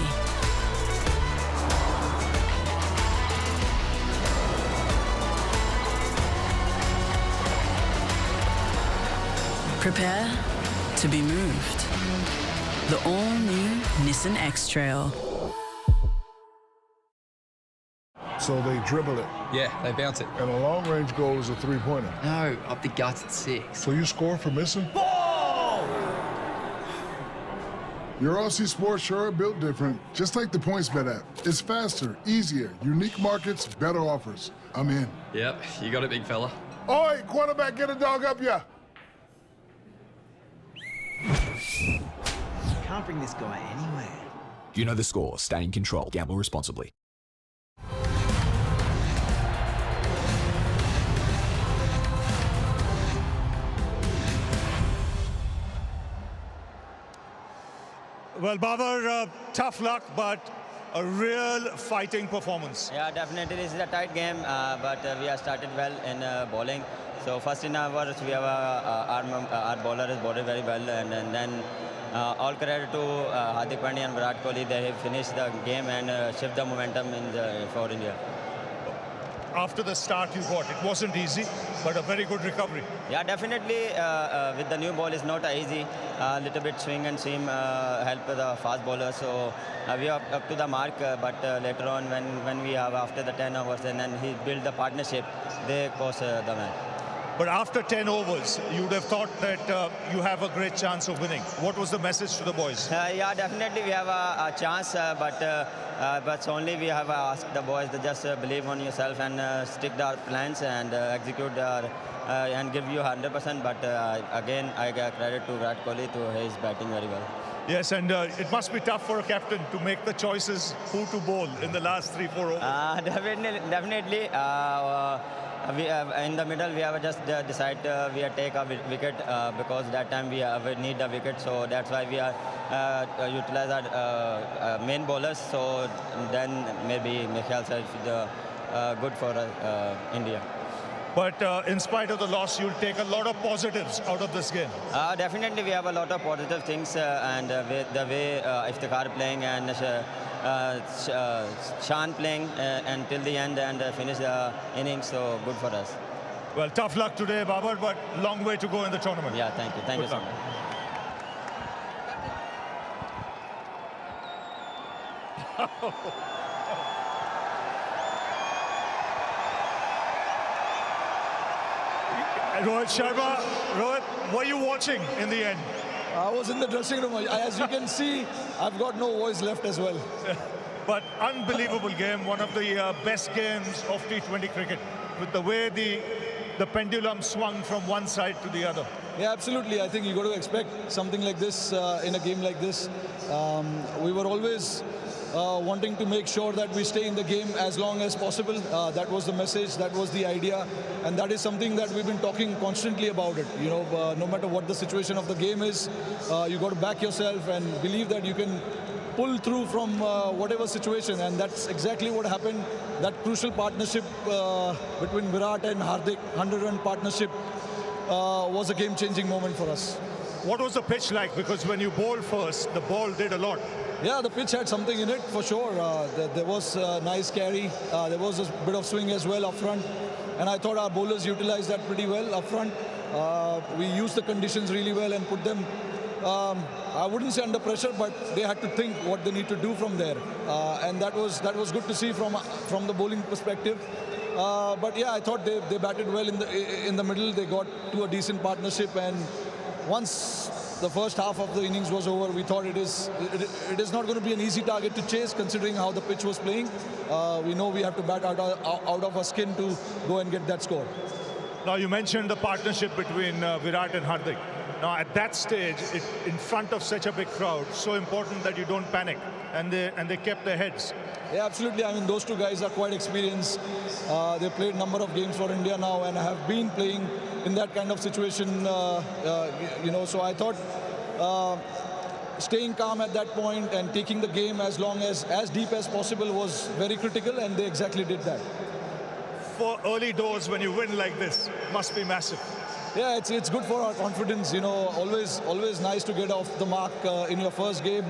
Prepare to be moved. The all-new Nissan X-Trail. So they dribble it. Yeah, they bounce it. And a long-range goal is a three-pointer. No, up the guts at 6. So you score for missing? Ball! Your Aussie sports sure are built different, just like the PointsBet app. It's faster, easier, unique markets, better offers. I'm in. Yep, you got it, big fella. Oi, quarterback, get a dog up ya! Can't bring this guy anywhere. You know the score. Stay in control. Gamble responsibly. Well, Babar, tough luck, but a real fighting performance. Yeah, definitely this is a tight game, but we have started well in bowling. So first in hours, we have our bowler has bowled very well, and then all credit to Hardik Pandya and Virat Kohli. They have finished the game and shift the momentum for India. After the start you got, it wasn't easy, but a very good recovery. Yeah, definitely with the new ball is not easy. A little bit swing and seam help the fast bowler. So we are up to the mark, but later on when we have after the 10 overs and then he built the partnership, they cost the match. But after 10 overs, you would have thought that you have a great chance of winning. What was the message to the boys? Yeah, definitely we have a chance, but only we have asked the boys to just believe on yourself and stick to our plans and execute and give you 100%. But again, I give credit to Virat Kohli to his batting very well. Yes, and it must be tough for a captain to make the choices who to bowl in the last 3-4 overs. Definitely. In the middle, we have just decided we take a wicket because that time we need a wicket. So that's why we are utilize our main bowlers. So then maybe Michael said good for India. But in spite of the loss, you'll take a lot of positives out of this game. Definitely, we have a lot of positive things, and the way Iftikhar playing and Shan playing until the end and finish the innings, so good for us. Well, tough luck today, Babar, but long way to go in the tournament. Yeah, thank you. Thank you so much. Rohit Sharma, Rohit, were you watching in the end? I was in the dressing room. As you can see, I've got no voice left as well. But unbelievable game, one of the best games of T20 cricket, with the way the pendulum swung from one side to the other. Yeah, absolutely. I think you got to expect something like this in a game like this. We were always wanting to make sure that we stay in the game as long as possible. That was the message, that was the idea, and that is something that we've been talking constantly about it. You know, no matter what the situation of the game is, you got to back yourself and believe that you can pull through from whatever situation, and that's exactly what happened. That crucial partnership between Virat and Hardik, 100-run partnership, was a game-changing moment for us. What was the pitch like? Because when you bowled first, the ball did a lot. Yeah, the pitch had something in it for sure. There was a nice carry. There was a bit of swing as well up front. And I thought our bowlers utilized that pretty well up front. We used the conditions really well and put them, I wouldn't say under pressure, but they had to think what they need to do from there. And that was good to see from the bowling perspective. But yeah, I thought they batted well in the middle. They got to a decent partnership, and once the first half of the innings was over, we thought it is not going to be an easy target to chase, considering how the pitch was playing. We know we have to bat out of our skin to go and get that score. Now, you mentioned the partnership between Virat and Hardik. Now, at that stage, in front of such a big crowd, so important that you don't panic, and they kept their heads. Yeah, absolutely. I mean, those two guys are quite experienced. They played a number of games for India now and have been playing in that kind of situation, you know. So I thought staying calm at that point and taking the game as deep as possible was very critical, and they exactly did that. For early doors, when you win like this, must be massive. Yeah, it's good for our confidence. You know, always nice to get off the mark in your first game,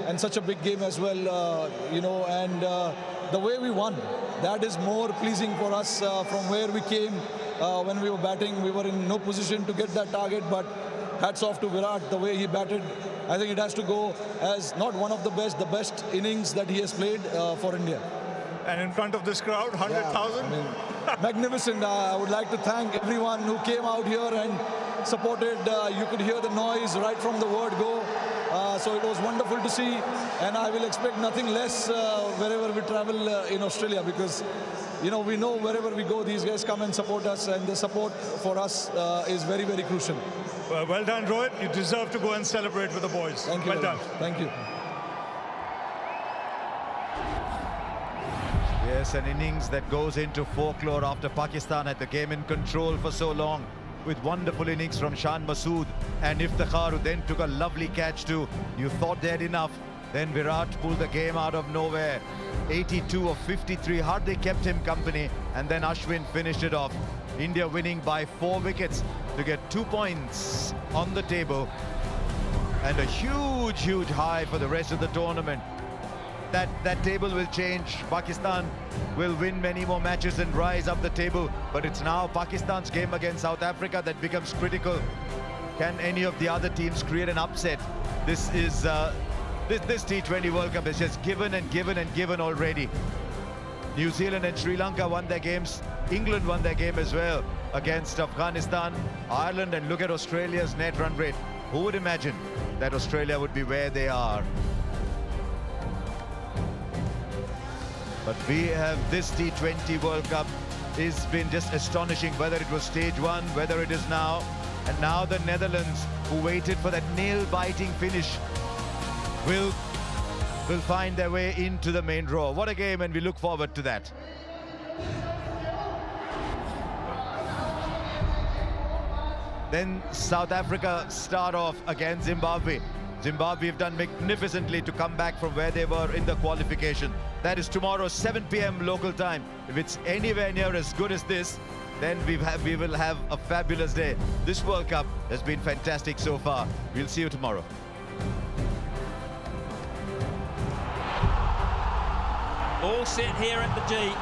and such a big game as well. You know, and the way we won, that is more pleasing for us from where we came. When we were batting, we were in no position to get that target, but hats off to Virat, the way he batted. I think it has to go as not one of the best innings that he has played for India. And in front of this crowd, 100,000? Yeah, I mean, magnificent. I would like to thank everyone who came out here and supported. You could hear the noise right from the word go. So it was wonderful to see, and I will expect nothing less wherever we travel in Australia, because we know wherever we go, these guys come and support us, and the support for us is very, very crucial. Well done, Rohit. You deserve to go and celebrate with the boys. Thank you. Well done. Thank you. Yes, an innings that goes into folklore after Pakistan had the game in control for so long, with wonderful innings from Shan Masood and Iftikhar, who then took a lovely catch too. You thought they had enough, then Virat pulled the game out of nowhere. 82 of 53, hardly kept him company, and then Ashwin finished it off. India winning by 4 wickets to get 2 points on the table, and a huge, huge high for the rest of the tournament. That table will change. Pakistan will win many more matches and rise up the table, but it's now Pakistan's game against South Africa that becomes critical. Can any of the other teams create an upset? This is this T20 World Cup is just given and given and given already. New Zealand and Sri Lanka won their games. England won their game as well against Afghanistan, Ireland, and look at Australia's net run rate. Who would imagine that Australia would be where they are? But we have this T20 World Cup has been just astonishing, whether it was stage 1, whether it is now. And now the Netherlands, who waited for that nail-biting finish, will find their way into the main draw. What a game, and we look forward to that. Then South Africa start off against Zimbabwe. Zimbabwe have done magnificently to come back from where they were in the qualification. That is tomorrow, 7 p.m. local time. If it's anywhere near as good as this, then we will have a fabulous day. This World Cup has been fantastic so far. We'll see you tomorrow. All set here at the G.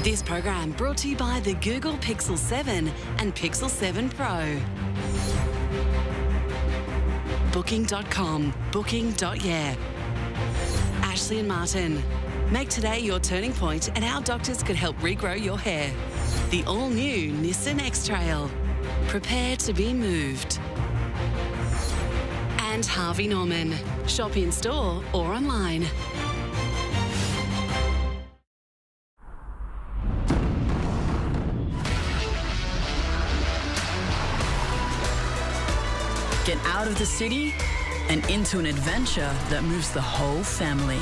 This program brought to you by the Google Pixel 7 and Pixel 7 Pro. Booking.com, booking.yeah. Ashley and Martin. Make today your turning point and our doctors could help regrow your hair. The all-new Nissan X-Trail. Prepare to be moved. And Harvey Norman. Shop in store or online. Get out of the city and into an adventure that moves the whole family.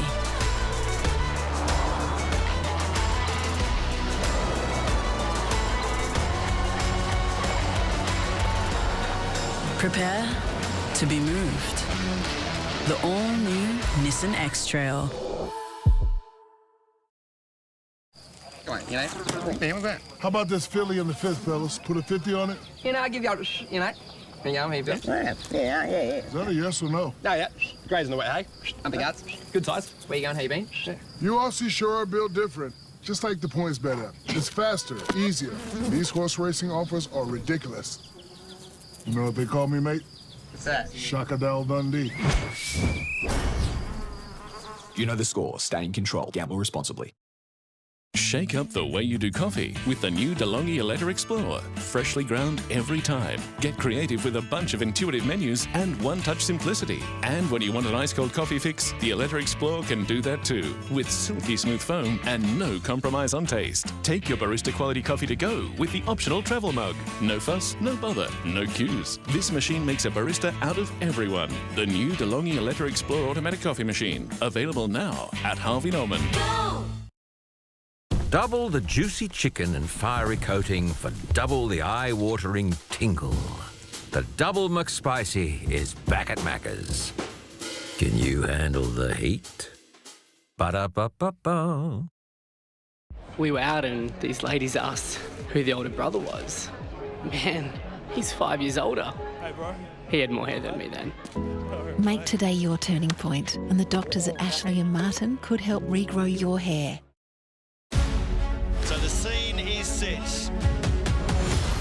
Prepare to be moved. The all-new Nissan X-Trail. Come on, how about this Philly on the 5th, fellas? Put a 50 on it? I'll give you out, Yeah, maybe. Is that a yes or no? No, yeah. Grazing the wet hay. Nothing else. Good size. Where you going, how you been? You Aussies sure are built different. Just like the points bet app. It's faster, easier. These horse racing offers are ridiculous. You know what they call me, mate? What's that? Shakadal Dundee. You know the score. Stay in control. Gamble responsibly. Shake up the way you do coffee with the new DeLonghi Eletta Explore. Freshly ground every time. Get creative with a bunch of intuitive menus and one-touch simplicity. And when you want an ice-cold coffee fix, the Eletta Explore can do that too, with silky smooth foam and no compromise on taste. Take your barista quality coffee to go with the optional travel mug. No fuss, no bother, no queues. This machine makes a barista out of everyone. The new DeLonghi Eletta Explore automatic coffee machine. Available now at Harvey Norman. Double the juicy chicken and fiery coating for double the eye-watering tingle. The Double McSpicy is back at Macca's. Can you handle the heat? Ba-da-ba-ba-ba. We were out and these ladies asked who the older brother was. Man, he's 5 years older. Hey, bro. He had more hair than me then. Make today your turning point, and the doctors at Ashley and Martin could help regrow your hair. So the scene is set.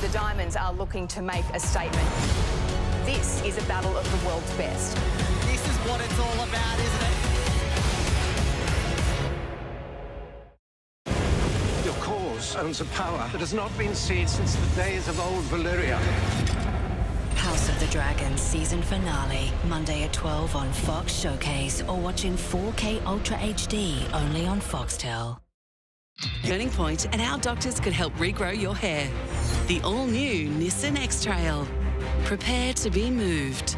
The Diamonds are looking to make a statement. This is a battle of the world's best. This is what it's all about, isn't it? Your cause owns a power that has not been seen since the days of old Valyria. House of the Dragon season finale, Monday at 12 on Fox Showcase, or watch in 4K Ultra HD only on Foxtel. Turning Point and our doctors could help regrow your hair. The all-new Nissan X-Trail. Prepare to be moved.